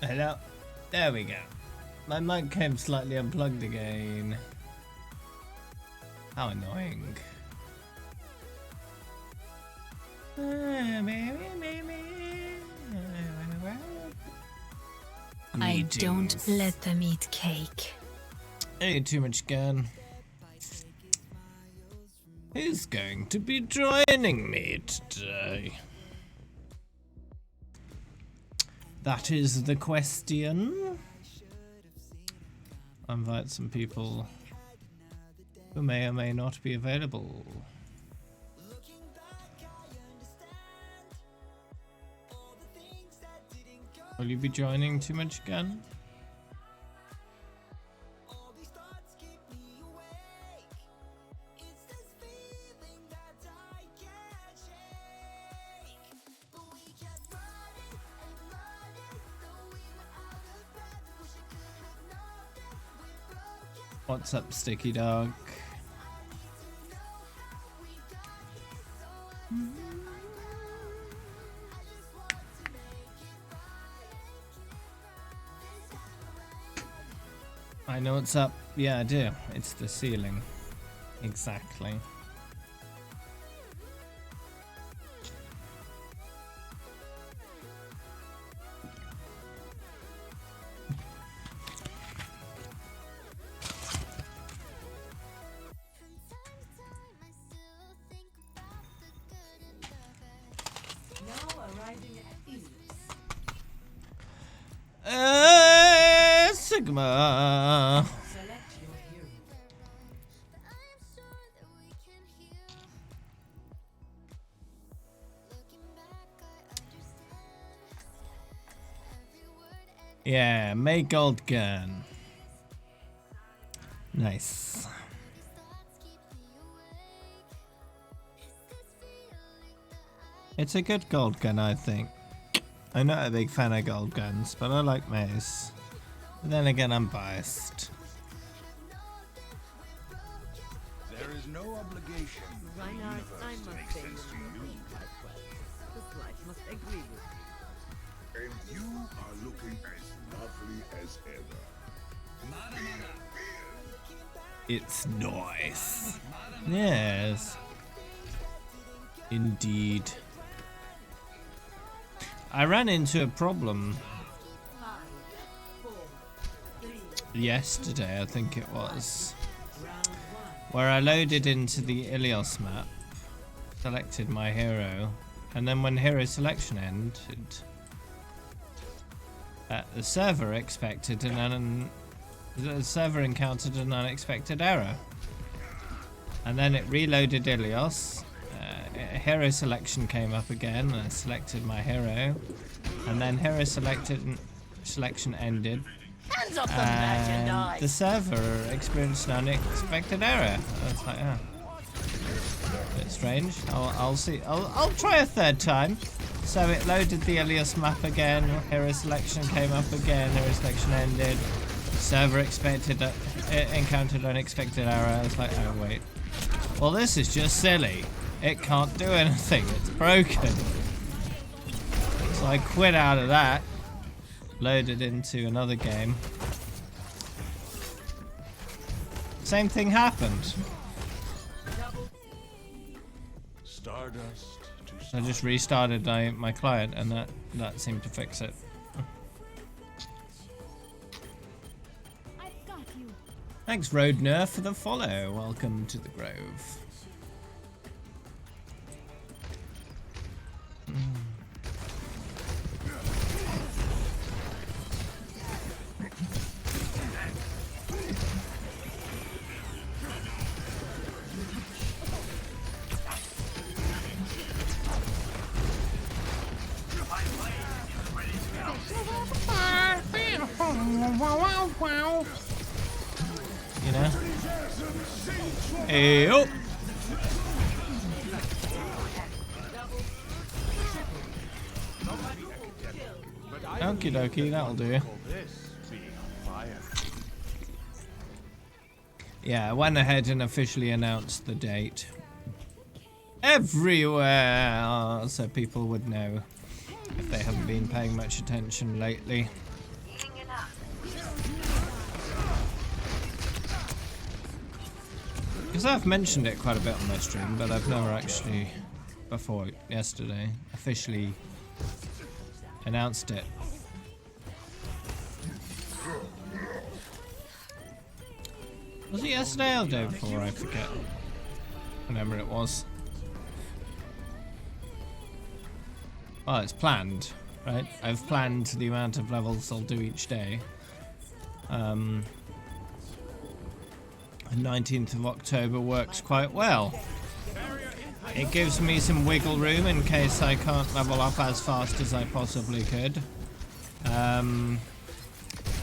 Hello. There we go. My mic came slightly unplugged again. How annoying. I don't let them eat cake. Ate too much again. Who's going to be joining me today? That is the question. I'll invite some people who may or may not be available. Will you be joining too much again? What's up, Sticky Dog? I know what's up. Yeah, I do. It's the ceiling. Exactly. Sigma. Yeah, make gold gun. Nice. It's a good gold gun, I think. I'm not a big fan of gold guns, but I like mace. But then again, I'm biased. There is no obligation. Reinhard, I must say you quite well. This life must agree with you. And you are looking as lovely as ever. It's nice. Yes. Indeed. I ran into a problem yesterday, I think it was, where I loaded into the Ilios map, selected my hero, and then when hero selection ended, the server encountered an unexpected error, and then it reloaded Ilios. Hero selection came up again, and I selected my hero, and then hero selection ended. Hands off the And merchandise! the server experienced an unexpected error. I was like, oh, bit strange. I'll see. I'll try a third time. So it loaded the Ilios map again. Hero selection came up again. Hero selection ended. Server encountered unexpected error. I was like, oh wait. Well, this is just silly. It can't do anything. It's broken. So I quit out of that. Loaded into another game. Same thing happened. Stardust to I just restarted my client, and that seemed to fix it. I've got you. Thanks, Roadner, for the follow. Welcome to the Grove. You know? Hey, oh! Okie dokie, that'll do. Yeah, I went ahead and officially announced the date everywhere, so people would know if they haven't been paying much attention lately. Because I've mentioned it quite a bit on my stream, but I've never actually, before yesterday, officially announced it. Was it yesterday or the day before? I forget. Whenever it was. Well, it's planned, right? I've planned the amount of levels I'll do each day. The 19th of October works quite well. It gives me some wiggle room in case I can't level up as fast as I possibly could.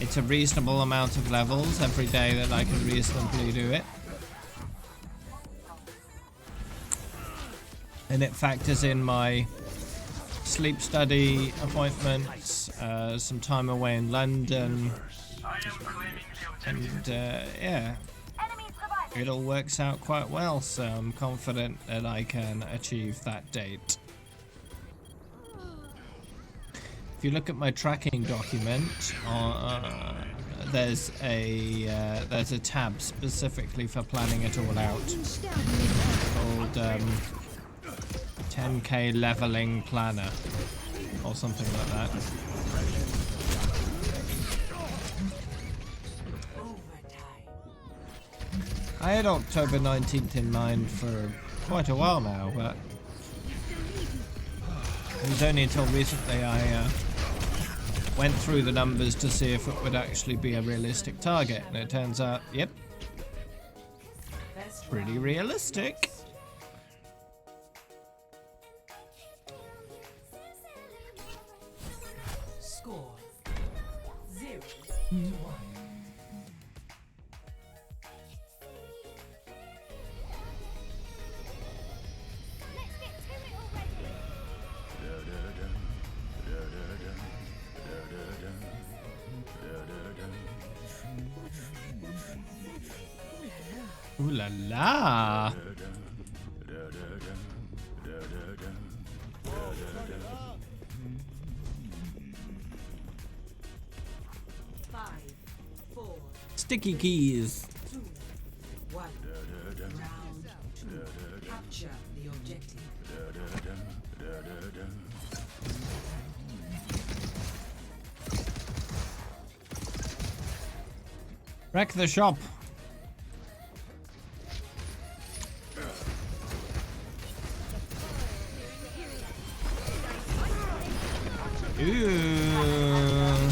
It's a reasonable amount of levels every day that I can reasonably do it. And it factors in my sleep study appointments, some time away in London, and yeah, it all works out quite well, so I'm confident that I can achieve that date. If you look at my tracking document, there's a tab specifically for planning it all out called 10k leveling planner or something like that. I had October 19th in mind for quite a while now, but it was only until recently I went through the numbers to see if it would actually be a realistic target, and it turns out, yep, pretty realistic. Score 0-1. Ooh la la! Sticky keys. 2, 1. Round 2. Capture the objective. Wreck the shop. Ooh.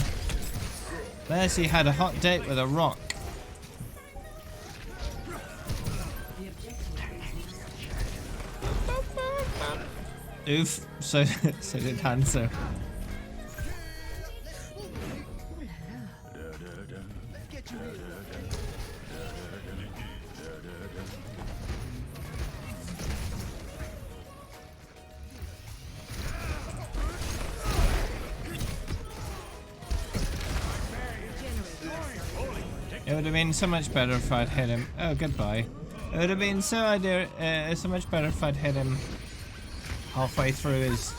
Mercy had a hot date with a rock. Oof. So did Hanzo. It would have been so much better if I'd hit him. Oh, goodbye. It would have been so much better if I'd hit him halfway through his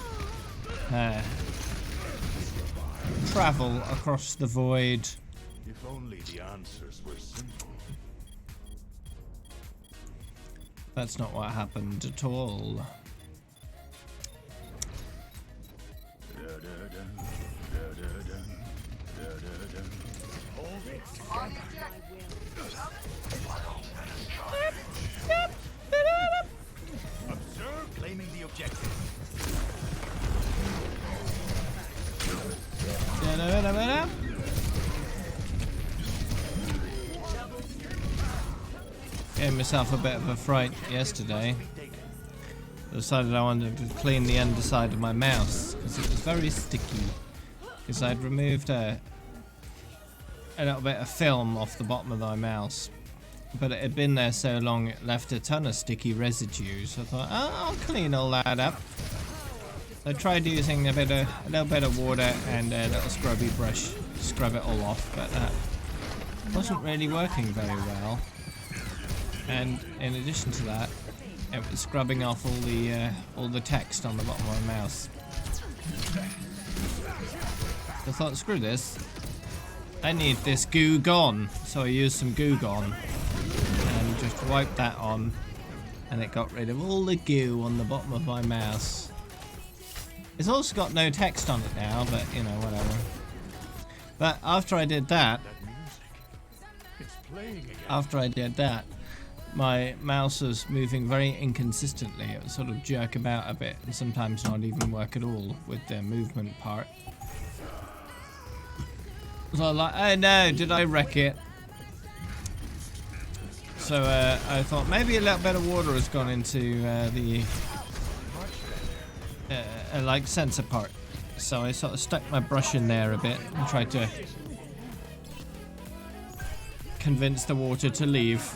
travel across the void. If only the answers were simple. That's not what happened at all. Observe claiming the objective. Gave myself a bit of a fright yesterday. Decided I wanted to clean the underside of my mouse because it was very sticky. Because I'd removed a little bit of film off the bottom of my mouse, but it had been there so long it left a ton of sticky residue. So I thought, oh, I'll clean all that up. I tried using a little bit of water and a little scrubby brush to scrub it all off, but that wasn't really working very well. And in addition to that, it was scrubbing off all the text on the bottom of my mouse. I thought, screw this. I need this goo gone. So I used some goo gone and just Wipe that on, and it got rid of all the goo on the bottom of my mouse. It's also got no text on it now, but you know, whatever. But after I did that, my mouse was moving very inconsistently. It would sort of jerk about a bit and sometimes not even work at all with the movement part. So I was like, oh no, did I wreck it? So I thought maybe a little bit of water has gone into the like sensor part. So I sort of stuck my brush in there a bit and tried to convince the water to leave.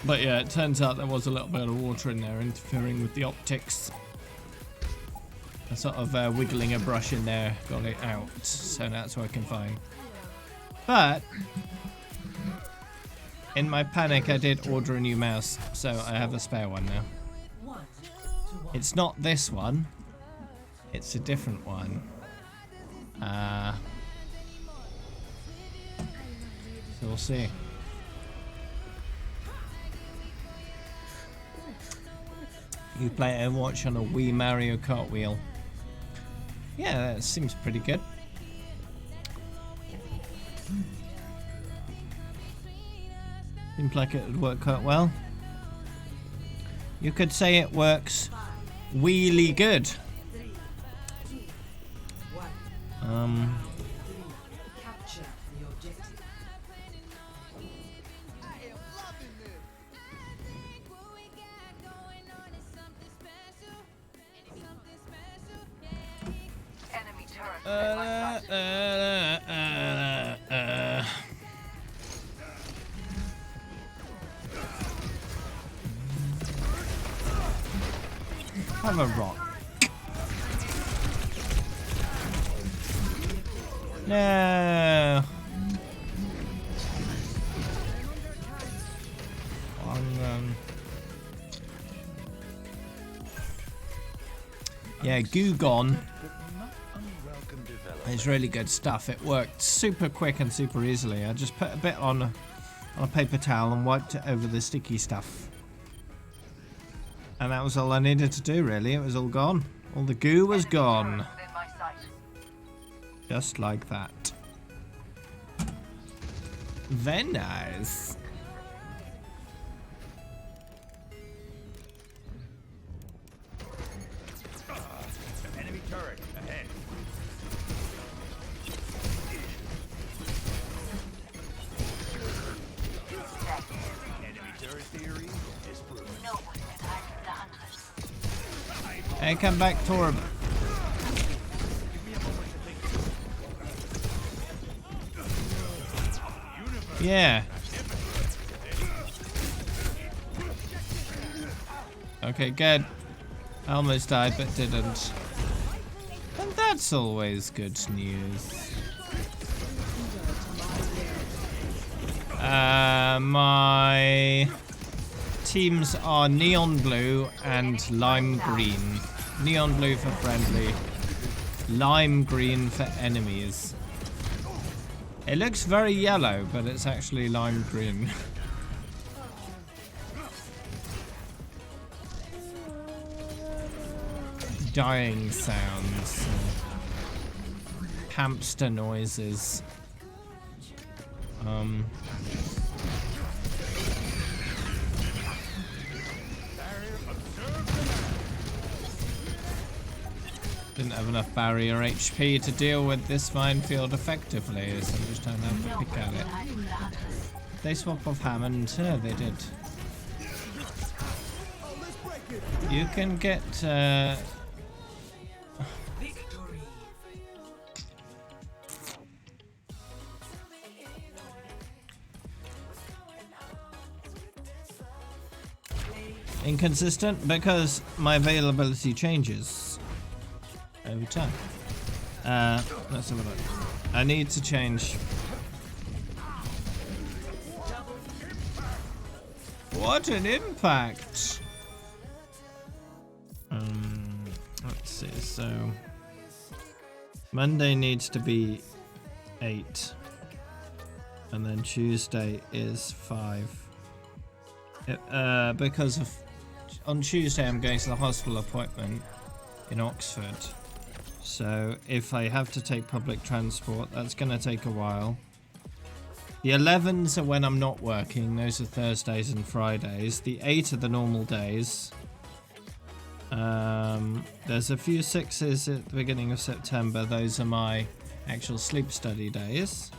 But yeah, it turns out there was a little bit of water in there interfering with the optics. I sort of wiggling a brush in there got it out, so that's working fine. But in my panic I did order a new mouse, so I have a spare one now. It's not this one, it's a different one. So we'll see. You play Overwatch on a Wii Mario Kart wheel. Yeah, that seems pretty good. Seems like it would work quite well. You could say it works wheelie good. Capture the objective. Enemy turret in my sight. Have a rock. No. Yeah, Goo Gone. It's really good stuff. It worked super quick and super easily. I just put a bit on a paper towel and wiped it over the sticky stuff. And that was all I needed to do, really. It was all gone. All the goo was gone. In my sight. Just like that. Very nice. Enemy turret ahead. Enemy turret theory is proven. No one can hide from the hunters. Hey, come back, Torb. Yeah. Okay, good. I almost died, but didn't. And that's always good news. My teams are neon blue and lime green. Neon blue for friendly, lime green for enemies. It looks very yellow, but it's actually lime green. Dying sounds. Hamster noises. Didn't have enough barrier HP to deal with this minefield effectively, so I'm just trying to have a pick at it. They swap off Hammond. Yeah, they did. You can get Victory. inconsistent because my availability changes over time. Let's have a look. I need to change. What an impact! Let's see. So Monday needs to be 8, and then Tuesday is 5. because of on Tuesday I'm going to the hospital appointment in Oxford. So if I have to take public transport, that's going to take a while. The 11s are when I'm not working. Those are Thursdays and Fridays. The 8 are the normal days. There's a few 6s at the beginning of September. Those are my actual sleep study days.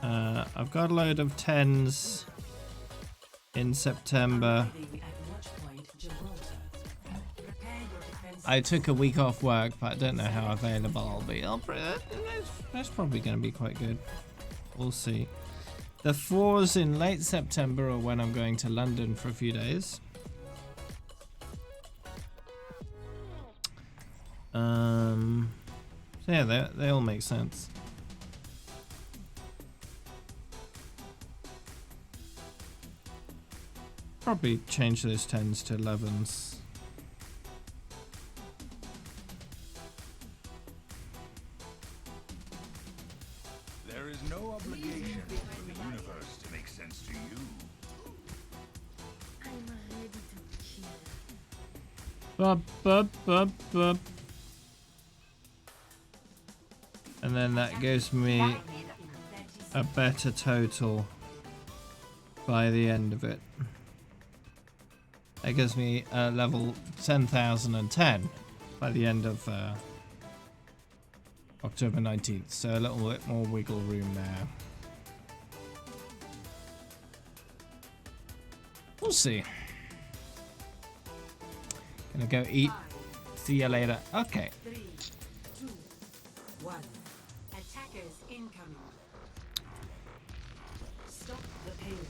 I've got a load of 10s in September. I took a week off work, but I don't know how available I'll be. That's probably going to be quite good. We'll see. The 4s in late September are when I'm going to London for a few days. So yeah, they all make sense. Probably change those 10s to 11s. There is no obligation for the universe to make sense to you. I'm ready to kill. Bup, bup, bup, bup. And then that gives me a better total by the end of it. That gives me level 10,010 by the end of October 19th. So a little bit more wiggle room there. We'll see. Gonna go eat. See you later. Okay. 3, 2, 1. Attackers incoming. Stop the payload.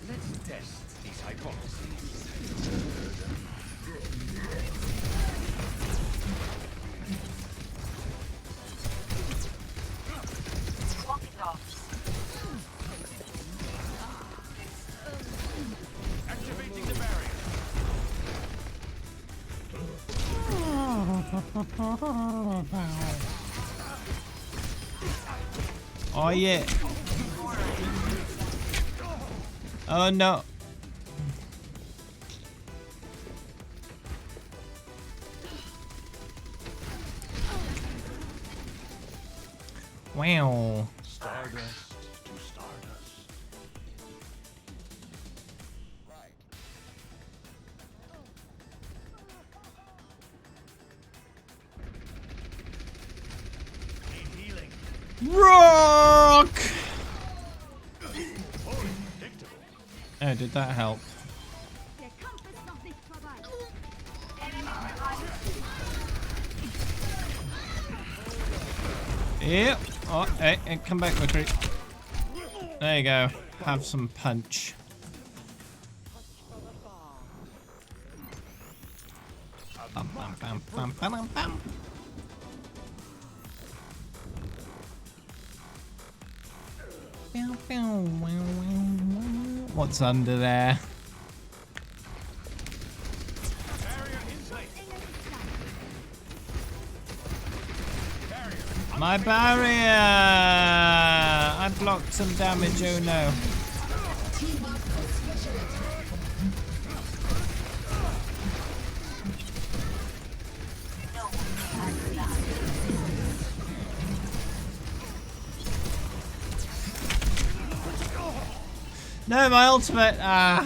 Let's test these hypotheses. Walk it off. Activating the barrier. Oh yeah. Oh no. Wow. Stardust to stardust. Need healing. Rock! Holy predictable. Oh, did that help? Der Kampf ist noch nicht vorbei. Yep. Oh, hey, hey, come back, recruit. There you go. Have some punch. Bum, bum, bum, bum, bum, bum. What's under there? Barrier in place. My barrier! I blocked some damage, oh no. No, my ultimate! Ah.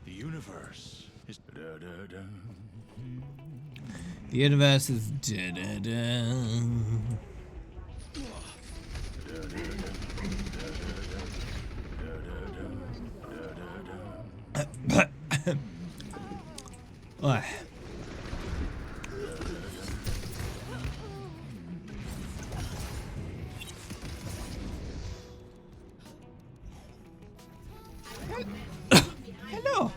The universe is da-da-da. The universe is da-da-da. Ugh. Hello.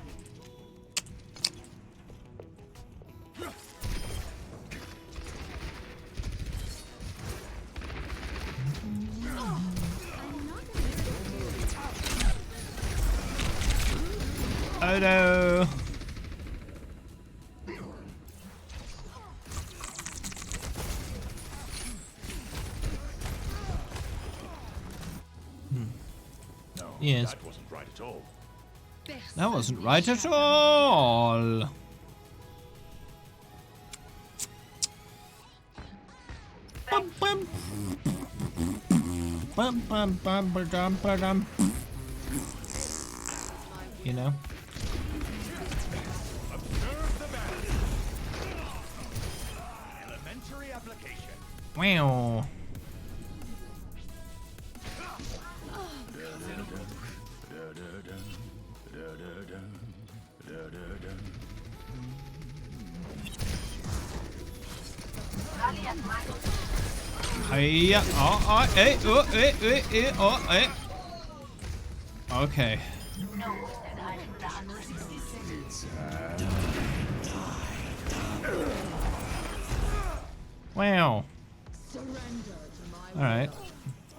Oh no. No, Yes. that wasn't right at all. That wasn't right at all. Bum, bum. Bum, bum, bum, ba-dum, ba-dum. You know? Observe the battle. Elementary application. Wow. Hiya. Oh, eh, oh, eh, eh, eh, oh, eh. Okay. Know that I am the huntress. Wow. Alright.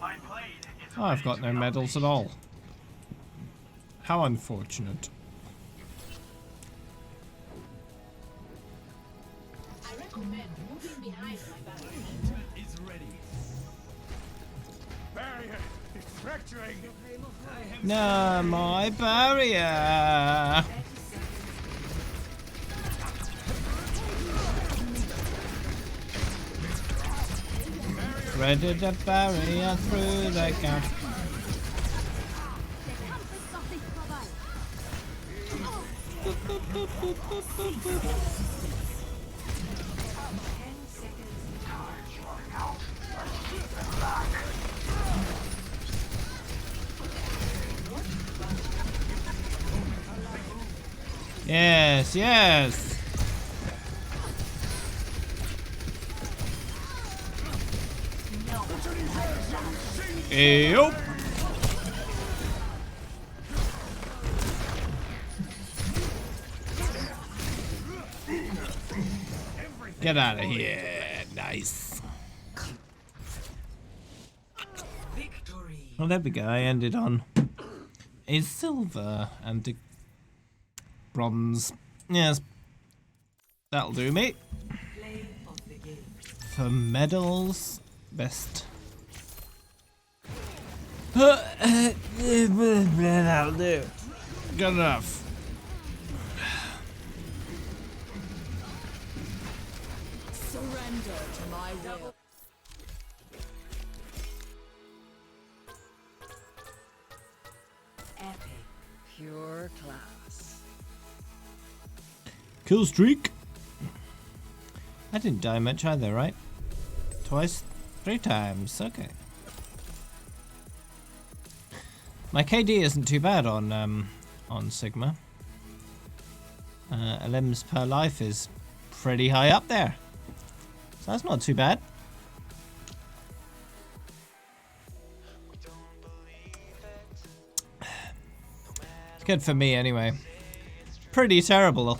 My blade is Oh, I've got no medals at all. How unfortunate. I recommend moving behind my back. Is ready. Barrier is fracturing. No, my barrier. Threaded a barrier through the gap. Der Kampf ist noch nicht vorbei. Yes, yes. Yup. Get out of here. Nice. Victory. Well, there we go. I ended on a silver and a bronze. Yes. That'll do me. Play of the game. For medals, best. That'll do. Good enough. Surrender to my will. Epic. Pure class. Kill streak. I didn't die much either, right? Twice, 3 times. Okay. My KD isn't too bad on Sigma. LMs per life is pretty high up there, so that's not too bad. It's good for me anyway. Pretty terrible,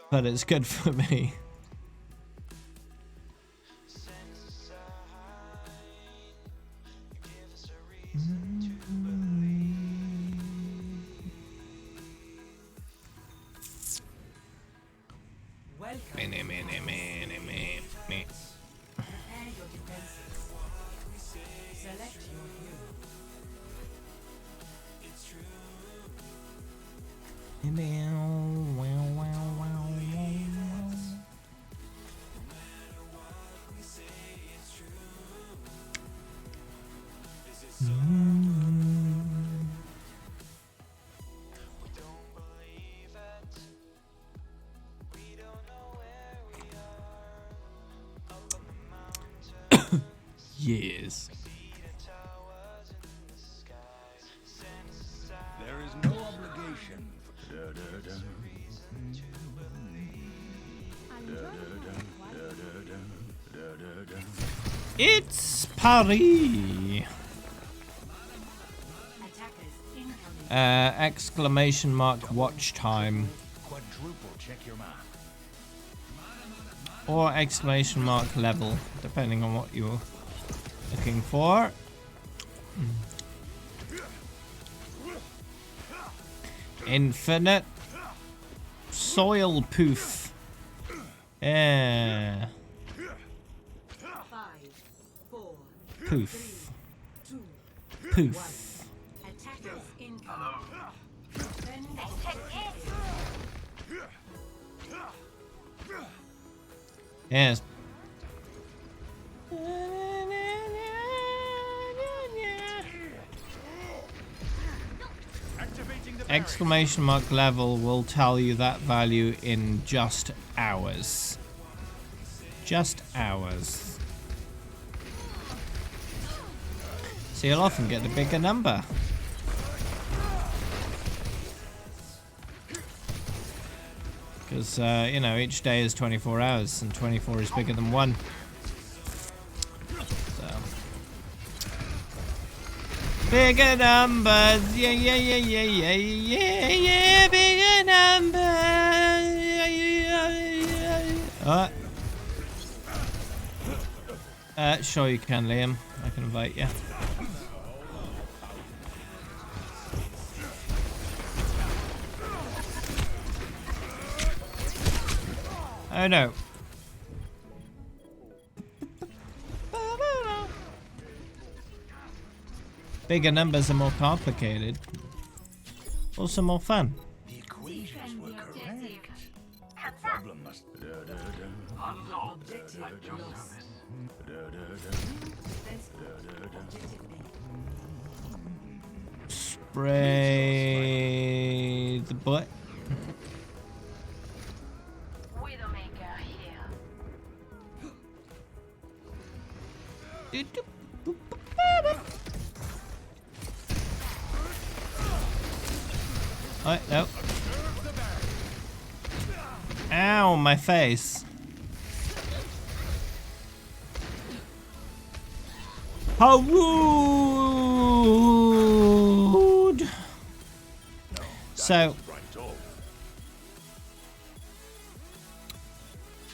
but it's good for me. Welcome. Me. Prepare your defenses. Select your hero. Yes. There is no obligation. It's Paris. Attackers incoming. Exclamation mark watch time. Quadruple check your map. Or exclamation mark level, depending on what you're looking for. Infinite soil poof. Yeah. 5, 4, Poof. 2, Poof. Attackers incoming. Defend objective A. Yes. Exclamation mark level will tell you that value in just hours. Just hours. So you'll often get a bigger number. Because, you know, each day is 24 hours and 24 is bigger than 1. So. Bigger numbers, yeah, yeah, yeah, yeah, yeah, yeah, yeah, bigger numbers. Sure you can, Liam. I can invite you. Oh no. Bigger numbers are more complicated. Also more fun. The equations were correct. The problem must. Objective lost. Spray the butt. Widowmaker here. Oh, no. Ow, my face. How rude! So,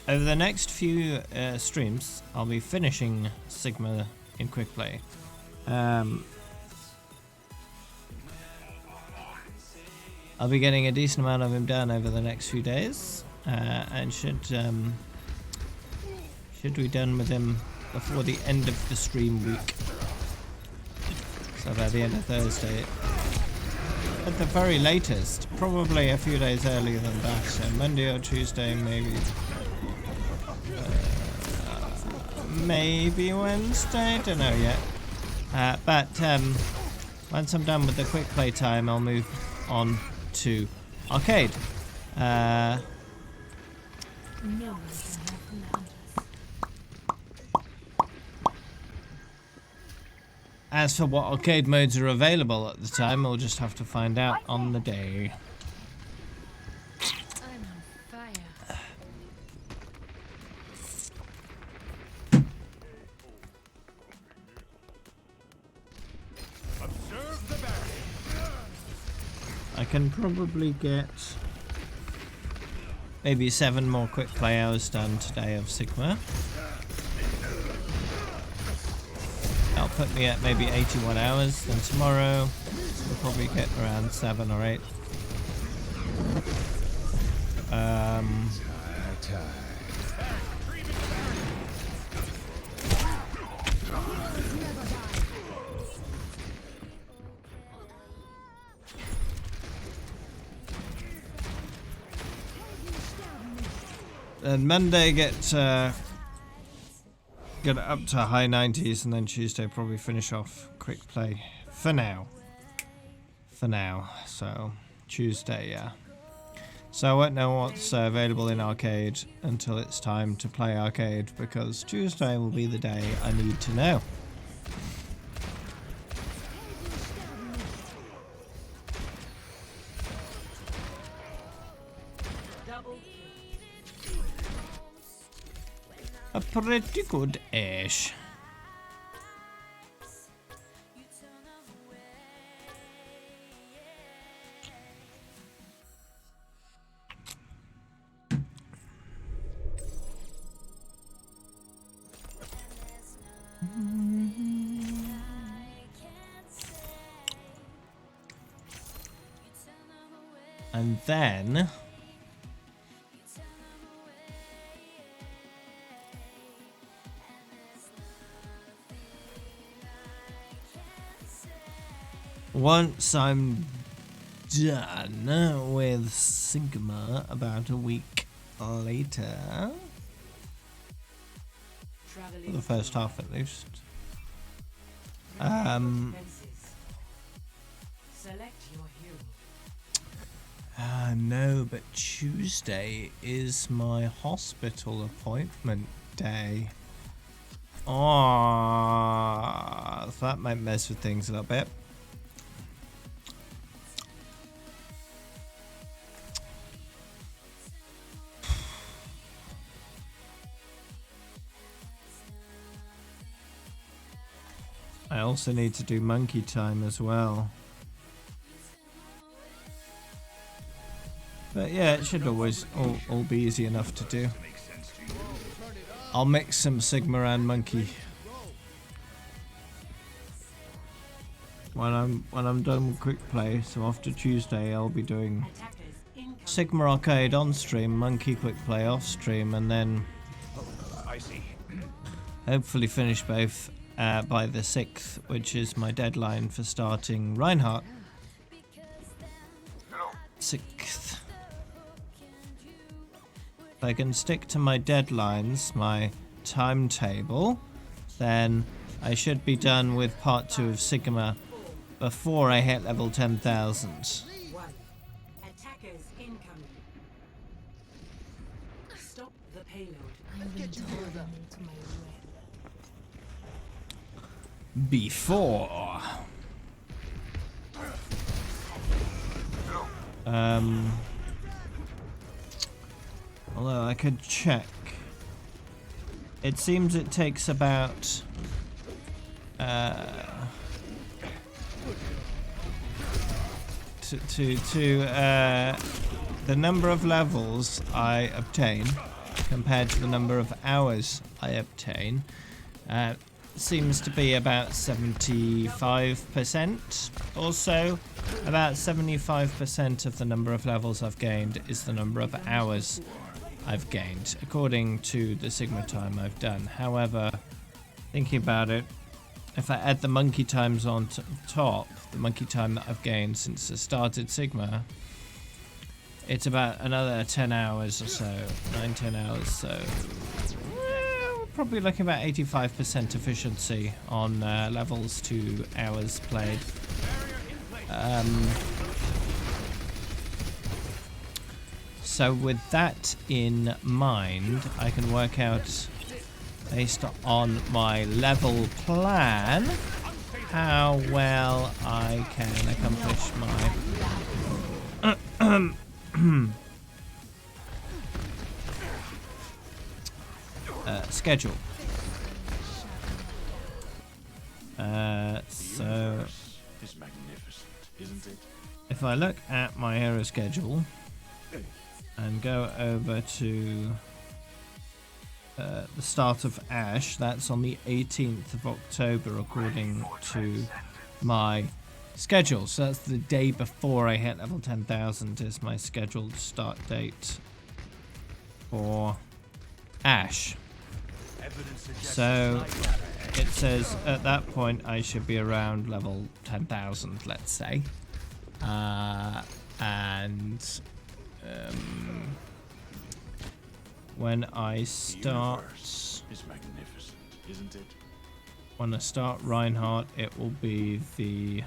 over the next few streams, I'll be finishing Sigma in quick play. I'll be getting a decent amount of him done over the next few days, and should be done with him before the end of the stream week. So by the end of Thursday, at the very latest, probably a few days earlier than that. So Monday or Tuesday, maybe. Maybe Wednesday, don't know yet. But once I'm done with the quick play time, I'll move on to arcade. No one can have numbers. As for what arcade modes are available at the time, we'll just have to find out on the day. I'm on fire. I can probably get maybe 7 more quick play hours done today of Sigma. That'll put me at maybe 81 hours. Then tomorrow we'll probably get around 7 or 8. And Monday get up to high 90s, and then Tuesday probably finish off quick play for now. So Tuesday, yeah. So I won't know what's available in arcade until it's time to play arcade, because Tuesday will be the day I need to know. A pretty good ash. And then once I'm done with Sigma about a week later, for the first half at least, Select your hero. no, but Tuesday is my hospital appointment day. Oh, that might mess with things a little bit. I also need to do monkey time as well. But yeah, it should always all be easy enough to do. I'll mix some Sigma and monkey when I'm done with quick play. So after Tuesday, I'll be doing Sigma Arcade on stream, monkey quick play off stream, and then hopefully finish both by the 6th, which is my deadline for starting Reinhardt. 6th. If I can stick to my deadlines, my timetable, then I should be done with part 2 of Sigma before I hit level 10,000. Attackers incoming. Stop the payload. Before. Although I could check. It seems it takes about the number of levels I obtain compared to the number of hours I obtain seems to be about 75% or so. About 75% of the number of levels I've gained is the number of hours I've gained, according to the Sigma time I've done. However, thinking about it, if I add the monkey times on top, the monkey time that I've gained since I started Sigma, it's about another 10 hours or so, 9-10 hours, so we're probably looking about 85% efficiency on levels to hours played. So with that in mind, I can work out, based on my level plan, how well I can accomplish my schedule. So It's magnificent, isn't it? if I look at my hero schedule and go over to the start of Ash, that's on the 18th of October according to my schedule. So that's the day before I hit level 10,000 is my scheduled start date for Ash. So it says at that point I should be around level 10,000, let's say. When I start, when I start Reinhardt, it will be the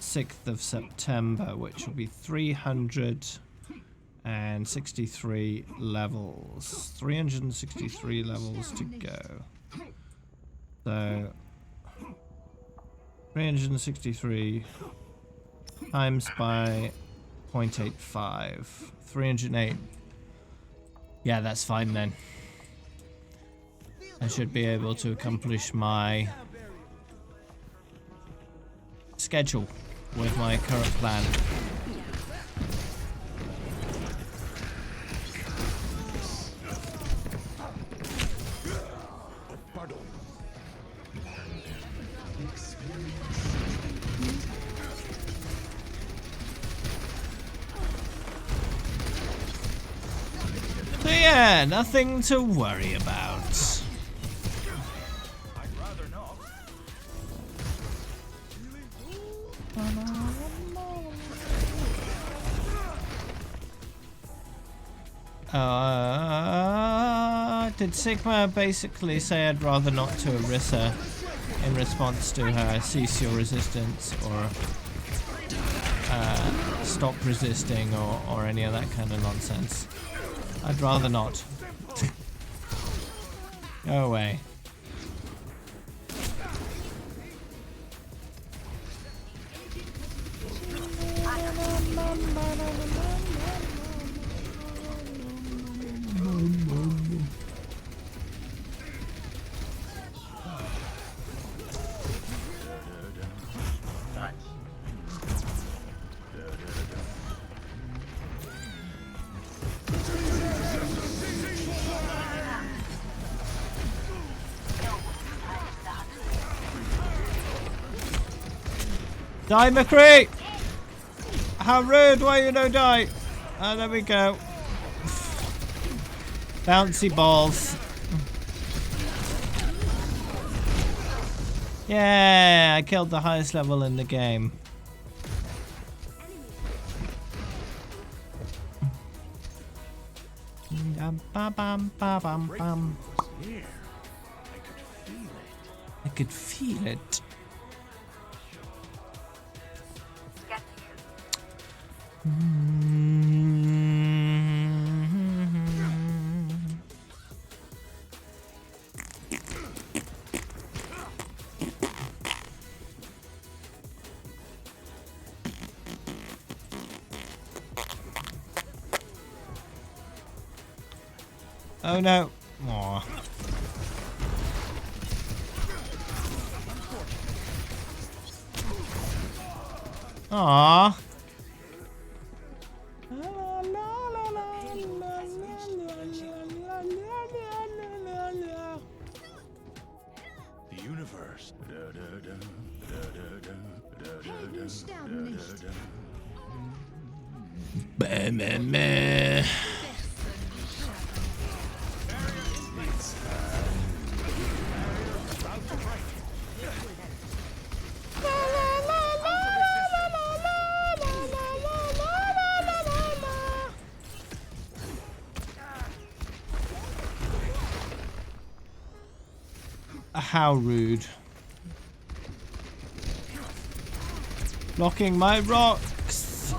6th of September, which will be 363 levels. 363 levels to go. So 363 times by 0.85. 308. Yeah, that's fine then. I should be able to accomplish my schedule with my current plan. So yeah, nothing to worry about. Did Sigma basically say I'd rather not to Orisa in response to her cease your resistance or stop resisting or any of that kind of nonsense? I'd rather not. Go away. Die, McCree! How rude, why you no die? Oh, there we go. Bouncy balls. Yeah, I killed the highest level in the game. Ba-bam-ba-bam-bam. I could feel it. Oh no. Aw. Aww. The universe. How rude. Blocking my rocks.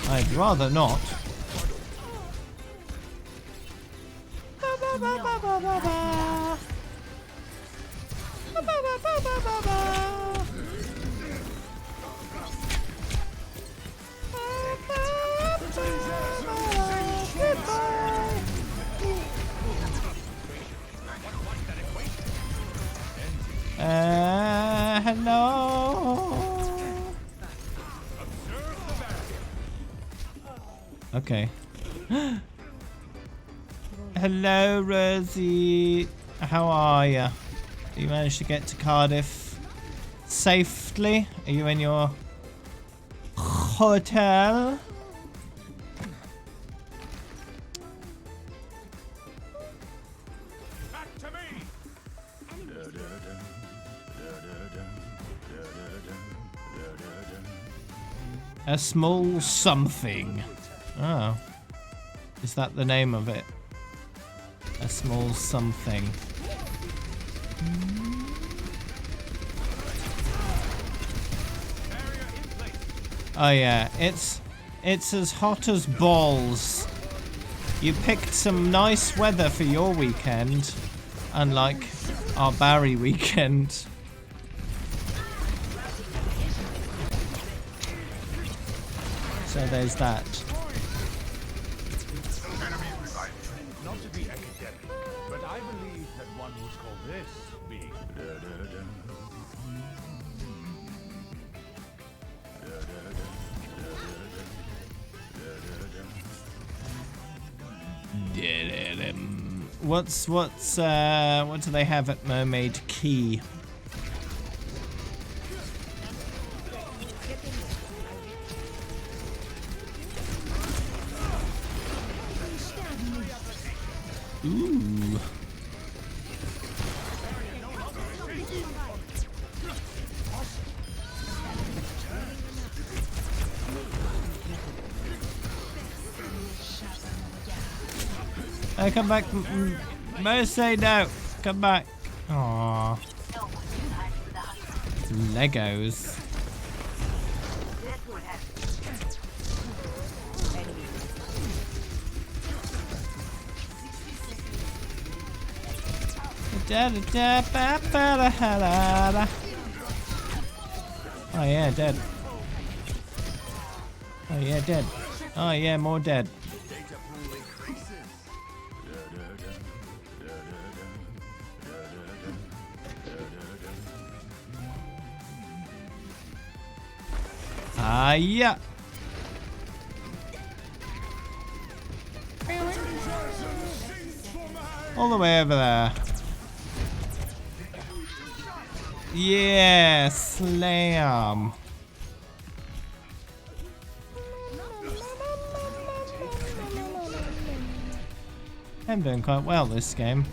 I'd rather not. Hello. Okay. Hello, Rosie. How are you? You managed to get to Cardiff safely? Are you in your hotel? A small something. Oh. Is that the name of it? A small something. Oh yeah, it's as hot as balls. You picked some nice weather for your weekend, unlike our Barry weekend. So there's that. Not to be academic, but I believe that one would call this being. What do they have at Mermaid Key? Ooh. Hey, come back. Mercy, no. Come back. Aww. Legos. Oh yeah, dead. Oh yeah, dead. Oh yeah, more dead. Ah yeah. All the way over there. Yeah, slam. I'm doing quite well this game.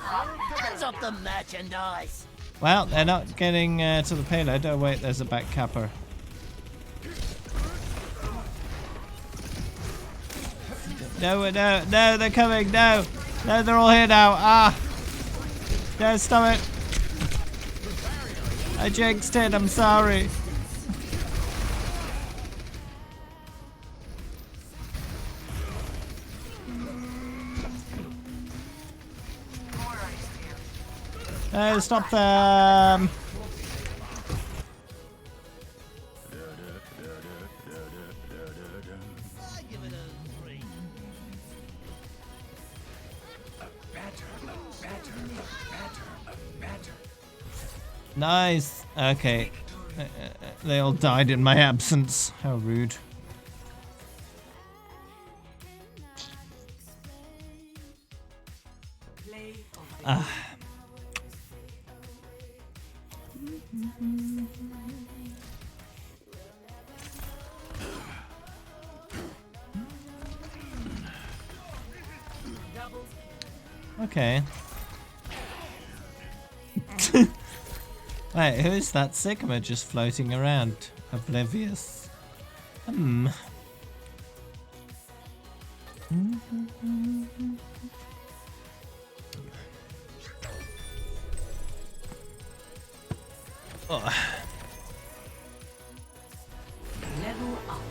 Hands off the merchandise. Well, they're not getting to the payload. Oh wait, there's a back capper. No, no, no, they're coming. No, no, they're all here now. Ah, no, stop it. I jinxed it. I'm sorry. No, stop them. Nice. Okay. They all died in my absence. How rude. Play of the Ah. Okay. Wait, who is that Sigma just floating around? Oblivious. Oh. level up.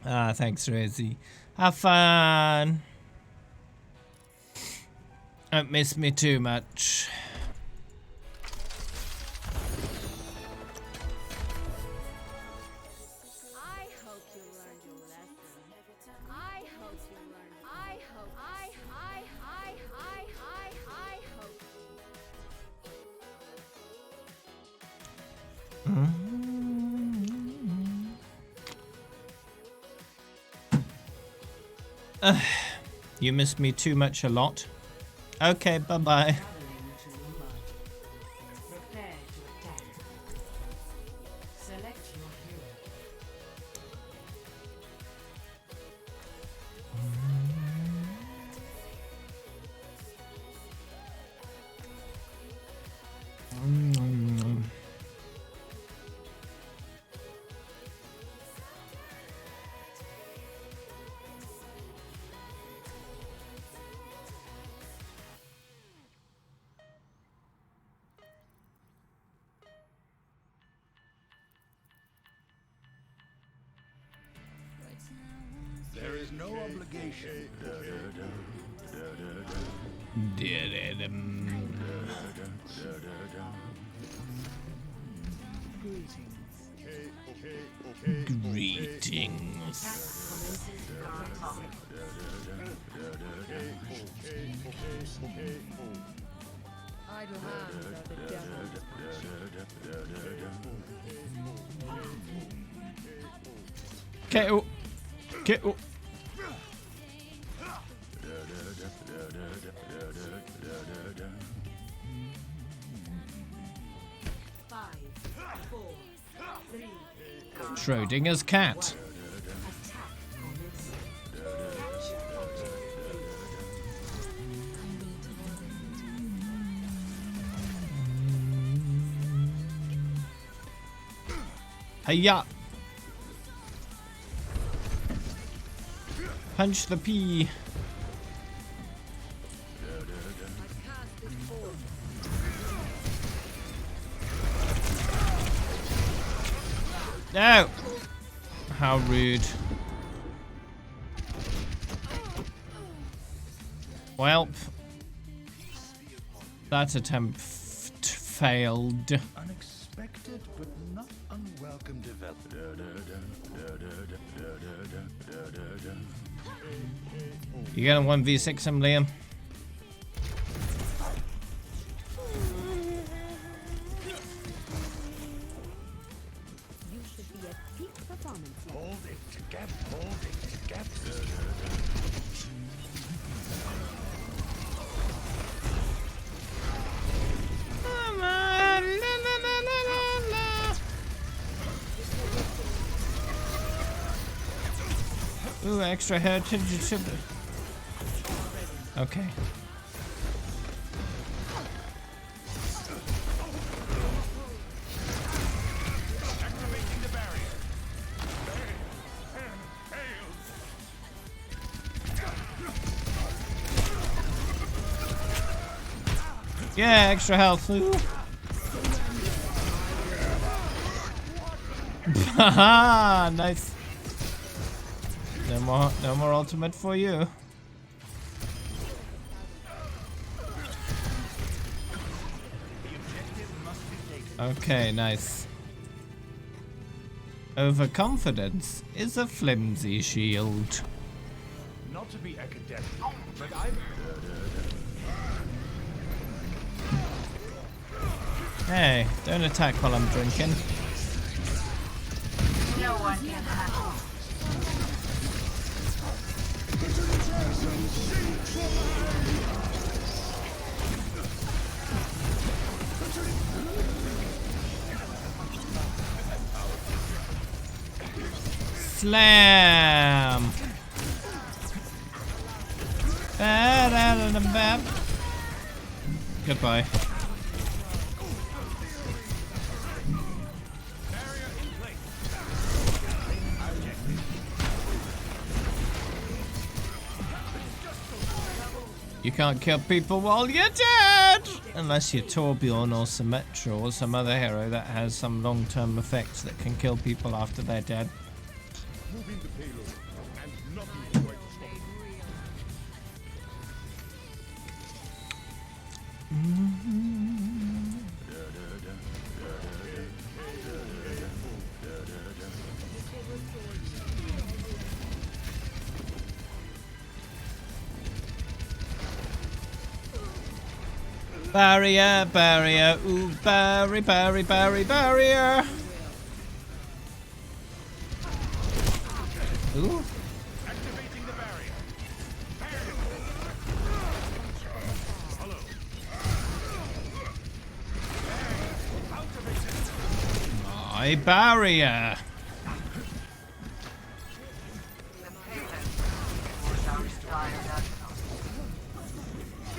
Ah, thanks, Rosie. Have fun. Don't miss me too much. I hope you learned your lesson. I hope you learned. I hope. I hope. You missed me too much a lot. Okay, bye-bye. Traveling to mud. Prepare to attack. Select your hero. There is no obligation. Greetings. Idle hands are the devil. KO. KO. Schrodinger's cat. Hiya! Punch the P. No! How rude. Welp. That attempt failed. Unexpected but not unwelcome development. You gonna 1v6 him, Liam? You should be at peak performance. Hold it together. Hold it together. Ooh, extra heritage. Okay. Activating the barrier. Yeah, extra health. Ooh. Haha, nice. No more ultimate for you. Okay, nice. Overconfidence is a flimsy shield. Not to be academic, but I. Hey, don't attack while I'm drinking. No one can handle. Slam! Goodbye. You can't kill people while you're dead! Unless you're Torbjorn or Symmetra or some other hero that has some long-term effects that can kill people after they're dead. Moving the payload, and nothing is going to stop it. Barrier, barrier, ooh, barrier. Ooh. Activating the barrier. Hello. My barrier.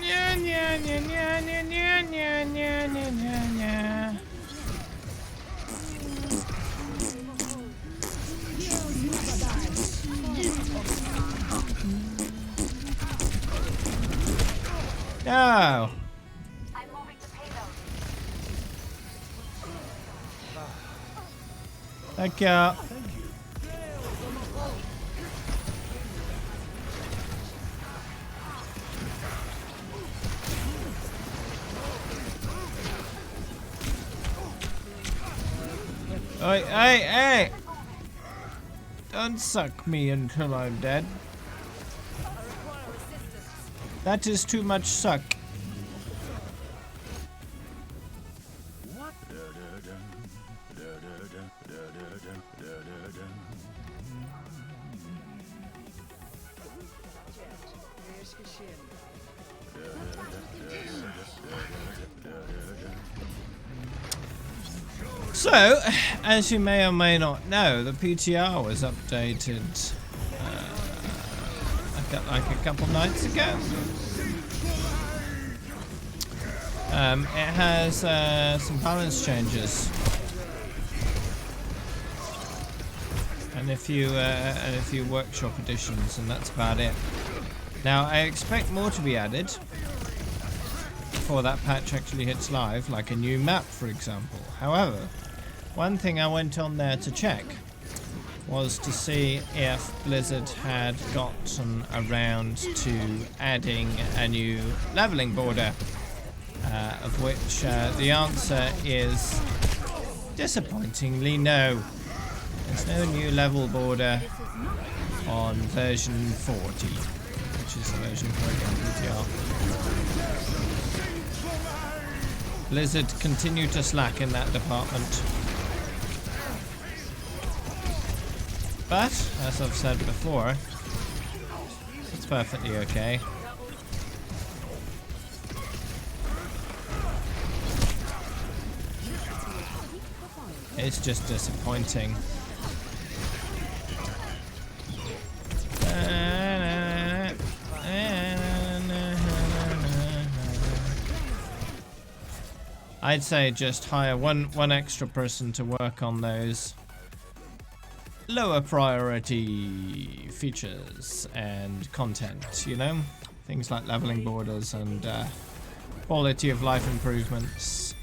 Nya, nya, nya, nya, nya, nya, nya, nya, nya, nya, nya. No. I'm moving the payload. Thank you. Oi, hey, hey! Don't suck me until I'm dead. That is too much suck. So, as you may or may not know, the PTR was updated like a couple nights ago. It has some balance changes, and a few workshop additions, and that's about it. Now, I expect more to be added before that patch actually hits live, like a new map, for example. However, one thing I went on there to check was to see if Blizzard had gotten around to adding a new leveling border, of which the answer is disappointingly no. There's no new level border on version 40, which is the version for again PTR. Blizzard continue to slack in that department. But, as I've said before, it's perfectly okay. It's just disappointing. I'd say just hire one extra person to work on those lower priority features and content, you know? Things like leveling borders and quality of life improvements.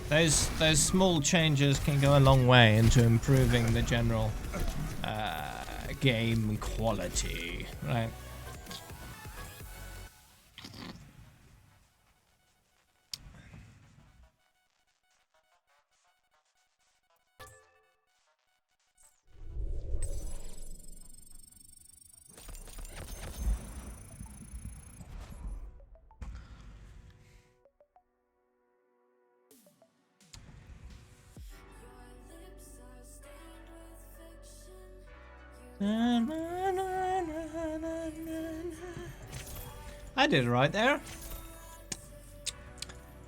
Those small changes can go a long way into improving the general game quality, right? I did it right there.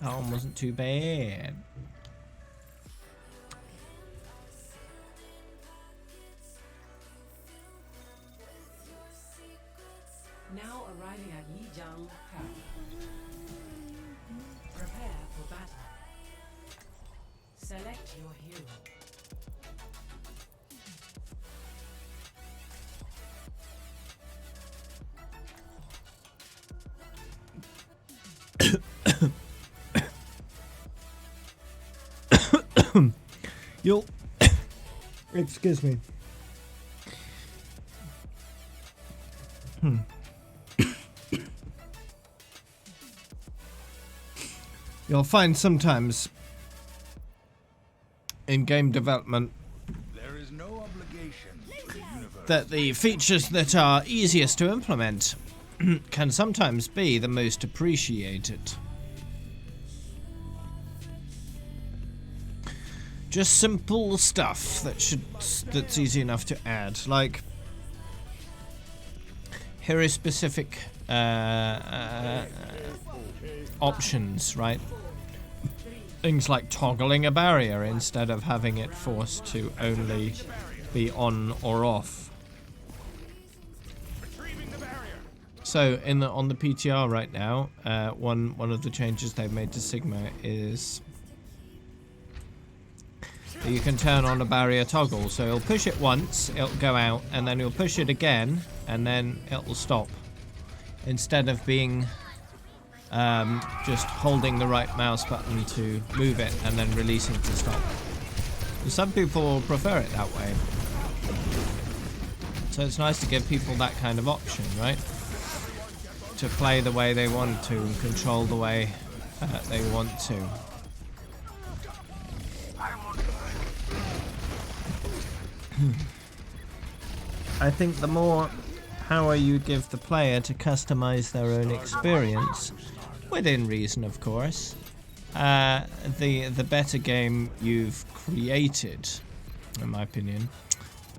That one wasn't too bad. Now arriving at Yijang Town. Prepare for battle. Select your hero. You'll excuse me. You'll find sometimes in game development There is no obligation to the universe. that the features that are easiest to implement can sometimes be the most appreciated. Just simple stuff that's easy enough to add, like hero specific options, right? Things like toggling a barrier instead of having it forced to only be on or off. So on the PTR right now, one of the changes they've made to Sigma is you can turn on a barrier toggle. So you'll push it once, it'll go out, and then you'll push it again, and then it'll stop. Instead of being just holding the right mouse button to move it and then releasing to stop. Some people prefer it that way. So it's nice to give people that kind of option, right? To play the way they want to and control the way they want to. I think the more power you give the player to customize their own experience, within reason of course, the better game you've created, in my opinion.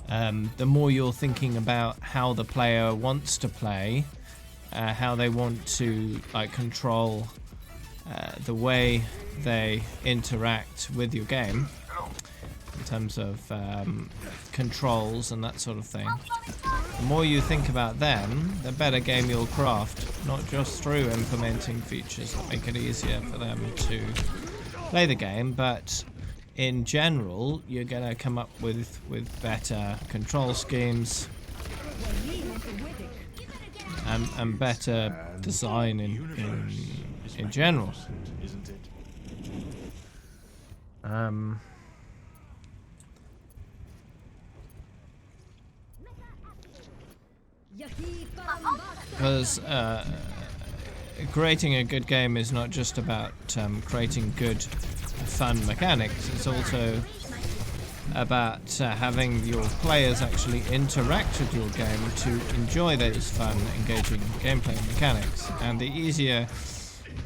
The more you're thinking about how the player wants to play, how they want to like control the way they interact with your game in terms of controls and that sort of thing. The more you think about them, the better game you'll craft, not just through implementing features that make it easier for them to play the game, but in general you're going to come up with better control schemes and better design in general. Isn't it? Because creating a good game is not just about creating good, fun mechanics. It's also about having your players actually interact with your game to enjoy those fun, engaging gameplay mechanics. And the easier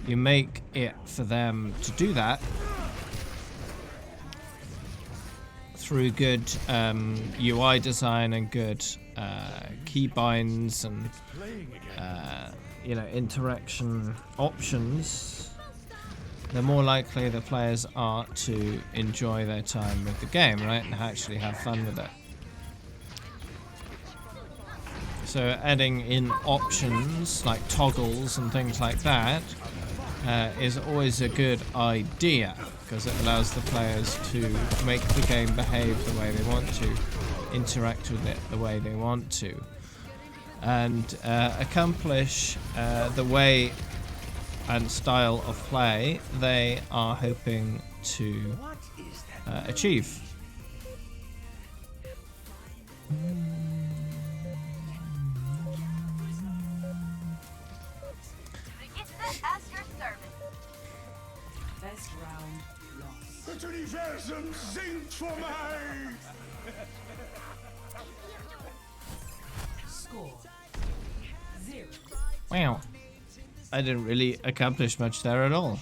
you make it for them to do that through good UI design and good keybinds and you know, interaction options, the more likely the players are to enjoy their time with the game, right, and actually have fun with it. So adding in options like toggles and things like that is always a good idea, because it allows the players to make the game behave the way they want to, interact with it the way they want to, and accomplish the way and style of play they are hoping to achieve. Best round lost. Das Universum singt vor mir! Score 0. Wow, I didn't really accomplish much there at all.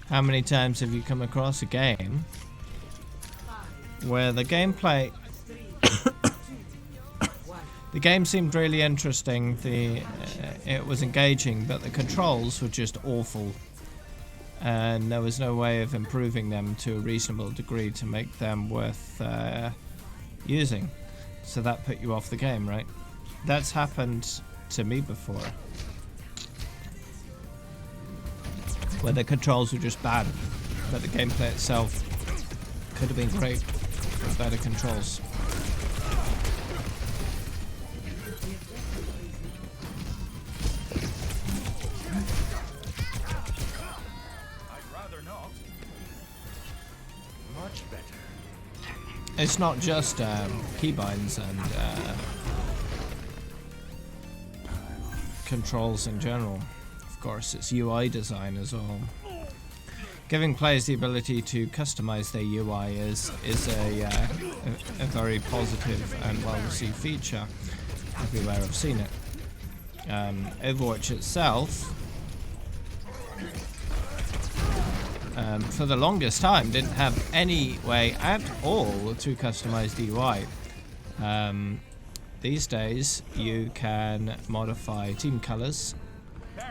How many times have you come across a game where the gameplay the game seemed really interesting, it was engaging, but the controls were just awful and there was no way of improving them to a reasonable degree to make them worth using, so that put you off the game, right? That's happened to me before, where the controls were just bad, but the gameplay itself could have been great with better controls. I'd rather not. Much better. It's not just keybinds and controls in general. Of course, it's UI design as well. Giving players the ability to customize their UI is a very positive and well-received feature everywhere I've seen it. Overwatch itself, for the longest time, didn't have any way at all to customize the UI. These days, you can modify team colors,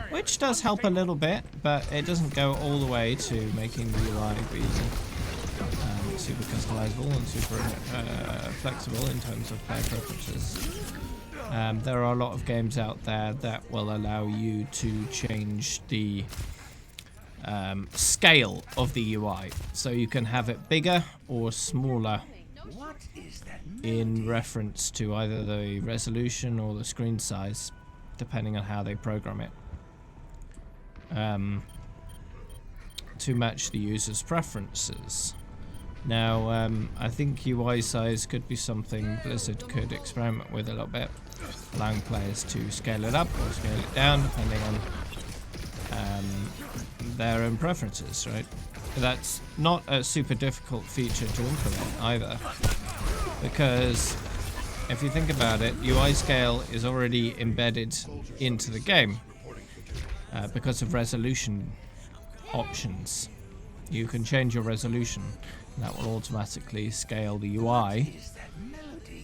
which does help a little bit, but it doesn't go all the way to making the UI be super customizable and super flexible in terms of player preferences. There are a lot of games out there that will allow you to change the scale of the UI, so you can have it bigger or smaller in reference to either the resolution or the screen size, depending on how they program it, to match the user's preferences. Now, I think UI size could be something Blizzard could experiment with a little bit, allowing players to scale it up or scale it down depending on their own preferences, right? that's not a super difficult feature to implement either, because if you think about it, UI scale is already embedded into the game because of resolution options. You can change your resolution, and that will automatically scale the UI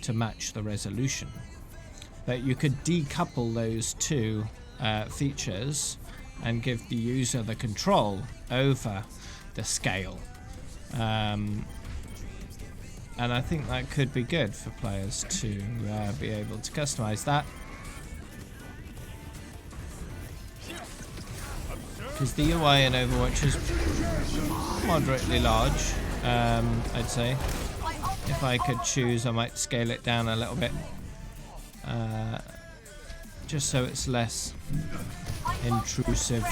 to match the resolution. But you could decouple those two features and give the user the control over the scale. And I think that could be good for players to be able to customize that. Because the UI in Overwatch is moderately large, I'd say. If I could choose, I might scale it down a little bit. Just so it's less intrusive.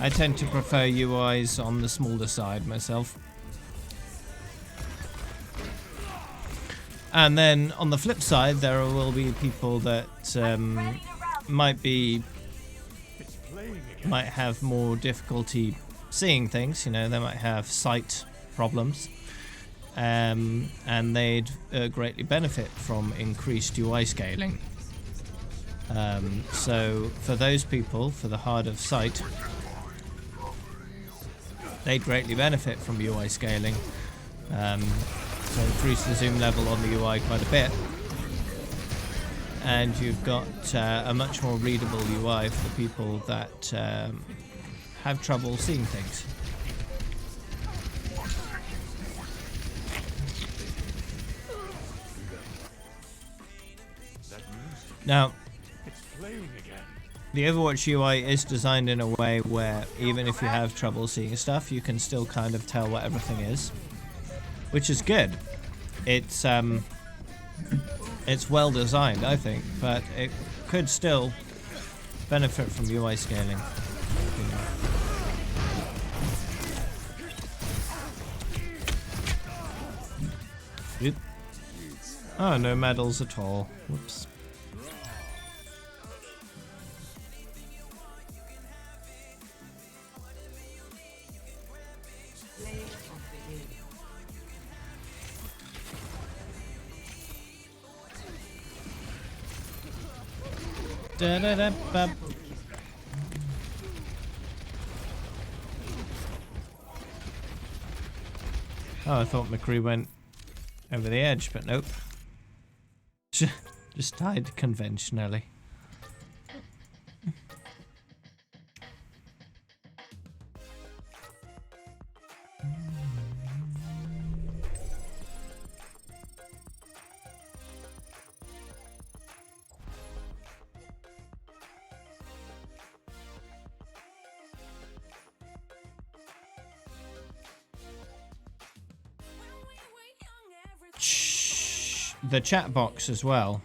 I tend to prefer UIs on the smaller side myself. And then on the flip side, there will be people that might have more difficulty seeing things. You know, they might have sight problems, and they'd greatly benefit from increased UI scaling. So for those people, for the hard of sight, they'd greatly benefit from UI scaling. So increase the zoom level on the UI quite a bit, and you've got a much more readable UI for the people that have trouble seeing things. Now, the Overwatch UI is designed in a way where even if you have trouble seeing stuff, you can still kind of tell what everything is, which is good. It's well designed, I think, but it could still benefit from UI scaling. Oop. Oh, no medals at all. Whoops. Da-da-da-ba. Oh, I thought McCree went over the edge, but nope. Just died conventionally. The chat box as well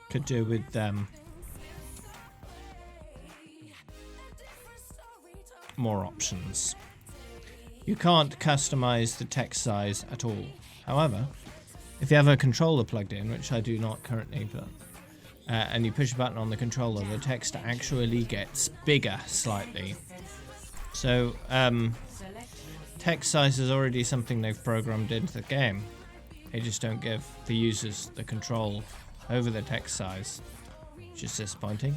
could do with more options. You can't customize the text size at all. However, if you have a controller plugged in, which I do not currently, but and you push a button on the controller, the text actually gets bigger slightly. So text size is already something they've programmed into the game. They just don't give the users the control over the text size, which is disappointing.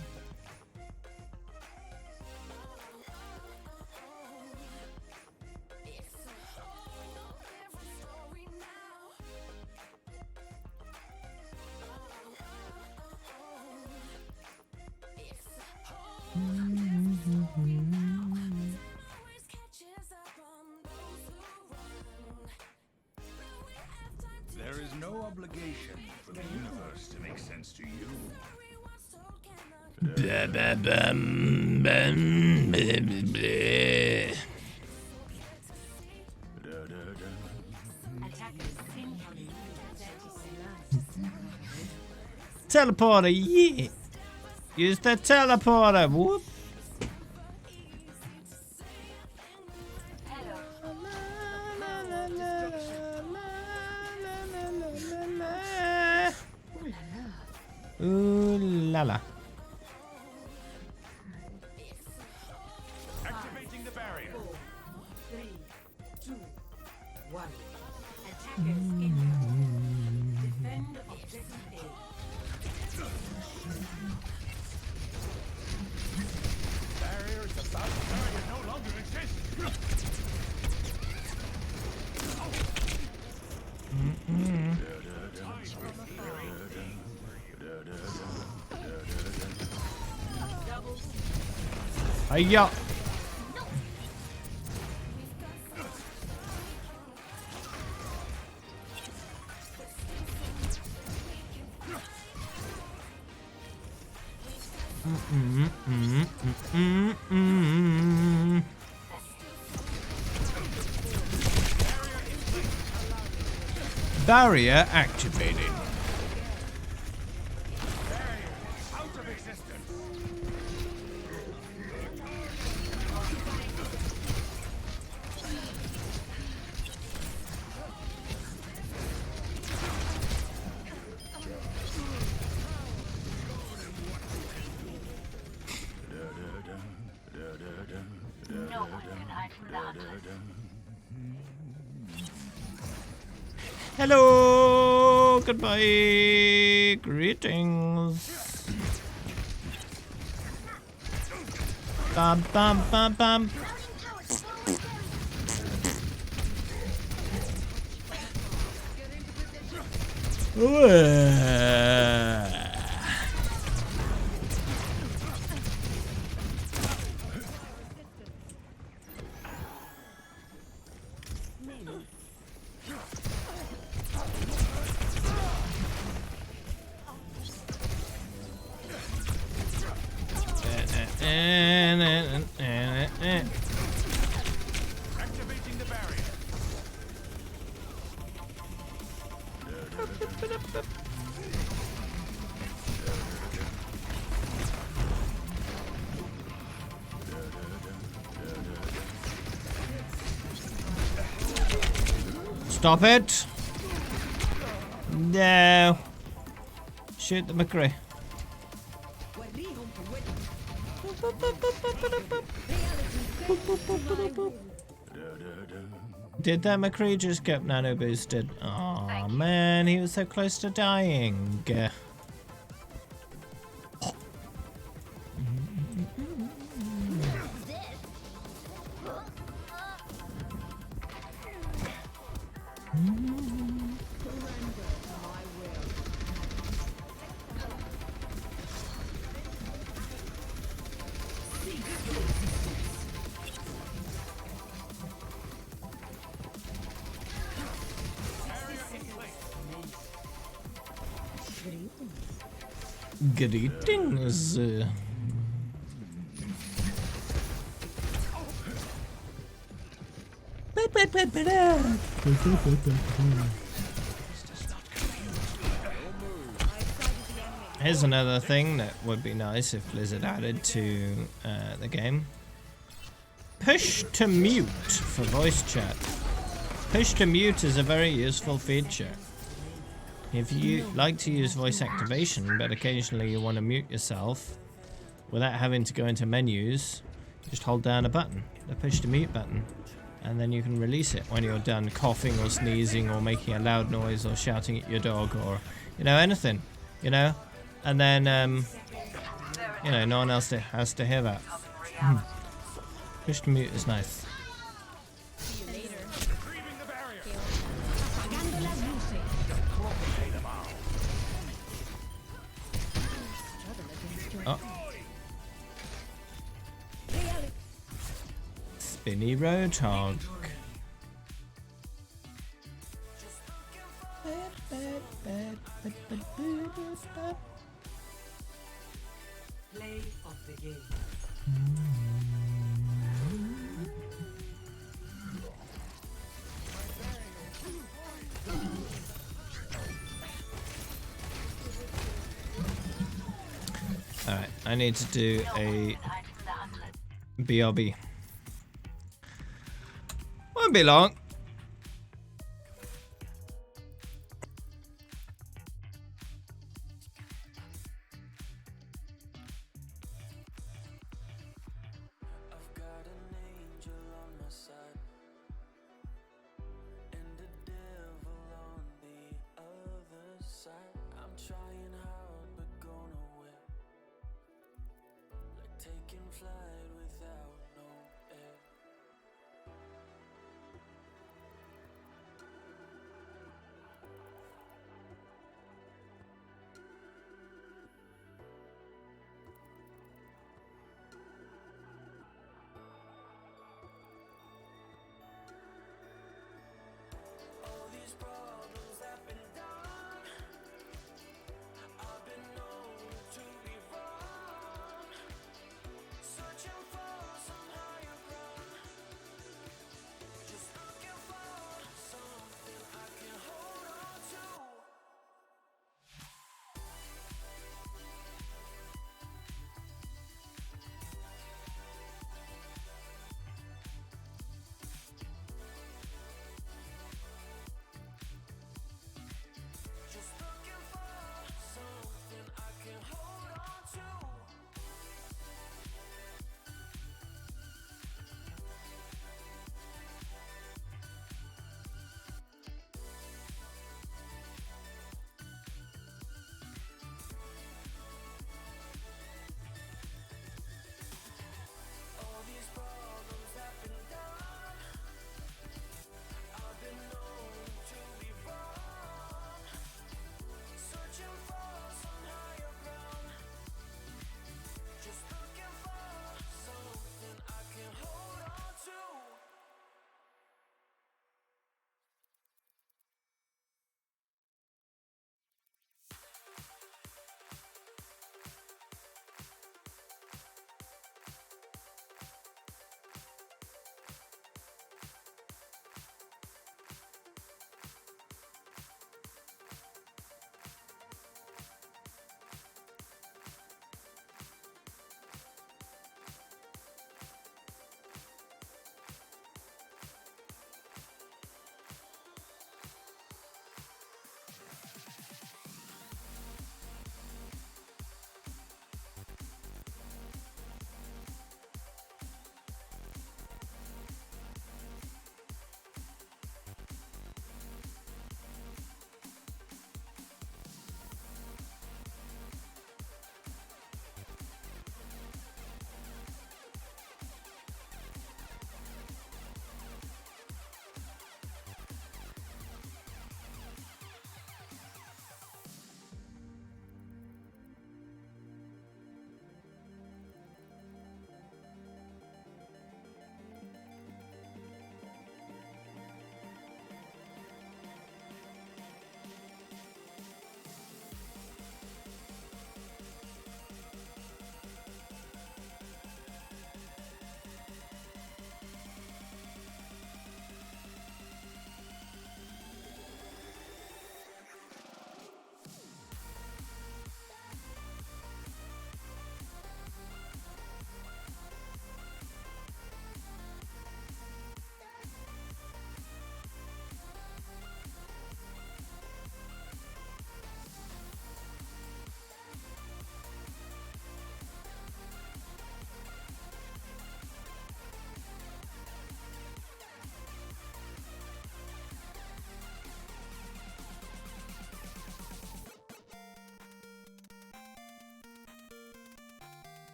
There is no obligation for the universe to make sense to you. Teleporter, yeah! Use the teleporter, whoop! Ooh la la. 2, 1. Attackers inbound. Defend objective A. Barriers, the south barrier no longer exists. Hiya! Barrier activated. Out of existence. No one can hide from the hunters. Hello, goodbye, greetings. Bam, bam, bam, bam. Activating the barrier. Stop it! No. Shoot the McCree. Did that McCree just get nano boosted? Oh man, he was so close to dying. Greetings. Here's another thing that would be nice if Blizzard added to the game. Push to mute for voice chat. Push to mute is a very useful feature. If you like to use voice activation, but occasionally you want to mute yourself without having to go into menus, just hold down a button, the push to mute button, and then you can release it when you're done coughing or sneezing or making a loud noise or shouting at your dog or, you know, anything, you know? And then, you know, no one else has to hear that. Push to mute is nice. Oh. Spinny Roadhog. Play of the game. Alright, I need to do a BRB. Won't be long.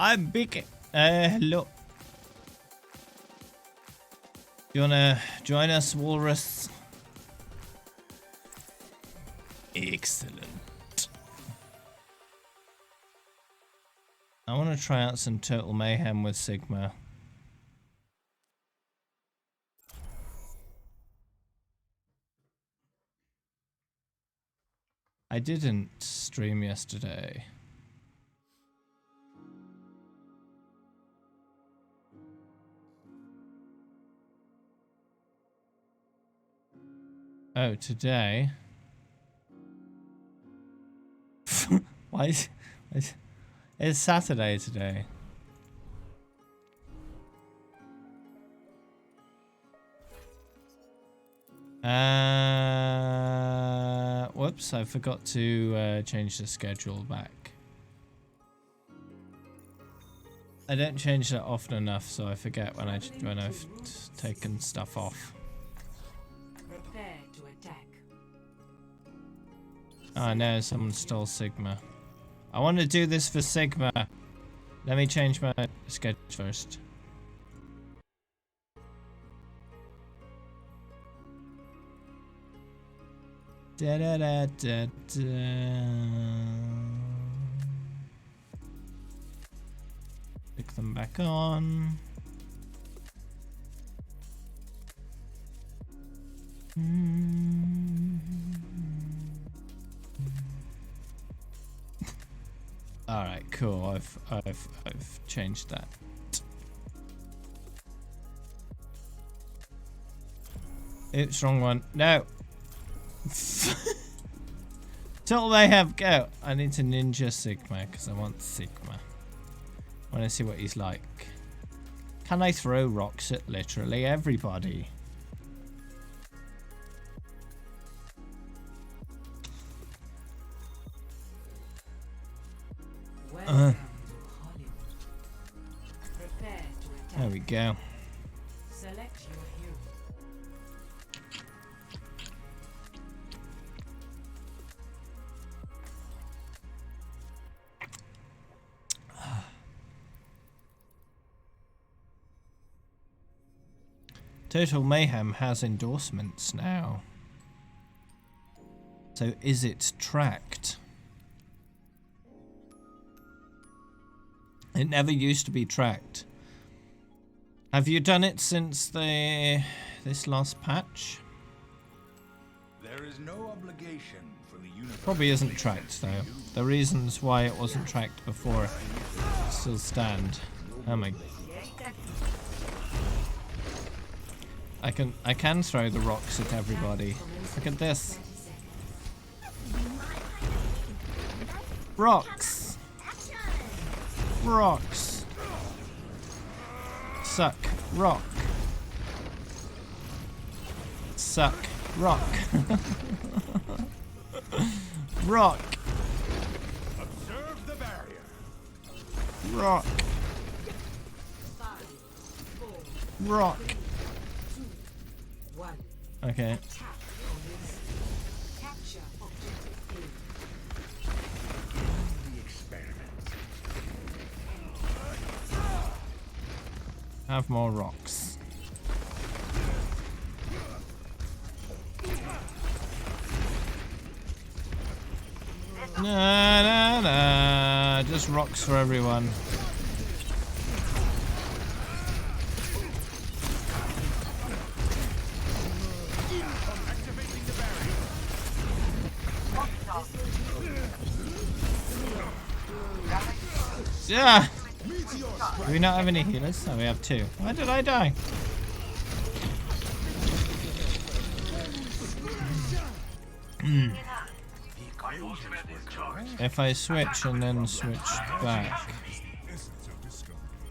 I'm big. Hello. You wanna join us, Walrus? Excellent. I want to try out some Total Mayhem with Sigma. I didn't stream yesterday. Oh, today? Why is it's Saturday today? Whoops, I forgot to change the schedule back. I don't change that often enough, so I forget when I've taken stuff off. Prepare to attack. Oh no, someone stole Sigma. I want to do this for Sigma. Let me change my schedule first. Da da da da da. Pick them back on. All right, cool. I've changed that. Oops, wrong one. No. Total Mayhem, go. I need to ninja Sigma because I want Sigma. I want to see what he's like. Can I throw rocks at literally everybody? Welcome to Hollywood. Prepare to attack. There we go. Select your hero. Total Mayhem has endorsements now. So is it tracked? It never used to be tracked. Have you done it since this last patch? There is no obligation for the universe. Probably isn't tracked though. The reasons why it wasn't tracked before still stand. Oh my. I can throw the rocks at everybody. Look at this. Rocks. Rocks. Suck. Rock. Suck. Rock. Rock. Observe the barrier. Rock. Rock. Okay. Capture objective A. Have more rocks. Nah, nah, nah. Just rocks for everyone. Yeah. Do we not have any healers? Oh, we have two. Why did I die? If I switch and then switch back,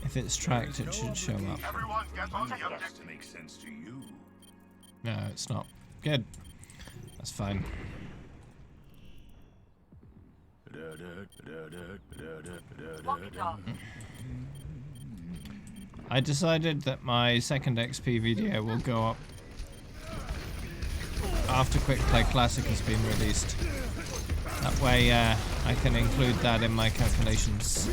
if it's tracked, it should show up. To make sense to you. No, it's not. Good. That's fine. I decided that my second XP video will go up after Quick Play Classic has been released. That way I I can include that in my calculations.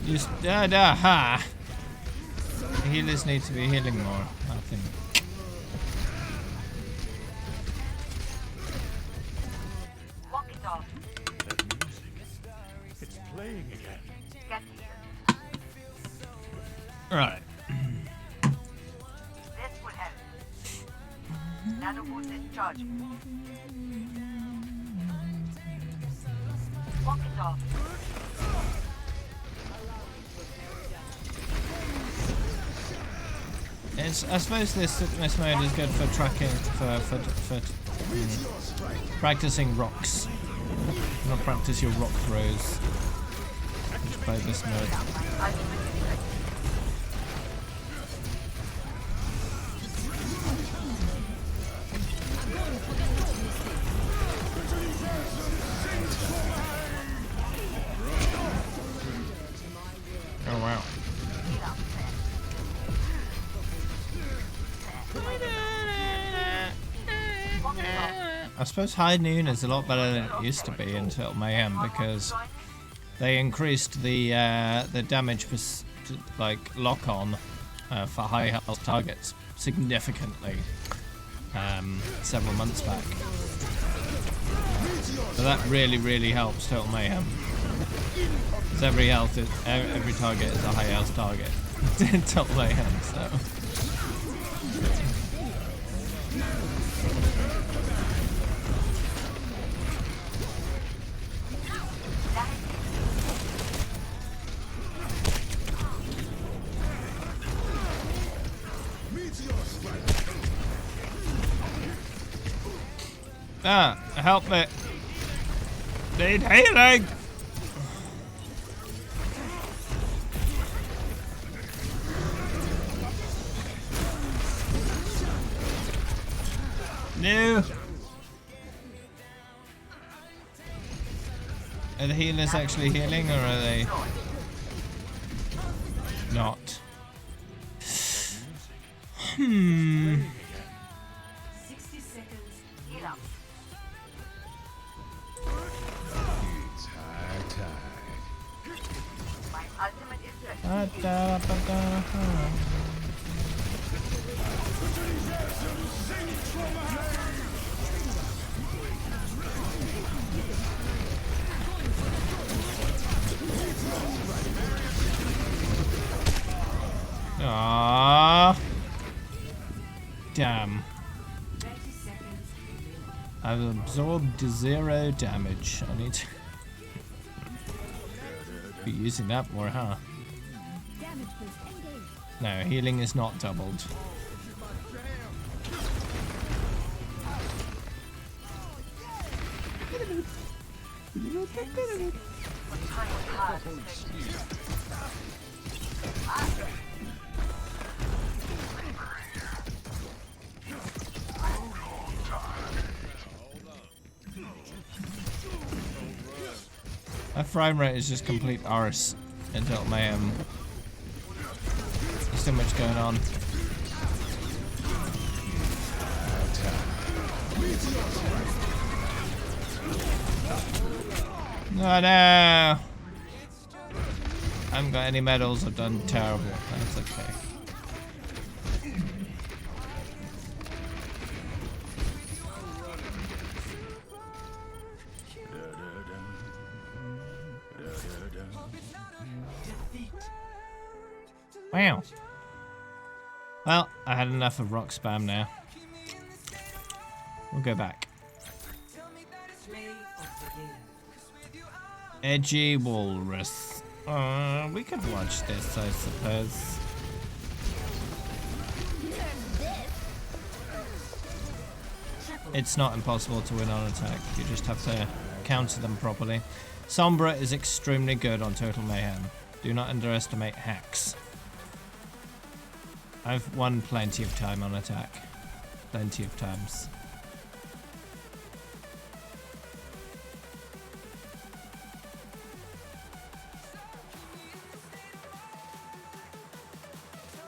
Just ha. The healers need to be healing more, I think. Walk it off. It's playing again. Get here. Right. This will help. Nano boost is charging. Walk it off. I suppose this mode is good for tracking, for practicing rocks. Not practice your rock throws. Just play this mode. Oh wow. I suppose High Noon is a lot better than it used to be in Total Mayhem because they increased the damage per like lock on for high health targets significantly several months back. So that really helps Total Mayhem. Because every target is a high health target in Total Mayhem. So. Help me. Need healing. No. Are the healers actually healing or are they not? 60 seconds. Heal up. My ultimate is ready. Aww. Damn. 30 seconds. I've absorbed 0 damage. I need to be using that more, huh? No, healing is not doubled. My frame rate is just complete arse until my there's too much going on. No, no. I haven't got any medals. I've done terrible. That's okay. Wow. Well, I had enough of rock spam now. We'll go back. Play of the game. Edgy Walrus. We could watch this, I suppose. It's not impossible to win on attack. You just have to counter them properly. Sombra is extremely good on Total Mayhem. Do not underestimate hacks. I've won plenty of time on attack. Plenty of times.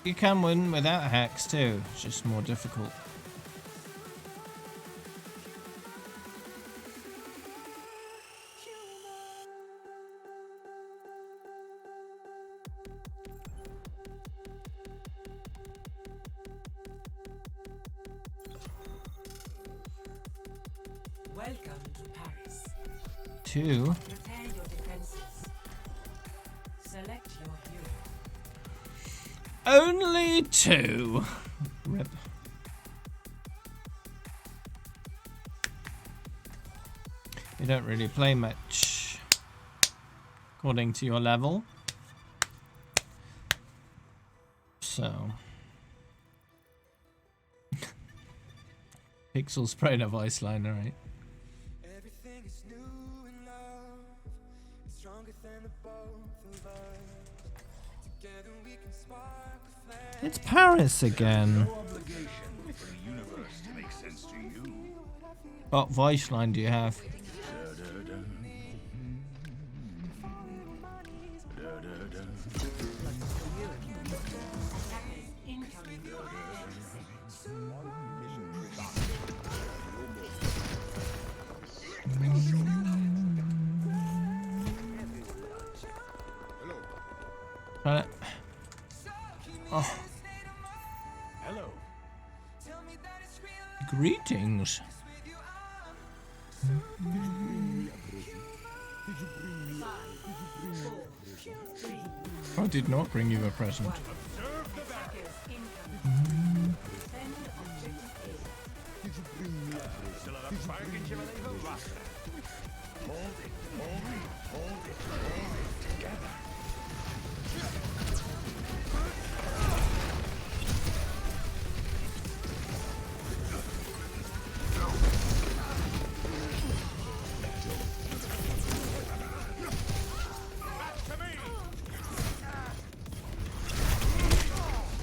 You can win without hacks too, it's just more difficult. Welcome to Paris. 2. Prepare your defenses. Select your hero. Only 2. Rip. You don't really play much according to your level. So. Pixel spray of ice liner, right? Everything is new in love. It's stronger than the both of us. Together we can spark a flame. It's Paris again. No obligation for the universe to make sense to you. What voice line do you have? Oh. Hello. Greetings. I did not bring you a present.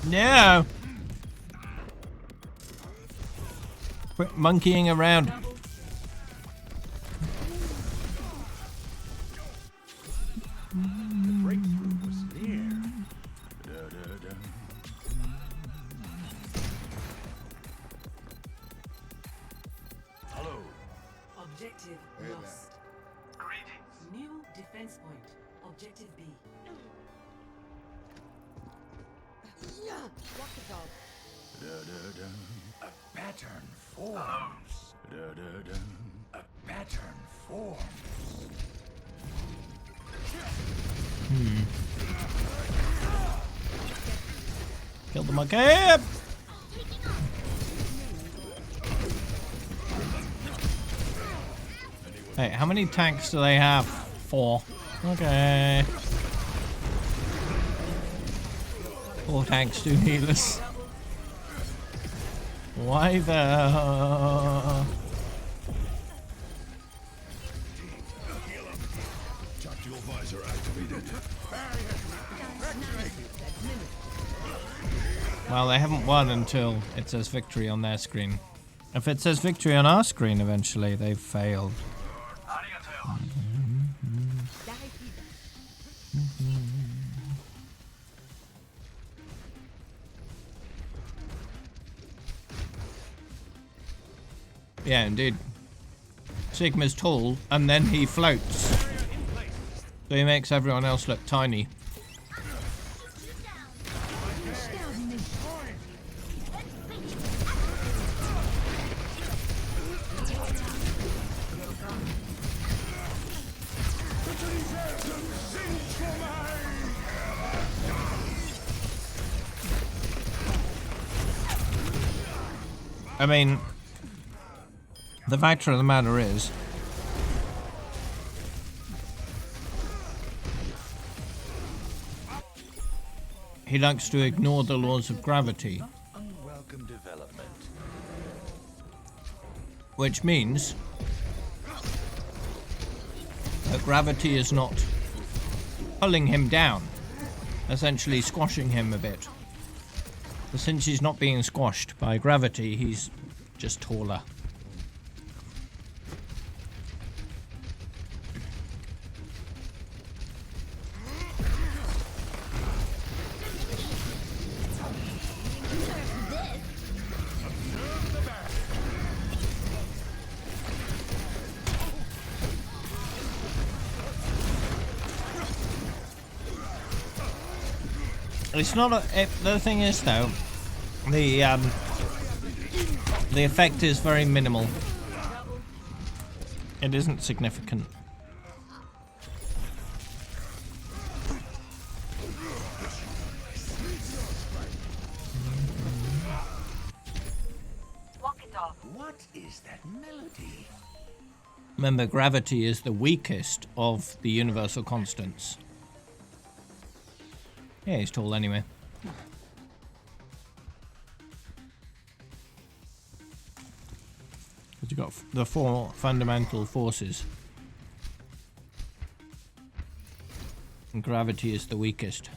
No! Quit monkeying around. Hello. Objective lost. New defense point. Objective B. Walk the dog. A pattern forms. A pattern forms. Kill the monkey! Hey, how many tanks do they have? 4. Okay. 4 tanks, 2 healers. Why the... Tactical visor activated. Well, they haven't won until it says victory on their screen. If it says victory on our screen eventually, they've failed. Yeah, indeed. Sigma's tall, and then he floats. So he makes everyone else look tiny. I mean, the fact of the matter is, he likes to ignore the laws of gravity. Unwelcome development. Which means that gravity is not pulling him down, essentially squashing him a bit. But since he's not being squashed by gravity, he's just taller. It's not a... the thing is, though, the effect is very minimal. It isn't significant. What is that melody? Remember, gravity is the weakest of the universal constants. Yeah, he's tall anyway. But you've got the 4 fundamental forces. And gravity is the weakest.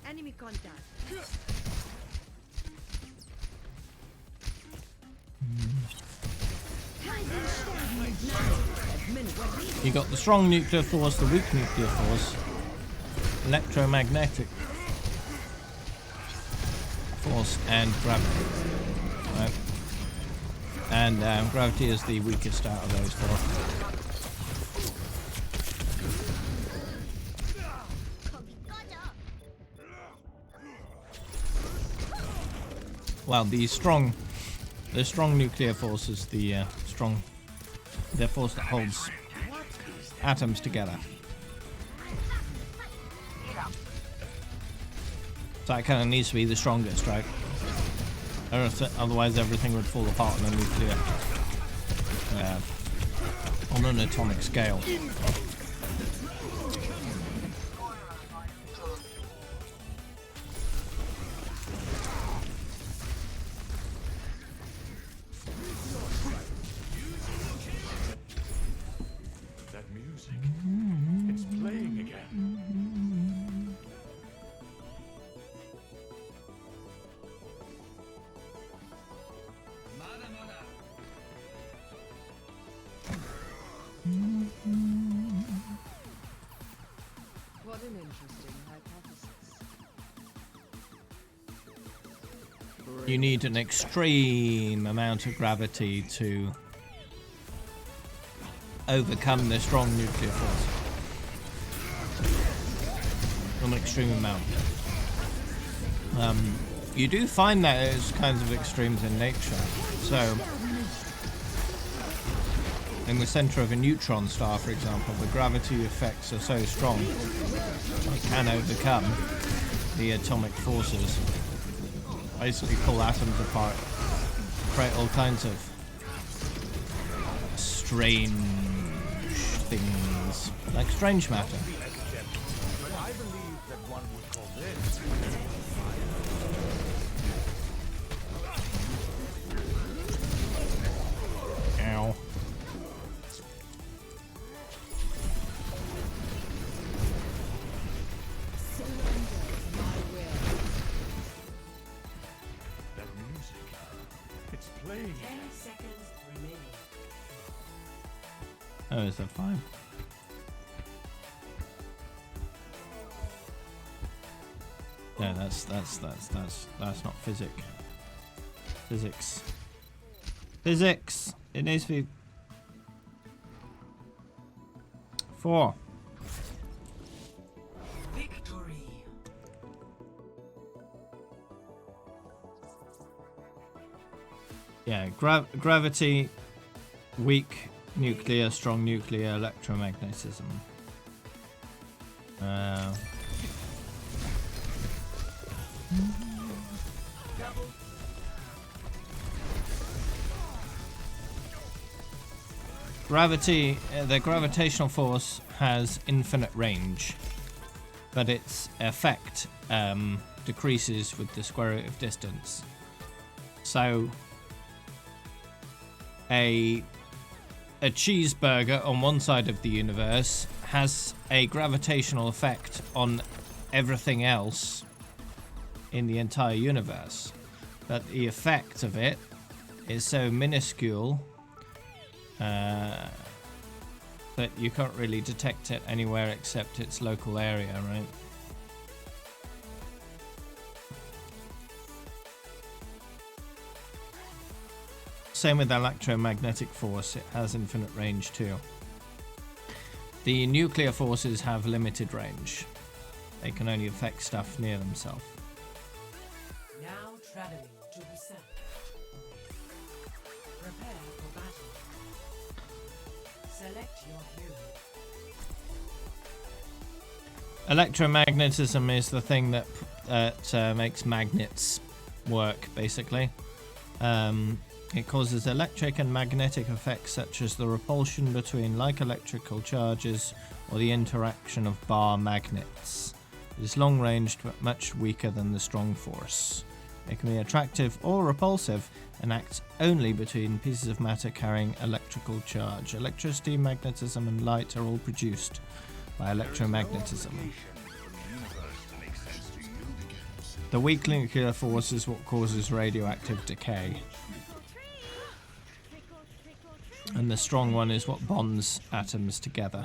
Enemy contact. You got the strong nuclear force, the weak nuclear force, electromagnetic force, and gravity. Right. And gravity is the weakest out of those 4. Well, the strong nuclear force is the force that holds atoms together. So it kind of needs to be the strongest, right? Otherwise everything would fall apart on a nuclear, on an atomic scale. That music. It's playing again. What an interesting hypothesis. You need an extreme amount of gravity to overcome the strong nuclear force. An extreme amount. You do find that as kinds of extremes in nature. So, in the center of a neutron star, for example, the gravity effects are so strong it can overcome the atomic forces. Basically pull atoms apart, create all kinds of strange things, like strange matter. But I believe that one would call this. Ow. That music. It's playing. 10 seconds remaining. Oh, is that 5? No, that's not physics. Physics. It needs to be 4. Victory. Yeah, gravity, weak nuclear, strong nuclear, electromagnetism. Gravity, the gravitational force has infinite range, but its effect decreases with the square root of distance. So a cheeseburger on one side of the universe has a gravitational effect on everything else in the entire universe, but the effect of it is so minuscule that you can't really detect it anywhere except its local area, right? Same with electromagnetic force, it has infinite range too. The nuclear forces have limited range. they can only affect stuff near themselves. Now traveling to the south. Prepare for battle. Select your hero. Electromagnetism is the thing that makes magnets work, basically. It causes electric and magnetic effects such as the repulsion between like electrical charges or the interaction of bar magnets. It is long-ranged but much weaker than the strong force. It can be attractive or repulsive and acts only between pieces of matter carrying electrical charge. Electricity, magnetism and light are all produced by electromagnetism. The weak nuclear force is what causes radioactive decay. And the strong one is what bonds atoms together.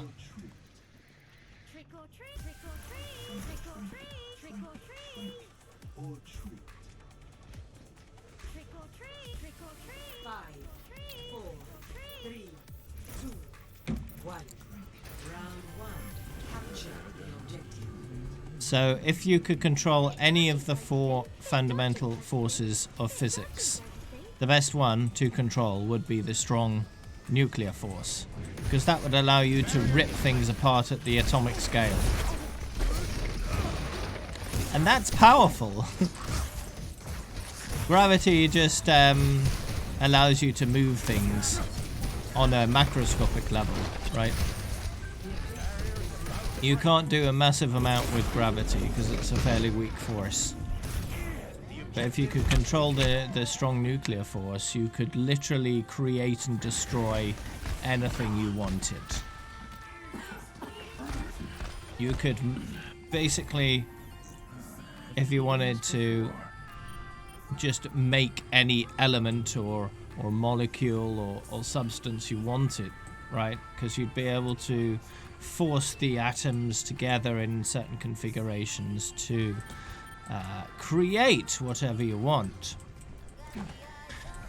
So if you could control any of the 4 fundamental forces of physics, the best one to control would be the strong nuclear force, because that would allow you to rip things apart at the atomic scale. And that's powerful. Gravity just allows you to move things on a macroscopic level, right? You can't do a massive amount with gravity because it's a fairly weak force. But if you could control the strong nuclear force, you could literally create and destroy anything you wanted. You could basically, if you wanted to, just make any element or molecule or substance you wanted, right? Because you'd be able to force the atoms together in certain configurations to create whatever you want.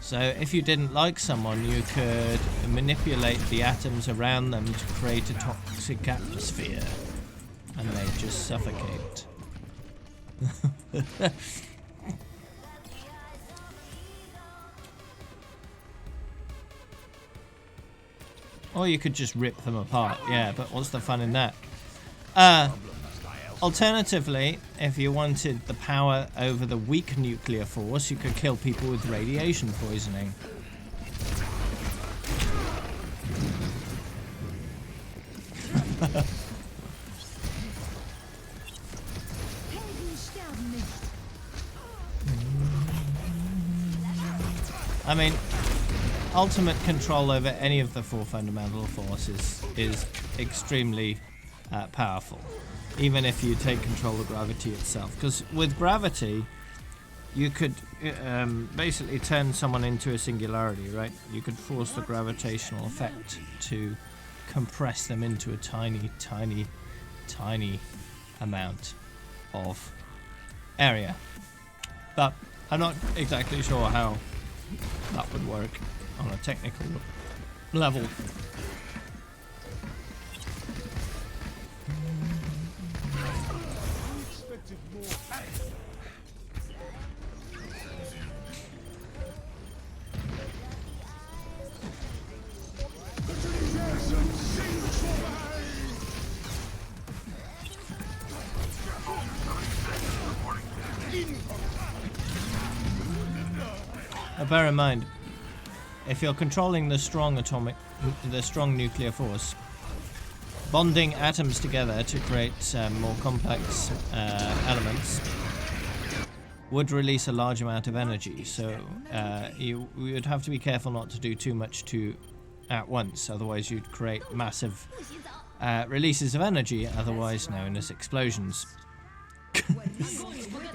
So if you didn't like someone, you could manipulate the atoms around them to create a toxic atmosphere and they'd just suffocate. Or you could just rip them apart, yeah, but what's the fun in that? Alternatively, if you wanted the power over the weak nuclear force, you could kill people with radiation poisoning. I mean, ultimate control over any of the 4 fundamental forces is extremely powerful, even if you take control of gravity itself. Because with gravity, you could basically turn someone into a singularity, right? You could force the gravitational effect to compress them into a tiny, tiny, tiny amount of area. But I'm not exactly sure how that would work on a technical level. Bear in mind, if you're controlling the strong nuclear force, bonding atoms together to create more complex elements would release a large amount of energy. So you would have to be careful not to do too much at once, otherwise you'd create massive releases of energy, otherwise known as explosions.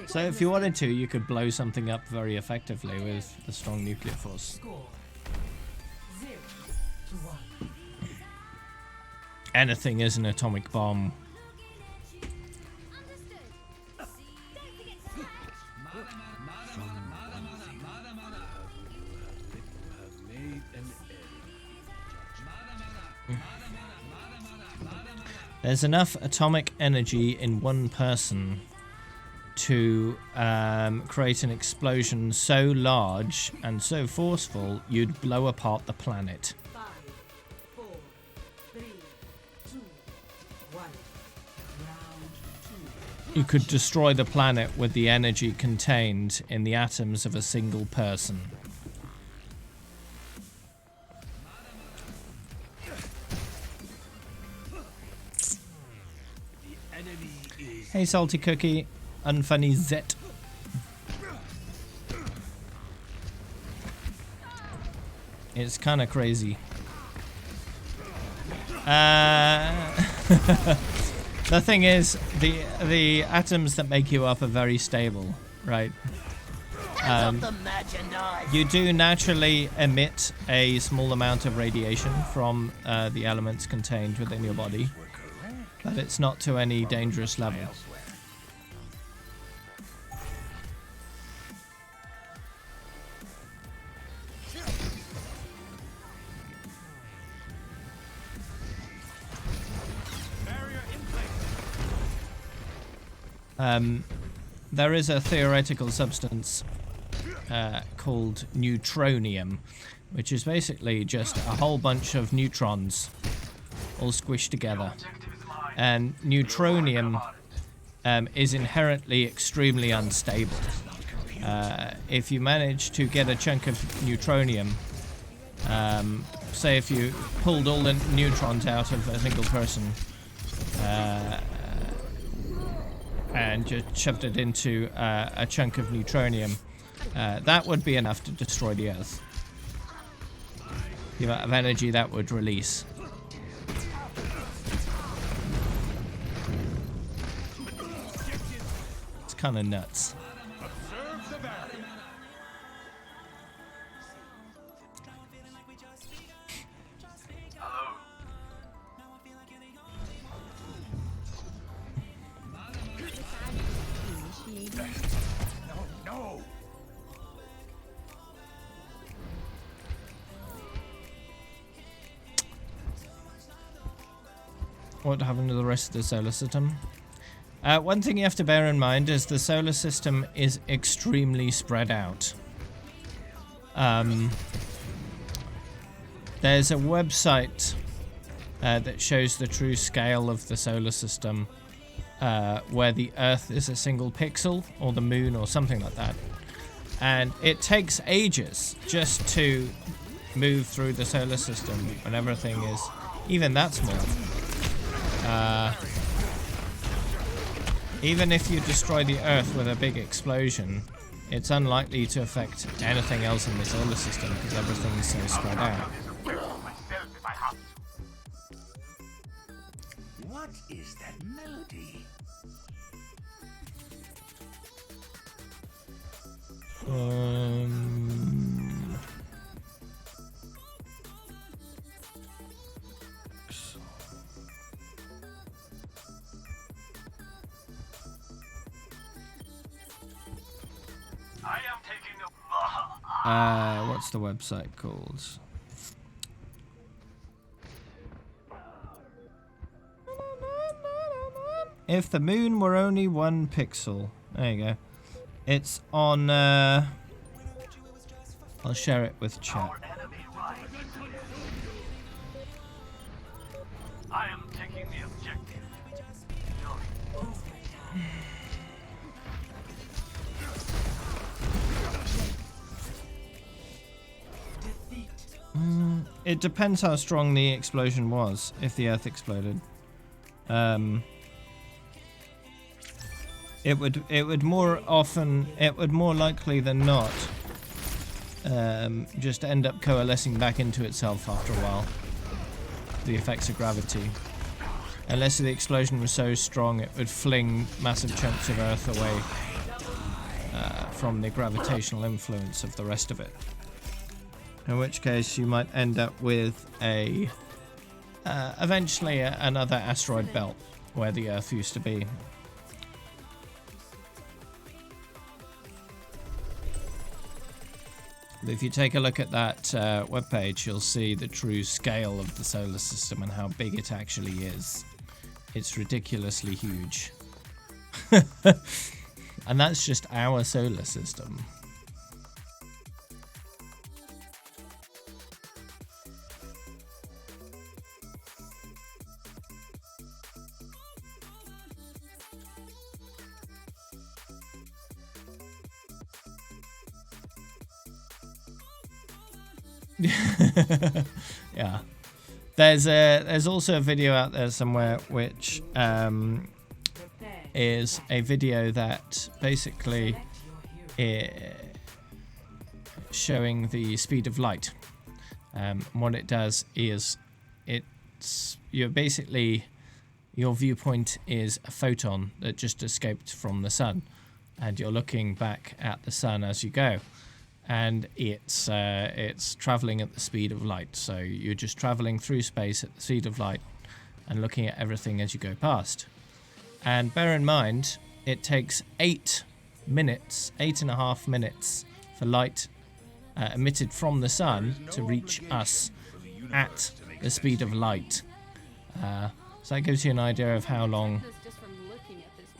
So if you wanted to, you could blow something up very effectively with the strong nuclear force. Anything is an atomic bomb. There's enough atomic energy in one person to create an explosion so large and so forceful you'd blow apart the planet. 5, 4, 3, 2, 1. Round 2. You could destroy the planet with the energy contained in the atoms of a single person. Hey, Salty Cookie. Unfunny Zet. It's kind of crazy. The thing is, the atoms that make you up are very stable, right? You do naturally emit a small amount of radiation from the elements contained within your body, but it's not to any dangerous level. There is a theoretical substance called neutronium, which is basically just a whole bunch of neutrons all squished together. And neutronium is inherently extremely unstable. If you manage to get a chunk of neutronium, say if you pulled all the neutrons out of a single person, and just shoved it into a chunk of neutronium, that would be enough to destroy the Earth. The amount of energy that would release. It's kind of nuts. No. What happened to the rest of the solar system? One thing you have to bear in mind is the solar system is extremely spread out. There's a website that shows the true scale of the solar system, where the Earth is a single pixel, or the moon, or something like that. And it takes ages just to move through the solar system when everything is even that small. Even if you destroy the Earth with a big explosion, it's unlikely to affect anything else in the solar system because everything is so spread out. What is that melody? I am taking the. What's the website called? If the moon were only 1 pixel. There you go. It's on, I'll share it with chat. Enemy right. I am taking the objective. It depends how strong the explosion was, if the Earth exploded. It would more likely than not just end up coalescing back into itself after a while. The effects of gravity. Unless the explosion was so strong it would fling massive chunks of Earth away from the gravitational influence of the rest of it. In which case you might end up with eventually another asteroid belt where the Earth used to be. But if you take a look at that webpage, you'll see the true scale of the solar system and how big it actually is. It's ridiculously huge. And that's just our solar system. Yeah. There's also a video out there somewhere which is a video that basically showing the speed of light. What it does is your viewpoint is a photon that just escaped from the sun, and you're looking back at the sun as you go. And it's traveling at the speed of light. So you're just traveling through space at the speed of light and looking at everything as you go past. And bear in mind, it takes 8.5 minutes for light emitted from the sun to reach us at the speed of light. So that gives you an idea of how long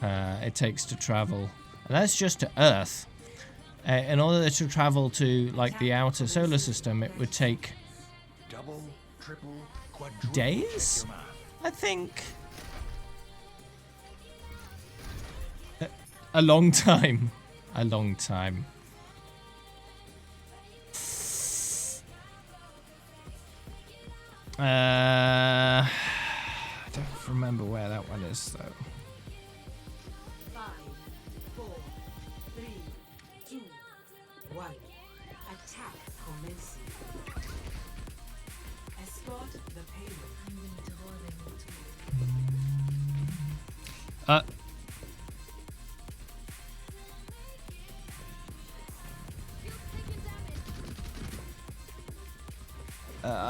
it takes to travel. And that's just to Earth. In order to travel to like the outer solar system, it would take days, I think. A long time. A long time. I don't remember where that one is though. 5, 4, 3, 2, 1. Attack commencing. Escort the payload.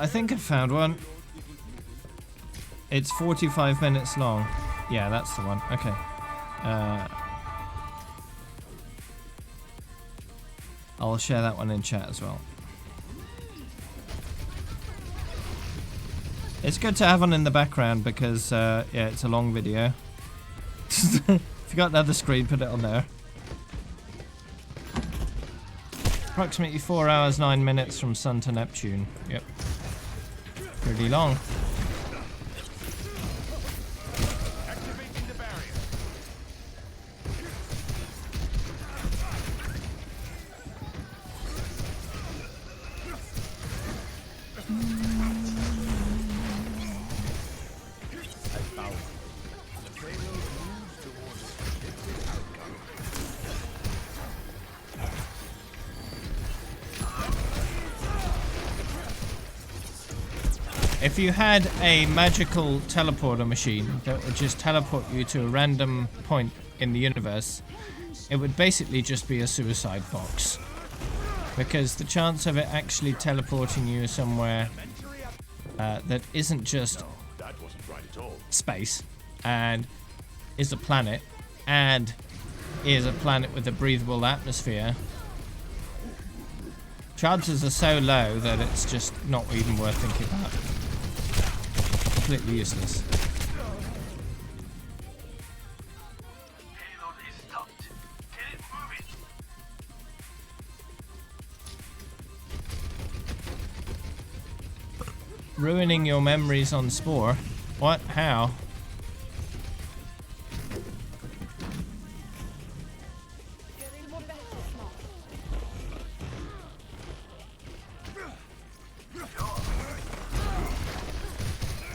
I think I found one. It's 45 minutes long. Yeah, that's the one. Okay. I'll share that one in chat as well. It's good to have one in the background because, yeah, it's a long video. If you got another screen, put it on there. Approximately 4 hours, 9 minutes from Sun to Neptune. Yep. Pretty long. Activating the barrier. The payload moves towards its predicted outcome. If you had a magical teleporter machine that would just teleport you to a random point in the universe, it would basically just be a suicide box. Because the chance of it actually teleporting you somewhere that isn't just That wasn't right at all. space and is a planet and is a planet with a breathable atmosphere, chances are so low that it's just not even worth thinking about. Completely useless. Payload is stopped. Get it moving. Ruining your memories on Spore? What? How?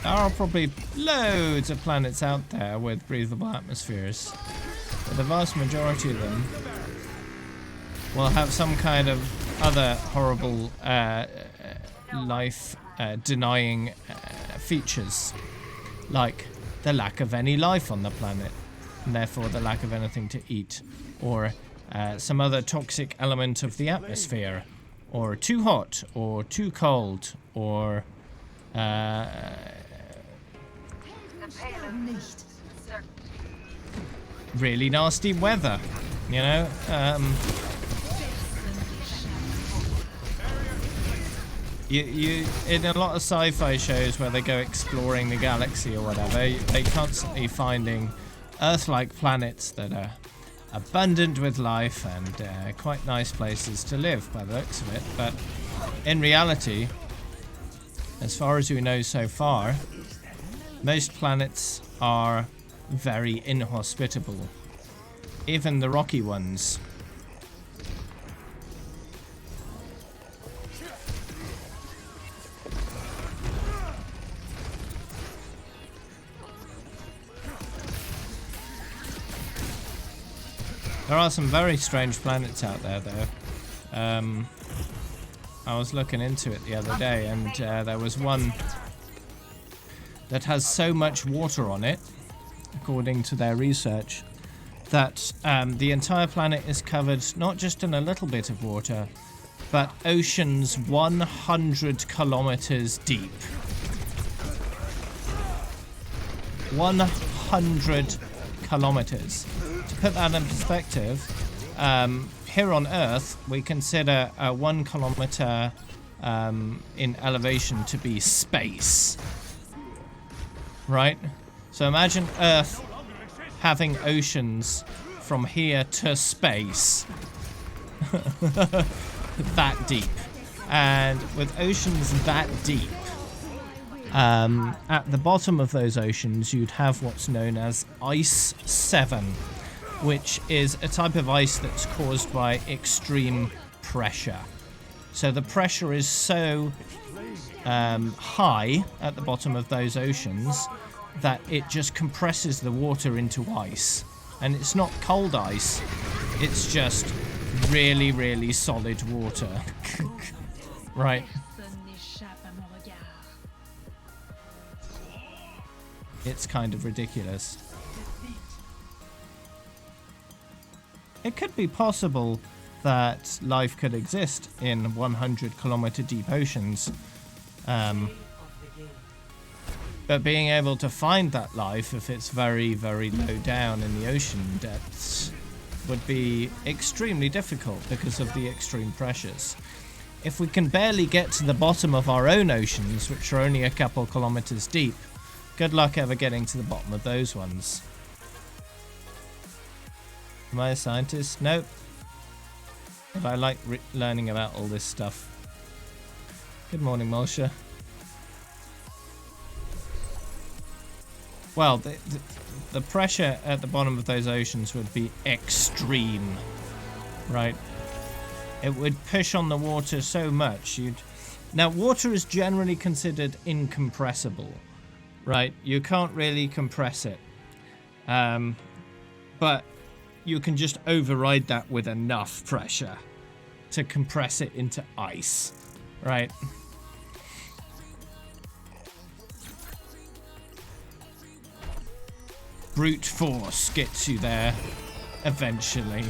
There are probably loads of planets out there with breathable atmospheres, but the vast majority of them will have some kind of other horrible life denying features, like the lack of any life on the planet, and therefore the lack of anything to eat, or some other toxic element of the atmosphere, or too hot, or too cold, or really nasty weather, you know. you in a lot of sci-fi shows where they go exploring the galaxy or whatever, they constantly finding Earth-like planets that are abundant with life and quite nice places to live by the looks of it. But in reality, as far as we know so far, most planets are very inhospitable. Even the rocky ones. There are some very strange planets out there, though. I was looking into it the other day, and there was one that has so much water on it, according to their research, that the entire planet is covered not just in a little bit of water, but oceans 100 kilometers deep. 100 kilometers. To put that in perspective, here on Earth, we consider 1 kilometer in elevation to be space. Right? So imagine Earth having oceans from here to space. That deep. And with oceans that deep, at the bottom of those oceans, you'd have what's known as Ice 7, which is a type of ice that's caused by extreme pressure. So the pressure is so high at the bottom of those oceans that it just compresses the water into ice. And it's not cold ice, it's just really, really solid water. Right. It's kind of ridiculous. It could be possible that life could exist in 100 kilometer deep oceans. But being able to find that life, if it's very, very low down in the ocean depths, would be extremely difficult because of the extreme pressures. If we can barely get to the bottom of our own oceans, which are only a couple kilometers deep, good luck ever getting to the bottom of those ones. Am I a scientist? Nope. But I like learning about all this stuff. Good morning, Molsha. Well, the pressure at the bottom of those oceans would be extreme, right? It would push on the water so much Now, water is generally considered incompressible, right? You can't really compress it. But you can just override that with enough pressure to compress it into ice, right? Brute force gets you there eventually.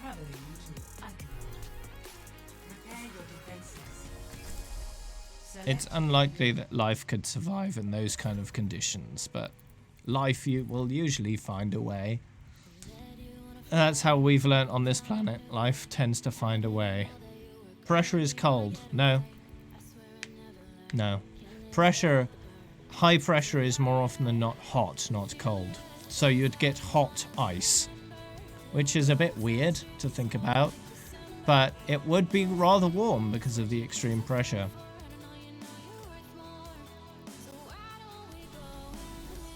Traveling to Alchemy. Prepare your defenses. It's unlikely that life could survive in those kind of conditions, but life will usually find a way. That's how we've learnt on this planet. Life tends to find a way. Pressure is cold. No. No. Pressure, high pressure is more often than not hot, not cold. So you'd get hot ice, which is a bit weird to think about, but it would be rather warm because of the extreme pressure.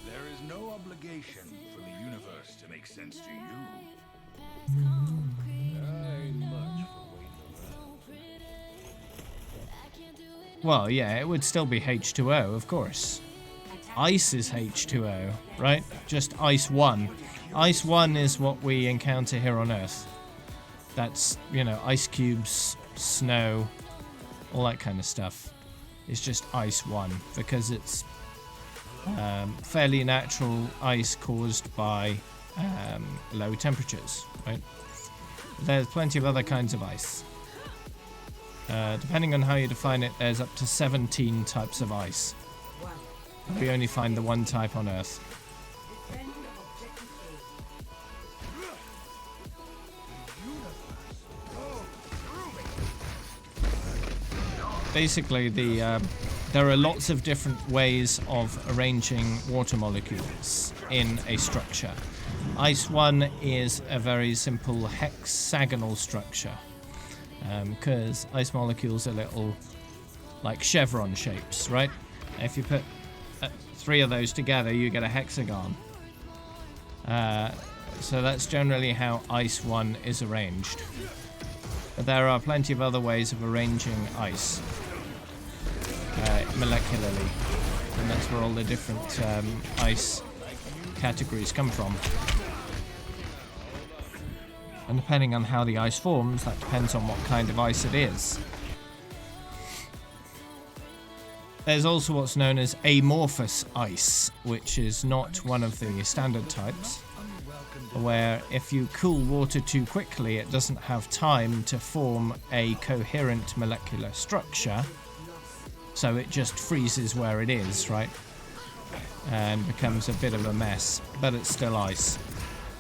There is no obligation for the universe to make sense to you. Well, yeah, it would still be H2O, of course. Ice is H2O, right? Just Ice 1. Ice 1 is what we encounter here on Earth. That's, you know, ice cubes, snow, all that kind of stuff. It's just Ice 1, because it's fairly natural ice caused by low temperatures, right? There's plenty of other kinds of ice. Depending on how you define it, there's up to 17 types of ice. We only find the one type on Earth. Defend objective A. Basically, there are lots of different ways of arranging water molecules in a structure. Ice 1 is a very simple hexagonal structure, because ice molecules are little, like chevron shapes, right? If you put 3 of those together, you get a hexagon. So that's generally how Ice 1 is arranged. But there are plenty of other ways of arranging ice molecularly, and that's where all the different ice categories come from. And depending on how the ice forms, that depends on what kind of ice it is. There's also what's known as amorphous ice, which is not one of the standard types, where if you cool water too quickly, it doesn't have time to form a coherent molecular structure, so it just freezes where it is, right? And becomes a bit of a mess, but it's still ice.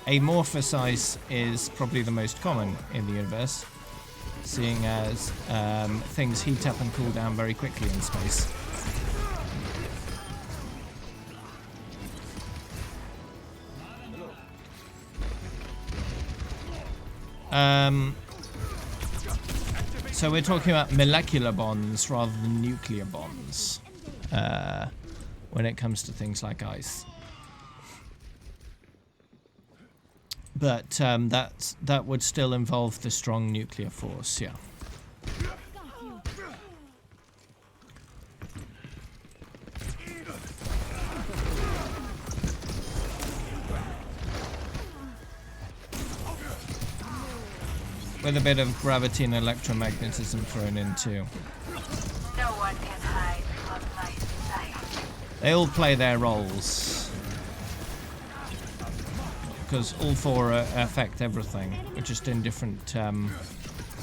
Amorphous ice is probably the most common in the universe, seeing as things heat up and cool down very quickly in space. So we're talking about molecular bonds rather than nuclear bonds when it comes to things like ice. But that would still involve the strong nuclear force, yeah. With a bit of gravity and electromagnetism thrown in too. No one can hide from my sight. They all play their roles, because all 4 affect everything, but just in different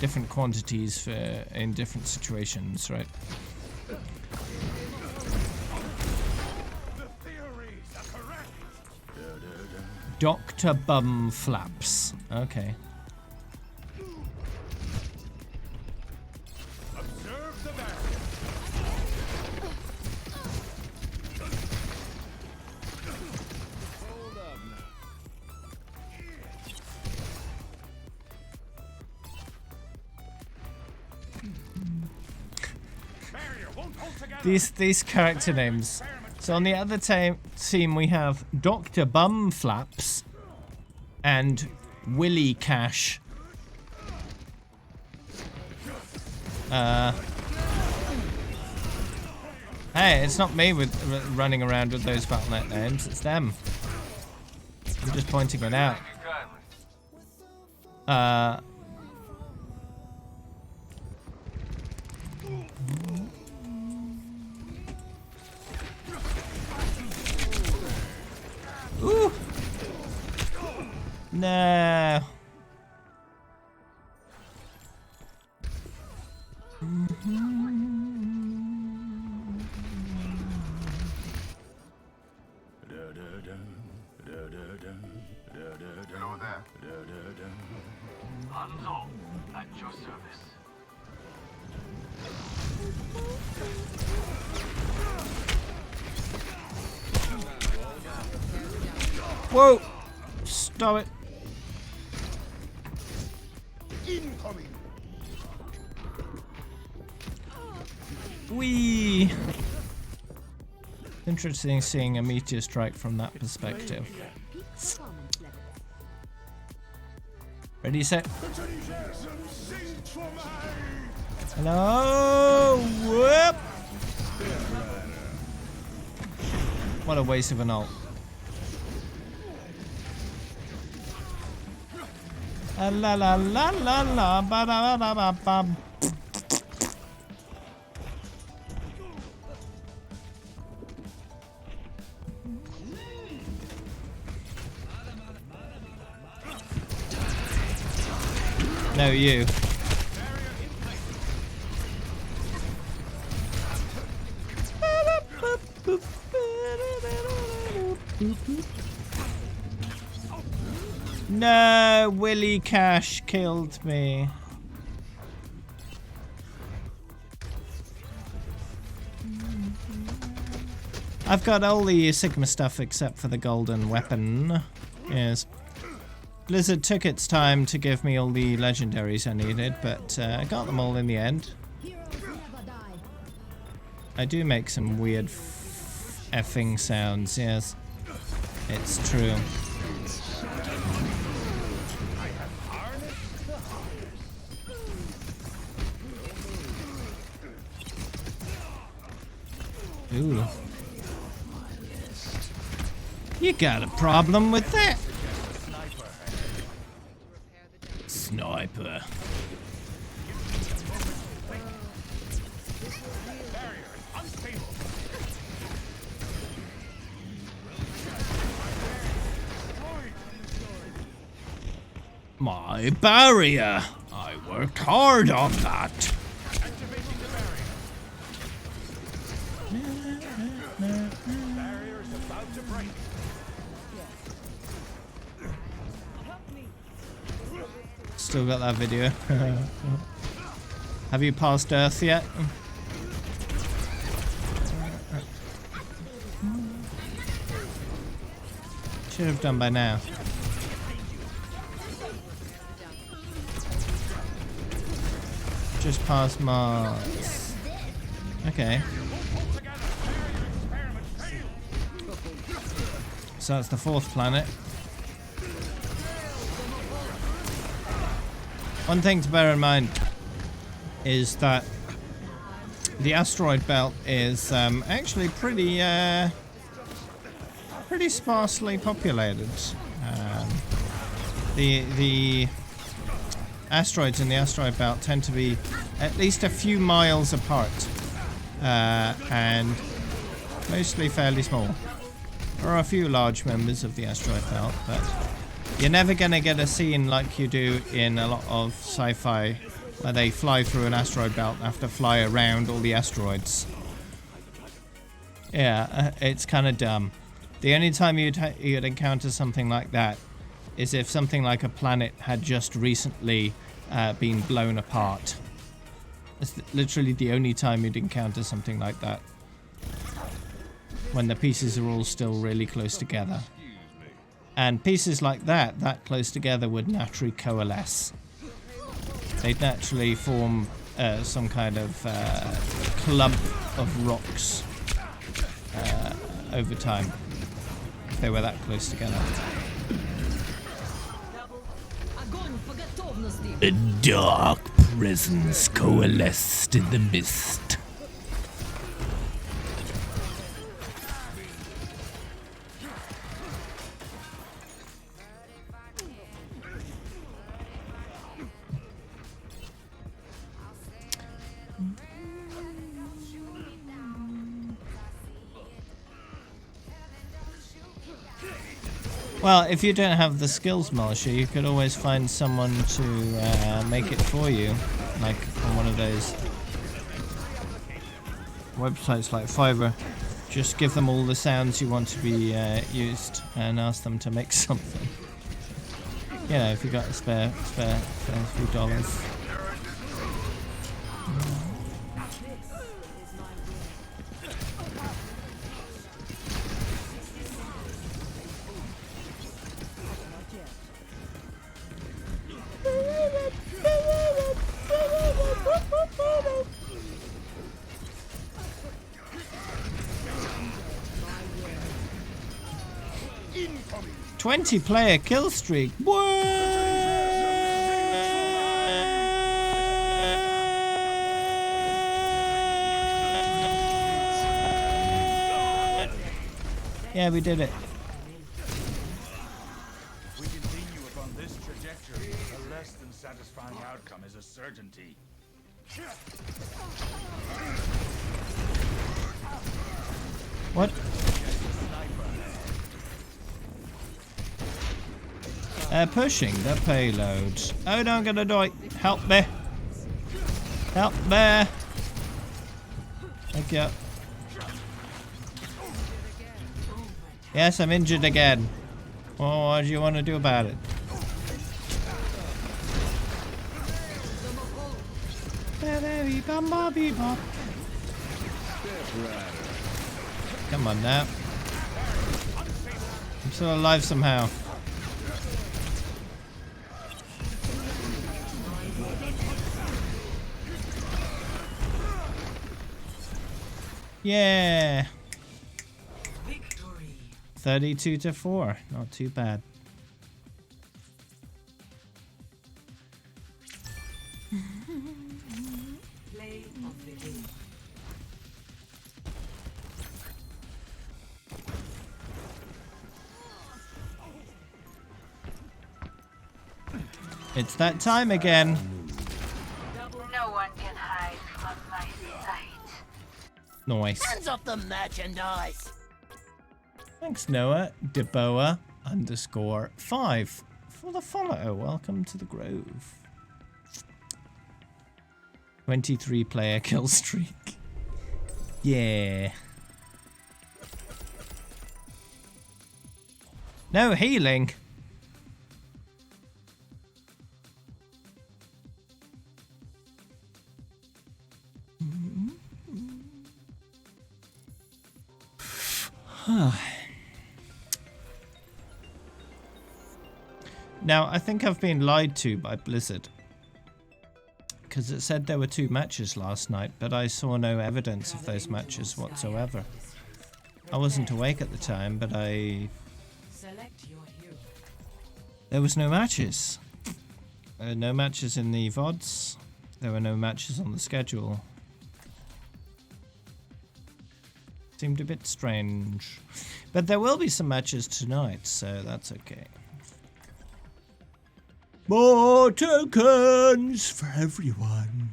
different quantities in different situations, right? The theories are correct. Dr. Bum Flaps. Okay. Observe the barrier. Hold up now. Barrier won't hold together. These character names. So on the other team we have Dr. Bum Flaps and Willy Cash. Hey, it's not me with running around with those Battle.net names, it's them. I'm just pointing it out. Ooh! No. Hanzo, at your service. Whoa! Stop it. Incoming. Whee! Interesting seeing a meteor strike from that perspective. Ready, set. Hello! Whoop! What a waste of an ult. La la la la la ba da ba ba ba. No, you. No, Willy Cash killed me. I've got all the Sigma stuff except for the golden weapon. Yes. Blizzard took its time to give me all the legendaries I needed, but I got them all in the end. I do make some weird effing sounds, yes. It's true. Ooh. You got a problem with that? Sniper. My barrier. I worked hard on that. Still got that video. Have you passed Earth yet? Should have done by now. Just past Mars. Okay. So that's the 4th planet. One thing to bear in mind is that the asteroid belt is actually pretty sparsely populated. The asteroids in the asteroid belt tend to be at least a few miles apart and mostly fairly small. There are a few large members of the asteroid belt, but you're never going to get a scene like you do in a lot of sci-fi where they fly through an asteroid belt and have to fly around all the asteroids. Yeah, it's kind of dumb. The only time you'd encounter something like that is if something like a planet had just recently been blown apart. It's literally the only time you'd encounter something like that. When the pieces are all still really close together. And pieces like that close together would naturally coalesce. They'd naturally form some kind of clump of rocks over time. If they were that close together. A dark presence coalesced in the mist. Well, if you don't have the skills, Marsha, you could always find someone to make it for you, like on one of those websites like Fiverr. Just give them all the sounds you want to be used and ask them to make something. You know, if you got a spare few dollars. 20-player kill streak. What? Yeah, we did it. If we continue upon this trajectory, a less than satisfying outcome is a certainty. What? They're pushing the payload. Oh no, I'm gonna die. Help me. Help me. Thank you. Yes, I'm injured again. Well, what do you want to do about it? Come on now. I'm still alive somehow. Yeah. Victory. 32-4. Not too bad. Play of the game. It's that time again. No one can hide from my sight. Nice. Hands off the merchandise! Thanks, Noah. Deboa_5 for the follow. Welcome to the Grove. 23 player kill streak. Yeah. No healing. Now, I think I've been lied to by Blizzard. Because it said there were 2 matches last night, but I saw no evidence of those matches whatsoever. I wasn't awake at the time, but Select your hero. there was no matches. No matches in the VODs. There were no matches on the schedule. Seemed a bit strange. But there will be some matches tonight, so that's okay. More tokens for everyone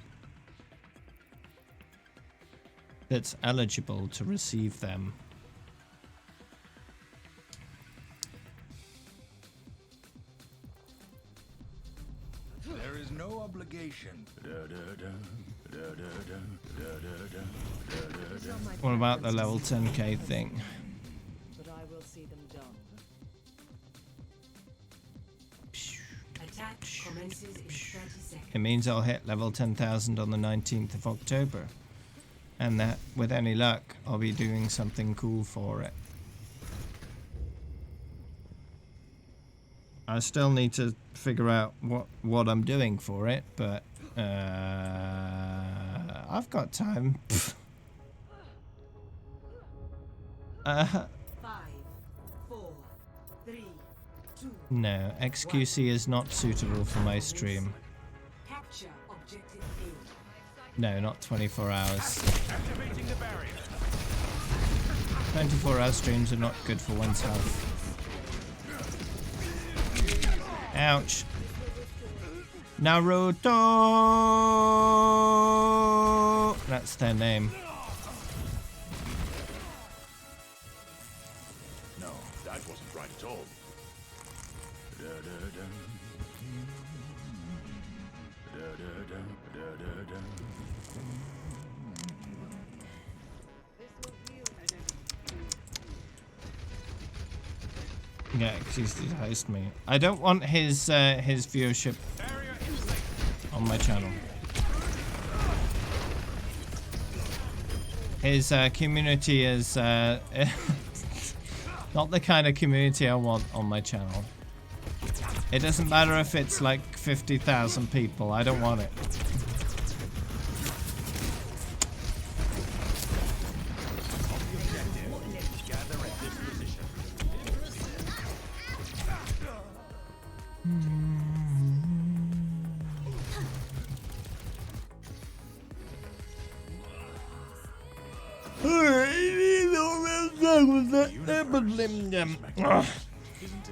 that's eligible to receive them. There is no obligation. What about the level 10k thing? But I will see them done. Attack commences in 30 seconds. It means I'll hit level 10,000 on the 19th of October. And that, with any luck, I'll be doing something cool for it. I still need to figure out what I'm doing for it, but I've got time. 5, 4, 3, 2. No, XQC is not suitable for my stream. Capture objective A. No, not 24 hours. Activating the barrier. 24-hour streams are not good for one's health. Ouch. Naruto! That's their name. No, that wasn't right at all. Yeah, he's to host me. I don't want his viewership on my channel. His community is not the kind of community I want on my channel. It doesn't matter if it's like 50,000 people. I don't want it.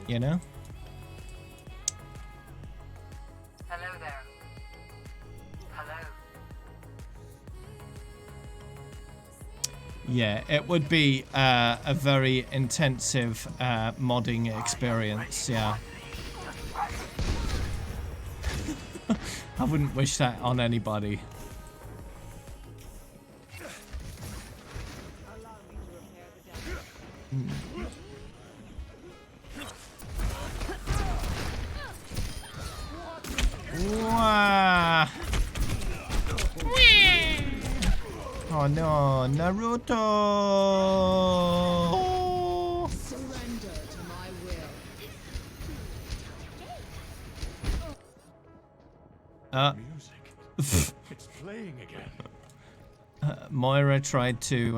You know? Hello there. Hello. Yeah, it would be a very intensive modding experience, yeah. I wouldn't wish that on anybody. Oh no, Naruto! Surrender to my will. Music. It's playing again. Moira tried to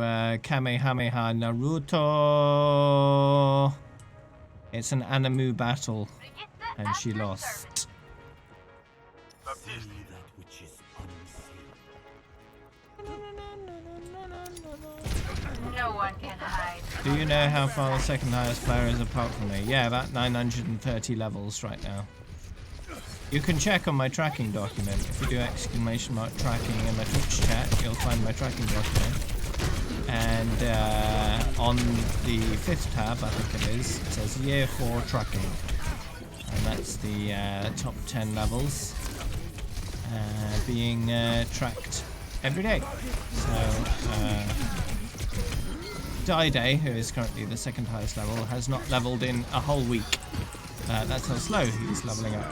Kamehameha Naruto. It's an Animu battle, and she lost. No one can hide. Do you know how far the second highest player is apart from me? Yeah, about 930 levels right now. You can check on my tracking document. If you do ! tracking in my Twitch chat, you'll find my tracking document. And on the 5th tab, I think it is, it says Year 4 tracking. And that's the top 10 levels being tracked every day. So, Day, who is currently the second highest level, has not leveled in a whole week. That's how slow he's leveling up.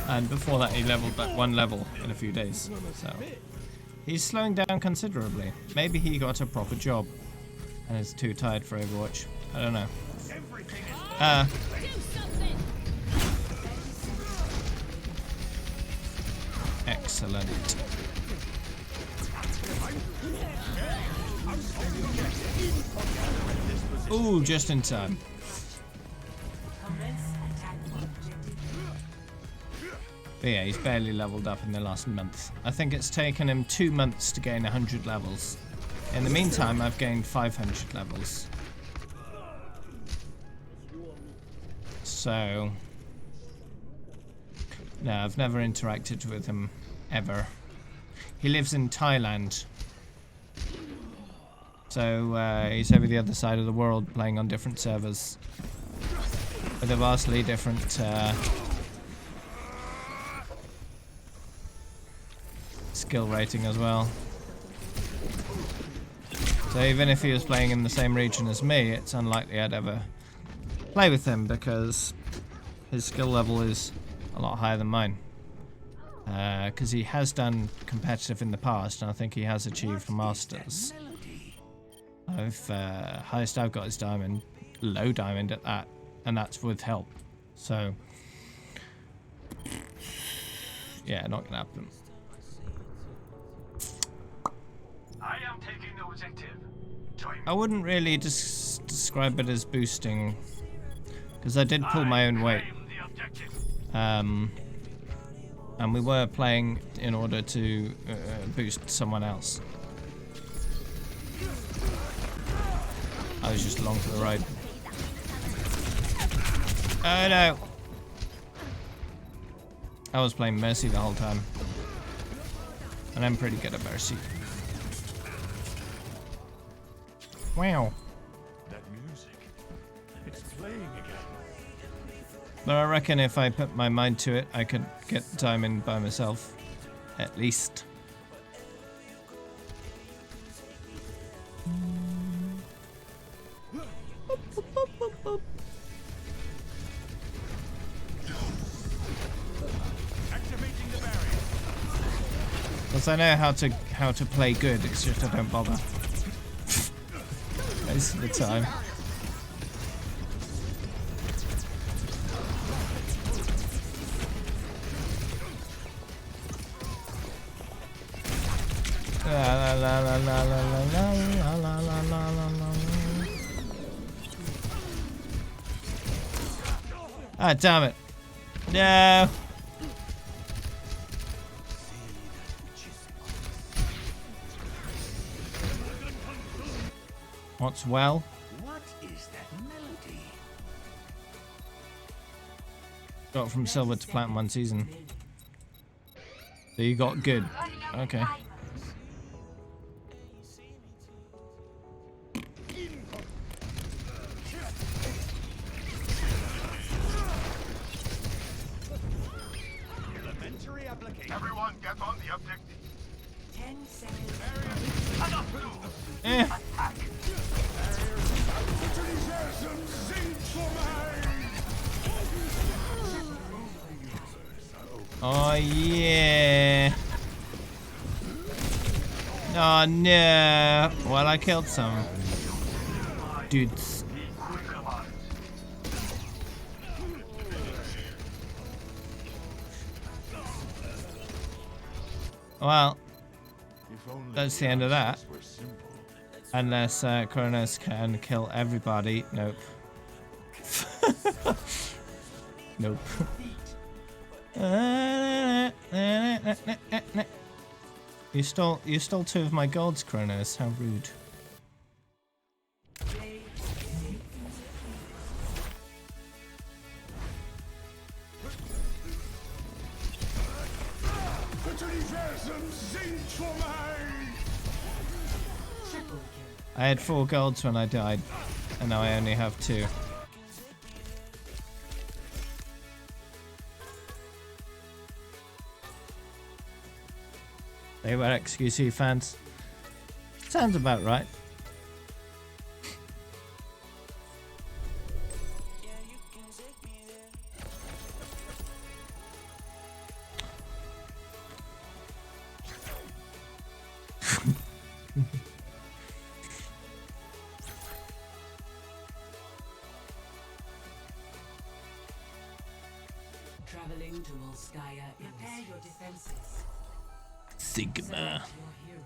And before that he leveled like 1 level in a few days. So he's slowing down considerably. Maybe he got a proper job and is too tired for Overwatch. I don't know. Excellent. Ooh, just in time. But yeah, he's barely leveled up in the last month. I think it's taken him 2 months to gain 100 levels. In the meantime, I've gained 500 levels. So... no, I've never interacted with him, ever. He lives in Thailand. So he's over the other side of the world playing on different servers. With a vastly different... skill rating as well. So even if he was playing in the same region as me, it's unlikely I'd ever play with him because his skill level is a lot higher than mine. Because he has done competitive in the past, and I think he has achieved masters. Highest I've got is diamond, low diamond at that, and that's with help. So yeah, not gonna happen. I am taking the objective. Join me. I wouldn't really describe it as boosting, because I did pull my own weight. The objective. And we were playing in order to boost someone else. I was just along for the ride. Oh no! I was playing Mercy the whole time. And I'm pretty good at Mercy. Wow. That music. It's playing again. But I reckon if I put my mind to it, I could get diamond by myself. At least. Activating the barrier. Because I know how to play good, it's just I don't bother. Most of the time. La la la la la la la la la la la la. Ah, damn it. No. What's well? What is that melody? Got from silver to platinum 1 season. So you got good. Okay. Elementary application. Everyone get on the objective. 10 seconds. Eh. Oh yeah. Oh no! Well, I killed some dudes. Well, that's the end of that. Unless Kronos can kill everybody. Nope. Nope. You stole 2 of my golds, Kronos. How rude. I had 4 golds when I died, and now I only have 2. They were XQC fans. Sounds about right. Traveling to Volskaya. Prepare your defenses. Sigma. Select your hero.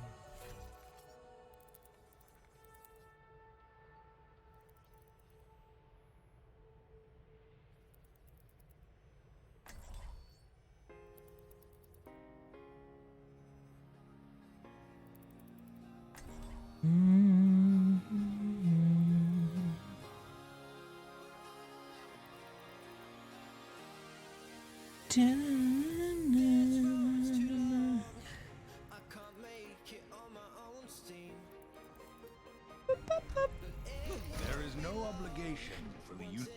There is no obligation for the youth.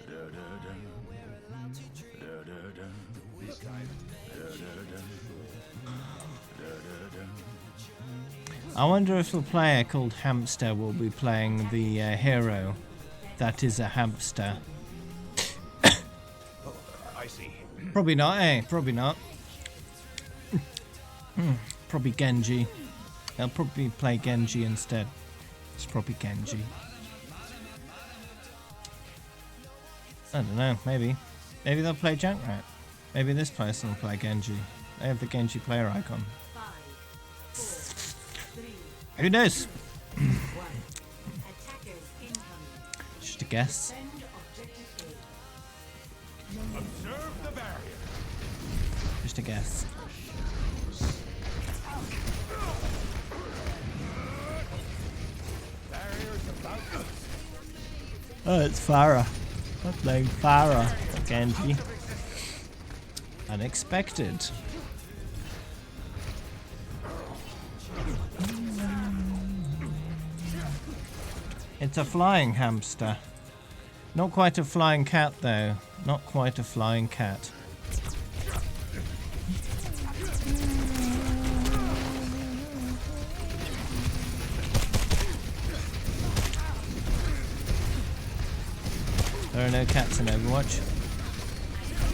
I wonder if the player called Hamster will be playing the hero that is a hamster. I see. Probably not, eh? Probably not. Probably Genji. They'll probably play Genji instead. It's probably Genji. I don't know, maybe. Maybe they'll play Junkrat. Maybe this person will play Genji. They have the Genji player icon. 5, 4, 3, Who knows? 1. Attackers incoming. Just a guess. Defend objective Observe the barrier. Just a guess. Barrier's about to Oh, it's Farah. I'm playing Farah. Genji. Unexpected. It's a flying hamster. Not quite a flying cat, though. Not quite a flying cat. There are no cats in Overwatch.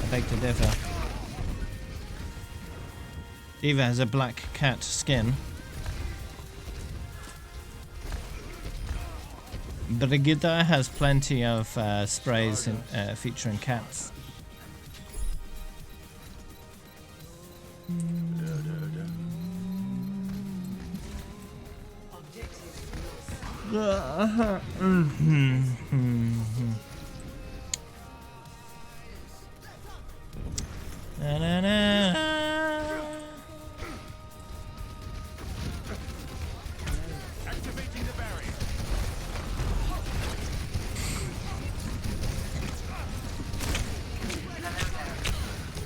I beg to differ. Eva has a black cat skin. Brigitte has plenty of sprays featuring cats. Na, na, na. activating the barrier.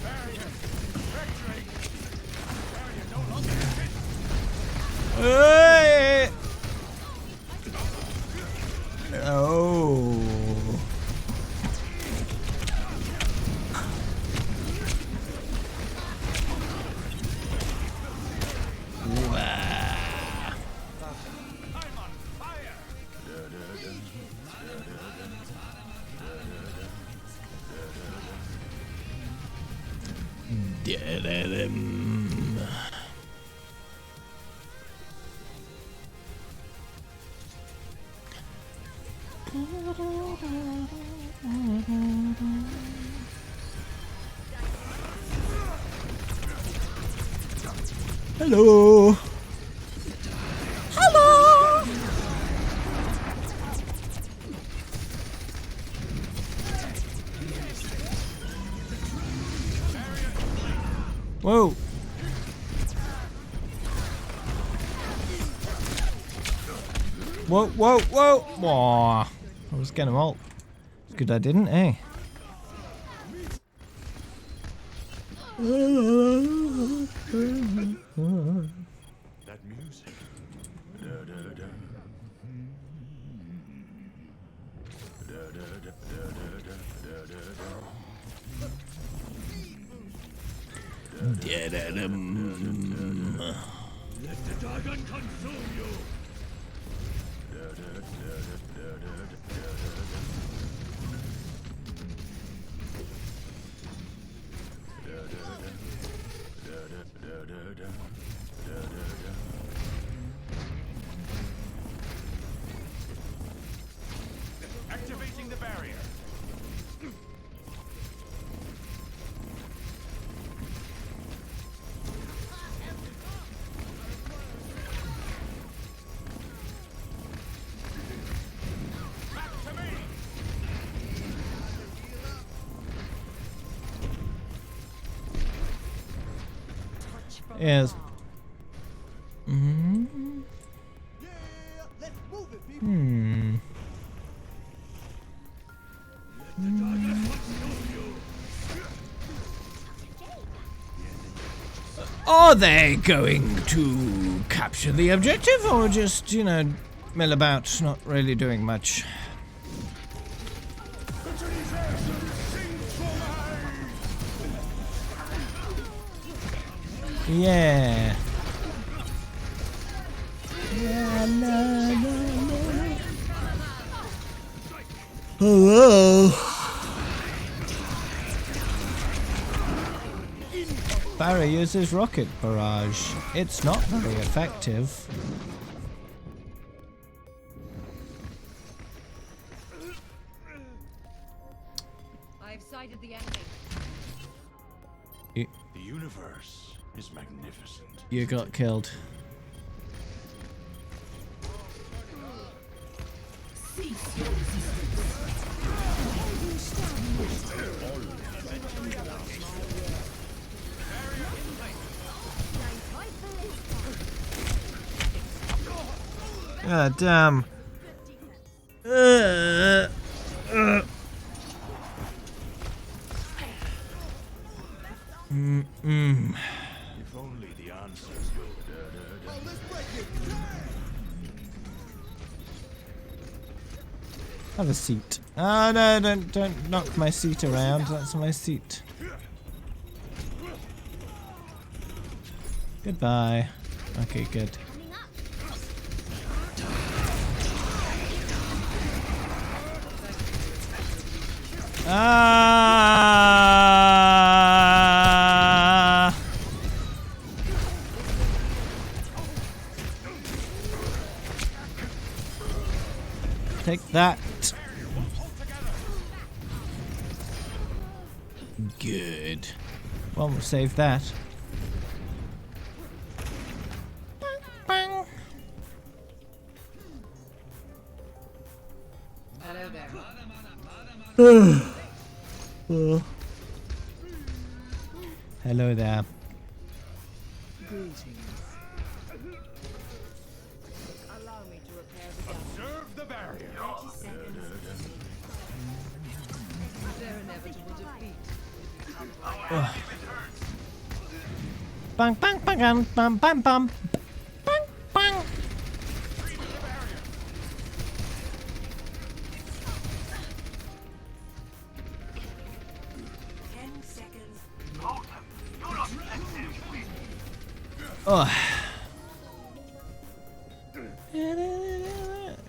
Barrier. Victory. Barrier no longer exists. Hey! Oh. Wow. I'm on fire. Hello. Hello. Whoa. Whoa, whoa, whoa. Whoa. I was gonna ult. It's good I didn't, eh? That music. Let the dragon consume you. Activating the barrier. Yes. Hmm. Are they going to capture the objective or just, you know, mill about, not really doing much? Yeah. Yeah, no, no, no. Hello. Barry uses rocket barrage. It's not very effective. I've sighted the enemy. The universe is magnificent. You got killed. God damn. If only the answers go. Have a seat. Oh no, don't knock my seat around. That's my seat. Goodbye. Okay, good. Ah! Take that. Good. Well, we'll save that. Bang. Hello there. Oh. Hello there. Allow me to repair the gap. Observe the barrier. Their inevitable defeat. Bang, bang, bang, bang, bang, bang, bang, bang, bang. 10 seconds. Oh.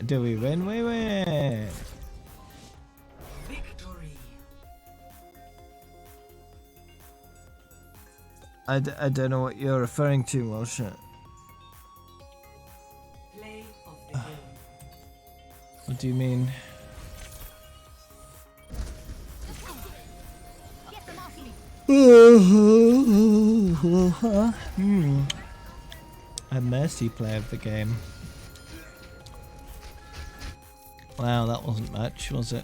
Do we win? We win. Victory. I don't know what you're referring to, Walsh. Play of the game. What do you mean? A mercy play of the game. Wow, that wasn't much, was it?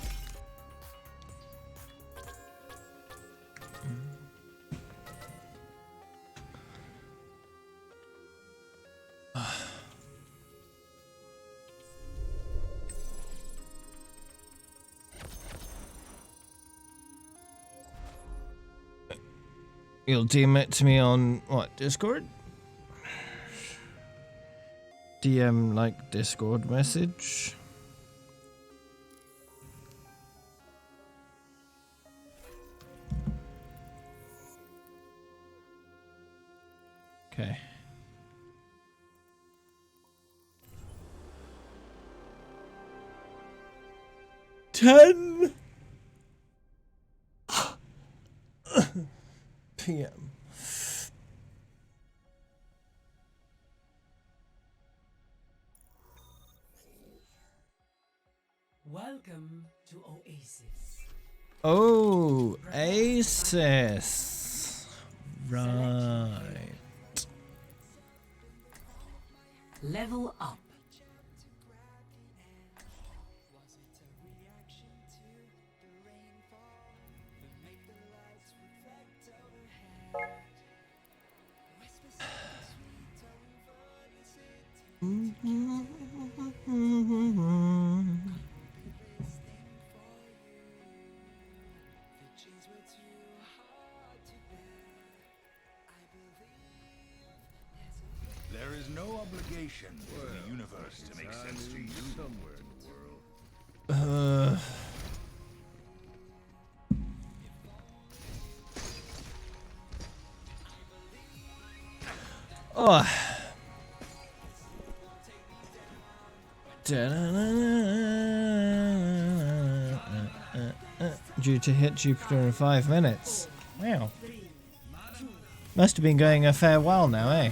You'll DM it to me on what, Discord? DM like Discord message. Okay. Ten PM. Welcome to Oasis. Oh, Aces. Right. Level up. There is no obligation for the universe to make sense to you. Somewhere in the world. Oh. Due to hit Jupiter in 5 minutes. Wow. Must have been going a fair while now, eh?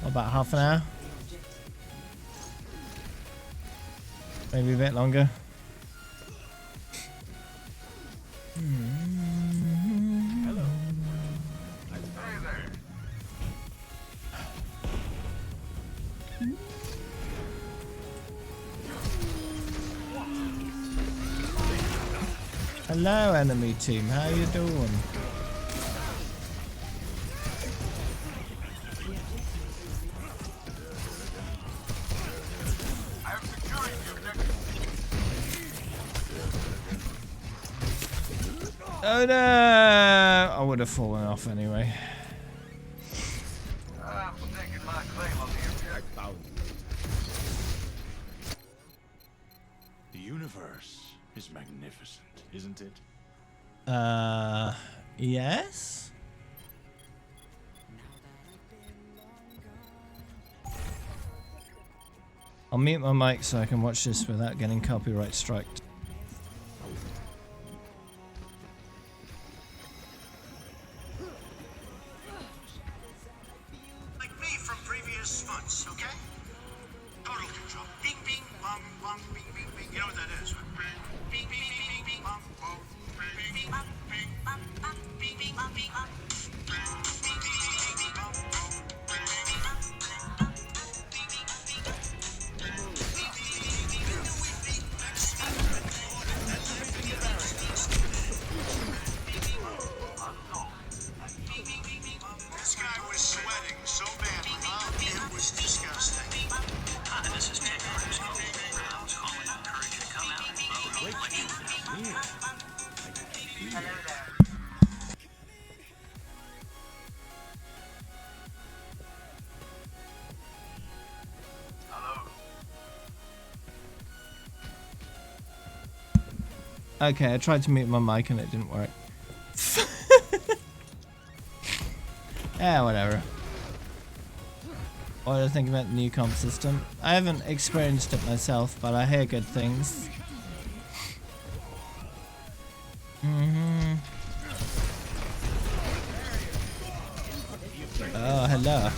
About half an hour? Maybe a bit longer. Hello. Hello, enemy team. How you doing? Oh no! I would have fallen off anyway. I'm taking my claim on the impact. The universe is magnificent, isn't it? Yes? I'll mute my mic so I can watch this without getting copyright striked. Like me from previous months, okay? Total control. Bing, bing, bong, bong, bing, bing, bing. You know what that is, right? Bing, bing, bing, bing, bing, bong, bong. Bing, bing, bong, bing, bong, bong. Bing, bing, bong, bing, bong. Bing, bing, bing, bing, bing, bong, bong. Bing, bing, bong, bing, bing, bong, bing, bong. This guy was sweating so badly, it was disgusting. This is Nick. I was calling to encourage you to come out and vote. Hello there. Okay, I tried to mute my mic and it didn't work. Yeah, whatever. What do I think about the new comp system? I haven't experienced it myself, but I hear good things. Oh, hello.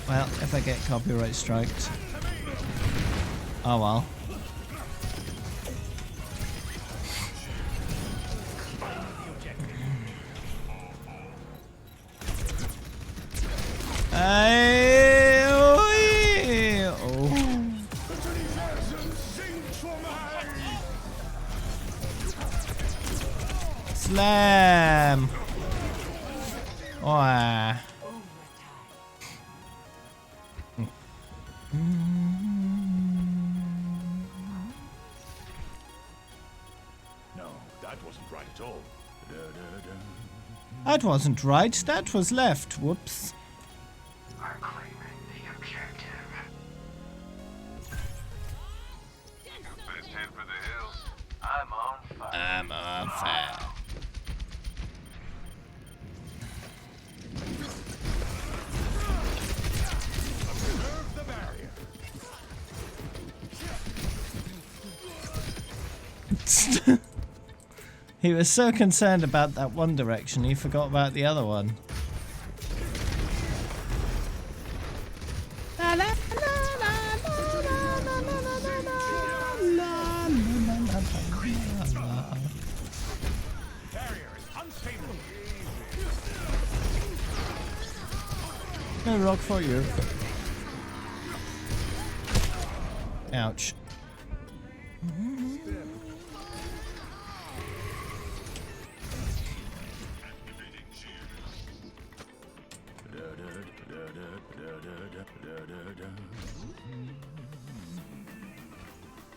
Well, if I get copyright striked. Oh well. Slam. Oh. No, that wasn't right at all. That wasn't right. That was left. Whoops. Are claiming the objective. Best head for the hills. I'm on fire. I'm on fire. Observe the barrier. He was so concerned about that one direction, he forgot about the other one. Barrier is unstable. No rock for you. Ouch.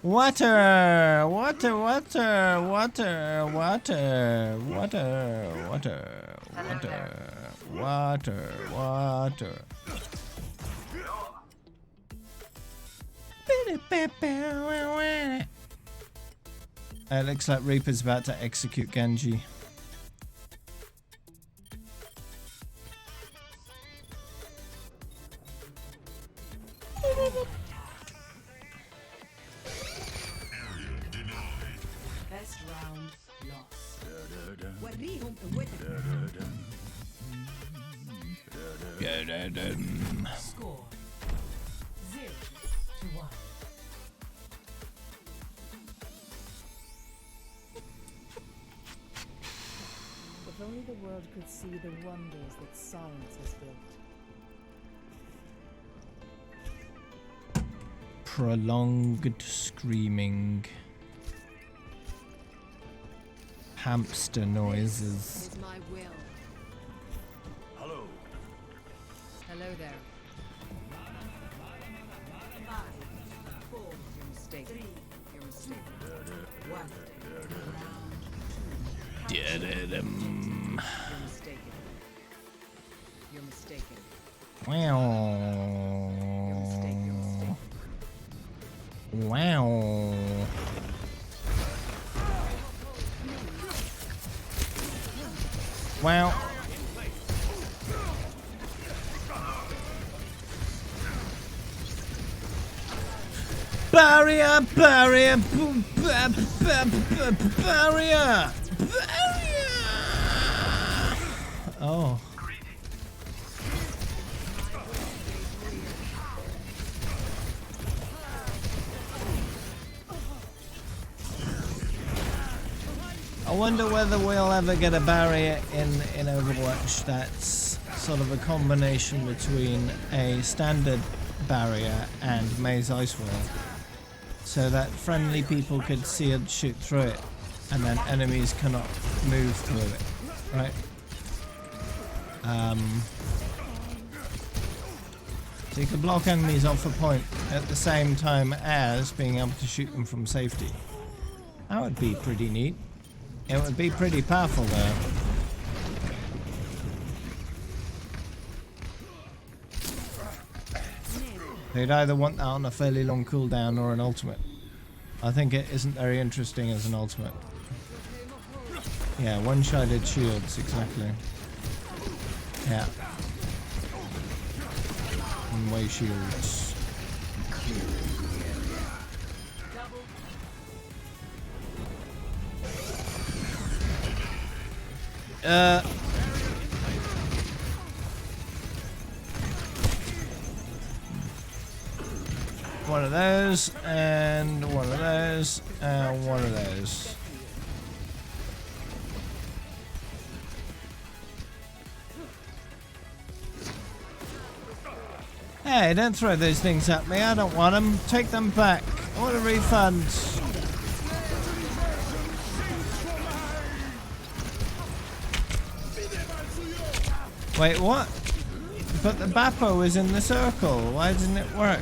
Water, water, water, water, water, water, water, water, water, water. It looks like Reaper's about to execute Genji. Best round lost. Score 0-1. If only the world could see the wonders that science has built. Prolonged screaming. Hamster noises. Is my will. Hello. Hello there. 5, 4. You're mistaken. You're mistaken. 1. Round 2. You're mistaken. You're mistaken. Wow. You're mistaken. You're mistaken. Wow. Wow. Barrier, barrier, barrier, barrier. Oh. I wonder whether we'll ever get a barrier in Overwatch that's sort of a combination between a standard barrier and Maze Ice Wall, so that friendly people could see and shoot through it, and then enemies cannot move through it, right? So you can block enemies off a point at the same time as being able to shoot them from safety. That would be pretty neat. It would be pretty powerful though. They'd either want that on a fairly long cooldown or an ultimate. I think it isn't very interesting as an ultimate. Yeah, one-sided shields, exactly. Yeah. One-way shields. One of those, and one of those, and one of those. Hey, don't throw those things at me. I don't want them. Take them back. I want a refund. Wait, what? But the Bappo was in the circle. Why didn't it work?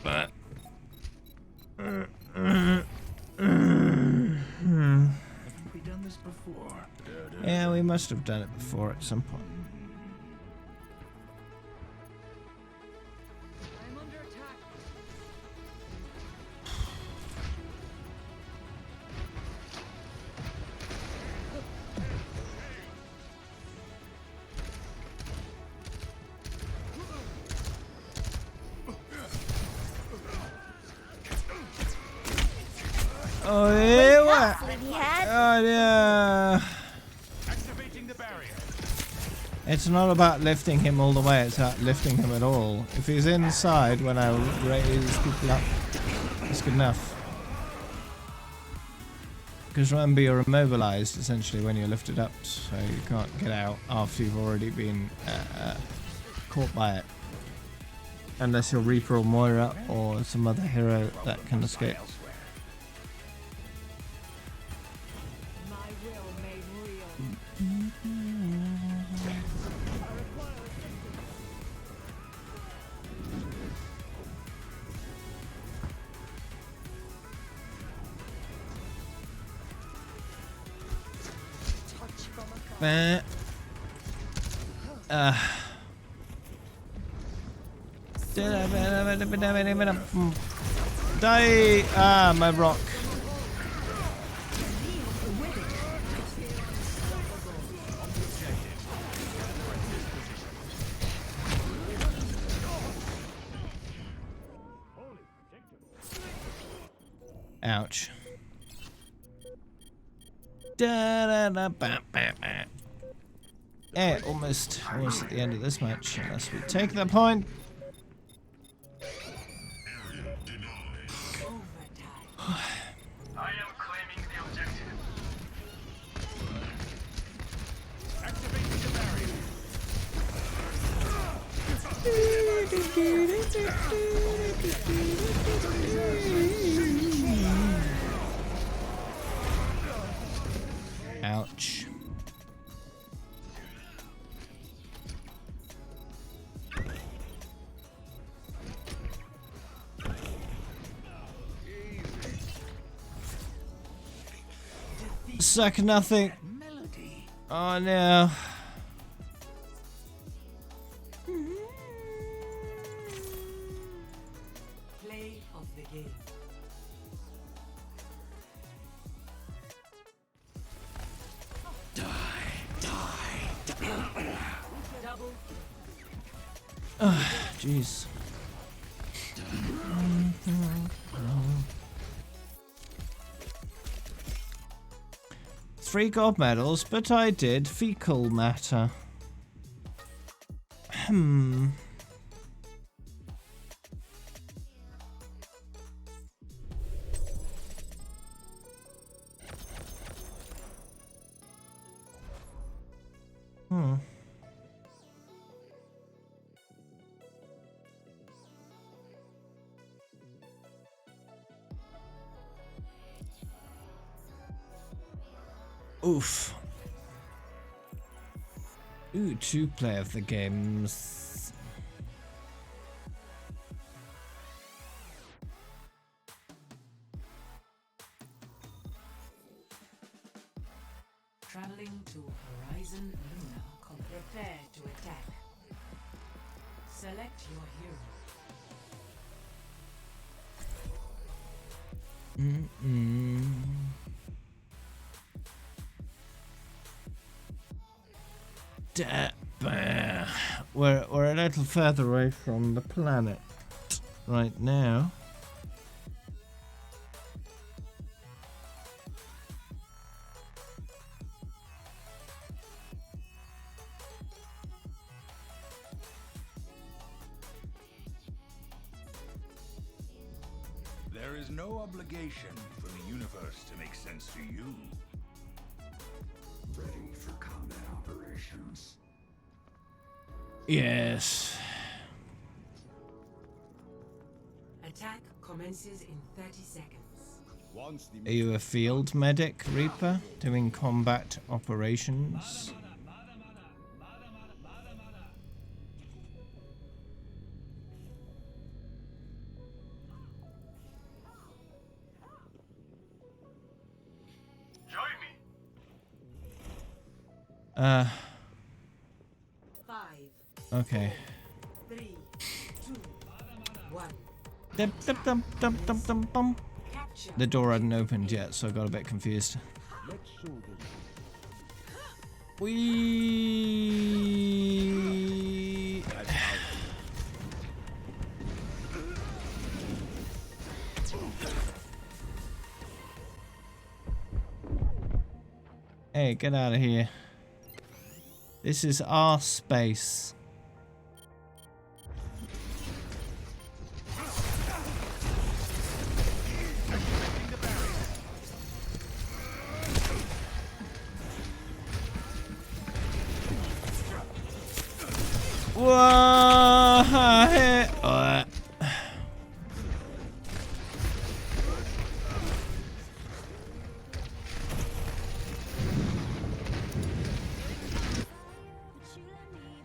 But We done this before. yeah, we must have done it before at some point. I'm under attack. Oh yeah, what? Sleepyhead. Oh yeah. Activating the barrier. It's not about lifting him all the way, it's about lifting him at all. If he's inside when I raise people up, that's good enough. Because remember, you're immobilized essentially when you're lifted up, so you can't get out after you've already been caught by it. Unless you're Reaper or Moira or some other hero that can escape. My will made real. Die! Ah, my rock. Ouch. Eh, almost at the end of this match, unless we take the point. I am claiming the objective. Activating the barrier. Ouch. Suck nothing. Oh no. Play of the game. Double. Jeez. Three gold medals, but I did fecal matter. Oof. Ooh, 2 play of the games. Traveling to Horizon Luna. Prepare to attack. Select your hero. We're a little further away from the planet right now. There is no obligation for the universe to make sense to you. Ready for combat operations. Yes. Attack commences in 30 seconds. Are you a field medic, Reaper, doing combat operations? Join me. 5, Okay. 3, 2, 1. Dum, dum, dum, dum, dum, dum, dum. Capture. The door hadn't opened yet, so I got a bit confused. We. Hey, get out of here. This is our space. Whoa!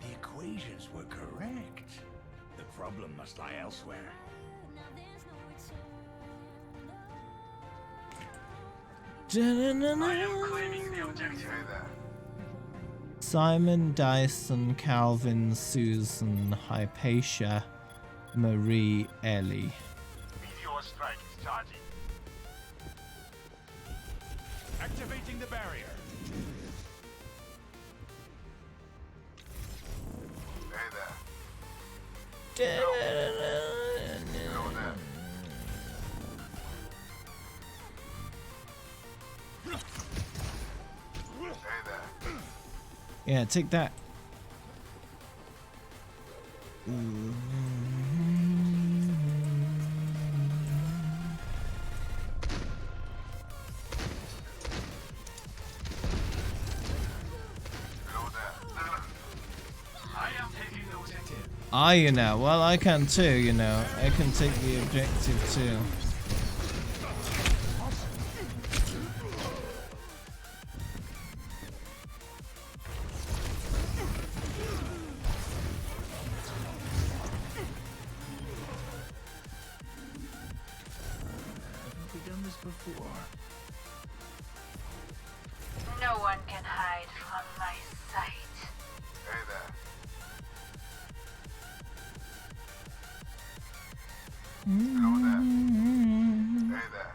The equations were correct. The problem must lie elsewhere. I am claiming the objective. Hey there. Simon, Dyson, Calvin, Susan, Hypatia, Marie, Ellie. Meteor strike is charging. Activating the barrier. Hey there. Hello there. Hey there. Yeah, take that. Hello there. I am taking the objective. Are you now? Well, I can too, you know. I can take the objective too. Have we done this before? No one can hide from my sight. Hey there. Hello there. Hey there.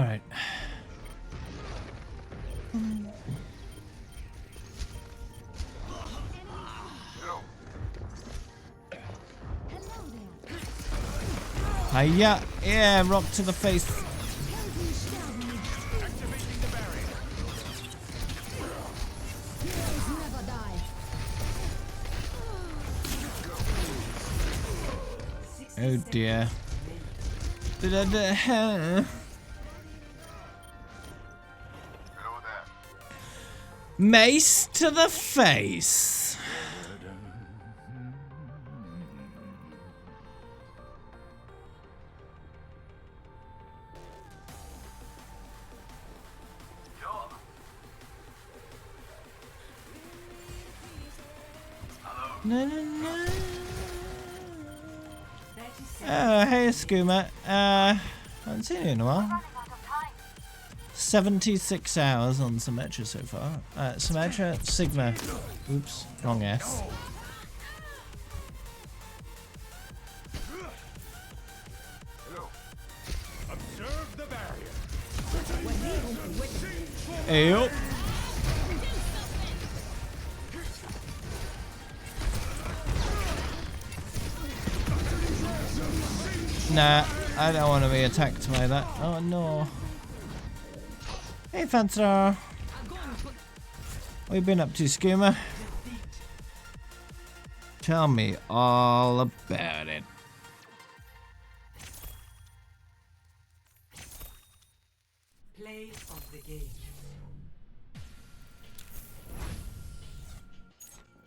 Alright. Hello. Hiya! Yeah, rock to the face. Activating the barrier. Oh dear. Da-da-da. Hello there. Mace to the face. Yo. Hello. Na, na, na. 30 seconds. Hey, Skooma. Haven't seen you in a while. Running out of time. 76 hours on Symmetra so far. Symmetra, Sigma. Oops, wrong S. Hello. Observe the barrier. Ayo. Nah, I don't want to be attacked by that. Oh no. Hey, Fanta. What you been up to, Skooma? Tell me all about it. Play of the game.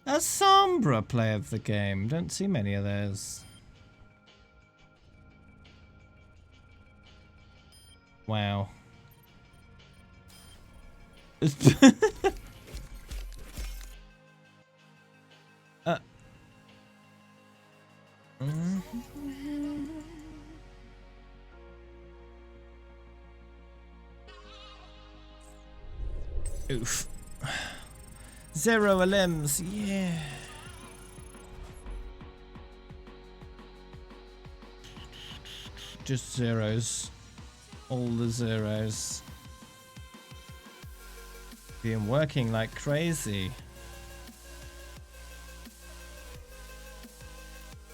A Sombra play of the game. Don't see many of those. Wow. Oof. 0 limbs, yeah. Just zeros. All the zeros. Been working like crazy.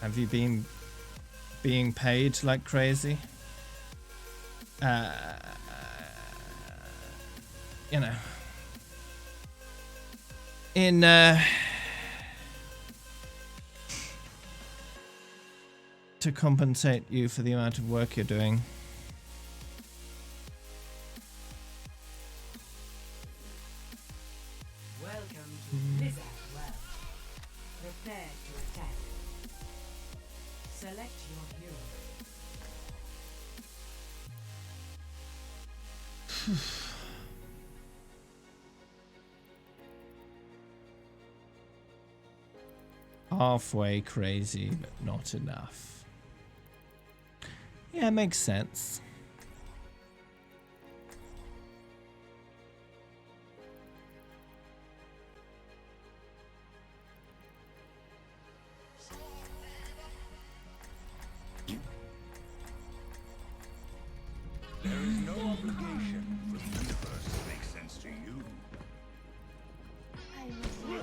Have you been being paid like crazy? You know. In to compensate you for the amount of work you're doing. Welcome to Blizzard World. Prepare to attack. Select your hero. Halfway crazy, but not enough. Yeah, makes sense. There is no obligation for the universe to make sense to you.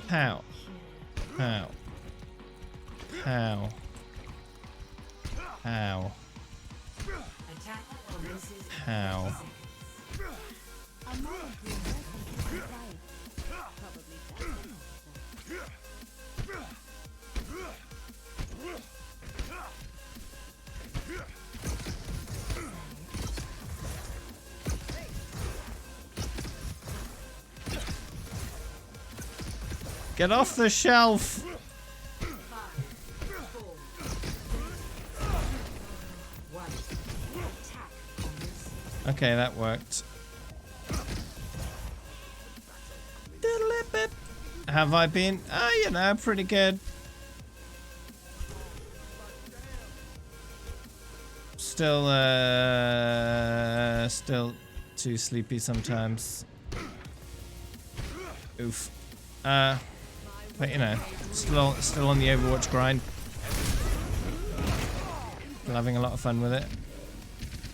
How? How? How? How? Attack commences. How? Get off the shelf! Okay, that worked. Have I been? You know, pretty good. Still too sleepy sometimes. Oof. But you know, still on the Overwatch grind. Still having a lot of fun with it.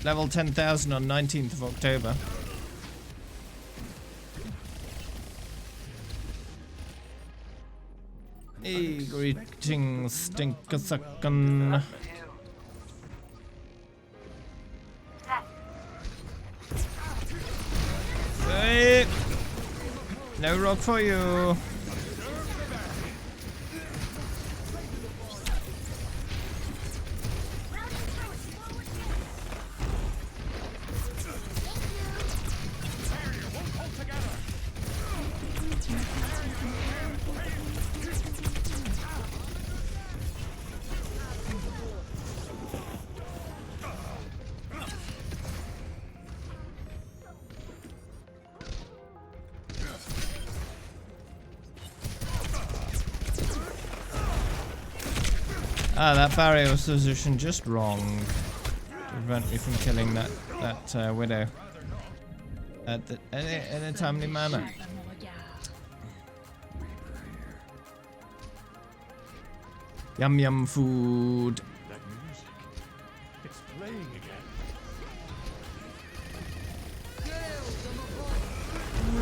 Level 10,000 on 19th of October. Hey, greetings, Stinker-suckin'. Hey! No rock for you. Ah, that barrier was positioned just wrong to prevent me from killing that widow in a timely manner. Yum yum food. That music, it's playing again.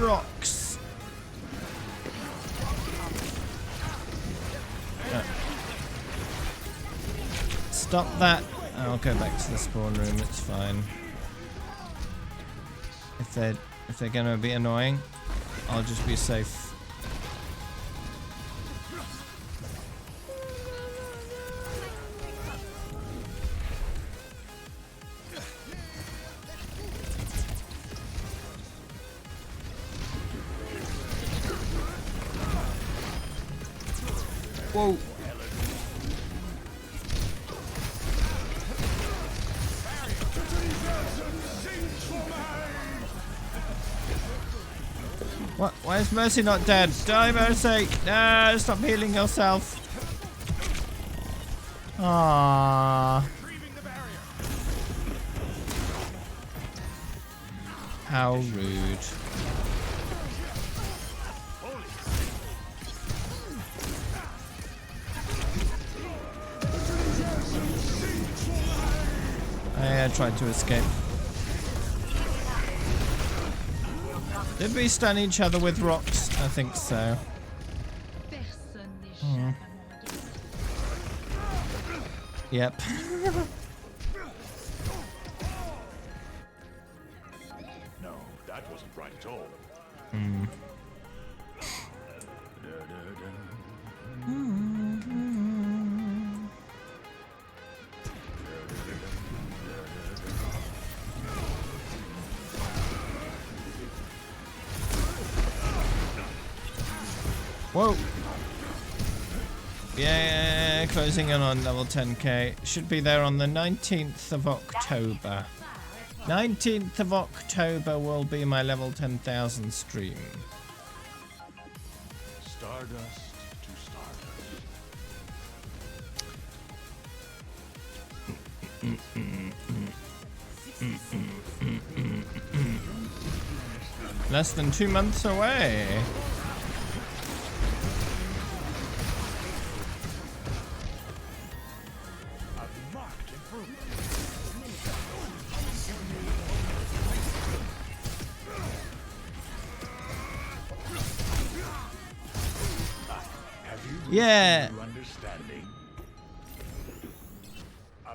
Rocks. Stop that. I'll go back to the spawn room, it's fine. If they're gonna be annoying, I'll just be safe. Whoa. What? Why is Mercy not dead? Die, Mercy! No, stop healing yourself. Ah. How rude. I tried to escape. Did we stun each other with rocks? I think so. Yep. No, that wasn't right at all. Whoa. Yeah, closing in on level 10k. Should be there on the 19th of October. 19th of October will be my level 10,000 stream. Stardust to stardust. Less than 2 months away. Yeah.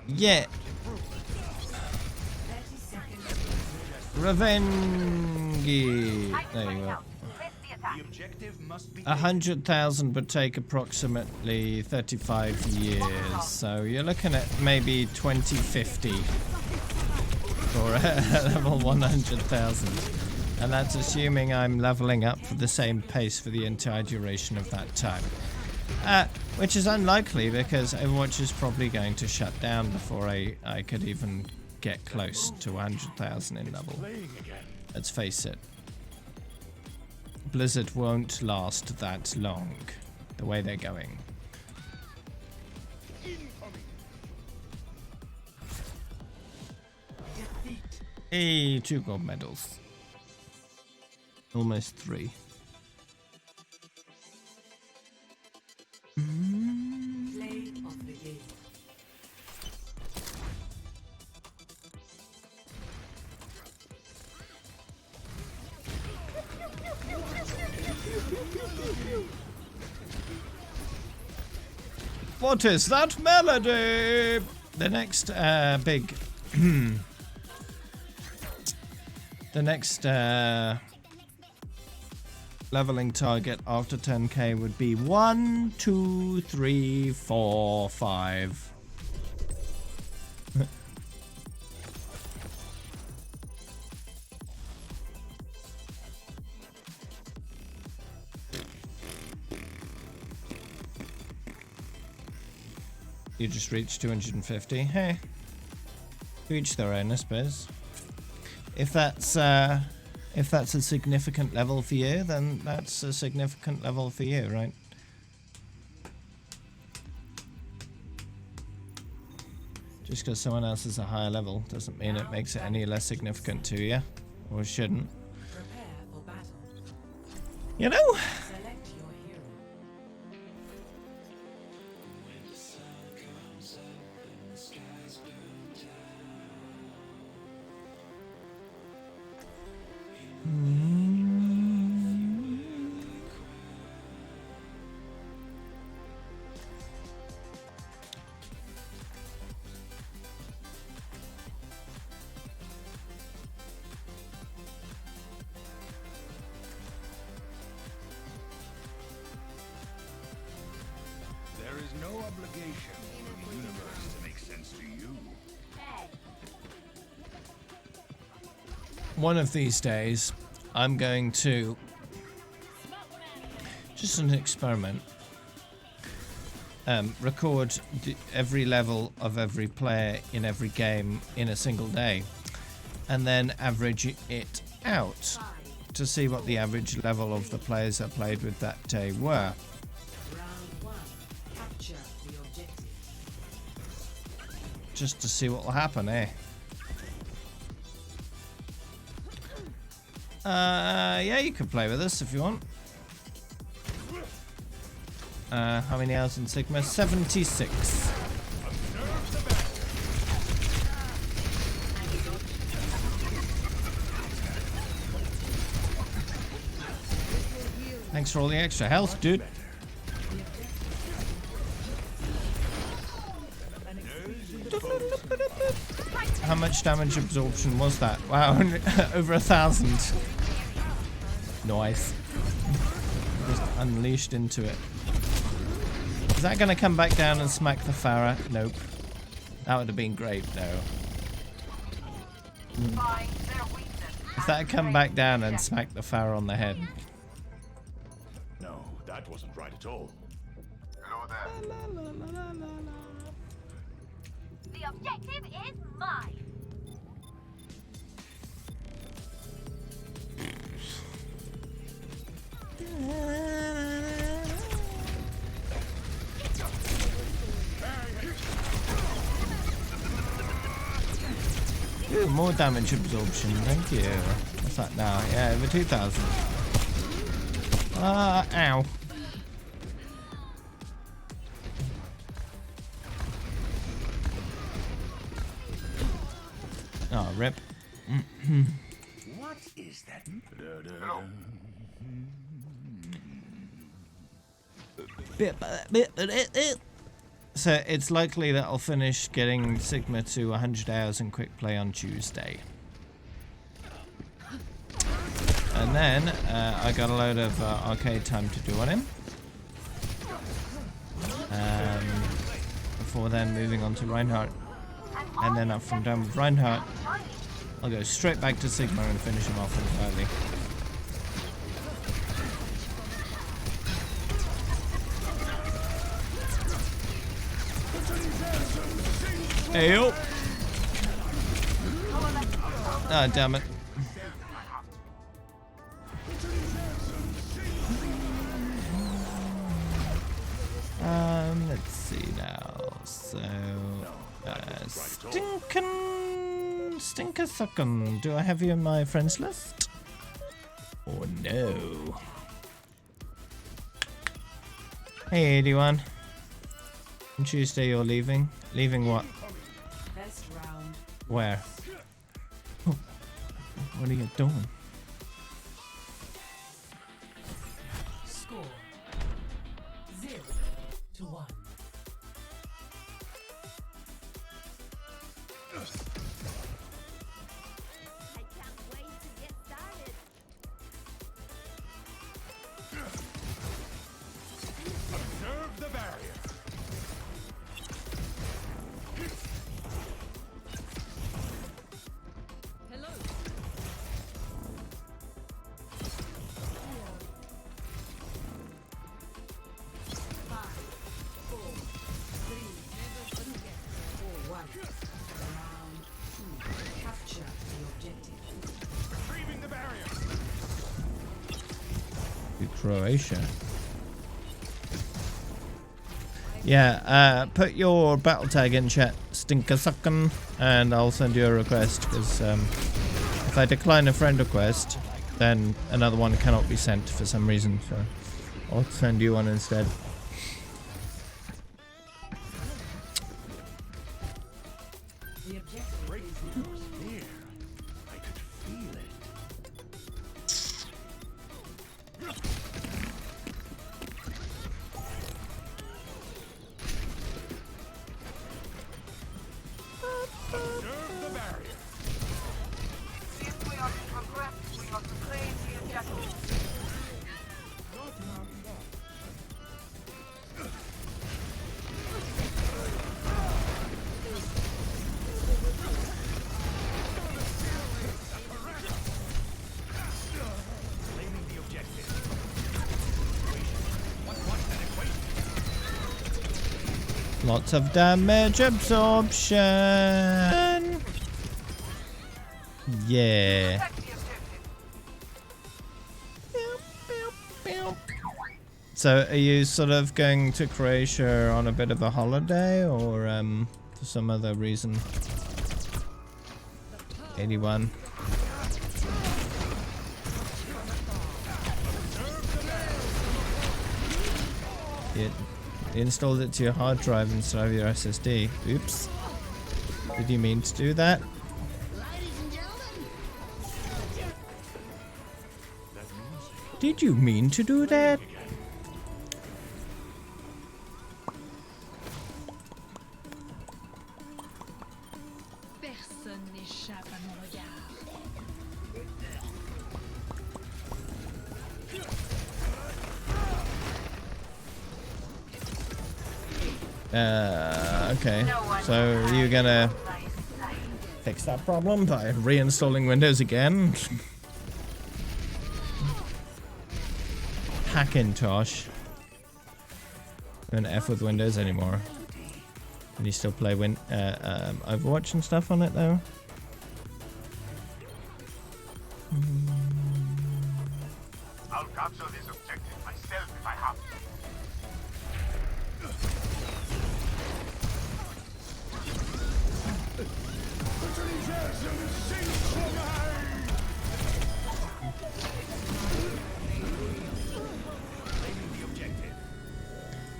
Yeah. Revenge. There you go. 100,000 would take approximately 35 years, so you're looking at maybe 2050 for level 100,000. And that's assuming I'm leveling up for the same pace for the entire duration of that time. Which is unlikely because Overwatch is probably going to shut down before I could even get close to 100,000 in level. Let's face it. Blizzard won't last that long, the way they're going. Hey, 2 gold medals. Almost 3. Play of the game. What is that melody? The next big... the next leveling target after 10k would be 1, 2, 3, 4, 5. You just reached 250. Hey, to each their own, I suppose. If that's a significant level for you, then that's a significant level for you, right? Just because someone else is a higher level doesn't mean it makes it any less significant to you, or shouldn't. Prepare for battle. You know? Select your hero. There is no obligation for the universe to make sense to you. One of these days, I'm going to, just an experiment, record every level of every player in every game in a single day, and then average it out to see what the average level of the players I played with that day were. Just to see what will happen, eh? Yeah, you can play with us if you want. How many hours in Sigma? 76. Thanks for all the extra health, dude. How much damage absorption was that? Wow, over 1,000. Nice. Just unleashed into it. Is that going to come back down and smack the Farah? Nope. That would have been great, though. If that had come back down and smacked the Farah on the head. No, that wasn't right at all. Hello there. The objective is mine. Ooh, more damage absorption, thank you. What's that now? Yeah, over 2,000. Ow. Oh, rip. What is that? So it's likely that I'll finish getting Sigma to 100 hours in quick play on Tuesday. And then I got a load of arcade time to do on him. Before then moving on to Reinhardt. And then after I'm done with Reinhardt, I'll go straight back to Sigma and finish him off entirely. Ayo! Ah, damn it. Let's see now. So, Stinker Suckin. Do I have you in my friends list? Or no? Hey, 81. On Tuesday you're leaving? Leaving what? Best round. Where? Oh, what are you doing? Score 0-1. I can't wait to get started. Observe the barrier. Hello. Retrieving the barrier. Croatia. Yeah, put your battle tag in chat, Stinker Suckin, and I'll send you a request, because if I decline a friend request, then another one cannot be sent for some reason, so I'll send you one instead. The objective Breakthrough was near. I could feel it. Observe the barrier. If we are to progress, we must claim the objective. Lots of damage absorption. Yeah. So are you sort of going to Croatia on a bit of a holiday or for some other reason? 81. You installed it to your hard drive instead of your SSD. Oops. Did you mean to do that? Did you mean to do that? Personne n'échappe à mon regard. Okay. So you're gonna fix that problem by reinstalling Windows again? Hackintosh. Don't F with Windows anymore. Can you still play Overwatch and stuff on it though? I'll capture this objective myself if I have to.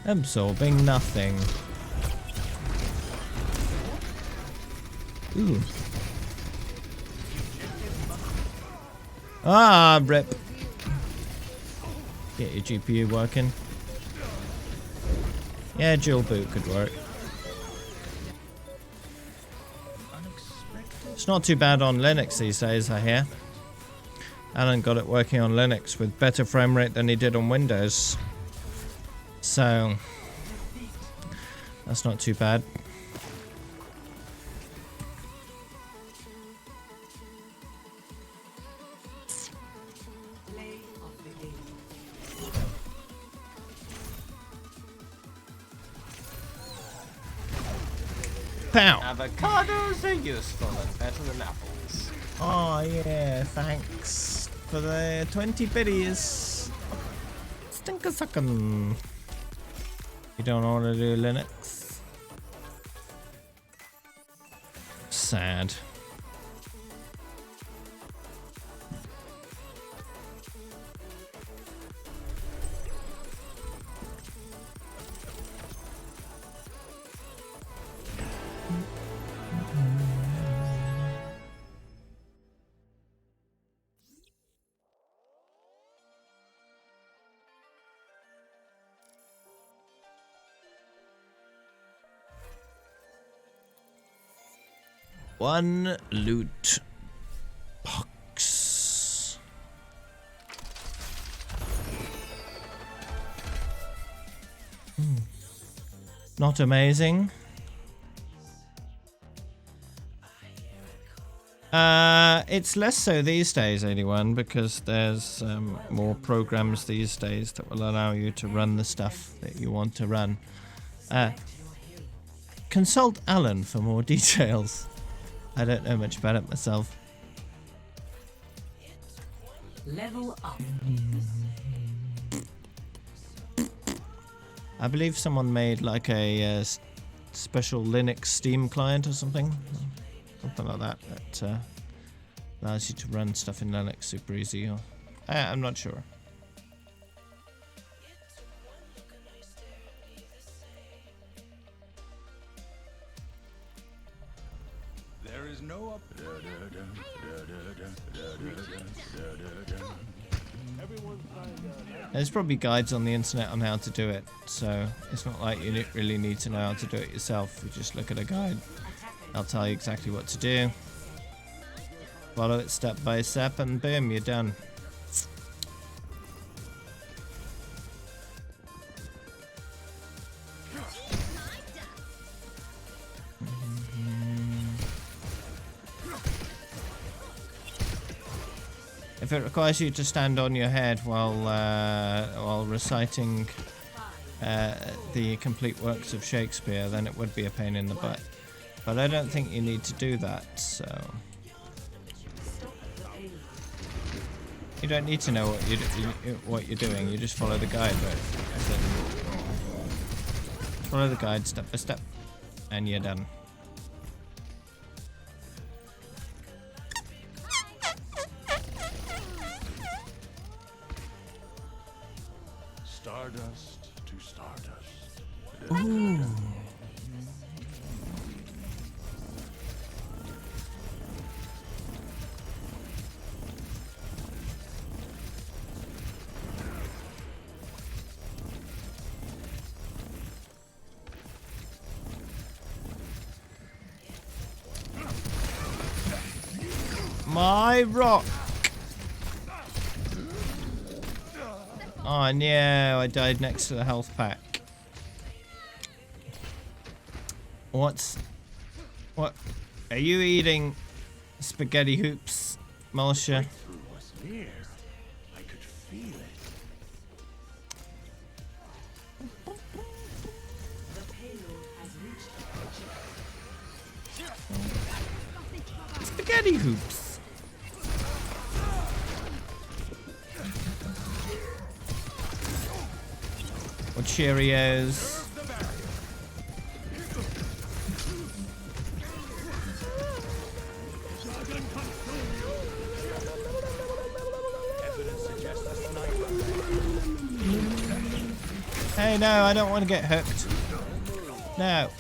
Absorbing nothing. Ooh. Ah, rip. Get your GPU working. Yeah, dual boot could work. It's not too bad on Linux these days, I hear. Alan got it working on Linux with better frame rate than he did on Windows. So, that's not too bad. Pow! Avocados are useful and better than apples. Oh yeah, thanks for the 20 biddies. Stinker suckin'. You don't want to do Linux? Sad. One loot box. Not amazing. It's less so these days, 81, because there's more programs these days that will allow you to run the stuff that you want to run. Consult Alan for more details. I don't know much about it myself. Level up. I believe someone made like a special Linux Steam client or something. Something like that that allows you to run stuff in Linux super easy. Or, I'm not sure. There is no up. There's probably guides on the internet on how to do it, so it's not like you really need to know how to do it yourself. You just look at a guide. I'll tell you exactly what to do. Follow it step by step and boom, you're done. If it requires you to stand on your head while reciting the complete works of Shakespeare, then it would be a pain in the butt. But I don't think you need to do that, so... You don't need to know what you're doing, you just follow the guide, right? So, follow the guide step by step, and you're done. Stardust to stardust. Ooh. My rock. Oh no, I died next to the health pack. What? Are you eating spaghetti hoops, Malsha? Breakthrough was near. I could feel it. The payload has reached Spaghetti hoops. Or Cheerios. Hey, no, I don't want to get hooked. No.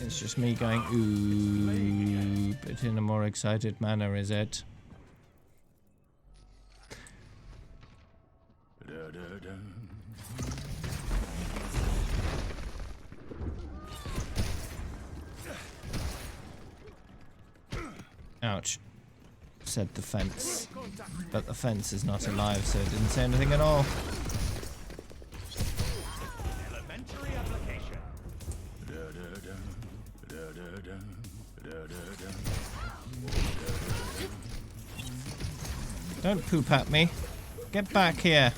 It's just me going ooh, but in a more excited manner, is it? Ouch, said the fence. But the fence is not alive, so it didn't say anything at all. Elementary application. Don't poop at me. Get back here.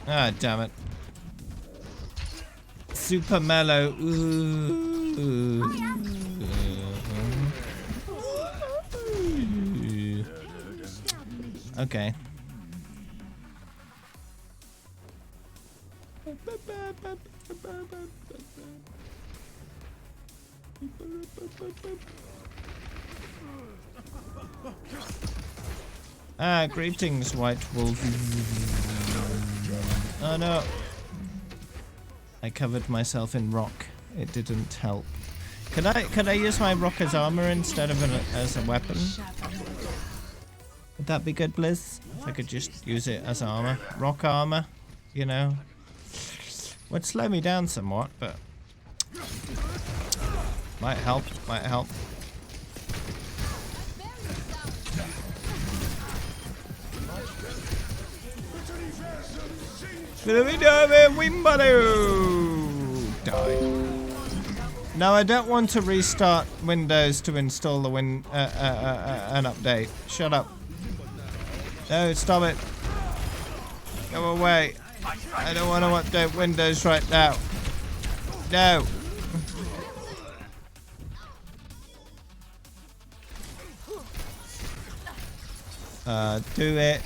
Ah, damn it. Super mellow. Ooh. Okay. Ah, greetings, White Wolf. Oh no. I covered myself in rock. It didn't help. Could I use my rock as armor instead of as a weapon? Would that be good, Blizz? If I could just use it as armor. Rock armor, you know. Would slow me down somewhat, but might help, might help. Die. No, I don't want to restart Windows to install the an update. Shut up. No, stop it. Go away. I don't want to update Windows right now. No. Do it.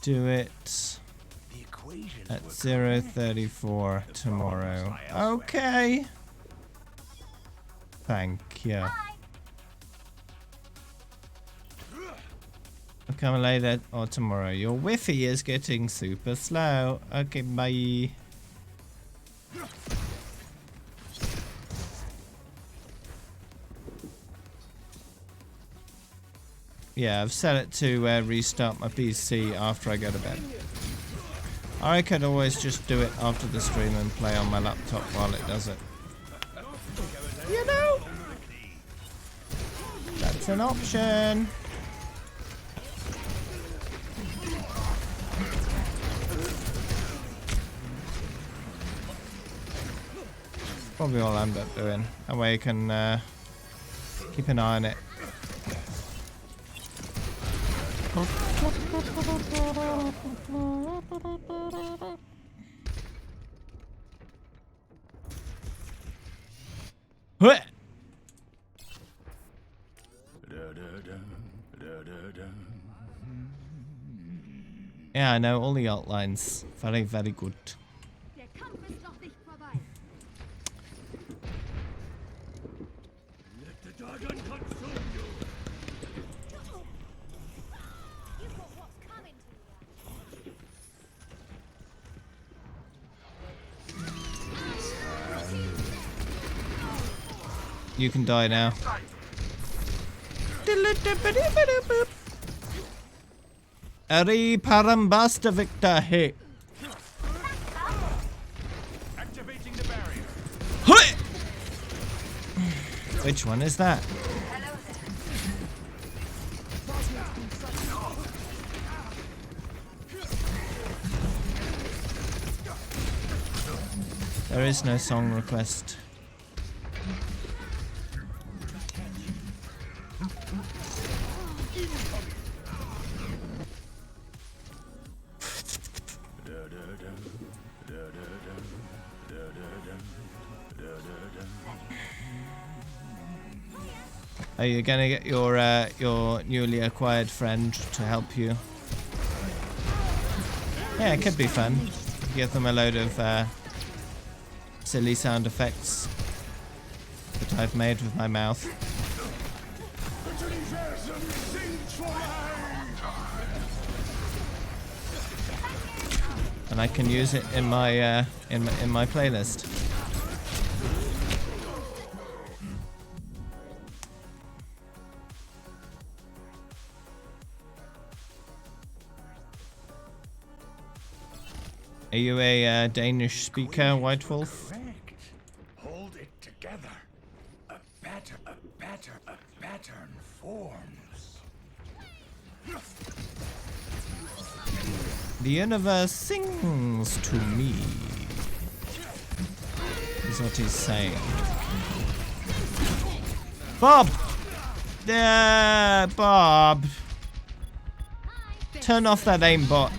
Do it at 0:34 tomorrow. Okay. Thank you. I'll come later or tomorrow. Your Wi-Fi is getting super slow. Okay, bye. Yeah, I've set it to restart my PC after I go to bed. I could always just do it after the stream and play on my laptop while it does it. You know? That's an option. Probably what I'll end up doing. That way you can keep an eye on it. What? Yeah, I know all the outlines. Very, very good. Der Kampf ist noch nicht vorbei. Let the dragon consume you. You've got what's coming to you. You can die now. Ari Parambasta Victor hit. Activating the barrier. Which one is that? There is no song request. Are you gonna get your newly acquired friend to help you? Yeah, it could be fun. Give them a load of silly sound effects that I've made with my mouth. And I can use it in my in my playlist. Are you a Danish speaker, White Wolf? Correct. Hold it together. A pattern forms. The universe sings to me, is what he's saying. Bob! Yeah, Bob. Turn off that aimbot.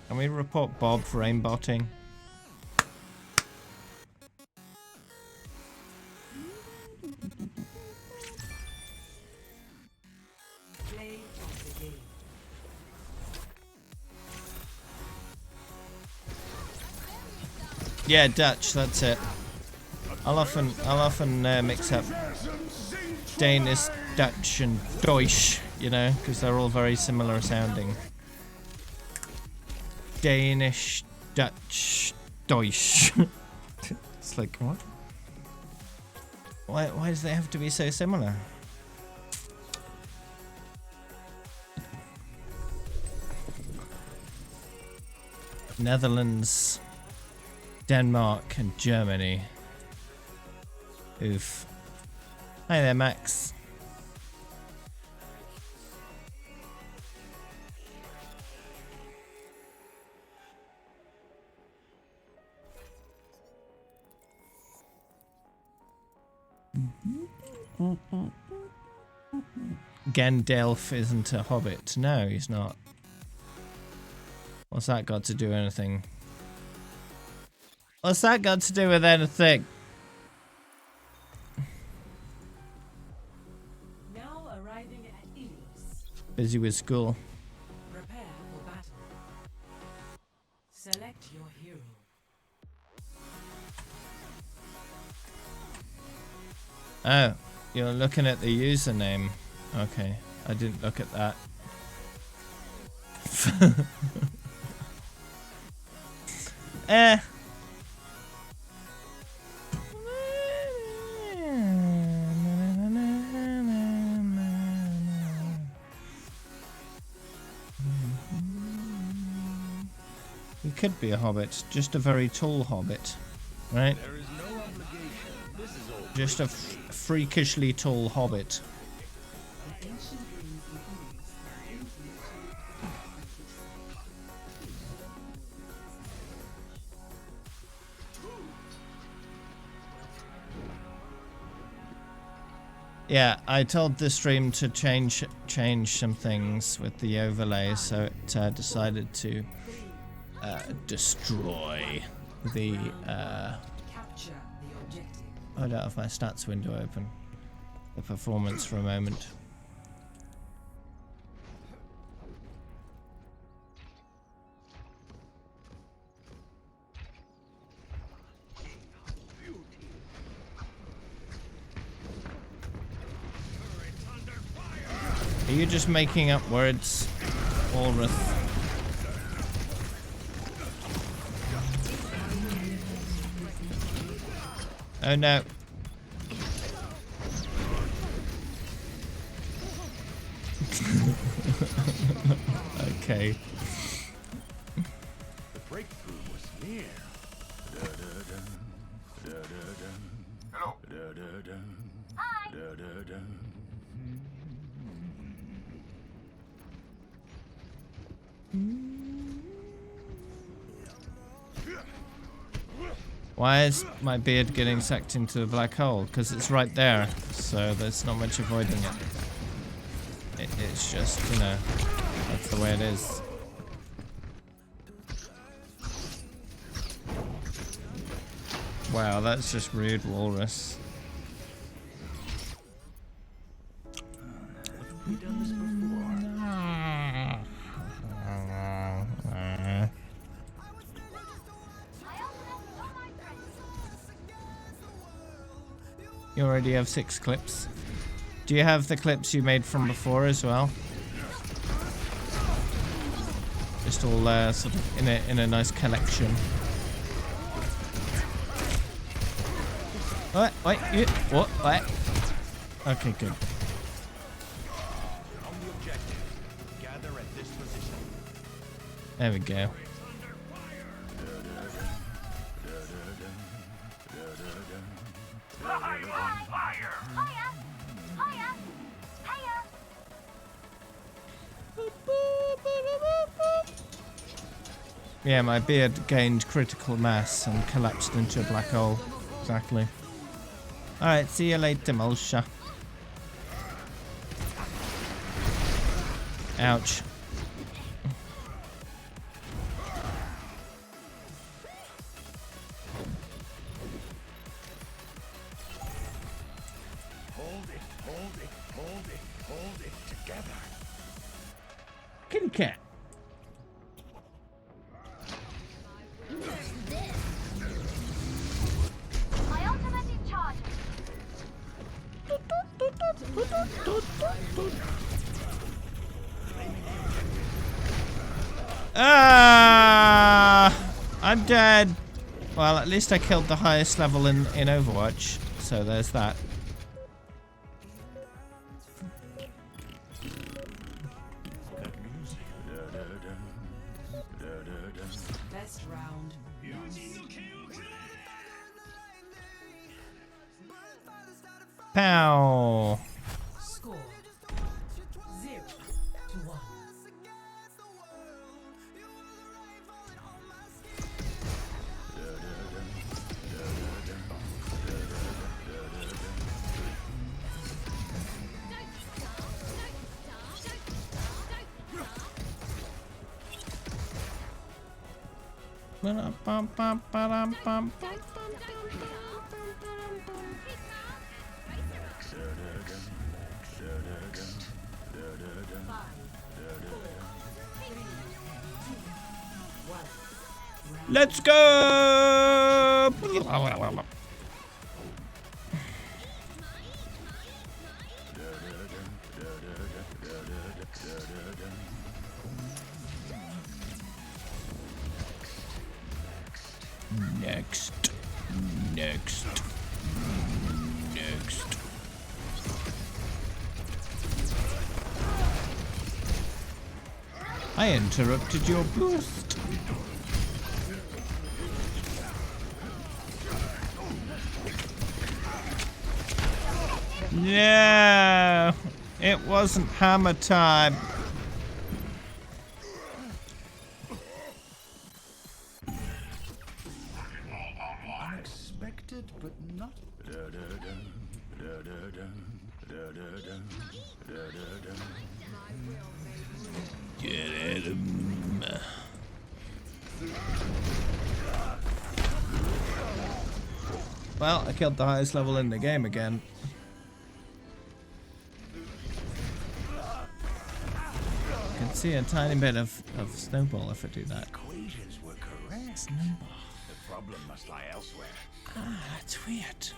Can we report Bob for aimbotting? Yeah, Dutch. That's it. I'll often mix up Danish, Dutch, and Deutsch. You know, because they're all very similar sounding. Danish, Dutch, Deutsch. It's like, what? Why does they have to be so similar? Netherlands, Denmark, and Germany. Oof. Hi there, Max. Gandalf isn't a hobbit. No, he's not. What's that got to do with anything? What's that got to do with anything? Now arriving at Ilios. Busy with school. Prepare for battle. Select your hero. Oh, you're looking at the username. Okay, I didn't look at that. Eh. He could be a hobbit, just a very tall hobbit, right? There is no obligation. This is all. Just a freakishly tall hobbit. Yeah, I told the stream to change some things with the overlay, so it decided to destroy the. Capture the objective. I don't have my stats window open. The performance for a moment. Are you just making up words, Ulrith? Oh no. Okay. The breakthrough was near. Hello. Why is my beard getting sucked into the black hole? Because it's right there, so there's not much avoiding it. It's just, you know, that's the way it is. Wow, that's just rude, Walrus. We've done this before. You already have 6 clips. Do you have the clips you made from before as well? Just all sort of in a nice collection. What? Wait, you, what? What? Okay, good. On the objective. Gather at this position. There we go. Yeah, my beard gained critical mass and collapsed into a black hole. Exactly. Alright, see you later, Mulsha. Ouch. Hold it together. Kitty cat. My ultimate is charged. I'm dead. Well, at least I killed the highest level in Overwatch, so there's that. Best round. Pow. Score 0-1. Let's go! Next. I interrupted your boost. No, it wasn't hammer time. Unexpected, but not. Get it. Well, I killed the highest level in the game again. I can see a tiny bit of snowball if I do that. Equations were correct. Snowball. The problem must lie elsewhere. Ah, that's weird.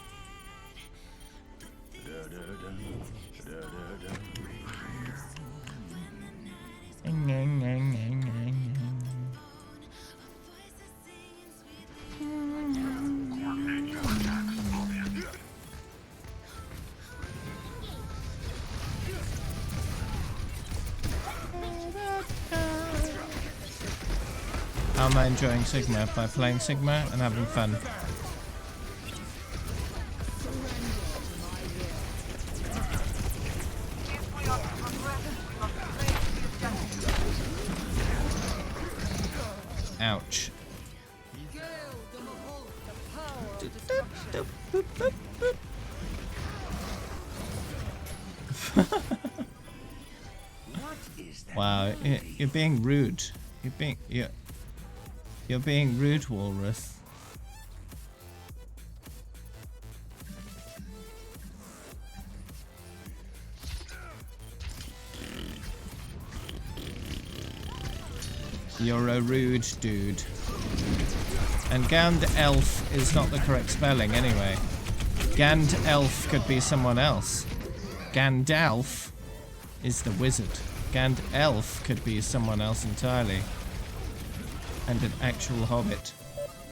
How am I enjoying Sigma? By playing Sigma and having fun. Ouch. Wow, you're being rude. You're being rude, Walrus. You're a rude dude. And Gandalf is not the correct spelling anyway. Gandalf could be someone else. Gandalf is the wizard. Gandalf could be someone else entirely. And an actual hobbit.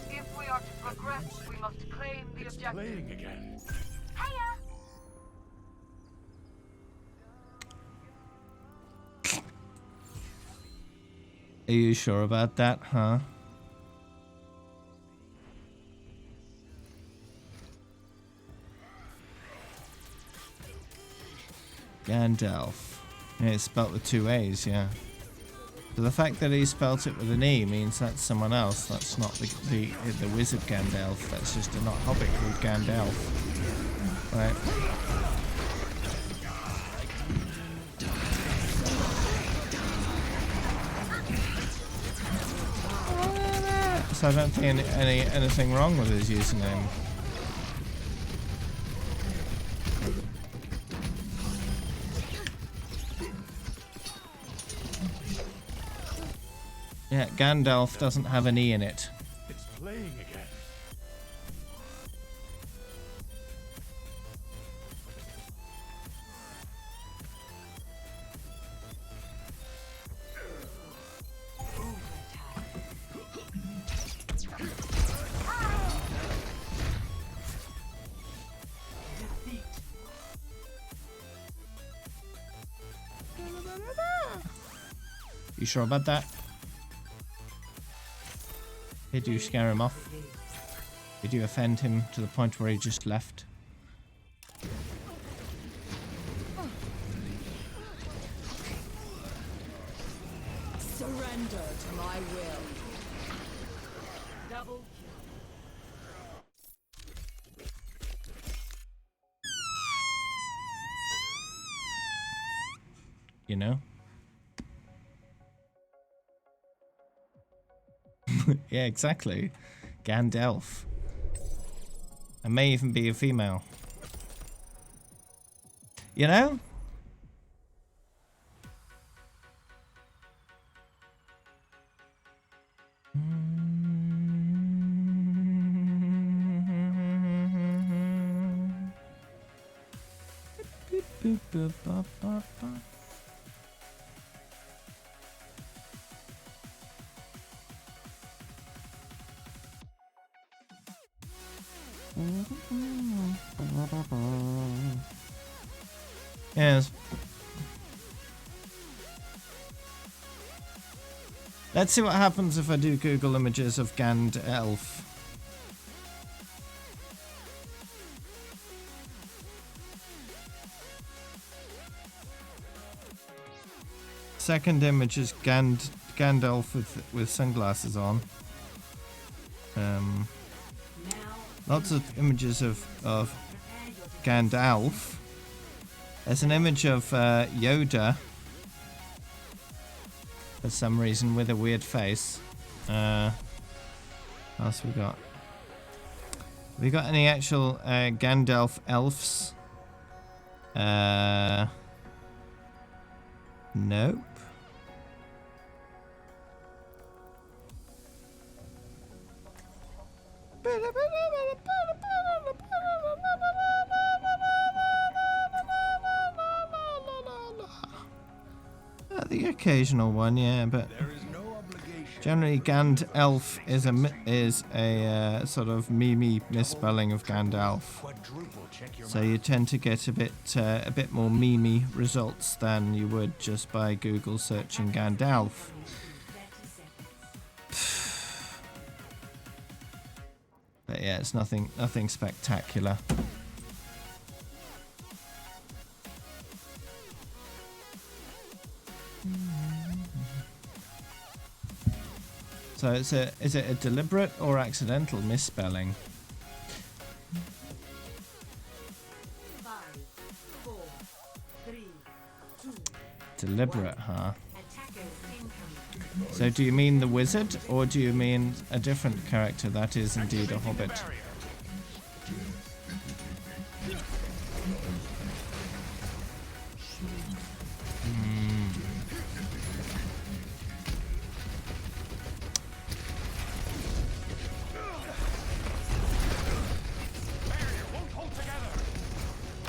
If we are to progress, we must claim the objective. Playing again. Are you sure about that, huh? Gandalf. Yeah, it's spelt with two A's, yeah. So the fact that he spelt it with an E means that's someone else. That's not the wizard Gandalf. That's just a not hobbit called Gandalf. Right. So I don't see anything wrong with his username. Yeah, Gandalf doesn't have an E in it. It's playing again. You sure about that? Did you scare him off? Did you offend him to the point where he just left? Surrender to my will. Double You know? Yeah, exactly. Gandalf. I may even be a female. You know? Yes. Let's see what happens if I do Google images of Gandalf. second image is Gandalf with sunglasses on. Lots of images of Gandalf. There's an image of Yoda for some reason with a weird face. What else we got? Have we got any actual Gandalf elves? Nope. The occasional one, yeah, but generally Gandalf is a sort of meme misspelling of Gandalf. So you tend to get a bit more meme results than you would just by Google searching Gandalf. But yeah, it's nothing spectacular. So is it a deliberate or accidental misspelling? 5, 4, 3, 2. Deliberate, huh? Attackers incoming. So do you mean the wizard, or do you mean a different character that is indeed a hobbit?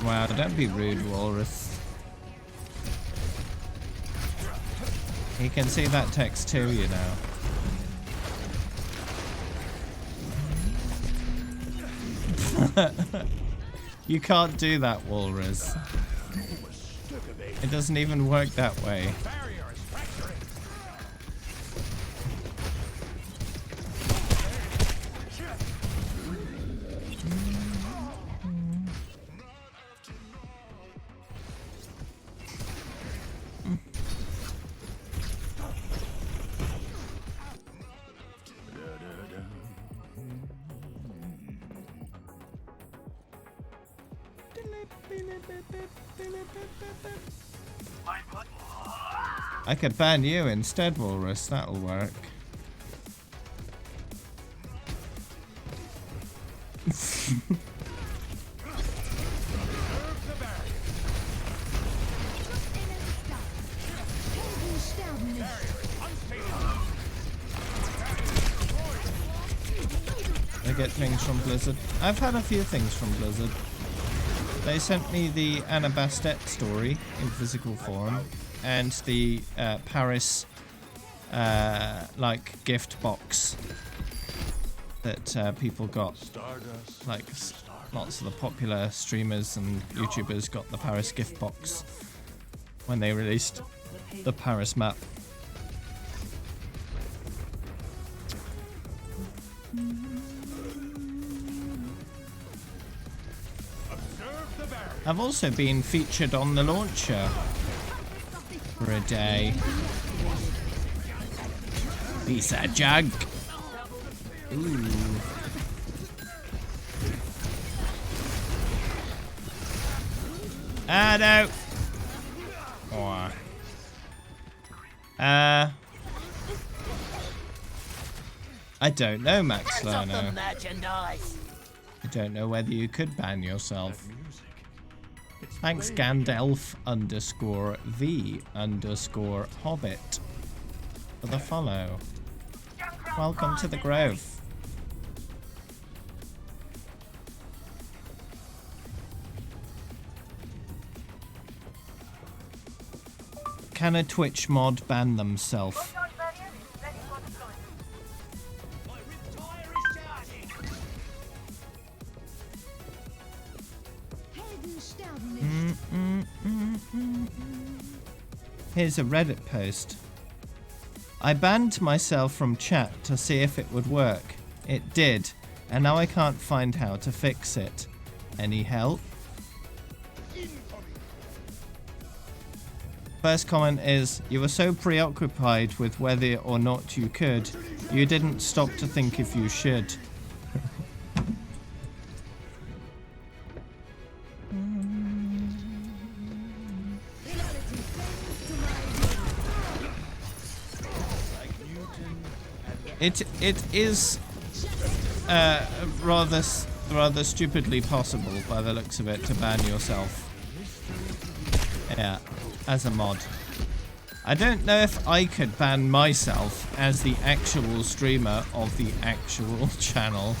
Wow, don't be rude, Walrus. He can see that text too, you know. You can't do that, Walrus. It doesn't even work that way. I could ban you instead, Walrus. That'll work. I get things from Blizzard. I've had a few things from Blizzard. They sent me the Anna Bastet story in physical form and the Paris like gift box that people got. Like lots of the popular streamers and YouTubers got the Paris gift box when they released the Paris map. I've also been featured on the launcher for a day. Piece of junk. Ooh. Ah, no. Oh. I don't know, Max Lerner. I don't know whether you could ban yourself. Thanks, Gandalf _V_ Hobbit for the follow. Welcome to the Grove. Can a Twitch mod ban themselves? Here's a Reddit post. I banned myself from chat to see if it would work. It did, and now I can't find how to fix it. Any help? First comment is, you were so preoccupied with whether or not you could, you didn't stop to think if you should. It is rather stupidly possible by the looks of it to ban yourself. Yeah, as a mod. I don't know if I could ban myself as the actual streamer of the actual channel.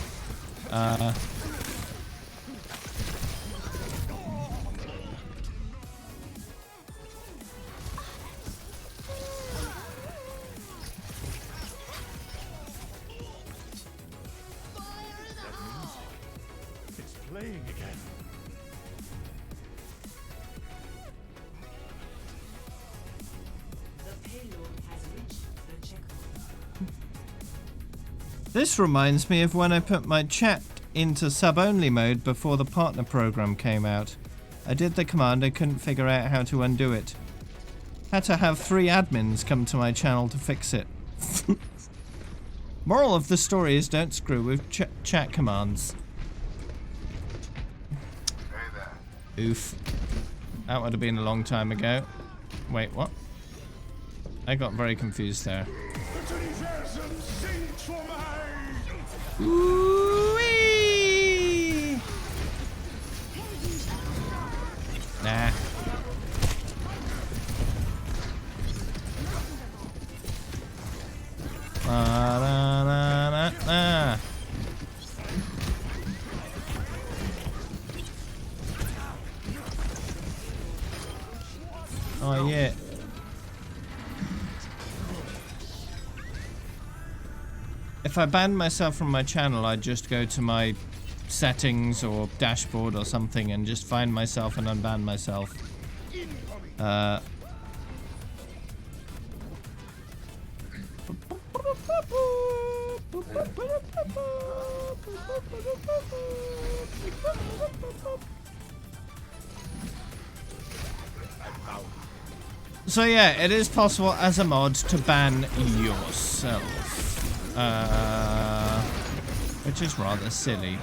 It's playing again. The payload has reached the checkpoint. This reminds me of when I put my chat into sub-only mode before the partner program came out. I did the command, I couldn't figure out how to undo it. Had to have 3 admins come to my channel to fix it. Moral of the story is don't screw with chat commands. Oof. That would have been a long time ago. Wait, what? I got very confused there. Ooh-wee! Nah. Na. Oh yeah. If I banned myself from my channel, I'd just go to my settings or dashboard or something and just find myself and unban myself. So yeah, it is possible as a mod to ban yourself. Which is rather silly.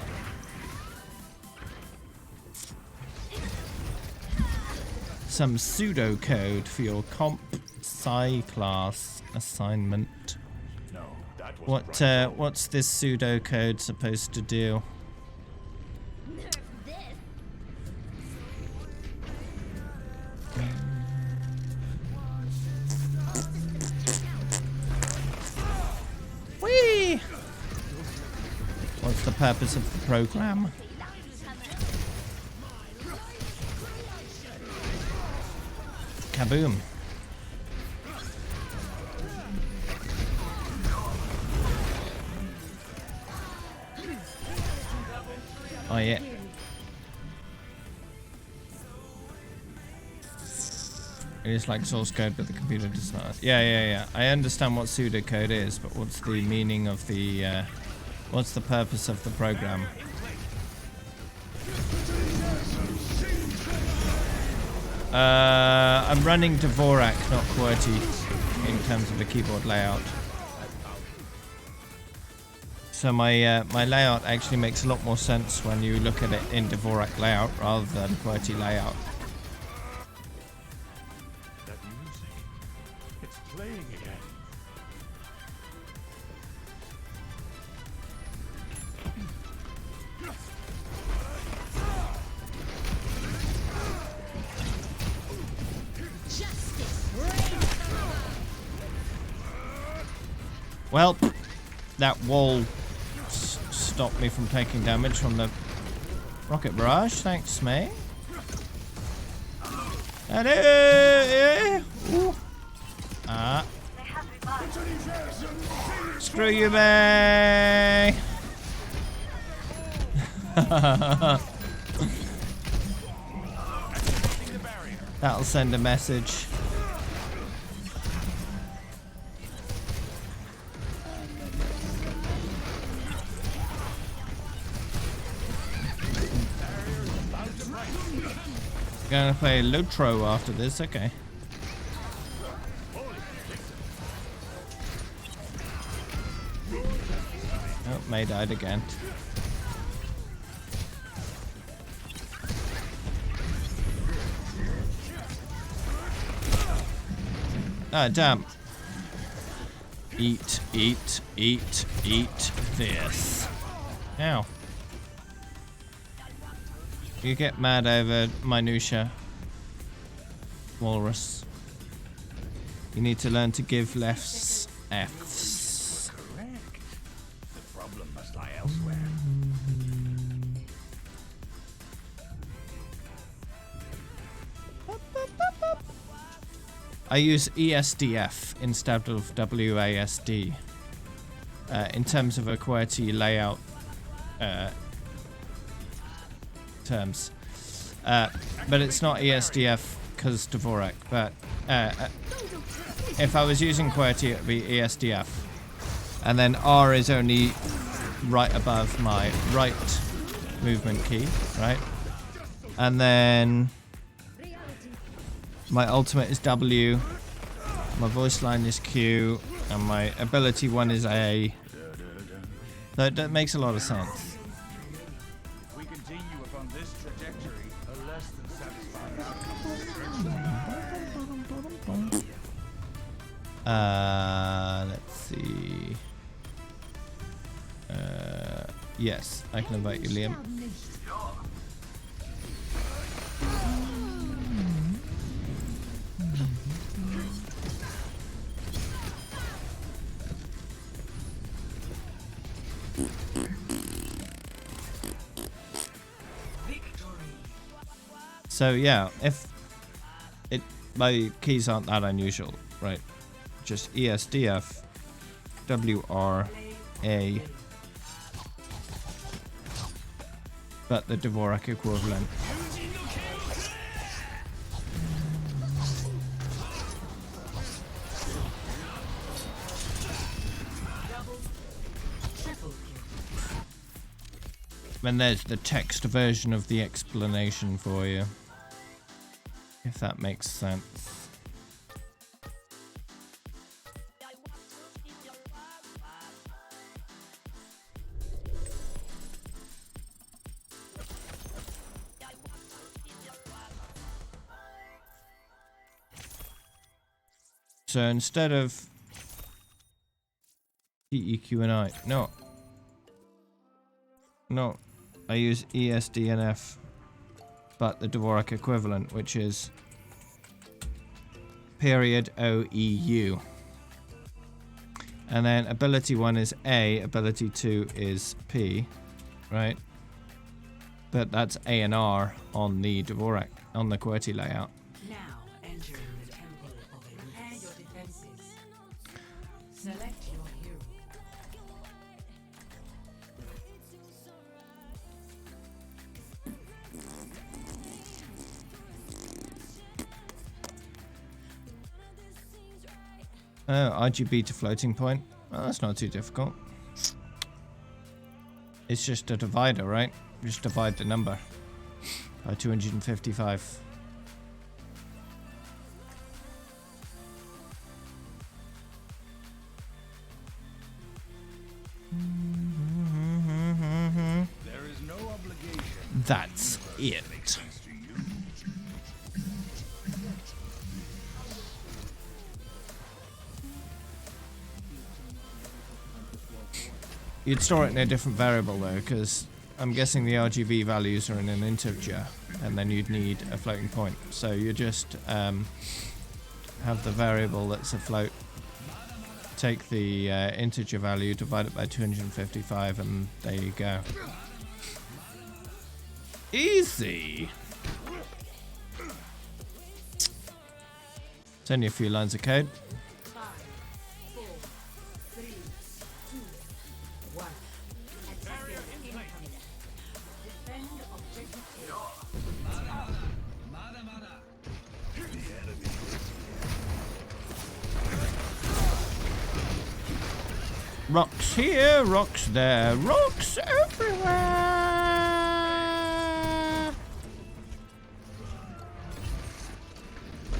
Some pseudocode for your comp sci class assignment. No, that was What's this pseudocode supposed to do? Whee! What's the purpose of the program? Kaboom. Oh yeah. It is like source code, but the computer does not. Yeah. I understand what pseudocode is, but what's the meaning of the, what's the purpose of the program? I'm running Dvorak, not QWERTY, in terms of the keyboard layout. So my my layout actually makes a lot more sense when you look at it in Dvorak layout rather than QWERTY layout. that music. It's playing again. Well, that wall stopped me from taking damage from the rocket barrage. Thanks, mate. Ooh. Ah. Screw you, May. That'll send a message. Gonna play Lotro after this, okay. May died again. Ah, damn. Eat, eat, eat, eat this. Ow. You get mad over minutia, Walrus. You need to learn to give less Fs. Correct. The problem must lie elsewhere. I use ESDF instead of WASD in terms of a QWERTY layout terms. But it's not ESDF because Dvorak, but if I was using QWERTY it would be ESDF. And then R is only right above my right movement key, right? And then my ultimate is W, my voice line is Q, and my ability one is A. That makes a lot of sense. If we continue upon this trajectory, a less than satisfying Let's see. Yes, I can invite you, Liam. So yeah, if it my keys aren't that unusual, right? Just ESDF, WR, A, but the Dvorak equivalent. And there's the text version of the explanation for you, if that makes sense. So instead of E, Q, and I, no, I use E, S, D, and F, but the Dvorak equivalent, which is period O, E, U. And then ability 1 is A, ability 2 is P, right? But that's A and R on the Dvorak, on the QWERTY layout. Now entering the temple of a prepare your defenses. Select your hero. Oh, RGB to floating point. Well, that's not too difficult. It's just a divider, right? Just divide the number by 255. There is no obligation. That's it. You'd store it in a different variable though, because I'm guessing the RGB values are in an integer, and then you'd need a floating point. So you just have the variable that's a float, take the integer value, divide it by 255, and there you go. Easy! It's only a few lines of code. 5, 4, 3, 2, 1. Attackers incoming. Defend objective Rocks here, rocks there, rocks everywhere!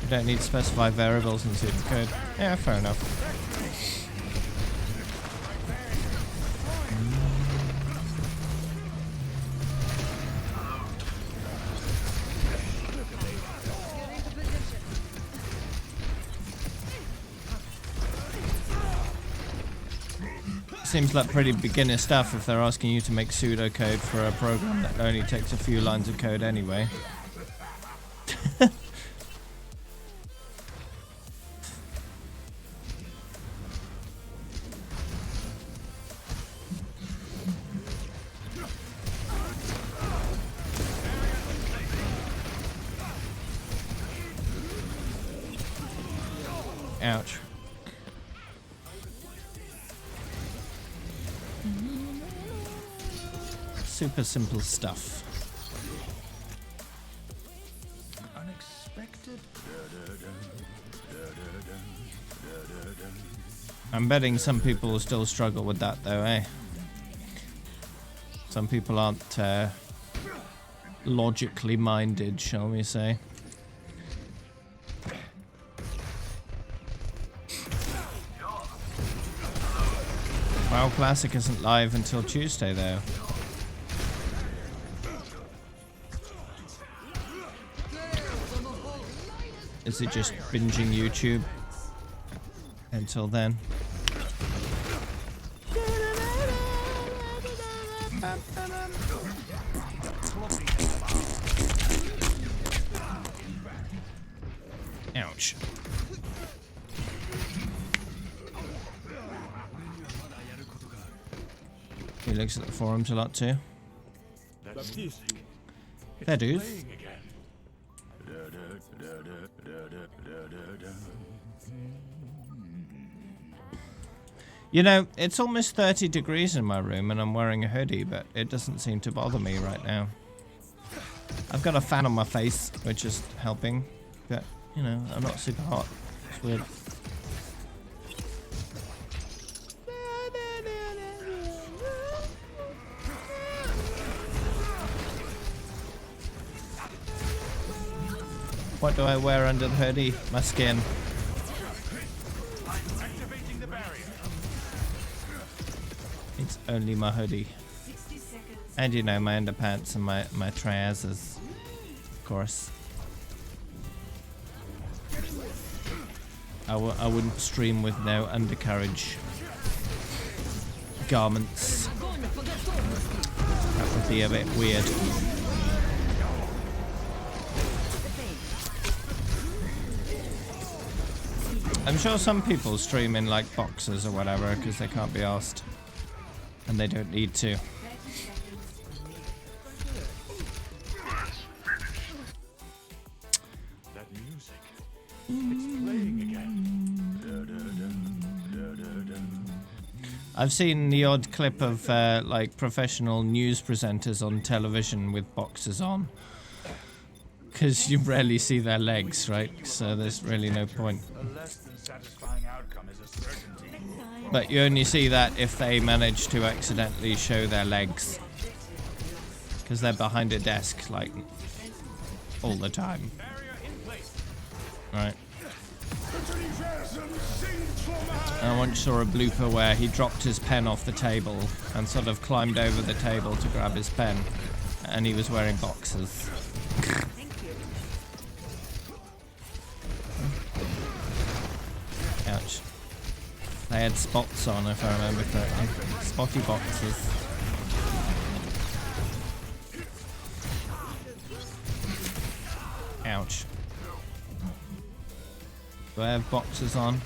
You don't need to specify variables in super code. Yeah, fair enough. seems like pretty beginner stuff if they're asking you to make pseudocode for a program that only takes a few lines of code anyway. Ouch. Super simple stuff. Unexpected. I'm betting some people will still struggle with that though, eh? Some people aren't logically minded, shall we say. WoW Classic isn't live until Tuesday though. Is it just binging YouTube until then? Ouch. He looks at the forums a lot too. Fair dues. You know, it's almost 30 degrees in my room and I'm wearing a hoodie, but it doesn't seem to bother me right now. I've got a fan on my face, which is helping, but, you know, I'm not super hot. It's weird. What do I wear under the hoodie? My skin. It's only my hoodie. And you know, my underpants and my trousers. Of course. I wouldn't stream with no undercarriage garments. That would be a bit weird. I'm sure some people stream in like boxes or whatever because they can't be asked. And they don't need to. That music. It's playing again. I've seen the odd clip of like professional news presenters on television with boxers on. Because you rarely see their legs, right? So there's really no point. A less than satisfying outcome is a certainty. But you only see that if they manage to accidentally show their legs. Because they're behind a desk, like, all the time. Right. I once saw a blooper where he dropped his pen off the table and sort of climbed over the table to grab his pen. And he was wearing boxers. Ouch. They had spots on, if I remember correctly. Spotty boxes. Ouch. Do I have boxers on?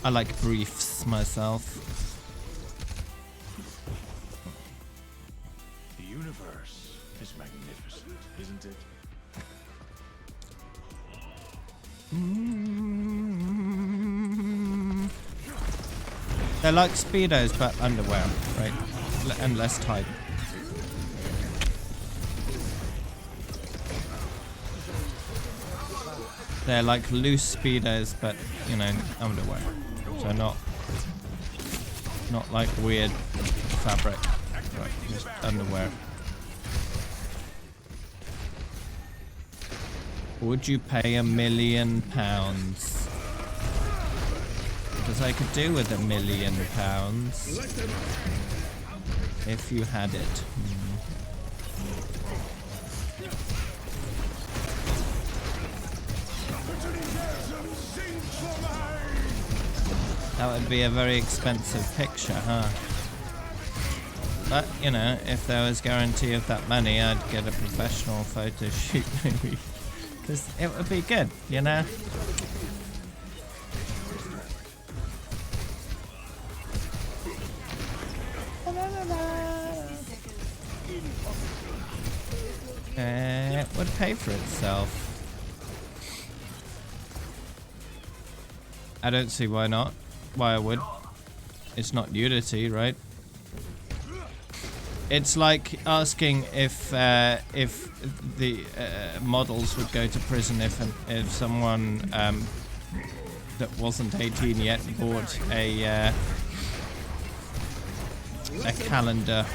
I like briefs myself. The universe is magnificent, isn't it? They're like Speedos, but underwear, right? And less tight. They're like loose Speedos, but, you know, underwear. So not like weird fabric, right? Just underwear. Would you pay £1 million? Because I could do with £1 million if you had it. That would be a very expensive picture, huh? But, you know, if there was guarantee of that money, I'd get a professional photo shoot maybe. Because it would be good, you know? It would pay for itself. I don't see why not. Why I would. It's not nudity, right? It's like asking if the models would go to prison if someone that wasn't 18 yet bought a calendar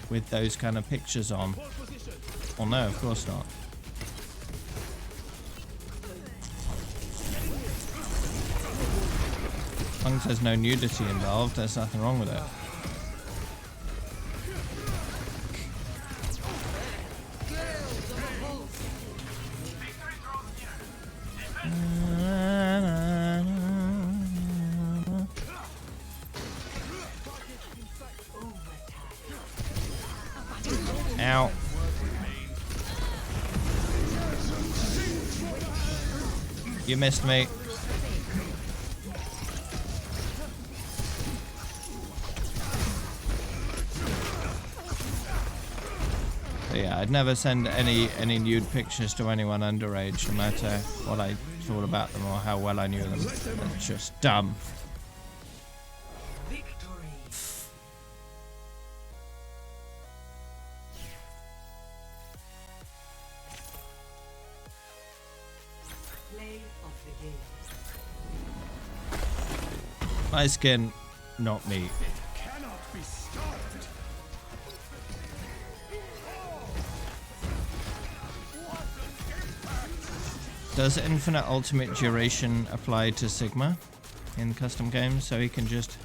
with those kind of pictures on. Well, no, of course not. As long as there's no nudity involved, there's nothing wrong with it. Ow. You missed me. But yeah, I'd never send any nude pictures to anyone underage, no matter what I thought about them or how well I knew them. It's just dumb. My skin, not me. Cannot be stopped. Does infinite ultimate duration apply to Sigma in custom games, so he can just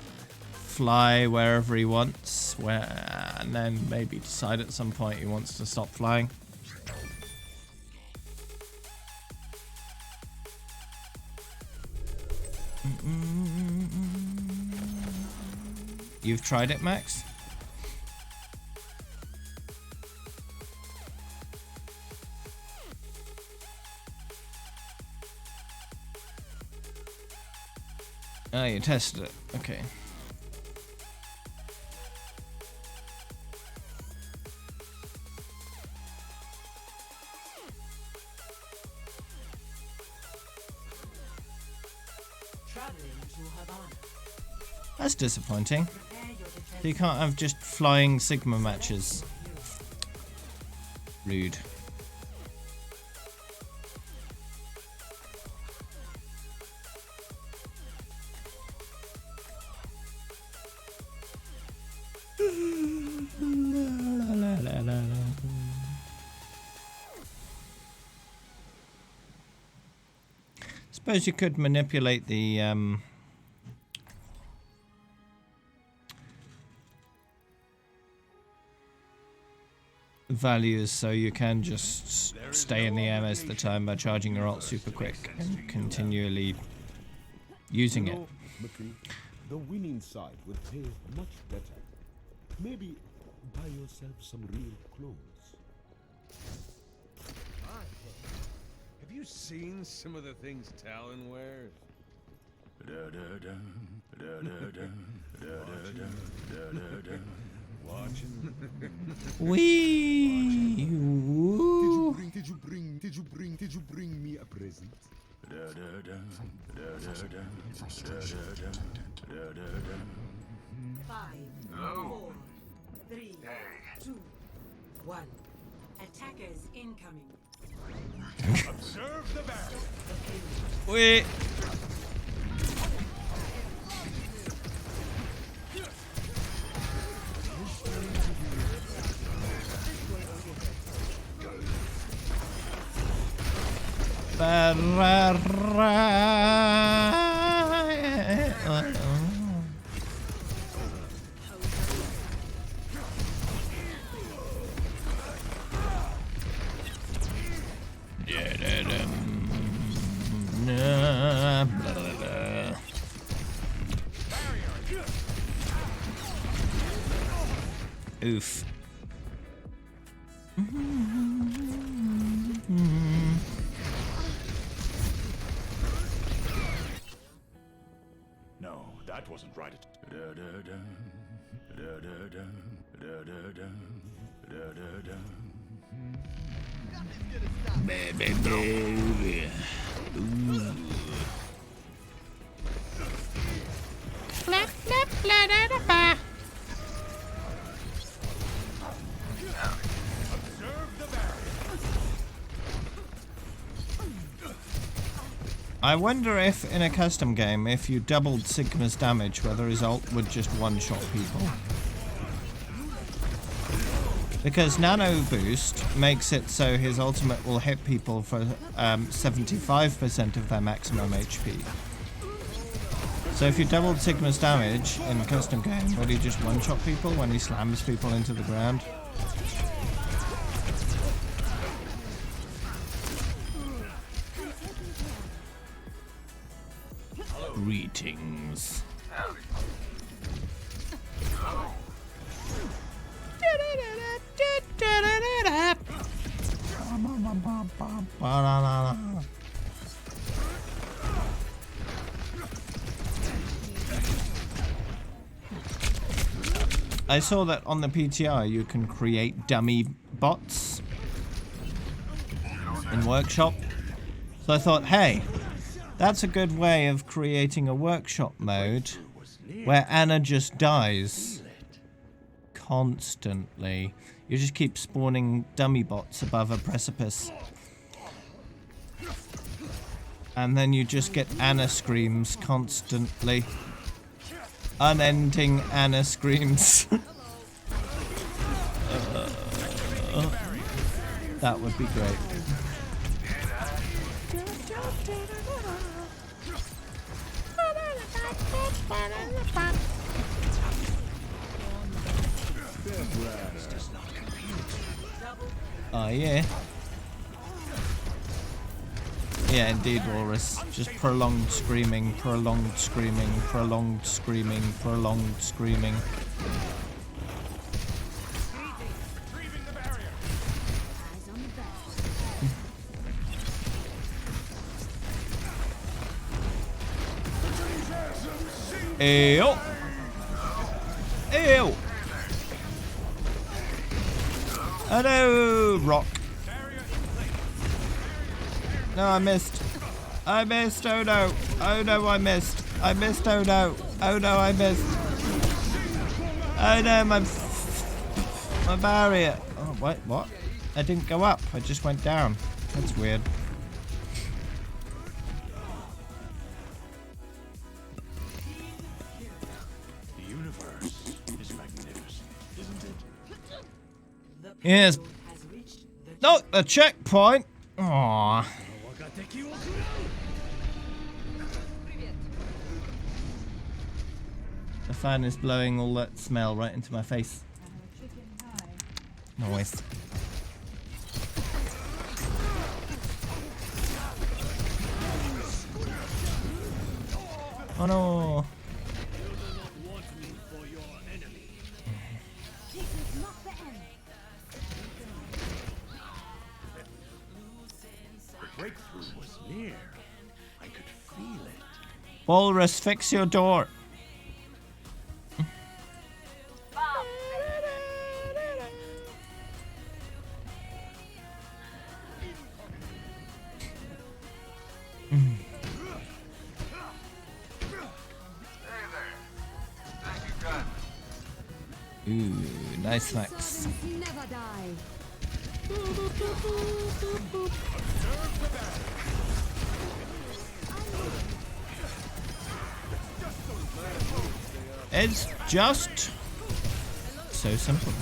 fly wherever he wants, and then maybe decide at some point he wants to stop flying? You've tried it, Max? Oh, you tested it. Okay. That's disappointing. You can't have just flying Sigma matches. Rude. Suppose you could manipulate the values so you can just stay in the MS the time by charging your ult super quick and continually using it. The winning side would pay much better. Maybe buy yourself some real clothes. Have you seen some of the things Talon wears? Watching. Wee. Did you bring me a present? 5, 4, 3, 2, 1. Attackers incoming. Observe the battle. Wait. Oof. No, that wasn't right. Baby, baby. Ooh. I wonder if in a custom game, if you doubled Sigma's damage, whether his ult would just one-shot people. Because Nano Boost makes it so his ultimate will hit people for 75% of their maximum HP. So if you doubled Sigma's damage in custom game, would he just one-shot people when he slams people into the ground? Greetings. I saw that on the PTR you can create dummy bots in Workshop. So I thought, hey, that's a good way of creating a workshop mode where Anna just dies constantly. You just keep spawning dummy bots above a precipice. And then you just get Anna screams constantly. Unending Anna screams. That would be great. Oh yeah. Yeah, indeed, Walrus. Just prolonged screaming, prolonged screaming, prolonged screaming, prolonged screaming. Ew. Ew. Oh no, rock. No, I missed. I missed, oh no. Oh no, I missed. I missed, oh no. Oh no, I missed. Oh no, my barrier. Oh, wait, what? I didn't go up, I just went down. That's weird. The universe is magnificent, isn't it? Yes. No, a checkpoint. Aww. The fan is blowing all that smell right into my face. Nice. Oh no. The breakthrough was near. I could feel it. Walrus, fix your door. Ooh, nice max. Never die. It's just so simple.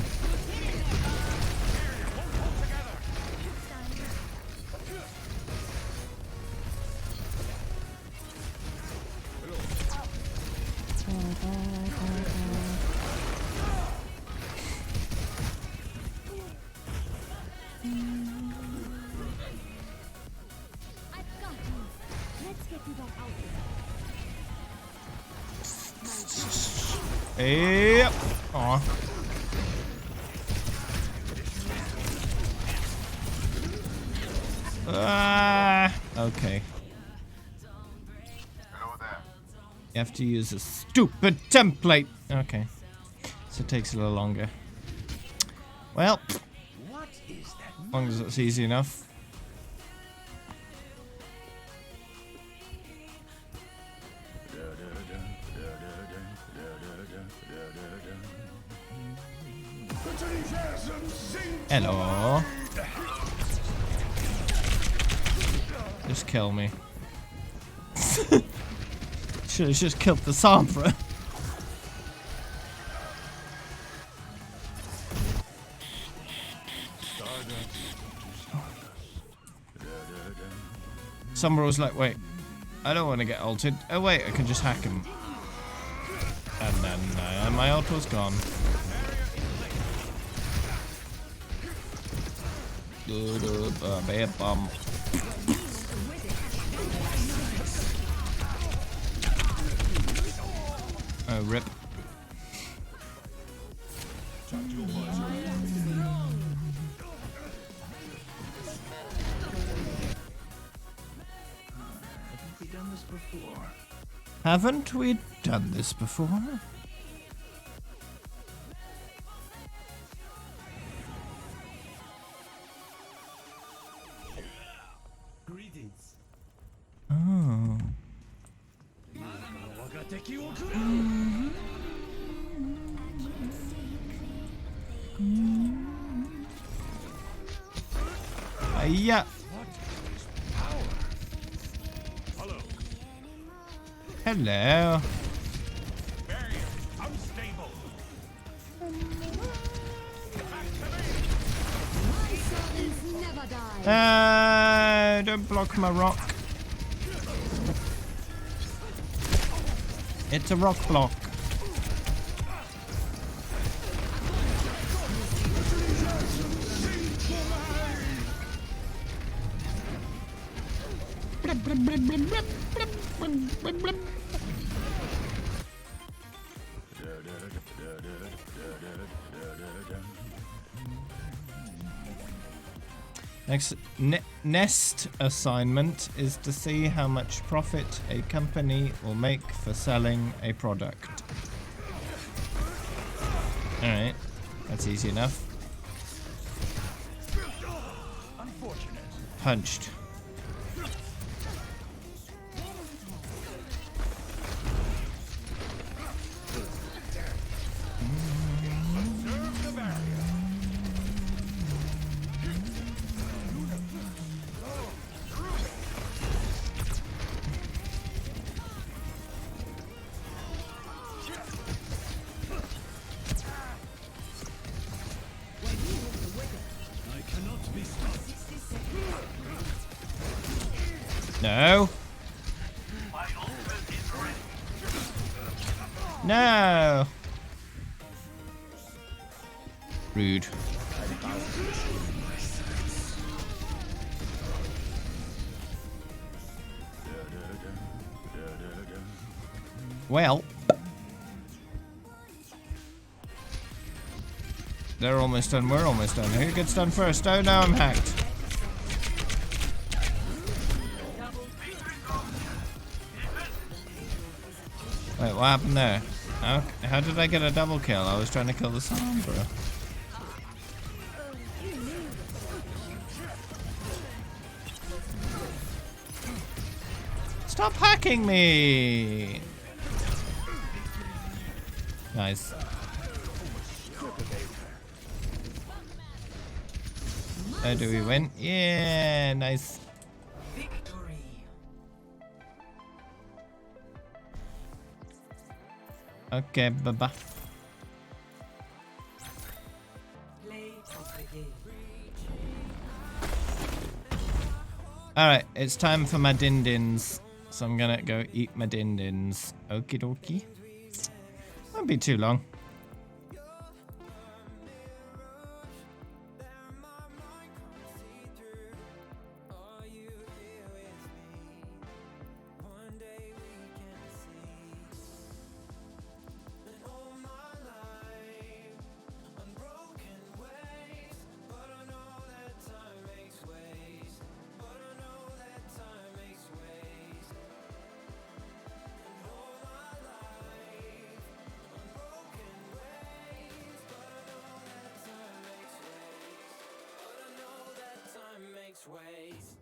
Yep. Aw. Okay. You have to use a stupid template. Okay. So it takes a little longer. Well, as long as it's easy enough. Hello. Just kill me. Should have just killed the Sombra. Sombra was like, wait, I don't want to get ulted. Oh wait, I can just hack him. And then my ult was gone. Bam. Oh, rip. Haven't we done this before? Greetings. Oh. Yeah. Hello. Don't block my rock. It's a rock block. Next assignment is to see how much profit a company will make for selling a product. Alright, that's easy enough. Punched. No. No. Rude. Well. They're almost done. We're almost done. Who gets done first? Oh no, I'm hacked. Wait, what happened there? How did I get a double kill? I was trying to kill the Sombra. Stop hacking me! Nice. Oh, do we win? Yeah, nice. Okay, bye-bye. Alright, it's time for my din-dins. So I'm gonna go eat my din-dins. Okie dokie. Won't be too long. makes waves.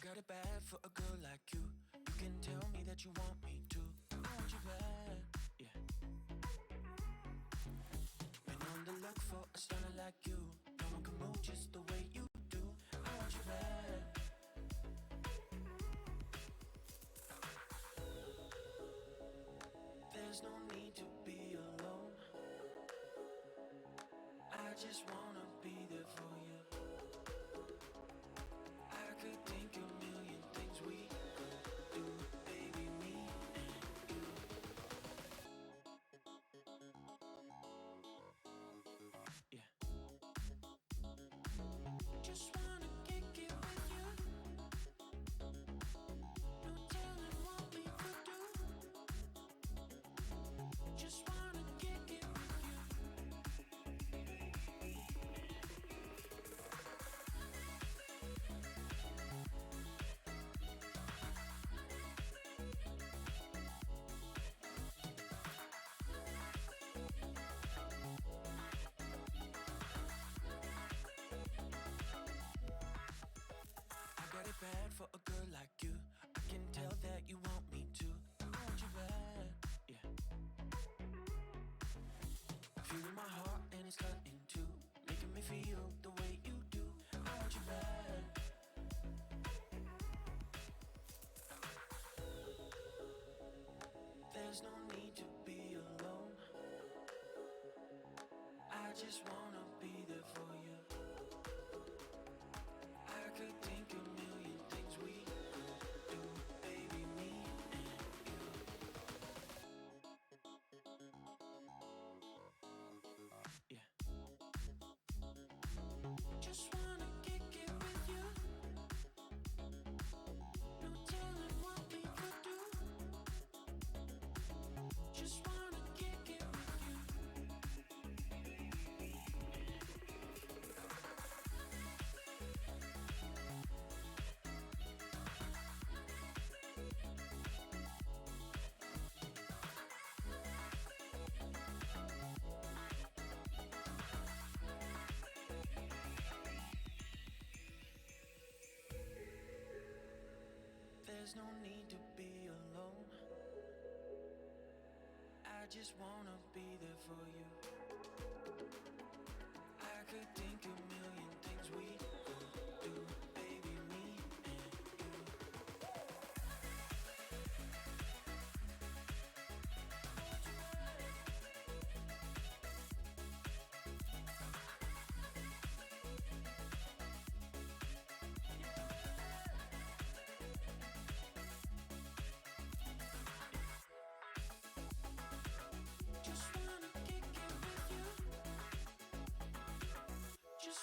got it bad for a girl like you. You can tell me that you want me to. I want you bad, yeah. Been on the look for a stunner like you. No one can move just the way you do. I want you bad. There's no need to be alone. I just wanna be there for you. I could think a million things we could do, baby, me and you. Yeah. Just wanna kick it with you. No telling what we could do. Just wanna kick it with you. just wanna be there for you. I could think a million things we could do, baby, me and you. Yeah. Just wanna kick it with you. No telling what we could do. Just wanna kick it with you. There's no need to be alone. I just wanna be there for you. I could think a million things we could do, baby, me and you. Just wanna kick it with you. Just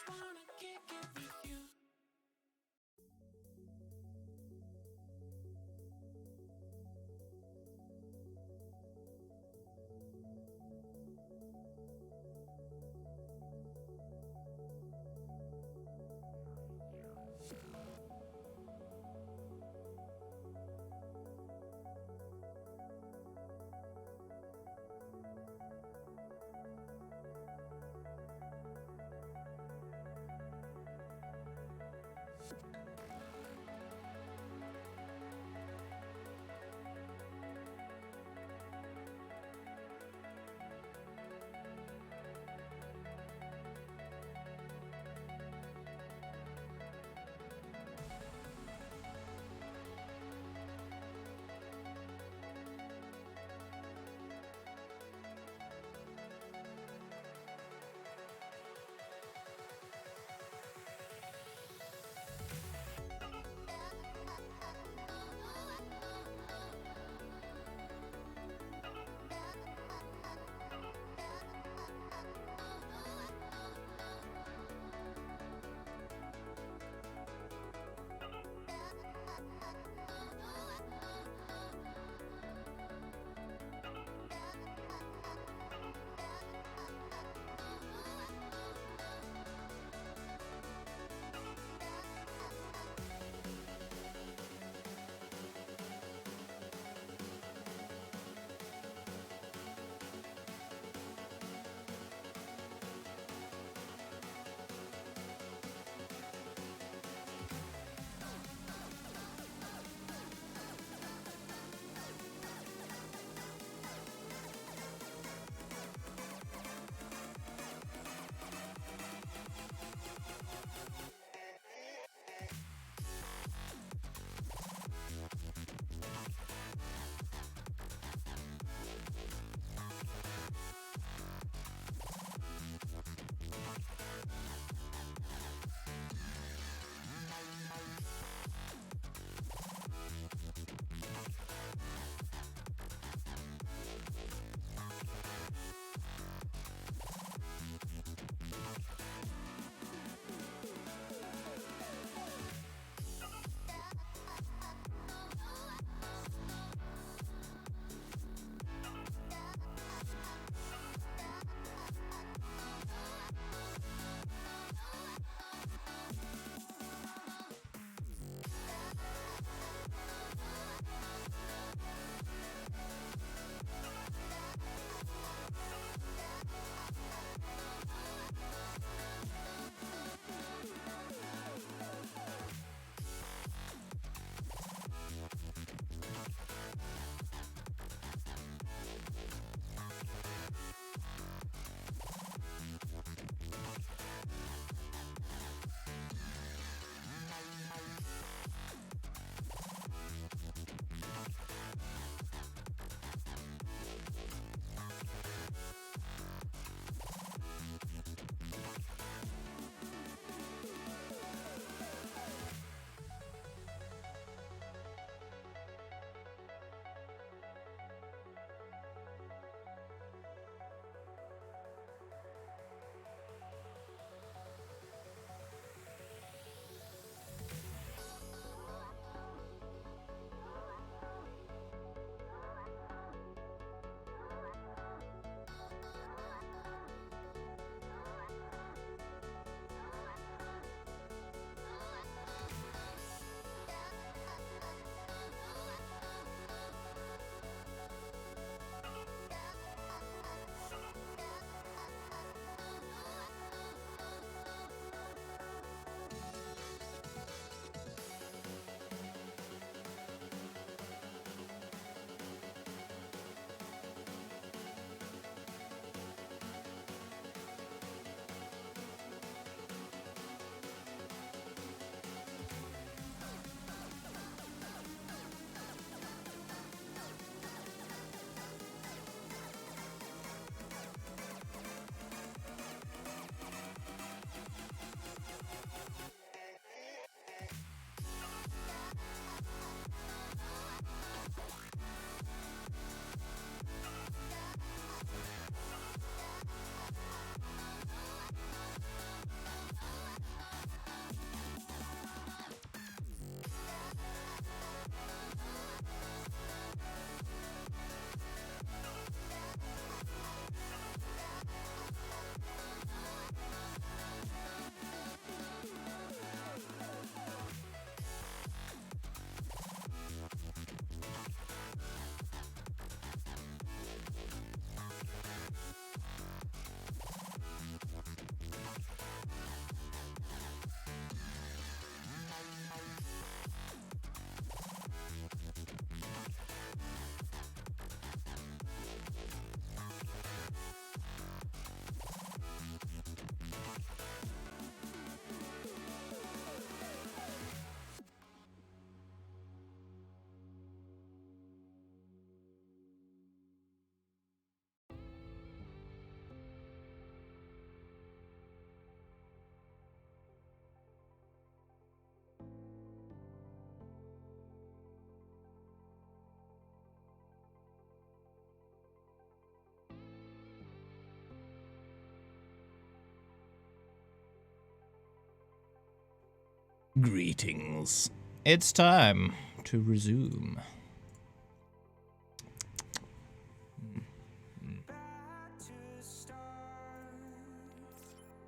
Greetings. It's time to resume.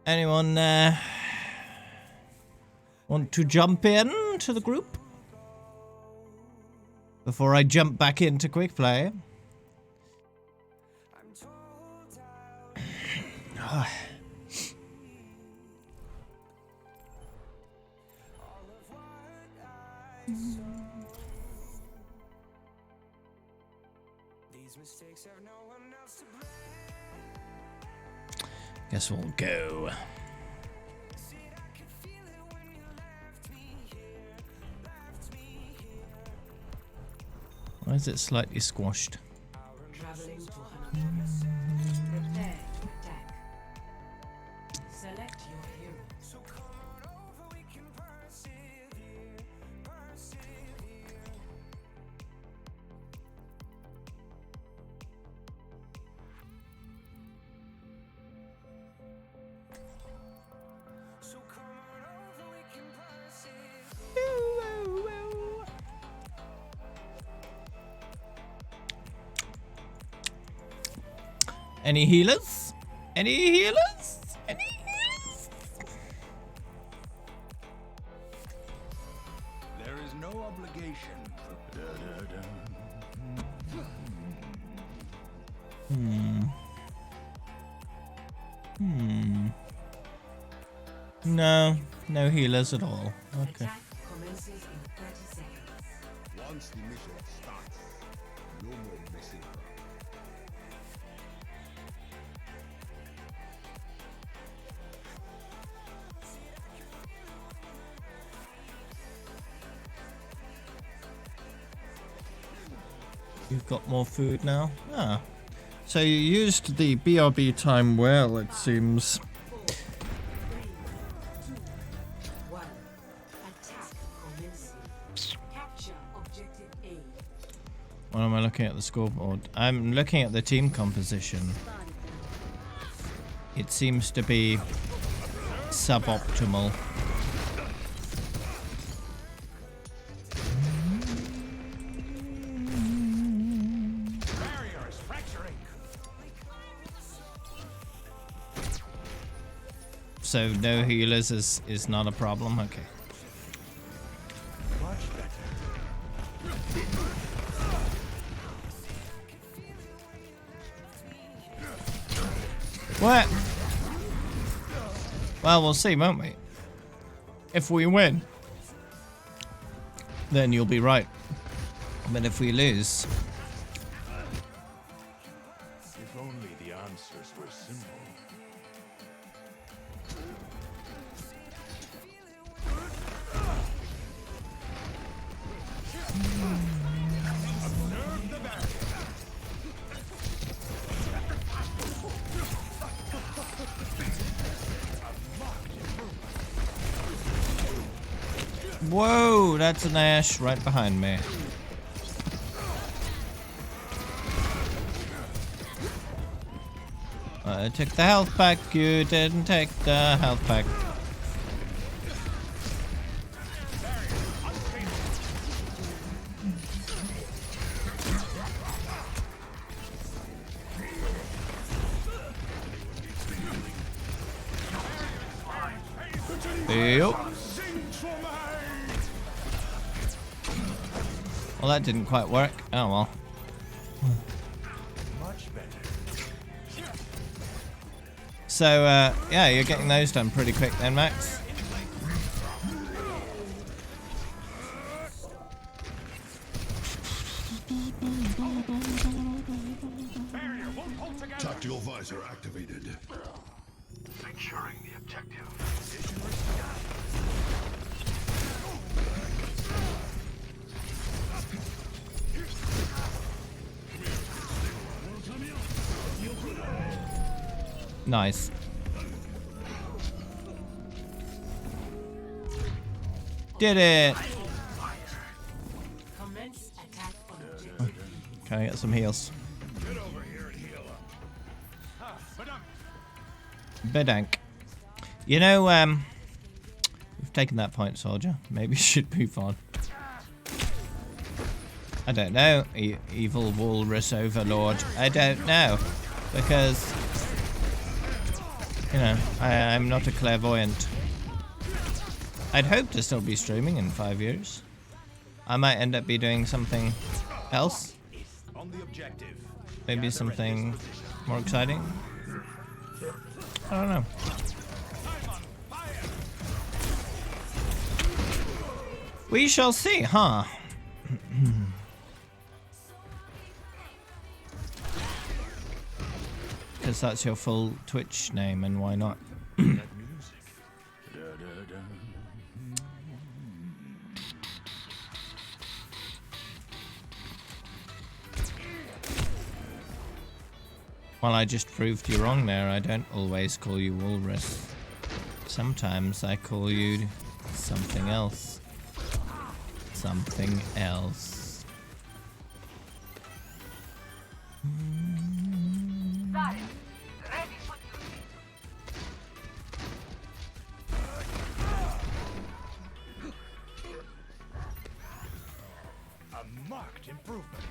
Anyone want to jump in to the group? Before I jump back into quick play. Guess we'll go. Why is it slightly squashed? Traveling to Honolulu. Prepare to attack. Select your hero. So come on over, we can persevere. So come on over, we can persevere. Any healers? Any healers? Any healers? There is no obligation. No healers at all. Okay. Attack commences in 30 seconds. Once the mission starts, no more messing around. You've got more food now? Ah. So you used the BRB time well, it seems. 1. Attack commencing. Capture objective A. What am I looking at the scoreboard? I'm looking at the team composition. It seems to be suboptimal. Barrier is fracturing. So no healers is not a problem? Okay. Much better. What? Well, we'll see, won't we? If we win, then you'll be right. But if we lose... If only the answers were simple. Observe the barrier. Whoa, that's an Ash right behind me. I took the health pack, you didn't take the health pack. Yep. Well, that didn't quite work. Oh well. Much better. So, yeah, you're getting those done pretty quick then, Max. Tactical visor activated. Securing the objective. Nice. Did it! Commence attack on objective. Can I get some heals? Get over here and heal up. Badunk. Bedank. You know, we've taken that point, soldier. Maybe you should move on. I don't know. Evil walrus overlord. I don't know. Because, you know, I'm not a clairvoyant. I'd hope to still be streaming in 5 years. I might end up be doing something else. Maybe something more exciting. I don't know. We shall see, huh? Because that's your full Twitch name, and why not? Well, I just proved you wrong there. I don't always call you Walrus. Sometimes I call you something else. Something else. A marked improvement.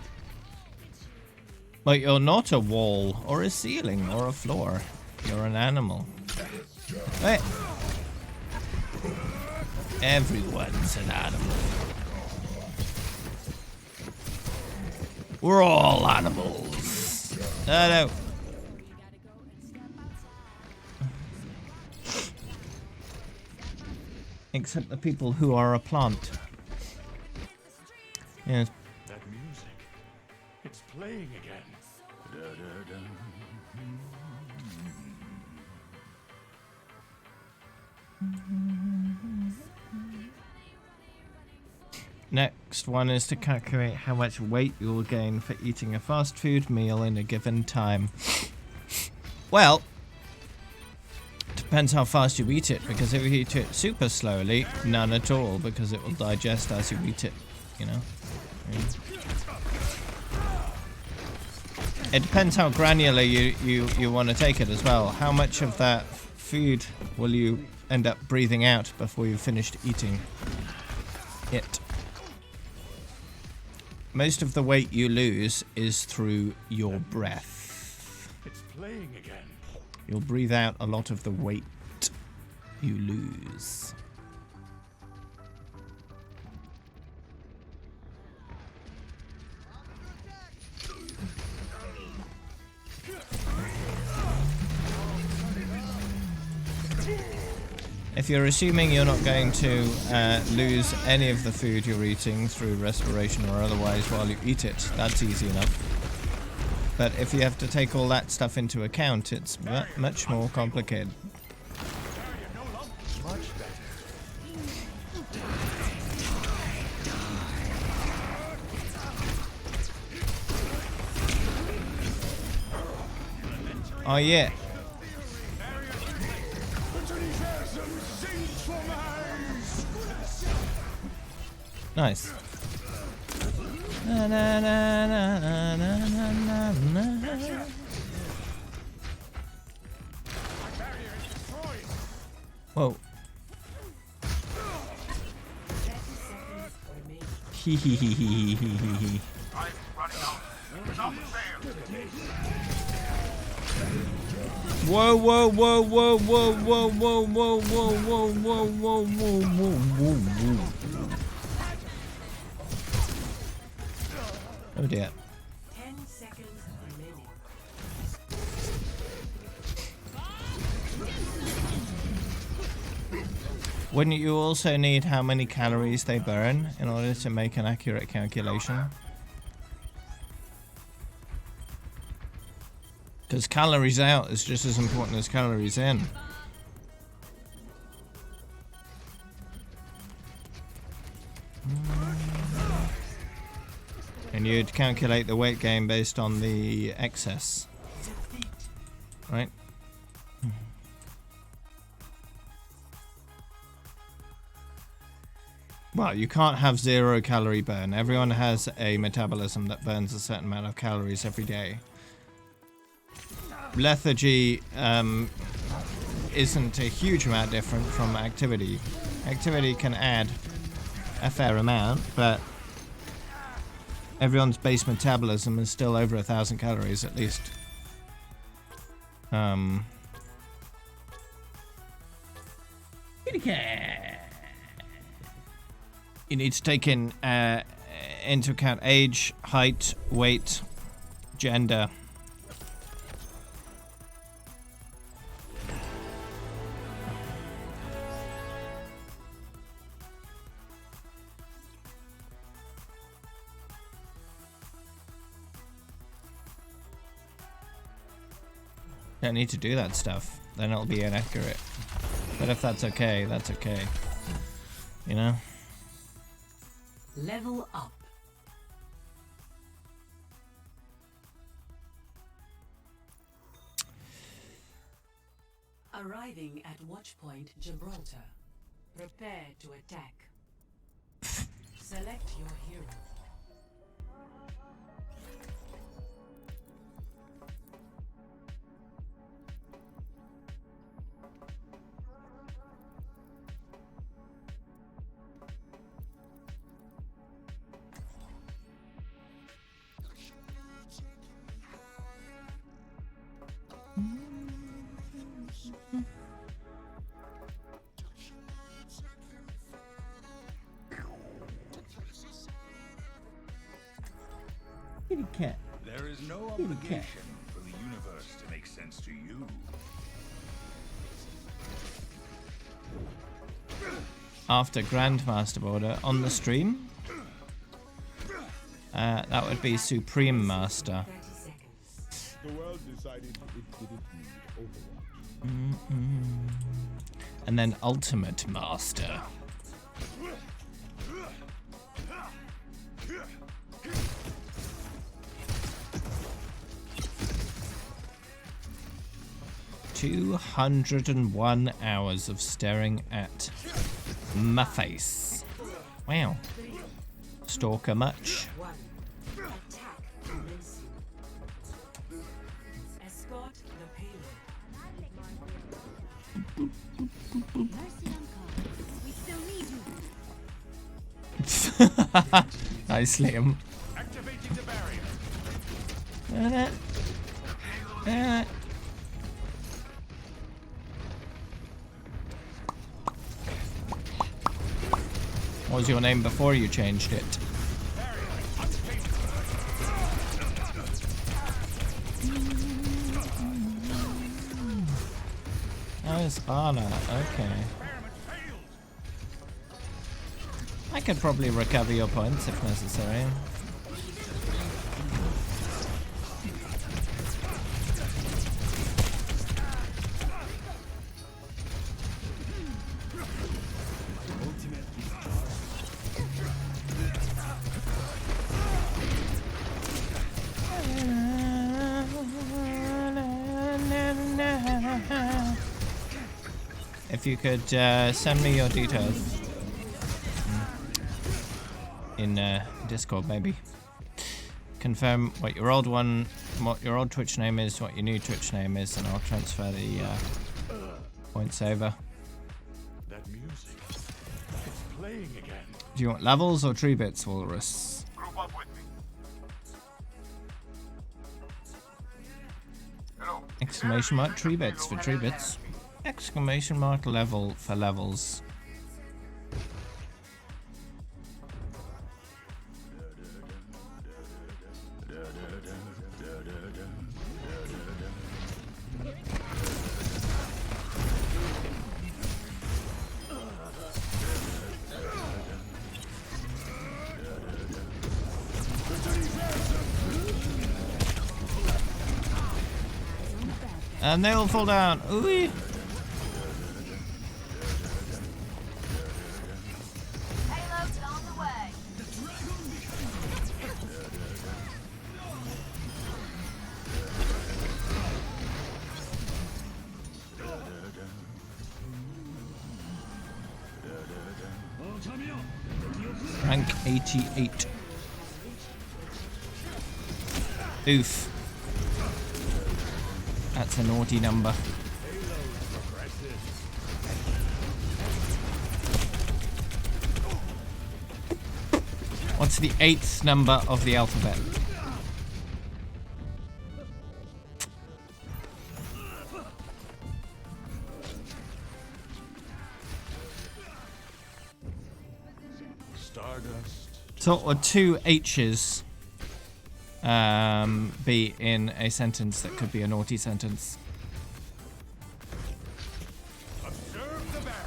But you're not a wall, or a ceiling, or a floor. You're an animal. Wait. Everyone's an animal. We're all animals. No. Except the people who are a plant. Yes. That music. It's playing again. Next one is to calculate how much weight you'll gain for eating a fast food meal in a given time. Well, depends how fast you eat it, because if you eat it super slowly, none at all, because it will digest as you eat it, you know. It depends how granular you want to take it as well. How much of that food will you end up breathing out before you've finished eating it? Most of the weight you lose is through your breath. It's playing again. You'll breathe out a lot of the weight you lose. If you're assuming you're not going to lose any of the food you're eating through respiration or otherwise while you eat it, that's easy enough. But if you have to take all that stuff into account, it's much more complicated. Oh yeah. Nice. Na, na, na, na, na, na, na, na. Whoa. Hee hee hee hee hee hee hee. Whoa whoa whoa whoa whoa whoa whoa whoa whoa whoa whoa whoa whoa whoa whoa. Oh dear. 10 seconds remaining. Wouldn't you also need how many calories they burn in order to make an accurate calculation? Because calories out is just as important as calories in. And you'd calculate the weight gain based on the excess. Right? Well, you can't have 0 calorie burn. Everyone has a metabolism that burns a certain amount of calories every day. Lethargy isn't a huge amount different from activity. Activity can add a fair amount, but everyone's base metabolism is still over 1,000 calories at least. You need to take in into account age, height, weight, gender. Don't need to do that stuff, then it'll be inaccurate. But if that's okay, that's okay. You know? Level up. Arriving at Watchpoint Gibraltar. Prepare to attack. Select your hero. Kitty cat. There is no obligation for the universe to make sense to you. After Grandmaster Border on the stream, that would be Supreme Master. The world decided it didn't need Overwatch. And then Ultimate Master. $201 hours of staring at my face. Wow. Stalker much? Escort the payload. Nice, Liam. Activating the barrier. What was your name before you changed it? Oh, Sparna. Okay. I could probably recover your points if necessary. If you could send me your details in Discord, maybe. Confirm what your old Twitch name is, what your new Twitch name is, and I'll transfer the points over. That music, it's playing again. Do you want levels or tree bits, Walrus? Group up with me. Hello. Exclamation mark tree bits for tree bits. Exclamation mark level for levels. And they all fall down. Ooh. Payload's on the way. Rank 88. Oof. That's a naughty number. What's the 8th number of the alphabet? Stardust. So what would 2 H's be in a sentence that could be a naughty sentence? Observe the barrier.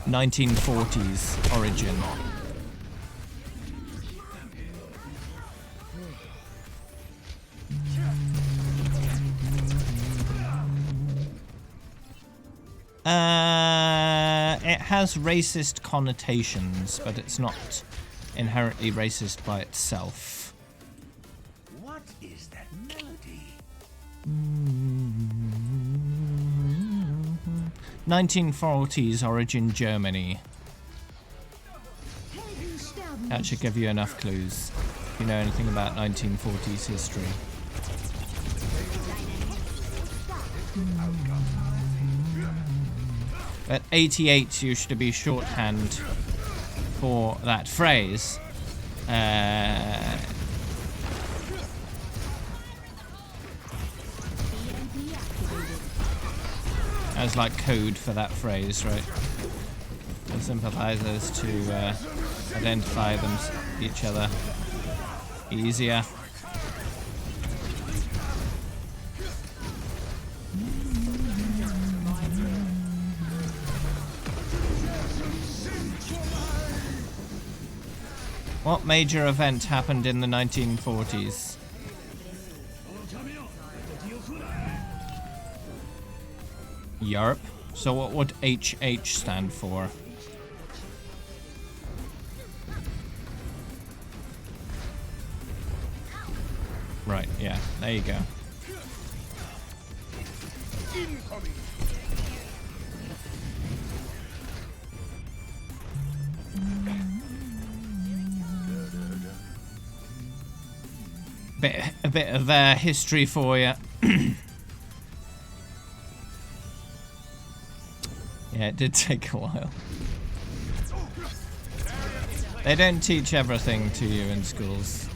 1940s origin. It has racist connotations, but it's not inherently racist by itself. What is that melody? 1940s origin Germany. That should give you enough clues if you know anything about 1940s history. But 88 used to be shorthand for that phrase. As like code for that phrase, right? For sympathizers to identify each other easier. What major event happened in the 1940s? Europe. So what would HH stand for? Right, yeah, there you go. Incoming. A bit of history for you. Yeah, it did take a while. They don't teach everything to you in schools.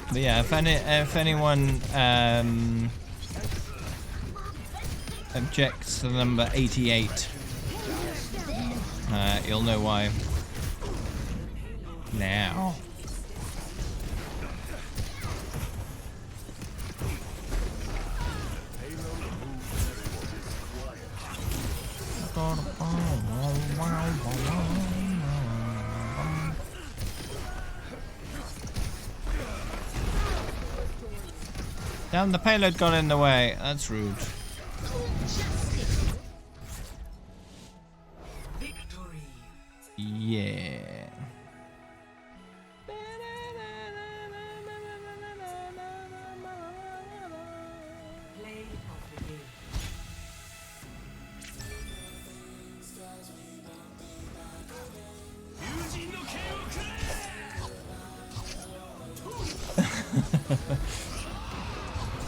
But yeah, if anyone objects to the number 88, you'll know why. Now. Damn, the payload got in the way. That's rude. Victory. Yeah. Play of the game.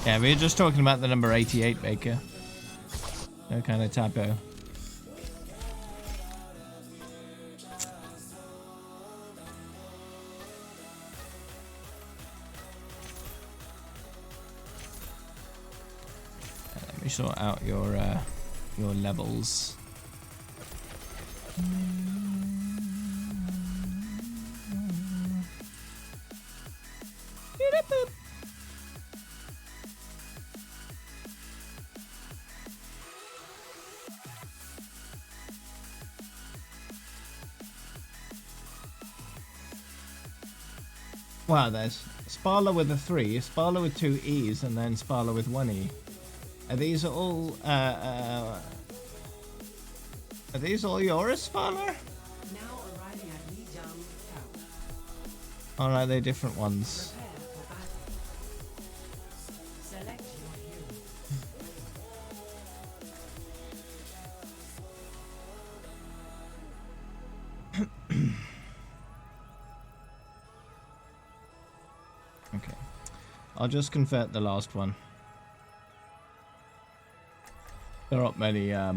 Yeah, we were just talking about the number 88, Baker. No kind of typo. Let me sort out your levels. Wow, there's Sparla with a 3, Sparla with 2 E's, and then Sparla with 1 E. Are these all yours, Sparla? Now arriving at Lijiang Tower. Or are they different ones? Prepare for battle. Select your hero. Okay. I'll just convert the last one. There aren't many how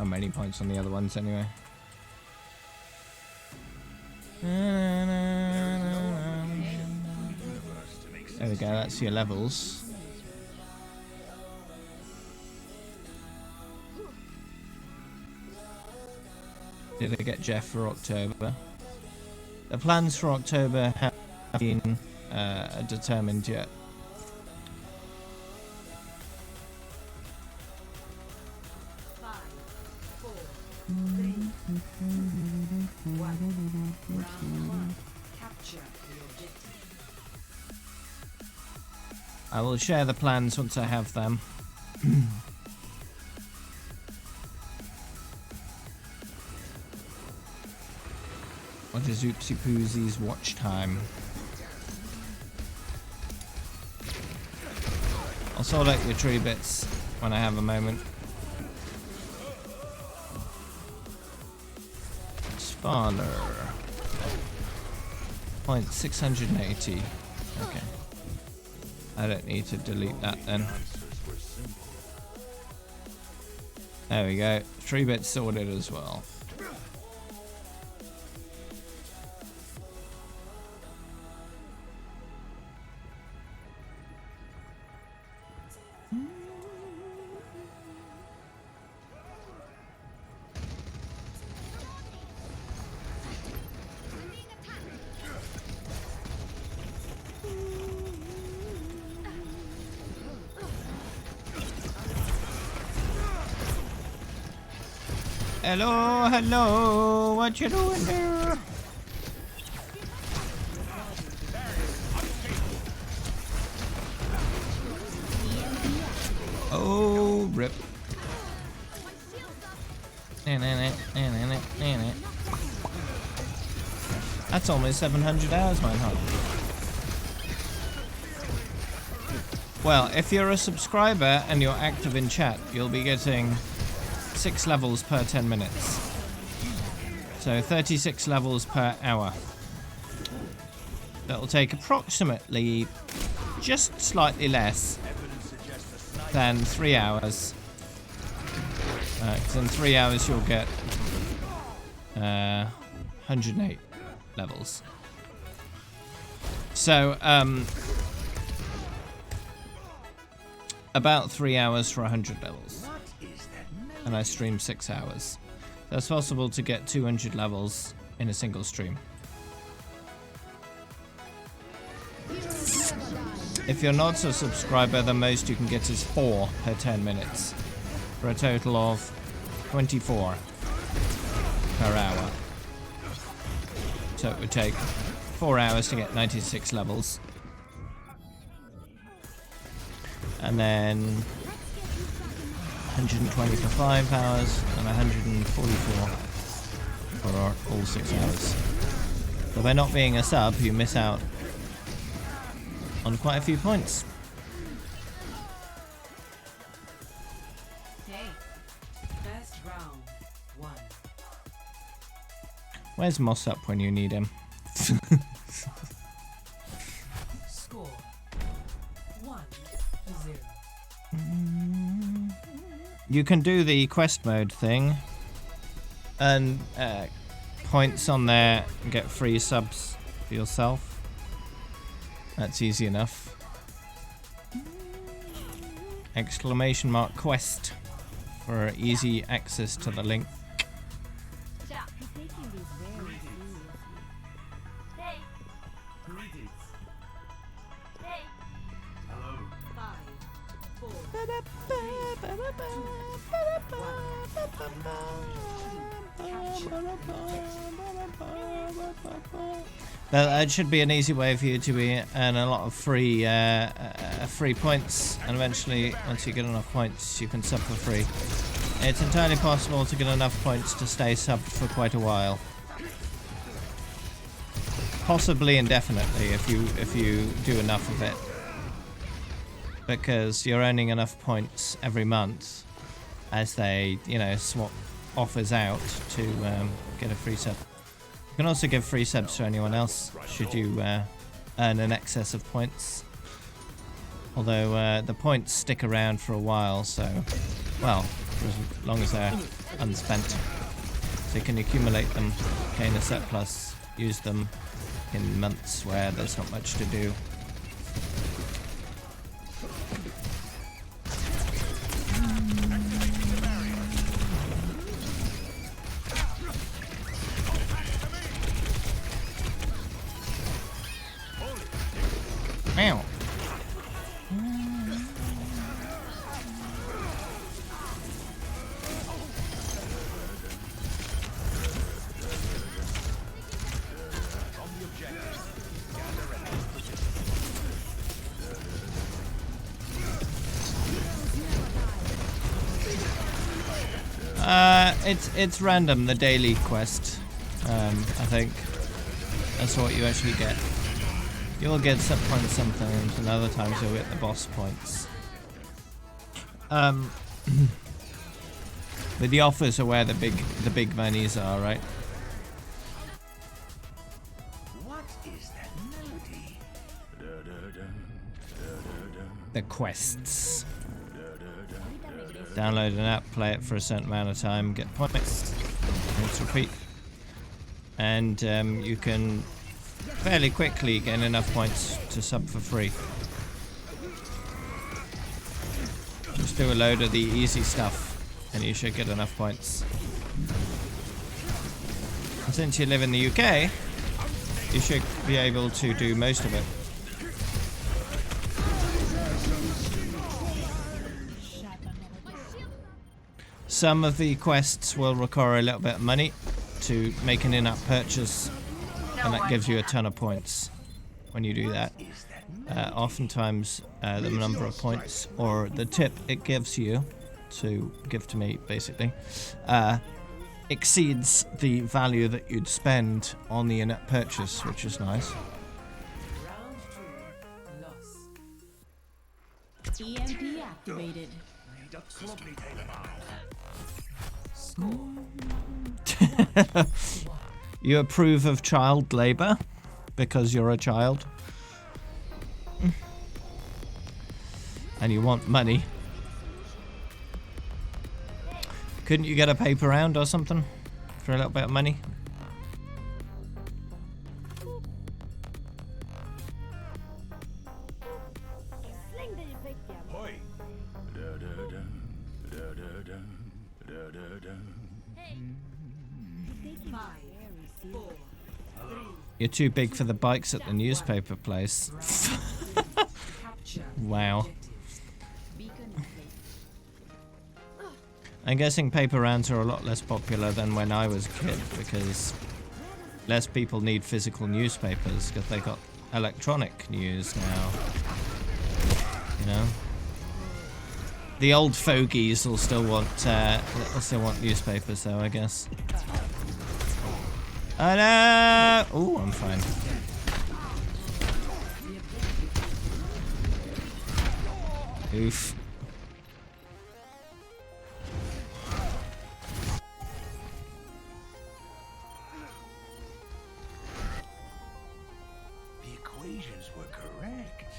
many points on the other ones anyway. There we go, that's your levels. Did I get Jeff for October? The plans for October have been determined yet. I will share the plans once I have them. What is Oopsie Poosie's watch time? I'll sort out your tree bits when I have a moment. Spawner. Point 680. Okay. I don't need to delete that then. There we go. Tree bits sorted as well. Hello, hello, what you doing there? Oh, rip. That's almost 700 hours, mine, huh? Well, if you're a subscriber and you're active in chat, you'll be getting 6 levels per 10 minutes. So 36 levels per hour. That'll take approximately just slightly less than 3 hours. Because in 3 hours you'll get 108 levels. So about 3 hours for 100 levels. And I stream 6 hours. So it's possible to get 200 levels in a single stream. If you're not a subscriber, the most you can get is 4 per 10 minutes. For a total of 24 per hour. So it would take 4 hours to get 96 levels. And then 120 for 5 hours and 144 for all 6 hours. So by not being a sub, you miss out on quite a few points. First round, 1. Where's Moss up when you need him? Score 1-0. You can do the quest mode thing and points on there and get free subs for yourself. That's easy enough. Exclamation mark quest for easy access to the link. That should be an easy way for you to earn a lot of free points, and eventually, once you get enough points, you can sub for free. It's entirely possible to get enough points to stay subbed for quite a while, possibly indefinitely if you do enough of it, because you're earning enough points every month as they, you know, swap offers out to get a free sub. You can also give free subs to anyone else should you earn an excess of points. Although the points stick around for a while, so, well, for as long as they're unspent. So you can accumulate them, gain a surplus, use them in months where there's not much to do. Ow. It's random, the daily quest. I think that's what you actually get. You'll get sub points sometimes, and other times you'll get the boss points. But the offers are where the big monies are, right? What is that melody? The quests. Download an app, play it for a certain amount of time, get points, rinse, repeat. And you can fairly quickly gain enough points to sub for free. Just do a load of the easy stuff and you should get enough points. And since you live in the UK, you should be able to do most of it. Some of the quests will require a little bit of money to make an in-app purchase, and that gives you a ton of points when you do that. Oftentimes, the number of points, or the tip it gives you to give to me, basically, exceeds the value that you'd spend on the in-app purchase, which is nice. EMP activated. You approve of child labor because you're a child and you want money. Couldn't you get a paper round or something for a little bit of money? You're too big for the bikes at the newspaper place. Wow. I'm guessing paper rounds are a lot less popular than when I was a kid because less people need physical newspapers because they got electronic news now. You know? The old fogies will still want newspapers though, I guess. Oh no! Ooh, I'm fine. Oof. The equations were correct.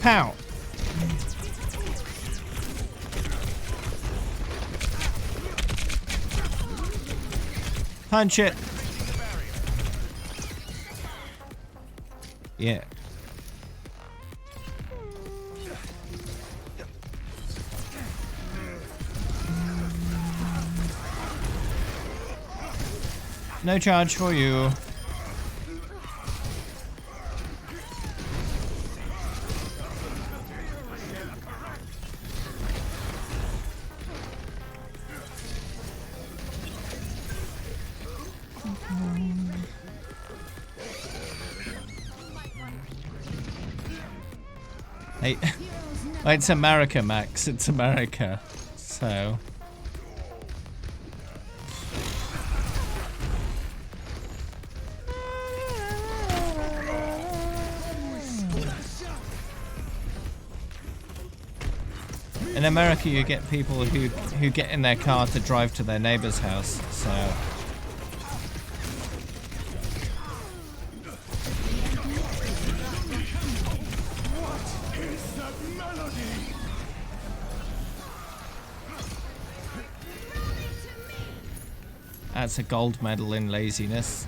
Pow! Punch it! Yeah. No charge for you. Hey, well, it's America, Max. It's America. So. In America, you get people who get in their car to drive to their neighbor's house. So. That's a gold medal in laziness.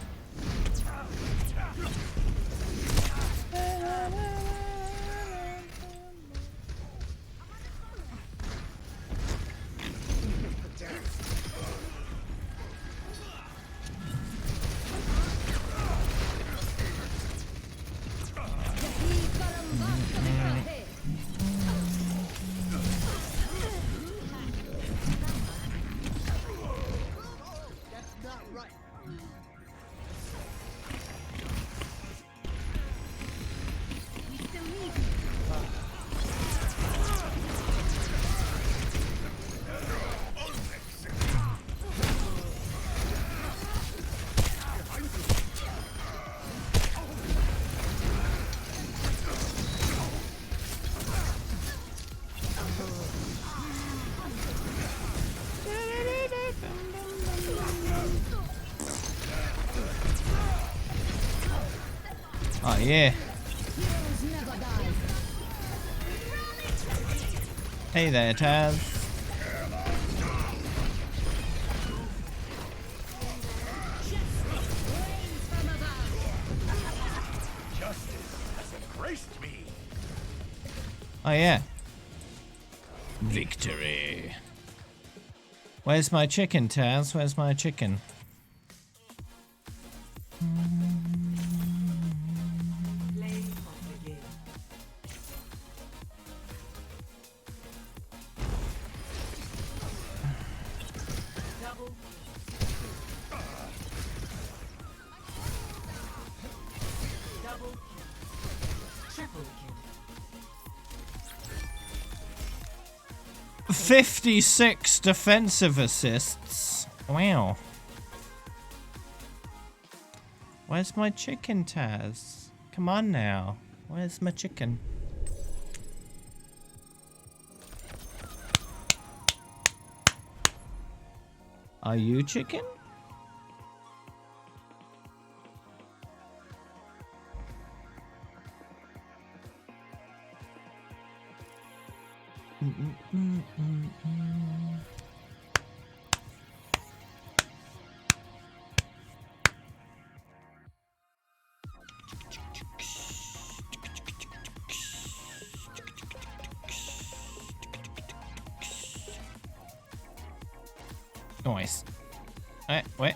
Oh yeah. Hey there, Taz. Oh yeah. Victory. Where's my chicken, Taz? Where's my chicken? Double kill. Triple kill. 56 defensive assists. Wow. Where's my chicken, Taz? Come on now. Where's my chicken? Are you chicken? Nice. Wait.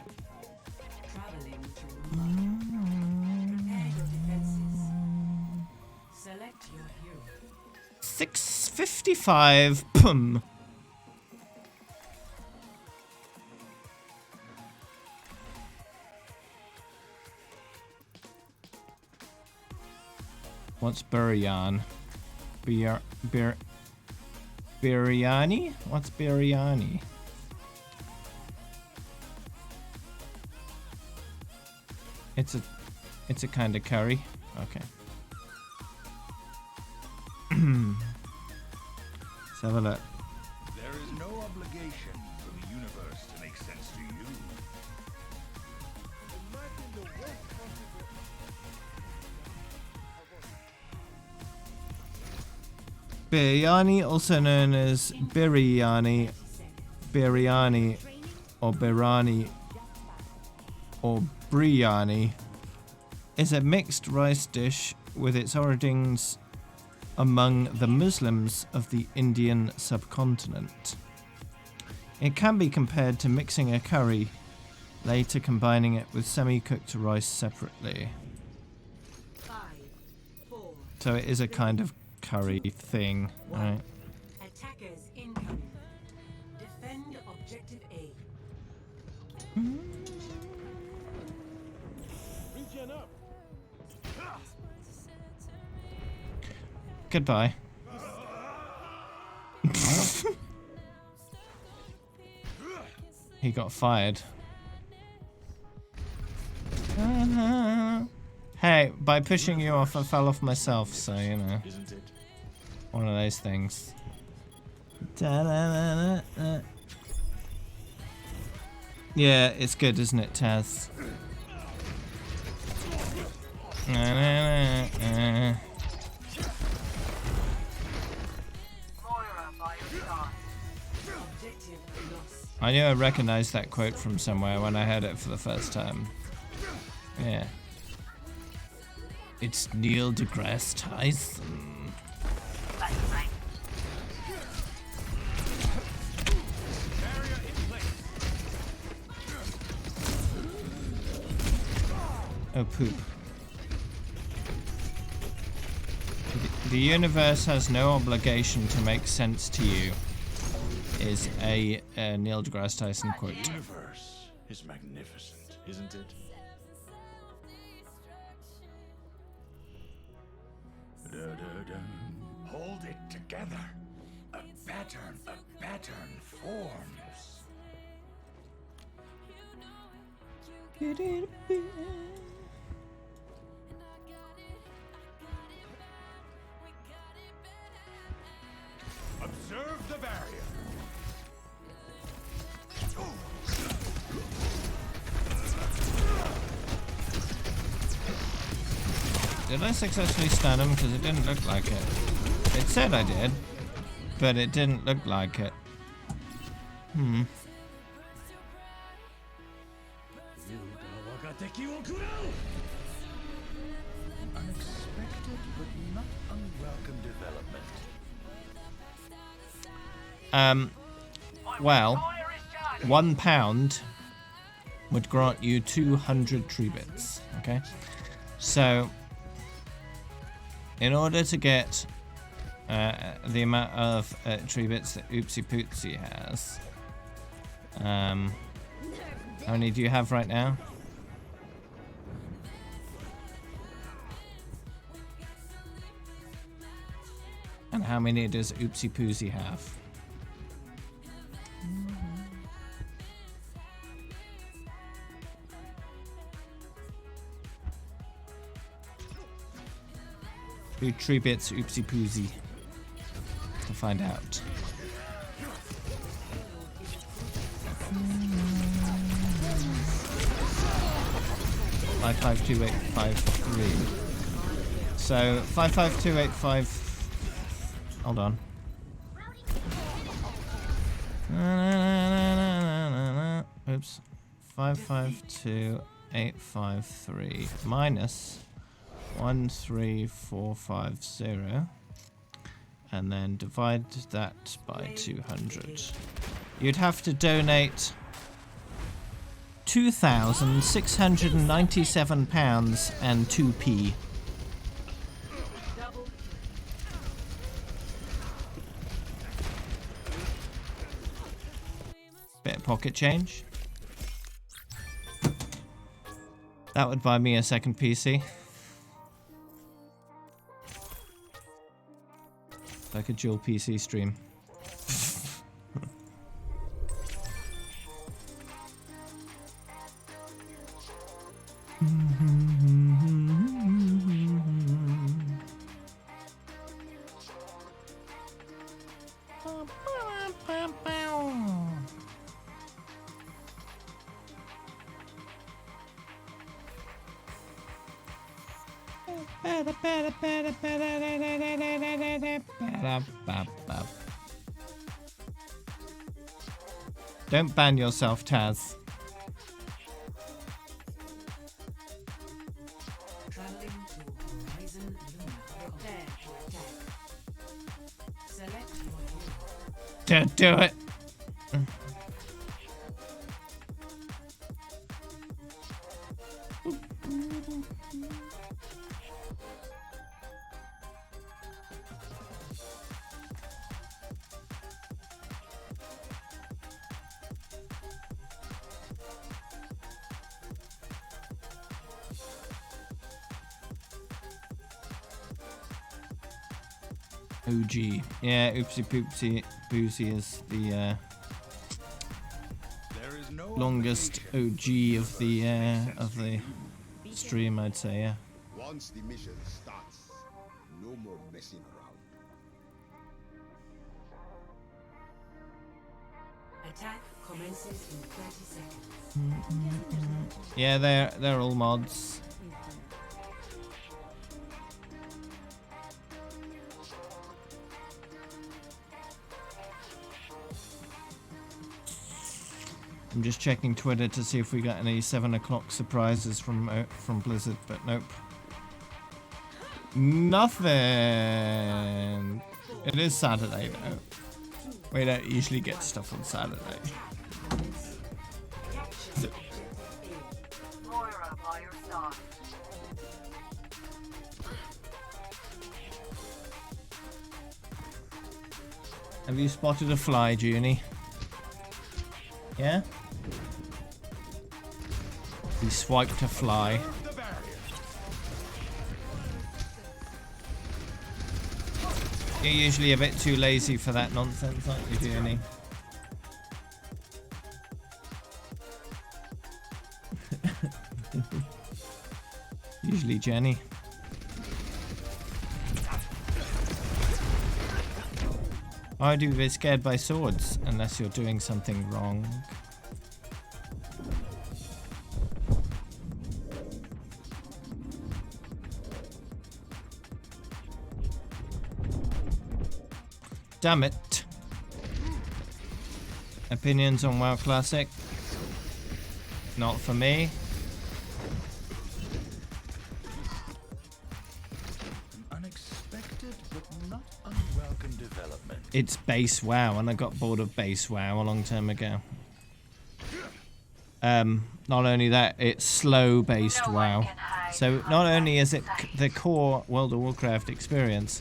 Traveling to prepare your defenses. Select your hero. 655. Pum. What's biryani? Biryani? What's biryani? It's a kind of curry. Okay. Let's have a look. There is no obligation for the universe to make sense to you. Biryani, also known as biryani, biryani, or birani, or biryani, is a mixed rice dish with its origins among the Muslims of the Indian subcontinent. It can be compared to mixing a curry, later combining it with semi-cooked rice separately. 5, 4, So it is a kind of curry thing, right? attackers incoming. Defend objective A. Goodbye. He got fired. Hey, by pushing you off, I fell off myself, so, you know. One of those things. Da-da-da-da-da. Yeah, it's good, isn't it, Taz? I knew I recognized that quote from somewhere when I heard it for the first time. Yeah. It's Neil deGrasse Tyson. Oh, poop. The universe has no obligation to make sense to you, is a Neil deGrasse Tyson quote. The universe is magnificent, isn't it? Hold it together. A pattern forms. Observe the barrier. Did I successfully stun him? Because it didn't look like it. It said I did, but it didn't look like it. Unexpected but not unwelcome development. Well, £1 would grant you 200 tree bits. Okay, so in order to get the amount of tree bits that Oopsie Pootsie has, how many do you have right now? And how many does Oopsie Pootsie have? Do tree bits Oopsie Pootsie to find out. Five 552853. So 552853. Hold on. Oops. 552853 minus 13450, and then divide that by 200. You'd have to donate £2,697 and 2p. Bit of pocket change. That would buy me a second PC. Like a dual PC stream. Don't ban yourself, Taz. Traveling to Horizon Luna. Prepare to attack. Select your hero. Don't do it. OG. Yeah, Oopsie Poopsie Poopsie is the longest OG of the stream, I'd say, yeah. Once the mission starts, no more messing around. Attack commences in 30 seconds. Yeah, they're all mods. I'm just checking Twitter to see if we got any 7 o'clock surprises from Blizzard, but nope. Nothing. It is Saturday though. We don't usually get stuff on Saturday. Moira by your side. Have you spotted a fly, Junie? Yeah? He swiped a fly. You're usually a bit too lazy for that nonsense, aren't you, Junie? Usually Jenny. Why would you be scared by swords unless you're doing something wrong? Damn it. Opinions on WoW Classic? Not for me. Unexpected but not unwelcome development. It's base WoW, and I got bored of base WoW a long time ago. Not only that, it's slow-based WoW. So not only is it the core World of Warcraft experience,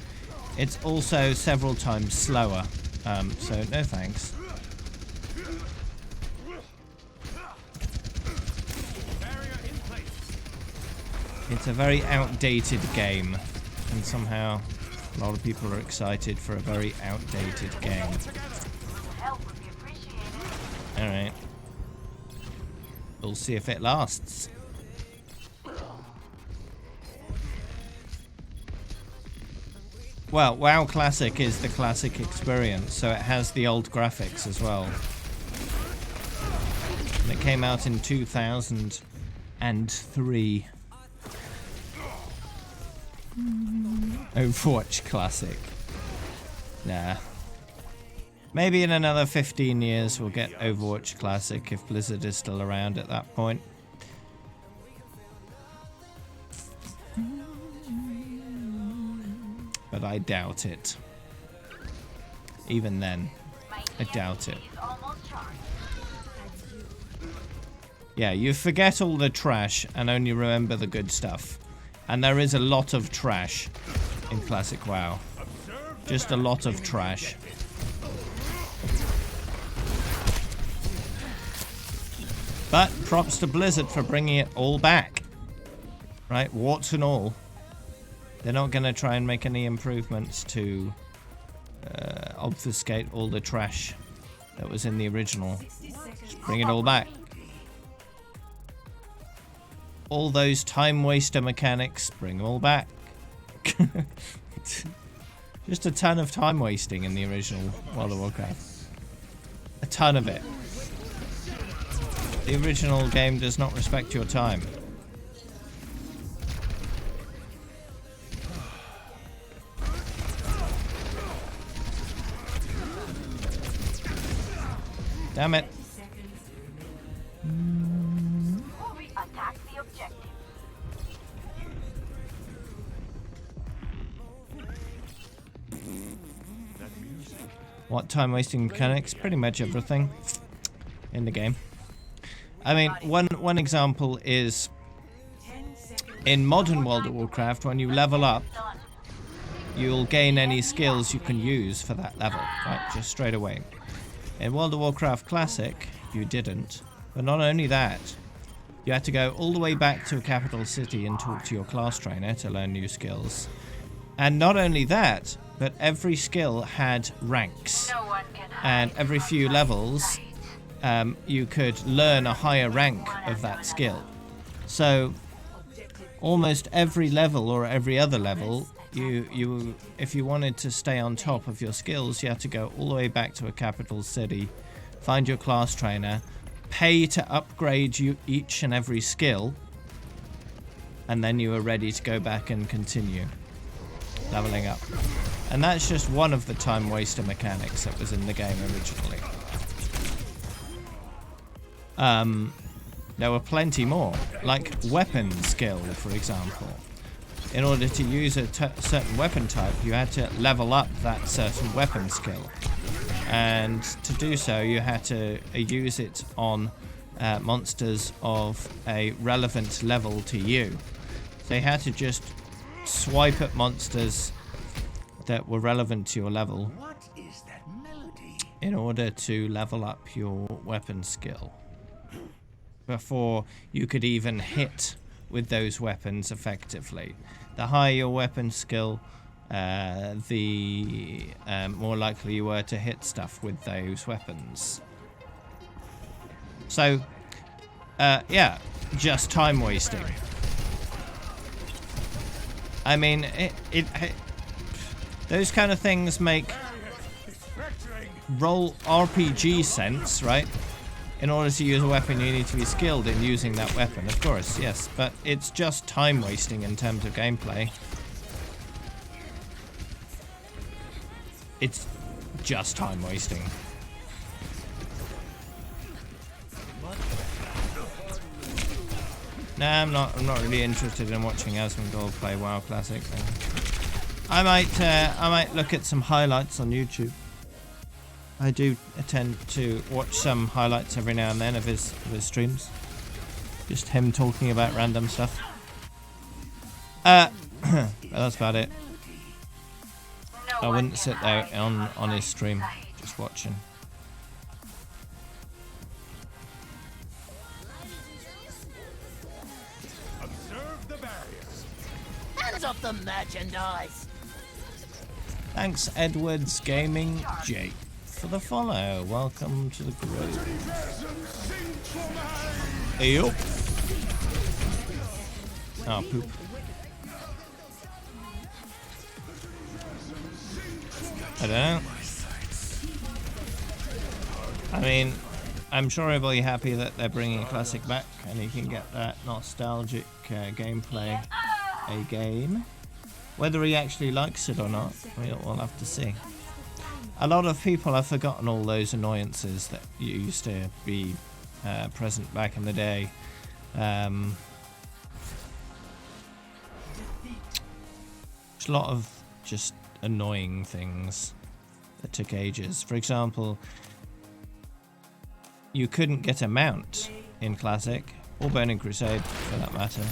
it's also several times slower. So no thanks. It's a very outdated game, and somehow a lot of people are excited for a very outdated game. Alright. We'll see if it lasts. Well, WoW Classic is the classic experience, so it has the old graphics as well. And it came out in 2003. Overwatch Classic. Nah. Maybe in another 15 years we'll get Overwatch Classic if Blizzard is still around at that point. But I doubt it. Even then, I doubt it. Yeah, you forget all the trash and only remember the good stuff. And there is a lot of trash in Classic WoW. Just a lot of trash. But props to Blizzard for bringing it all back. Right, warts and all. They're not going to try and make any improvements to obfuscate all the trash that was in the original. Just bring it all back. All those time waster mechanics, bring them all back. Just a ton of time wasting in the original World of Warcraft. A ton of it. The original game does not respect your time. Damn it. Attack the objective. What time wasting mechanics? Pretty much everything in the game. I mean, one example is in modern World of Warcraft, when you level up, you'll gain any skills you can use for that level, right? Just straight away. In World of Warcraft Classic, you didn't. But not only that, you had to go all the way back to a capital city and talk to your class trainer to learn new skills. And not only that, but every skill had ranks. And every few levels, you could learn a higher rank of that skill. So almost every level or every other level, if you wanted to stay on top of your skills, you had to go all the way back to a capital city find your class trainer, pay to upgrade you each and every skill, and then you are ready to go back and continue leveling up. And that's just one of the time waster mechanics that was in the game originally. There were plenty more, like weapon skill, for example. In order to use a certain weapon type, you had to level up that certain weapon skill. And to do so, you had to use it on monsters of a relevant level to you. They had to just swipe at monsters that were relevant to your level in order to level up your weapon skill before you could even hit with those weapons effectively. The higher your weapon skill, the more likely you were to hit stuff with those weapons. So, yeah, just time wasting. I mean, those kind of things make role RPG sense, right? In order to use a weapon, you need to be skilled in using that weapon, of course, yes. But it's just time wasting in terms of gameplay. It's just time wasting. Nah, I'm not really interested in watching Asmongold play WoW Classic. I might look at some highlights on YouTube. I do tend to watch some highlights every now and then of his streams. Just him talking about random stuff. But that's about it. I wouldn't sit there on his stream, just watching. Observe the barriers. Hands off the merchandise. Thanks, Edwards Gaming Jake, for the follow. Welcome to the group. Hey up. Oh, poop. I don't know. I mean, I'm sure he'll be happy that they're bringing Classic back and he can get that nostalgic gameplay game. Whether he actually likes it or not, we'll have to see. A lot of people have forgotten all those annoyances that used to be present back in the day. There's a lot of just annoying things that took ages. For example, you couldn't get a mount in Classic, or Burning Crusade for that matter,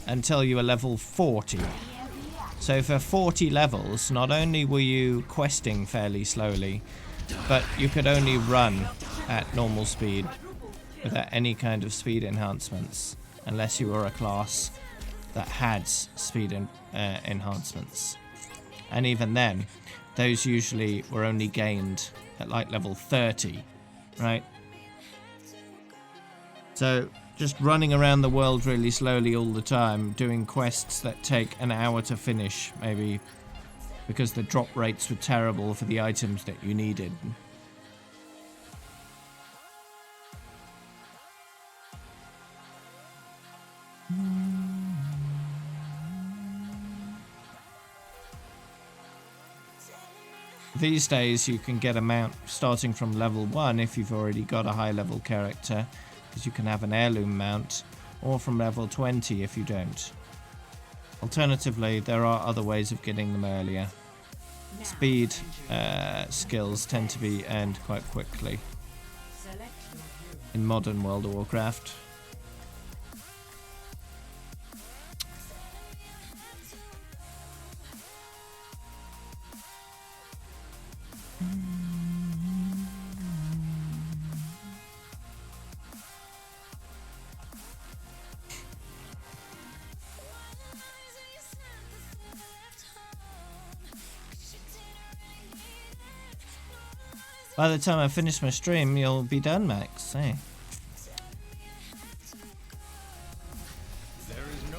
until you were level 40. So for 40 levels, not only were you questing fairly slowly, but you could only run at normal speed without any kind of speed enhancements, unless you were a class that had speed enhancements. And even then, those usually were only gained at like level 30, right? So just running around the world really slowly all the time, doing quests that take an hour to finish, maybe, because the drop rates were terrible for the items that you needed. These days you can get a mount starting from level 1 if you've already got a high level character, because you can have an heirloom mount, or from level 20 if you don't. Alternatively, there are other ways of getting them earlier. Speed skills tend to be earned quite quickly in modern World of Warcraft. By the time I finish my stream, you'll be done, Max. Hey. There is no.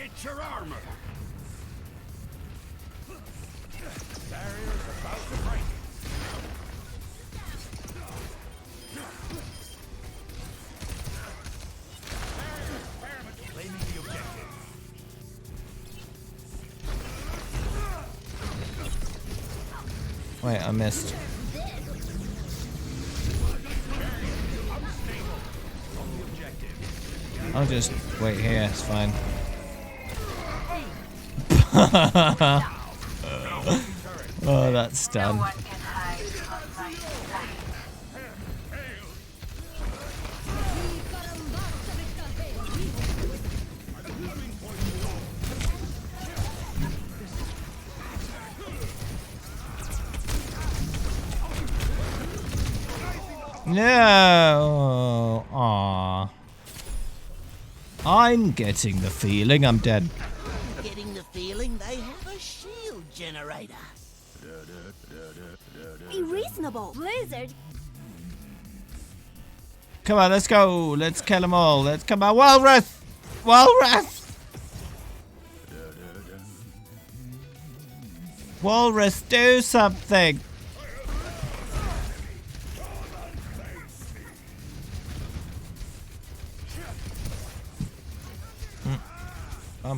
Get your armor! Barrier's about to break. Claiming the objective. Wait, I missed. I'll just wait here, it's fine. Oh, that's done. No. Aww. I'm getting the feeling I'm dead. I'm getting the feeling they have a shield generator. Be reasonable, Blizzard. Come on, let's go. Let's kill them all. Let's come on. Walrus! Walrus! Walrus, do something!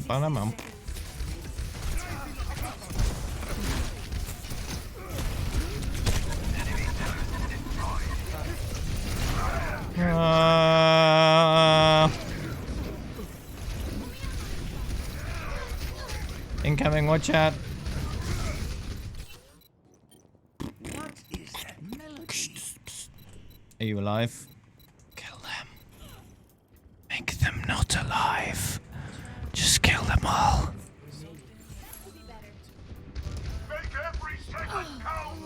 Bum. Incoming, watch out. What is that melody? Are you alive? Kill them. Make them not alive. Just kill them all. Make every second count!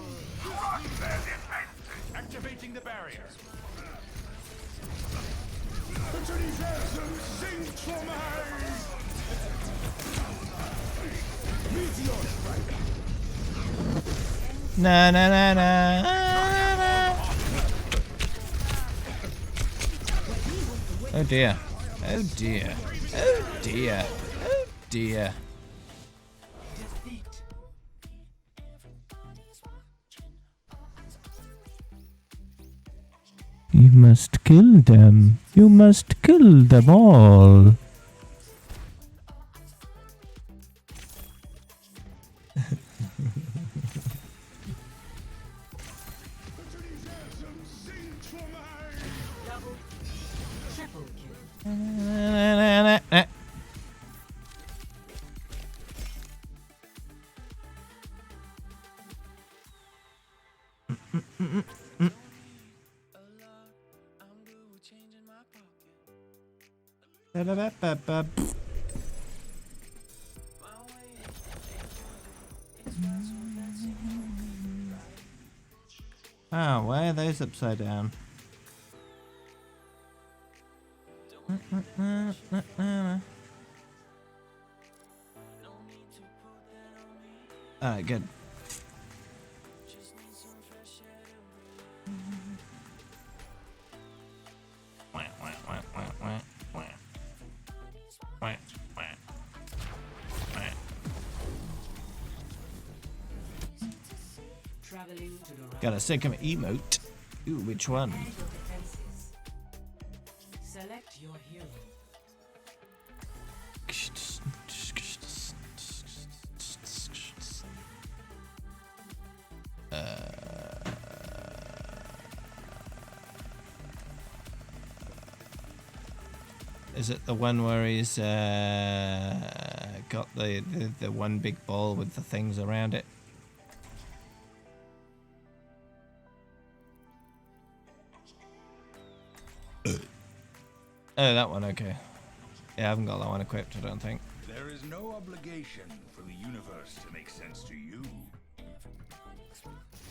Crush their defenses! Activating the barrier. Na na na na. Oh dear. Oh dear. Oh dear. Oh dear. You must kill them. You must kill them all. Oh, why are those upside down? Alright, good. Got a second emote. Ooh, which one? Select your hero. Is it the one where he's got the one big ball with the things around it? Oh, that one, okay. Yeah, I haven't got that one equipped, I don't think. There is no obligation for the universe to make sense to you.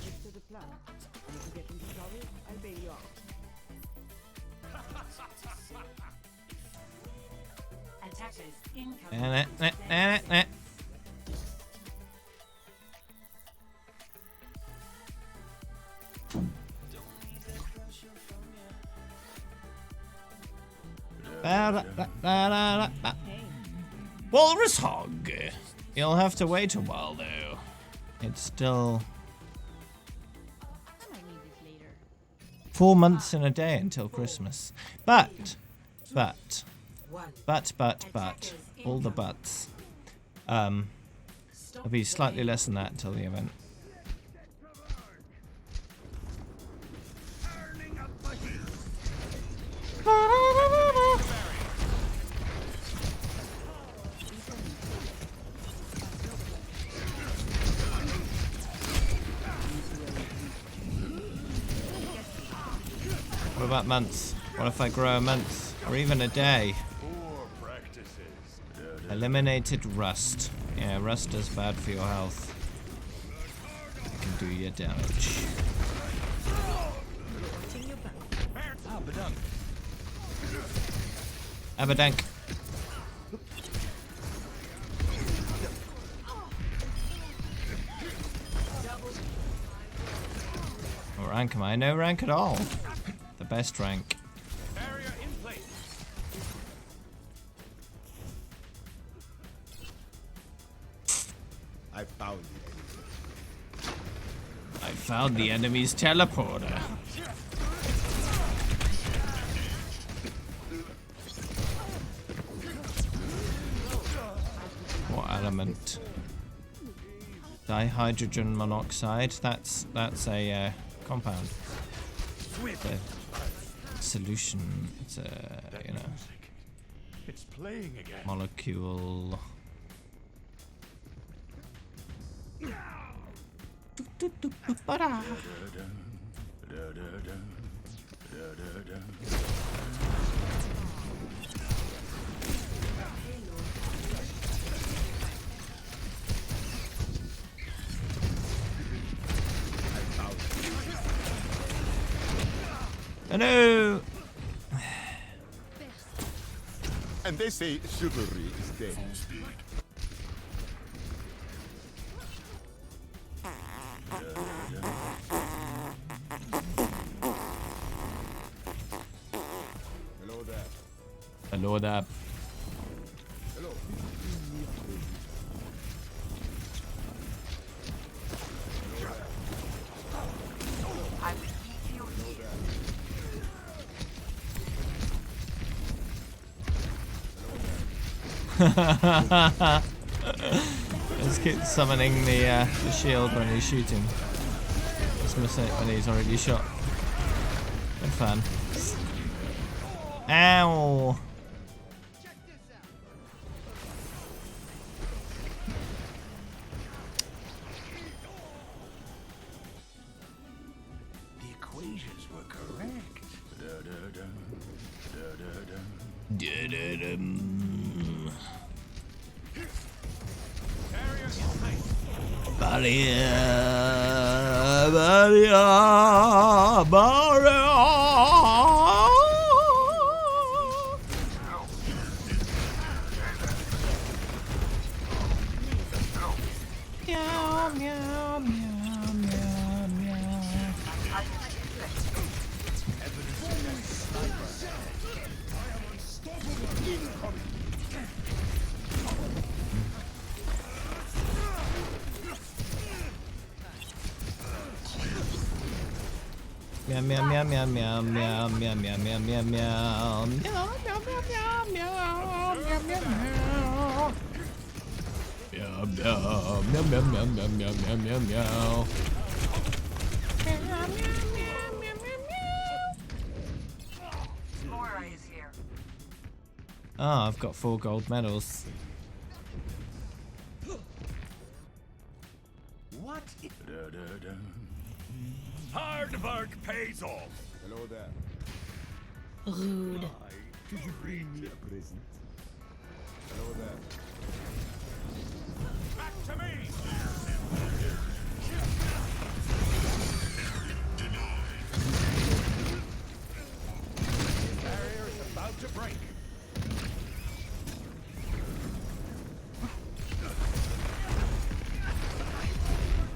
Stick to the plan. And if you get into trouble, I'll bail you out. Attackers incoming. Walrus Hog. You'll have to wait a while though. It's still 4 months and a day until Christmas. But, all the buts. It'll be slightly less than that until the event. What about months? What if I grow a month? Or even a day? Eliminated rust. Yeah, rust is bad for your health. It can do you damage. Abadank. What rank am I? No rank at all. The best rank. I found the enemy's teleporter. What element? Dihydrogen monoxide. That's a compound. It's a solution. It's a It's playing again. Molecule. Hello. And they say chivalry is dead. Hello there. Hello there. Hello. I will keep you here. Let's keep summoning the shield when he's shooting. Just miss it when he's already shot. Good fun. Ow! The equations were correct. Meow, meow, meow, meow, meow. Meow meow meow meow meow meow meow meow meow meow meow meow meow meow meow meow meow meow meow. Meow meow meow meow meow meow meow meow meow meow. Moira is here. Ah, I've got 4 gold medals. What? Hard work pays off. Hello there. Rude. Could you bring me a present? Hello there. Back to me. Barrier is about to break.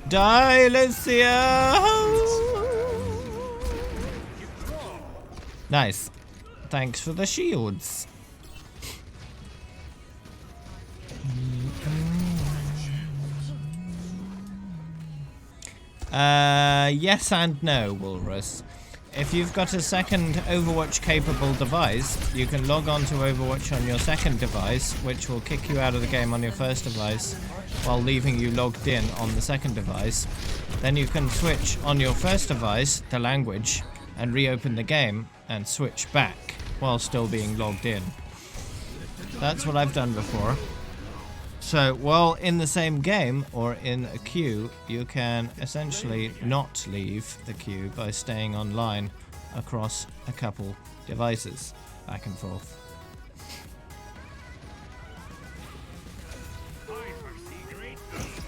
Die, Lucia! Nice. Thanks for the shields. Yes and no, Walrus. If you've got a second Overwatch capable device, you can log on to Overwatch on your second device, which will kick you out of the game on your first device while leaving you logged in on the second device. Then you can switch on your first device the language and reopen the game and switch back while still being logged in. That's what I've done before. So while in the same game or in a queue, you can essentially not leave the queue by staying online across a couple devices, back and forth.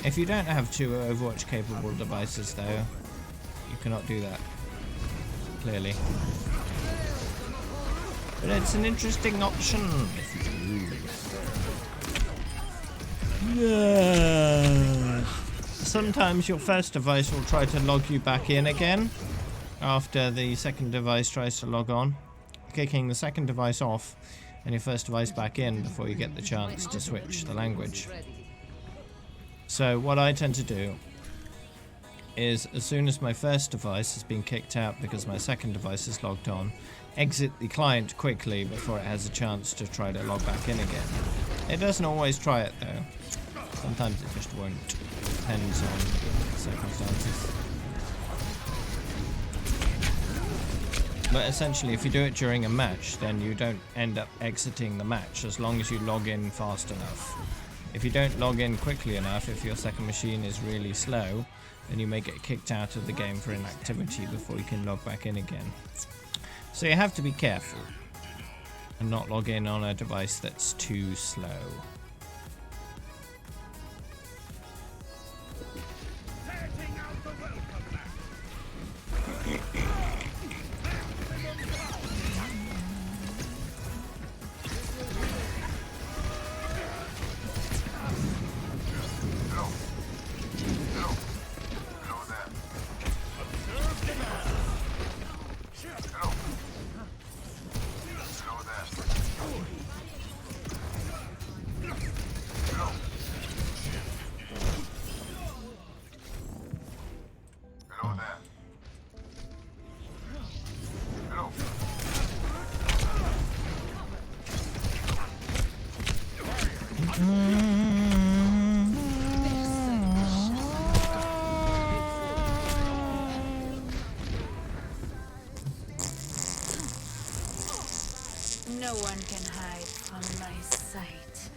If you don't have two Overwatch capable devices though, you cannot do that, clearly. But it's an interesting option if you do. Yeah. Sometimes your first device will try to log you back in again after the second device tries to log on, kicking the second device off and your first device back in before you get the chance to switch the language. So what I tend to do is, as soon as my first device has been kicked out because my second device is logged on, exit the client quickly before it has a chance to try to log back in again. It doesn't always try it though. Sometimes it just won't. Depends on circumstances. But essentially, if you do it during a match, then you don't end up exiting the match as long as you log in fast enough. If you don't log in quickly enough, if your second machine is really slow, then you may get kicked out of the game for inactivity before you can log back in again. So you have to be careful and not log in on a device that's too slow. No one can hide from my sight.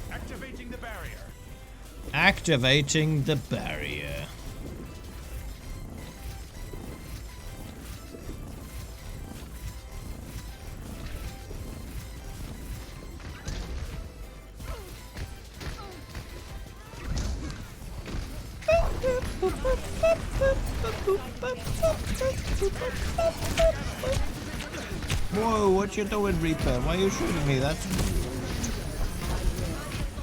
Activating the barrier. Activating the barrier. Whoa, what you doing, Reaper? Why are you shooting me? That's rude.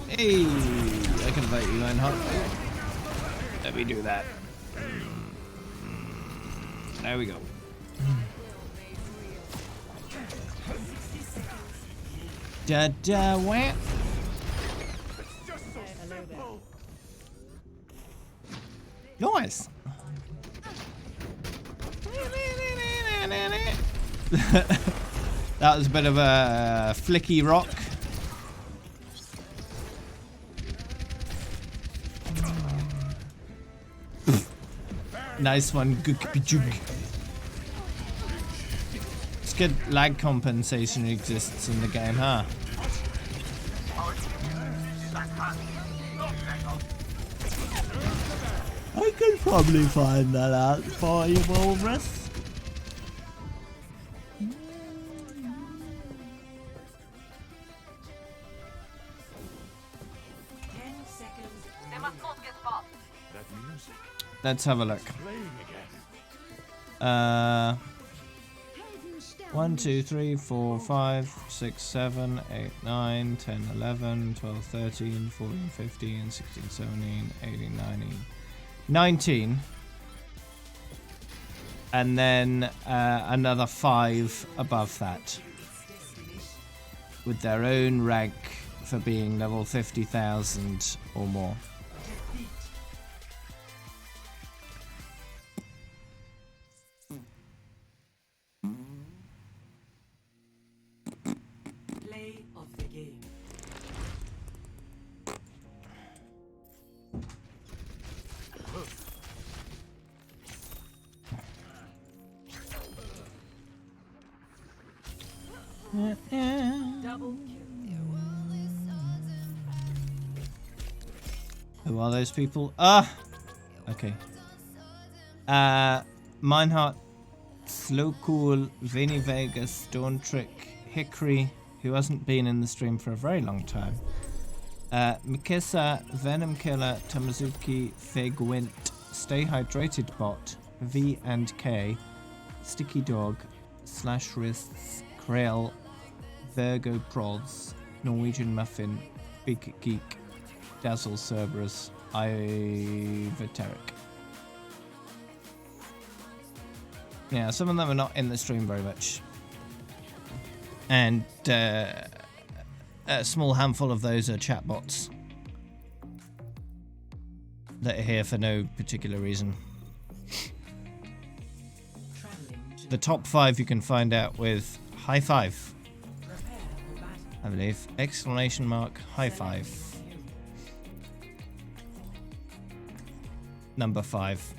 Hey, I can fight you, Lionheart. Let me do that. There we go. Da da wham. Nice. That was a bit of a flicky rock. Nice one, Gook-a-jug. It's good lag compensation exists in the game, huh? I could probably find that out for you, Walrus. Let's have a look. 1, 2, 3, 4, 5, 6, 7, 8, 9, 10, 11, 12, 13, 14, 15, 16, 17, 18, 19, 19. And then another 5 above that. With their own rank for being level 50,000 or more. Play of the game. Double kill. Who are those people? Ah! Okay. Meinhardt, Slowcool, Vinny Vegas, Stone Trick, Hickory, who hasn't been in the stream for a very long time. Mikisa, Venom Killer, Tamazuki, Figwint, Stay Hydrated Bot, V and K, Sticky Dog, Slash Wrists, Krell, Virgo Prods, Norwegian Muffin, Big Geek, Dazzle Cerberus, Ivateric. Yeah, some of them are not in the stream very much. And a small handful of those are chatbots that are here for no particular reason. The top 5 you can find out with high 5, I believe. Exclamation mark, high 5. Number 5.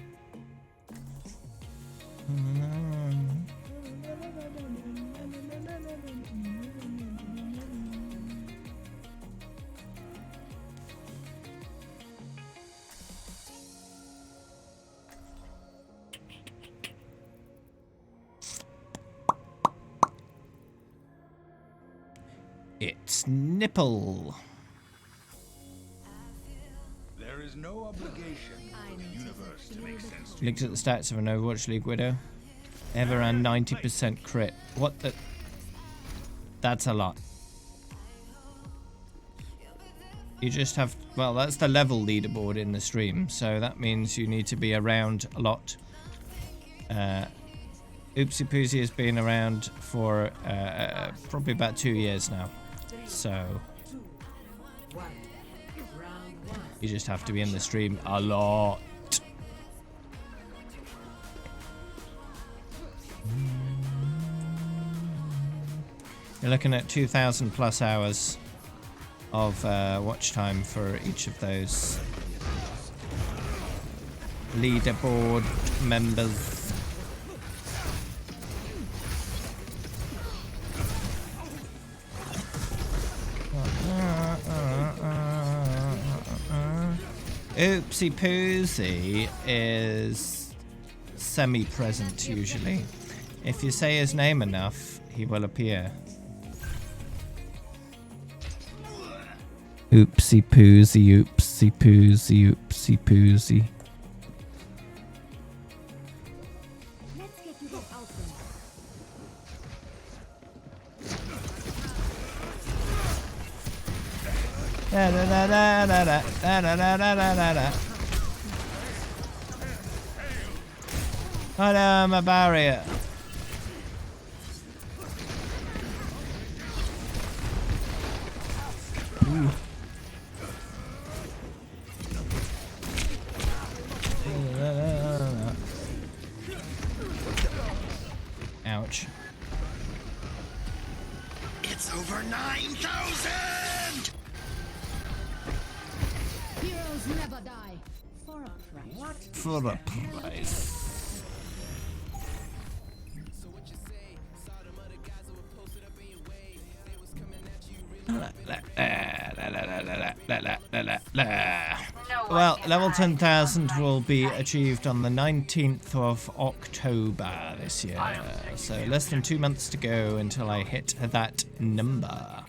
It's Nipple. There is no obligation for the universe to make sense to Looked at the stats of an Overwatch League Widow. Ever ran 90% crit. What the? That's a lot. You just have, well, that's the level leaderboard in the stream, so that means you need to be around a lot. Oopsie Poosey has been around for probably about 2 years now, so you just have to be in the stream a lot. You're looking at 2,000 plus hours of watch time for each of those leaderboard members. Oopsie Poosey is semi-present usually. If you say his name enough, he will appear. Oopsie Poosey, Oopsie Poosey, Oopsie Poosey. Let's get you both out Da da da da da da da da da da da da. Oh no, I'm a barrier. Ooh. Ouch. It's over 9,000! Heroes never die. For a price. What? For a price. Well, level 10,000 will be achieved on the 19th of October this year, so less than 2 months to go until I hit that number.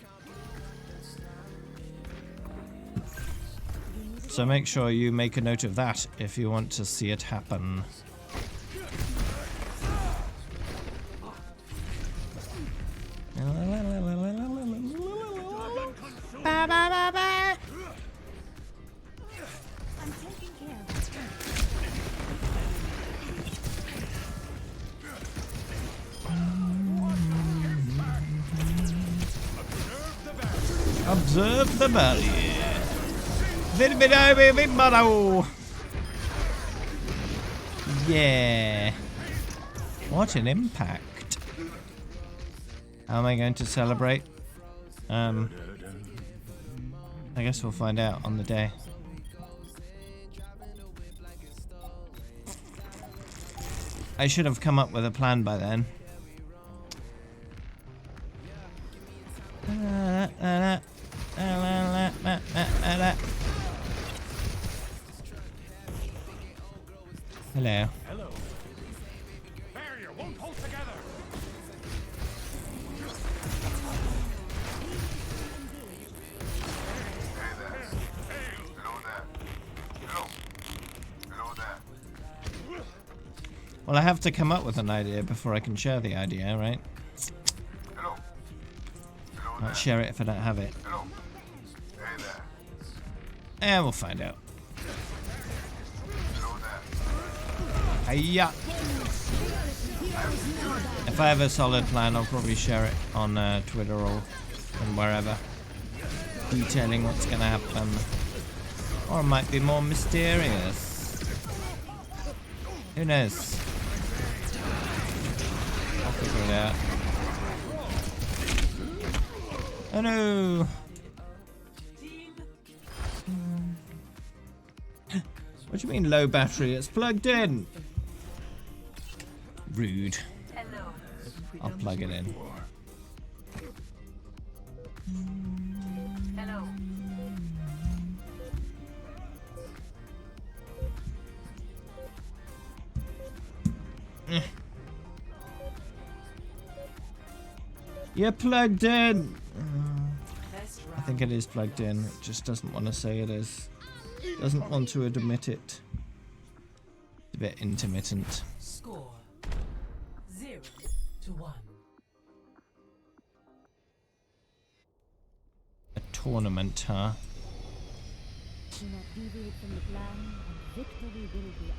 So make sure you make a note of that if you want to see it happen. Ba, ba, ba, ba. I'm taking care of it. Observe the barrier. Yeah. What an impact. How am I going to celebrate? I guess we'll find out on the day. I should have come up with a plan by then. Hello. Hello. Barrier won't hold together. Well, I have to come up with an idea before I can share the idea, right? Can't share it if I don't have it. And we'll find out. Hiya! If I have a solid plan, I'll probably share it on Twitter or wherever, detailing what's gonna happen. Or it might be more mysterious. Who knows? I'll figure it out. Oh no! What do you mean low battery? It's plugged in! Rude. I'll plug it in. Hello. You're plugged in! I think it is plugged in. It just doesn't want to say it is. Doesn't want to admit it. It's a bit intermittent. Score 0-1. A tournament, huh? Do not deviate from the plan, and victory will be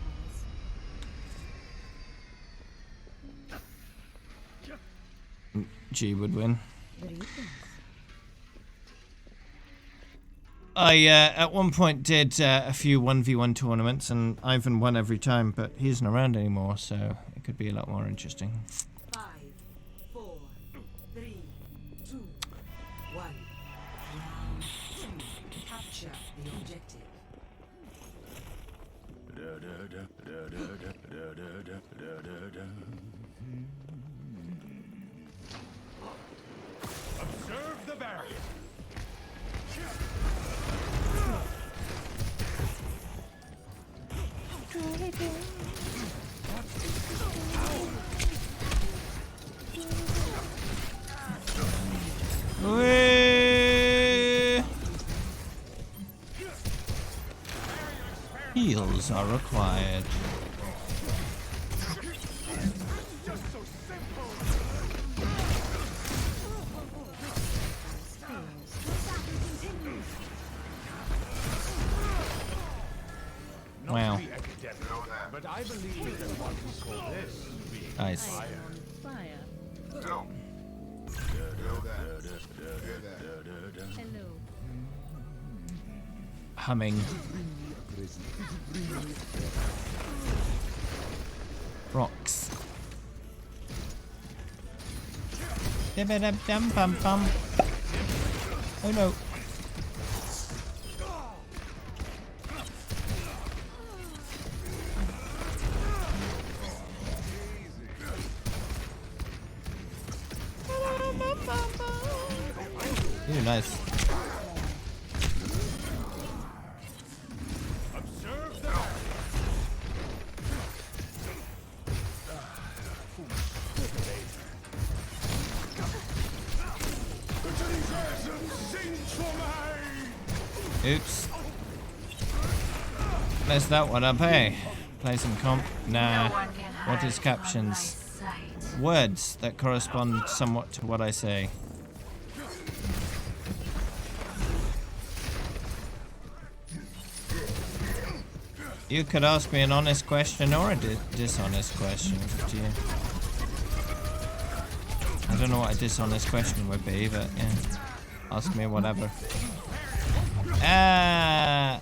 ours. G would win. What do you think? I at one point did a few 1v1 tournaments, and Ivan won every time, but he isn't around anymore, so it could be a lot more interesting. 5, 4, 3, 2, 1. Round 2. Capture the objective. Observe the barrier. Heals are required. Wow. But I believe that what we call this being Nice. fire. Hello. Humming. Rocks. Dum-bum-bum. Oh no. Ooh, nice. Oops. Messed that one up, hey? Play some comp? Nah. What is captions? Words that correspond somewhat to what I say. You could ask me an honest question or a dishonest question. It's up to you. I don't know what a dishonest question would be, but yeah. Ask me whatever. Ah.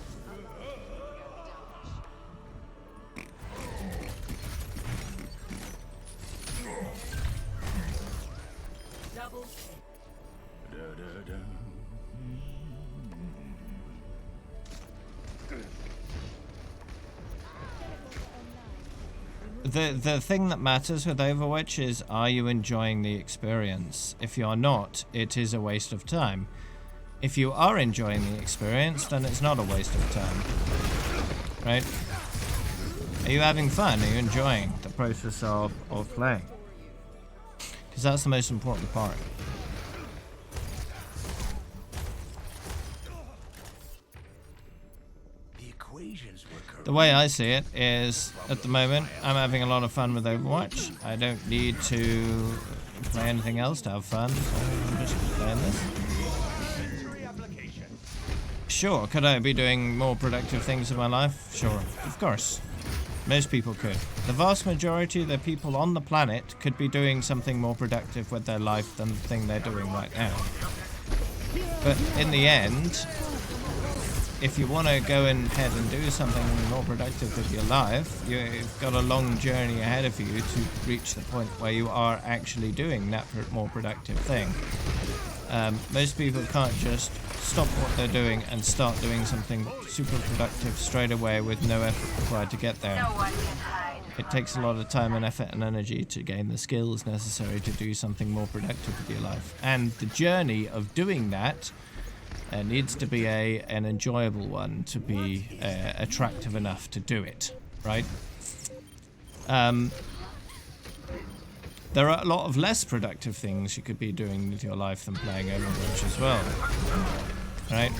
The thing that matters with Overwatch is, are you enjoying the experience? If you're not, it is a waste of time. If you are enjoying the experience, then it's not a waste of time. Right? Are you having fun? Are you enjoying the process of playing? Because that's the most important part. The way I see it is, at the moment, I'm having a lot of fun with Overwatch. I don't need to play anything else to have fun, so I'm just playing this. Sure, could I be doing more productive things in my life? Sure, of course. Most people could. The vast majority of the people on the planet could be doing something more productive with their life than the thing they're doing right now. But in the end, if you want to go ahead and do something more productive with your life, you've got a long journey ahead of you to reach the point where you are actually doing that more productive thing. Most people can't just stop what they're doing and start doing something super productive straight away with no effort required to get there. It takes a lot of time and effort and energy to gain the skills necessary to do something more productive with your life. And the journey of doing that needs to be an enjoyable one, to be attractive enough to do it, right? There are a lot of less productive things you could be doing with your life than playing Overwatch as well, right?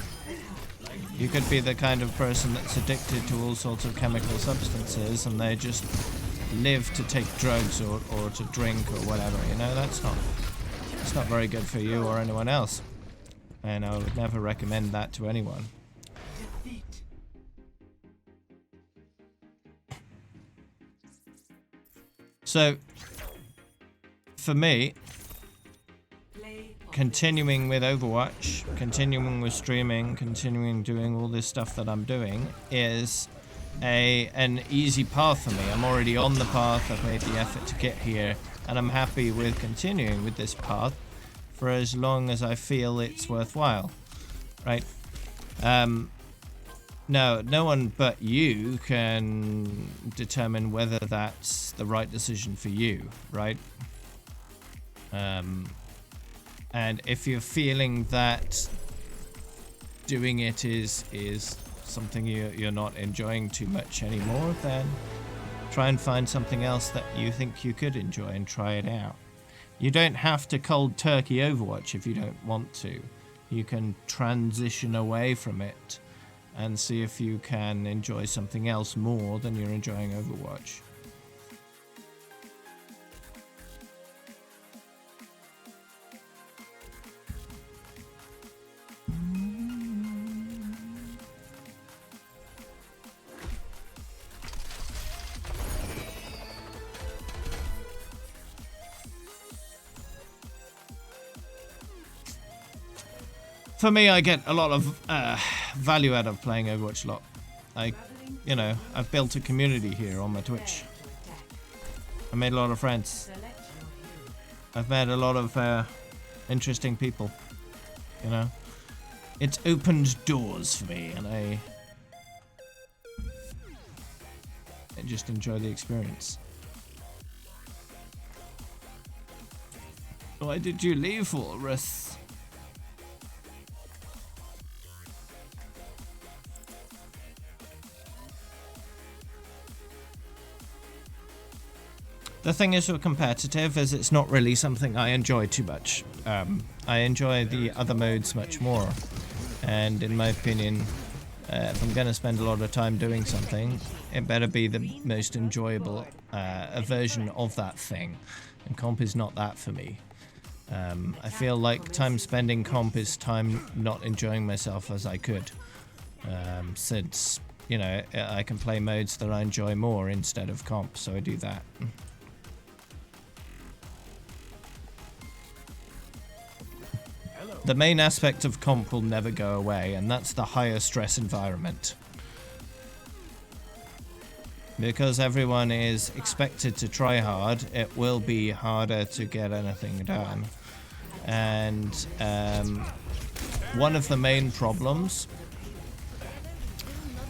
You could be the kind of person that's addicted to all sorts of chemical substances and they just live to take drugs or to drink or whatever, you know? It's not very good for you or anyone else. And I would never recommend that to anyone. So, for me, continuing with Overwatch, continuing with streaming, continuing doing all this stuff that I'm doing is an easy path for me. I'm already on the path, I've made the effort to get here, and I'm happy with continuing with this path for as long as I feel it's worthwhile, right? No one but you can determine whether that's the right decision for you, right? And if you're feeling that doing it is something you're not enjoying too much anymore, then try and find something else that you think you could enjoy and try it out. You don't have to cold turkey Overwatch if you don't want to. You can transition away from it and see if you can enjoy something else more than you're enjoying Overwatch. For me, I get a lot of value out of playing Overwatch a lot. I've built a community here on my Twitch. I made a lot of friends. I've met a lot of interesting people. You know, it's opened doors for me, and I just enjoy the experience. Why did you leave, Walrus? The thing is with competitive is it's not really something I enjoy too much. I enjoy the other modes much more, and in my opinion, if I'm going to spend a lot of time doing something, it better be the most enjoyable version of that thing. And comp is not that for me. I feel like time spending comp is time not enjoying myself as I could. Since, you know, I can play modes that I enjoy more instead of comp, so I do that. The main aspect of comp will never go away, and that's the higher stress environment. Because everyone is expected to try hard, it will be harder to get anything done. And one of the main problems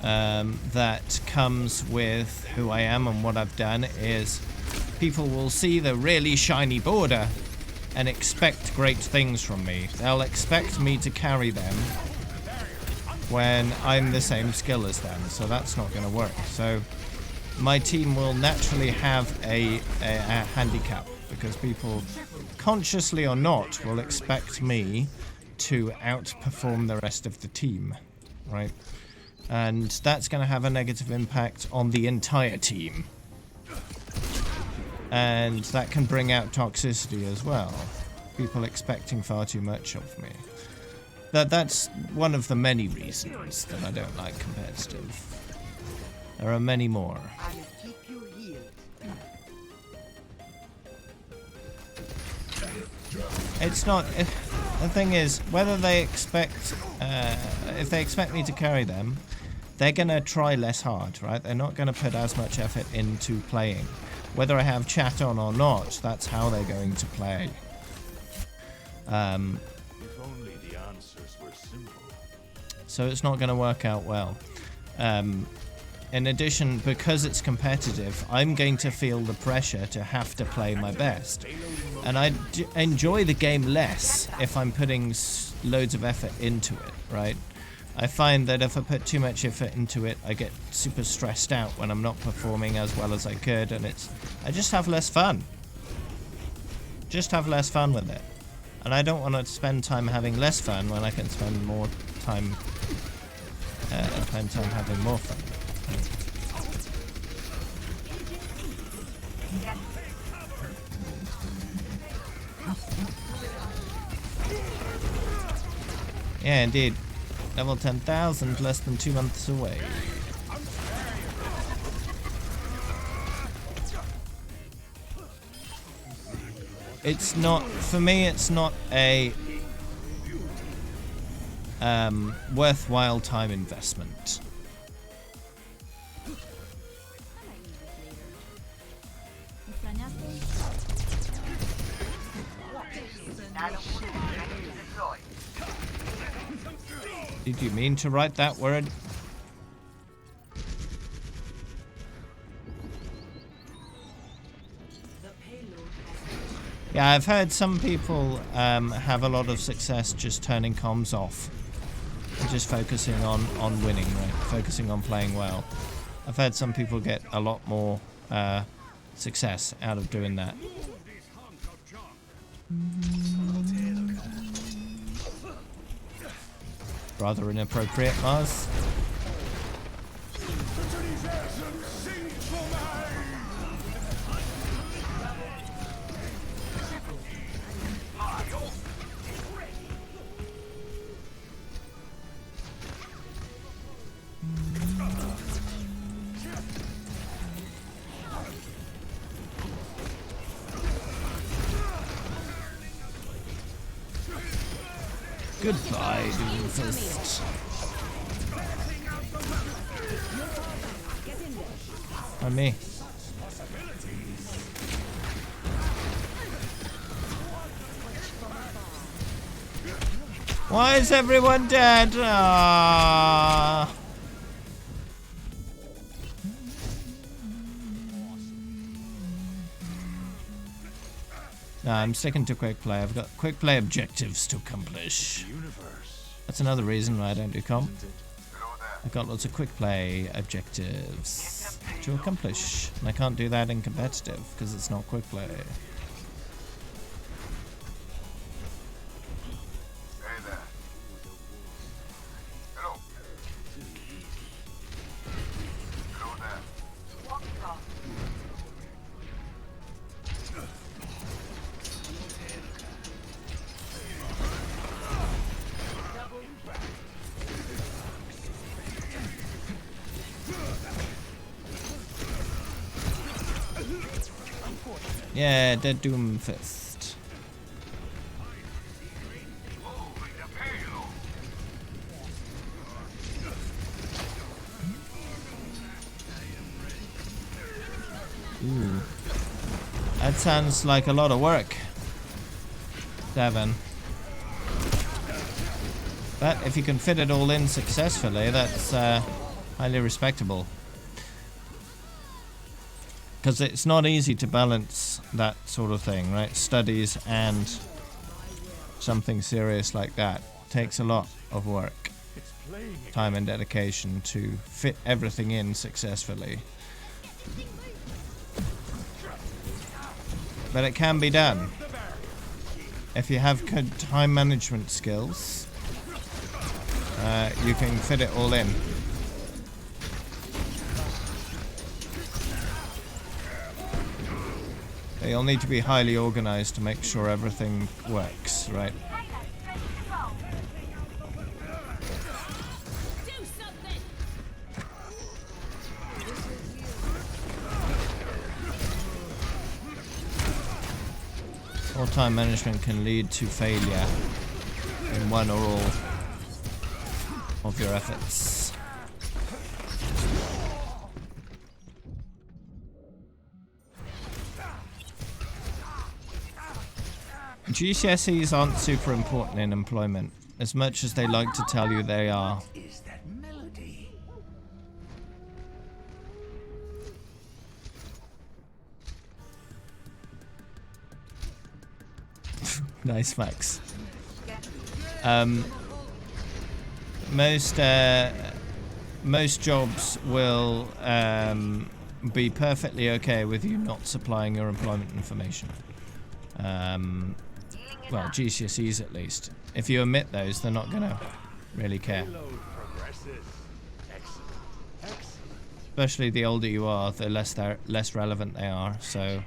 that comes with who I am and what I've done is people will see the really shiny border and expect great things from me. They'll expect me to carry them when I'm the same skill as them, so that's not going to work. So my team will naturally have a handicap, because people, consciously or not, will expect me to outperform the rest of the team, right? And that's going to have a negative impact on the entire team. And that can bring out toxicity as well. People expecting far too much of me. That's one of the many reasons that I don't like competitive. There are many more. It's not... the thing is, whether they expect... if they expect me to carry them, they're going to try less hard, right? They're not going to put as much effort into playing. Whether I have chat on or not, that's how they're going to play. If only the answers were simple. So it's not going to work out well. In addition, because it's competitive, I'm going to feel the pressure to have to play my best. And I enjoy the game less if I'm putting loads of effort into it, right? I find that if I put too much effort into it, I get super stressed out when I'm not performing as well as I could, and I just have less fun. Just have less fun with it. And I don't want to spend time having less fun when I can spend more time having more fun. Yeah, indeed. Level 10,000, less than 2 months away. It's not, for me, it's not a worthwhile time investment. Did you mean to write that word? Yeah, I've heard some people have a lot of success just turning comms off and just focusing on winning, right? Focusing on playing well. I've heard some people get a lot more success out of doing that. Rather inappropriate, Mars. Goodbye, Doomfist. On me. Why is everyone dead? Aww. Nah, I'm sticking to quick play. I've got quick play objectives to accomplish. That's another reason why I don't do comp. I've got lots of quick play objectives to accomplish. And I can't do that in competitive because it's not quick play. Yeah, the Doomfist. Ooh. That sounds like a lot of work. 7. But if you can fit it all in successfully, that's highly respectable. Because it's not easy to balance that sort of thing, right? Studies and something serious like that. Takes a lot of work, time and dedication to fit everything in successfully. But it can be done. If you have good time management skills, you can fit it all in. You'll need to be highly organized to make sure everything works, right? Poor time management can lead to failure in one or all of your efforts. GCSEs aren't super important in employment, as much as they like to tell you they are. Is that melody? Nice, Max. Most jobs will be perfectly okay with you not supplying your employment information. Well, GCSEs at least. If you omit those, they're not gonna really care. Especially the older you are, the less relevant they are. So,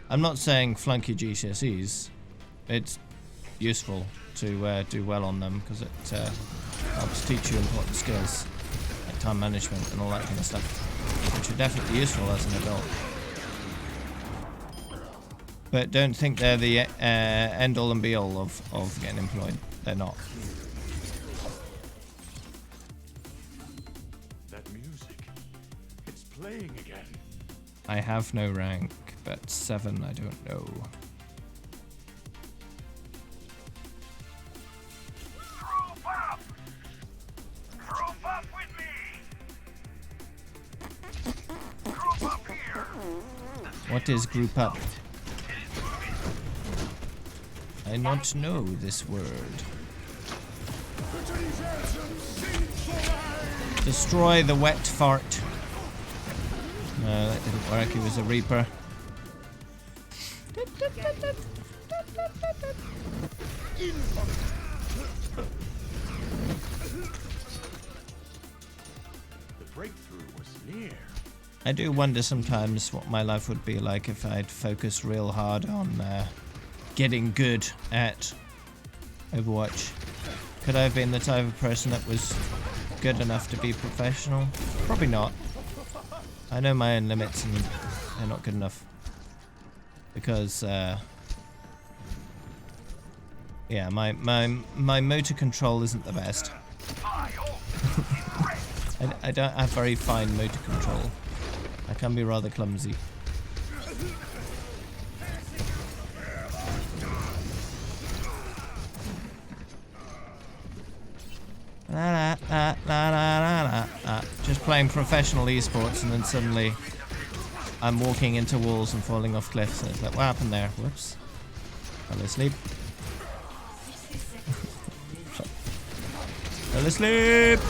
I'm not saying flunk your GCSEs. It's useful to do well on them because it helps teach you important skills like time management and all that kind of stuff, which are definitely useful as an adult. But don't think they're the end all and be all of getting employed. They're not. That music. It's playing again. I have no rank, but 7 I don't know. Group up! Group up with me! Group up here! What is group up? I not know this word. Destroy the wet fart. No, that didn't work. He was a reaper. The breakthrough was near. I do wonder sometimes what my life would be like if I'd focused real hard on getting good at Overwatch. Could I have been the type of person that was good enough to be professional? Probably not. I know my own limits and they're not good enough. Because, yeah, my motor control isn't the best. I don't have very fine motor control. I can be rather clumsy. Just playing professional esports and then suddenly I'm walking into walls and falling off cliffs and it's like, what happened there? Whoops. Fell asleep. Fell asleep!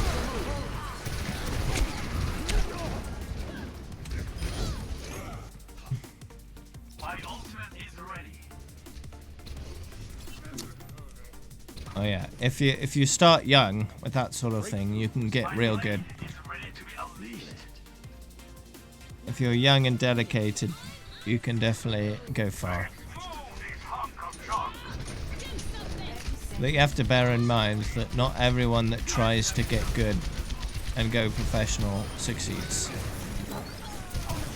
My ultimate is ready. Oh yeah, if you start young with that sort of thing, you can get real good. If you're young and dedicated, you can definitely go far. But you have to bear in mind that not everyone that tries to get good and go professional succeeds.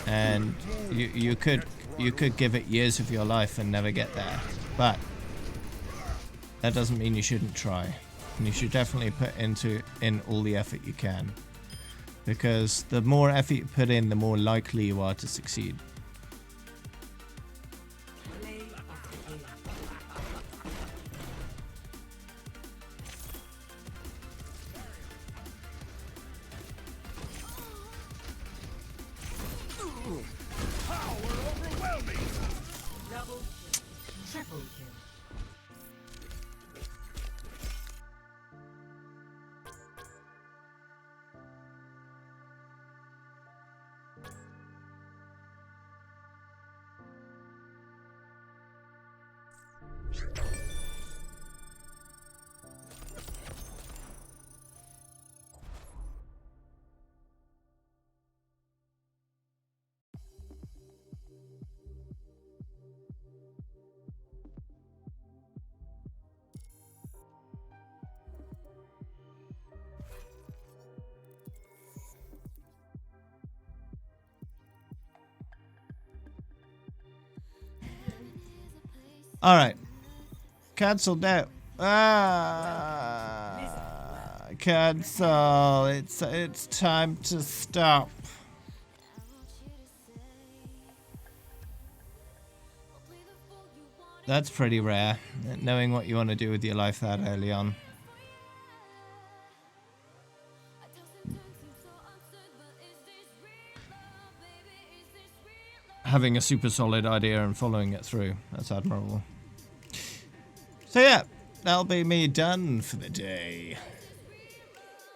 And you could you could give it years of your life and never get there. But that doesn't mean you shouldn't try. And you should definitely put in all the effort you can. Because the more effort you put in, the more likely you are to succeed. Alright. Cancel now. Cancel. It's time to stop. That's pretty rare, knowing what you want to do with your life that early on. Having a super solid idea and following it through. That's admirable. So yeah, that'll be me done for the day.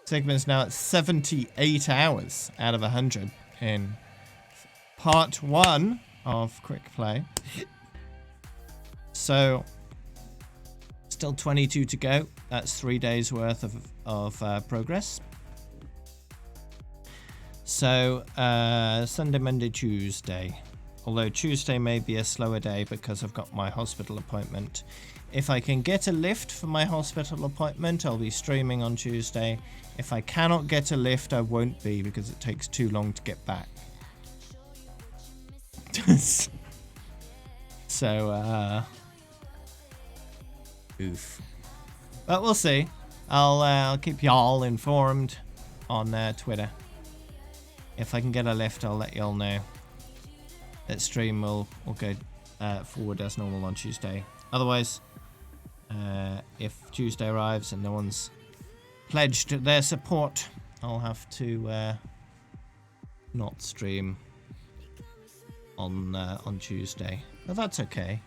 Sigma's now at 78 hours out of 100 in part 1 of Quick Play. So, still 22 to go. That's 3 days worth of progress. So, Sunday, Monday, Tuesday. Although Tuesday may be a slower day because I've got my hospital appointment. If I can get a lift for my hospital appointment, I'll be streaming on Tuesday. If I cannot get a lift, I won't be because it takes too long to get back. So, oof. But we'll see. I'll keep y'all informed on Twitter. If I can get a lift, I'll let y'all know. That stream will go forward as normal on Tuesday. Otherwise, if Tuesday arrives and no one's pledged their support, I'll have to not stream on Tuesday. But that's okay.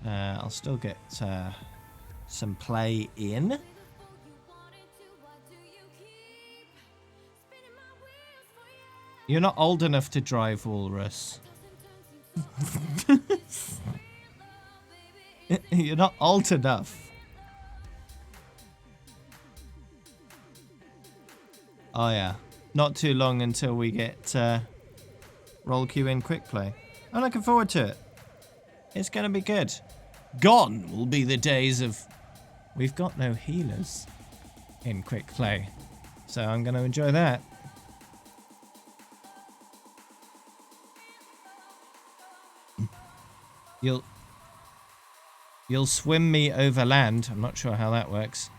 I'll still get some play in. You're not old enough to drive, Walrus. You're not old enough. Oh yeah, not too long until we get roll queue in quick play. I'm looking forward to it. It's gonna be good. Gone will be the days of we've got no healers in quick play, so I'm gonna enjoy that. You'll swim me over land. I'm not sure how that works.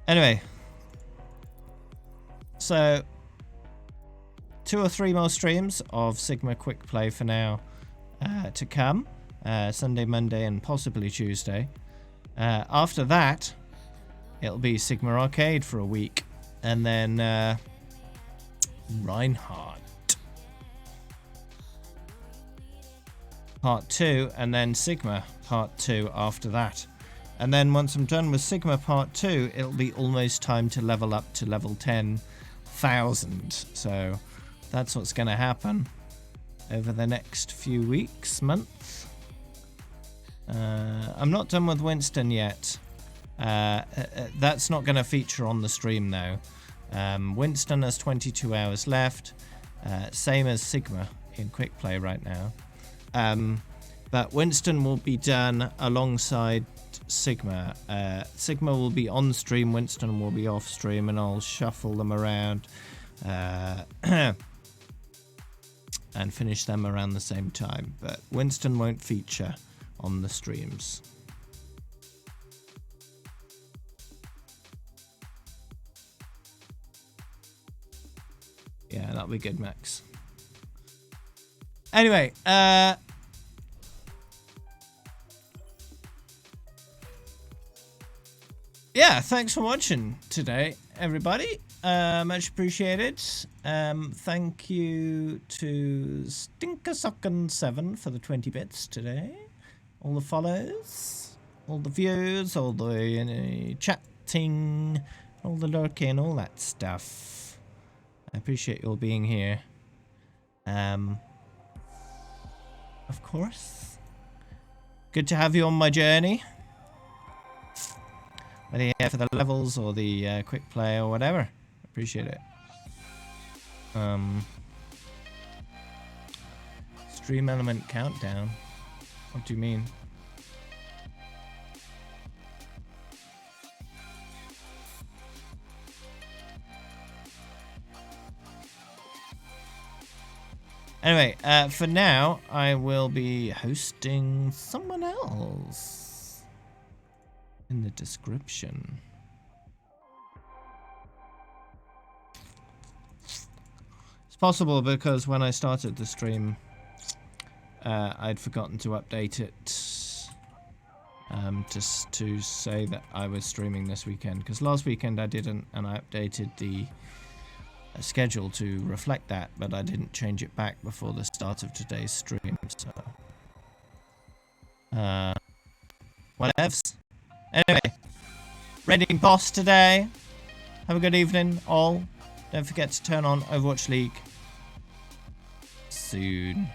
Anyway. So 2 or 3 more streams of Sigma Quick Play for now to come. Sunday, Monday, and possibly Tuesday. After that, it'll be Sigma Arcade for a week. And then Reinhardt. Part 2, and then Sigma Part 2 after that. And then once I'm done with Sigma Part 2, it'll be almost time to level up to level 10,000. So that's what's going to happen over the next few weeks, months. I'm not done with Winston yet. That's not going to feature on the stream though. Winston has 22 hours left, same as Sigma in Quick Play right now. But Winston will be done alongside Sigma. Sigma will be on stream, Winston will be off stream, and I'll shuffle them around and finish them around the same time. But Winston won't feature on the streams. Yeah, that'll be good, Max. Anyway, yeah, thanks for watching today, everybody. Much appreciated. Thank you to Stinkersocken7 for the 20 bits today. All the follows, all the views, all the chatting, all the lurking, all that stuff. I appreciate you all being here. Of course. Good to have you on my journey. Whether you're here for the levels or the quick play or whatever. Appreciate it. Stream element countdown. What do you mean? Anyway, for now, I will be hosting someone else in the description. It's possible because when I started the stream, I'd forgotten to update it, just to say that I was streaming this weekend. Because last weekend I didn't, and I updated the schedule to reflect that, but I didn't change it back before the start of today's stream, so whatevs. Anyway, raiding boss today. Have a good evening, all. Don't forget to turn on Overwatch League soon.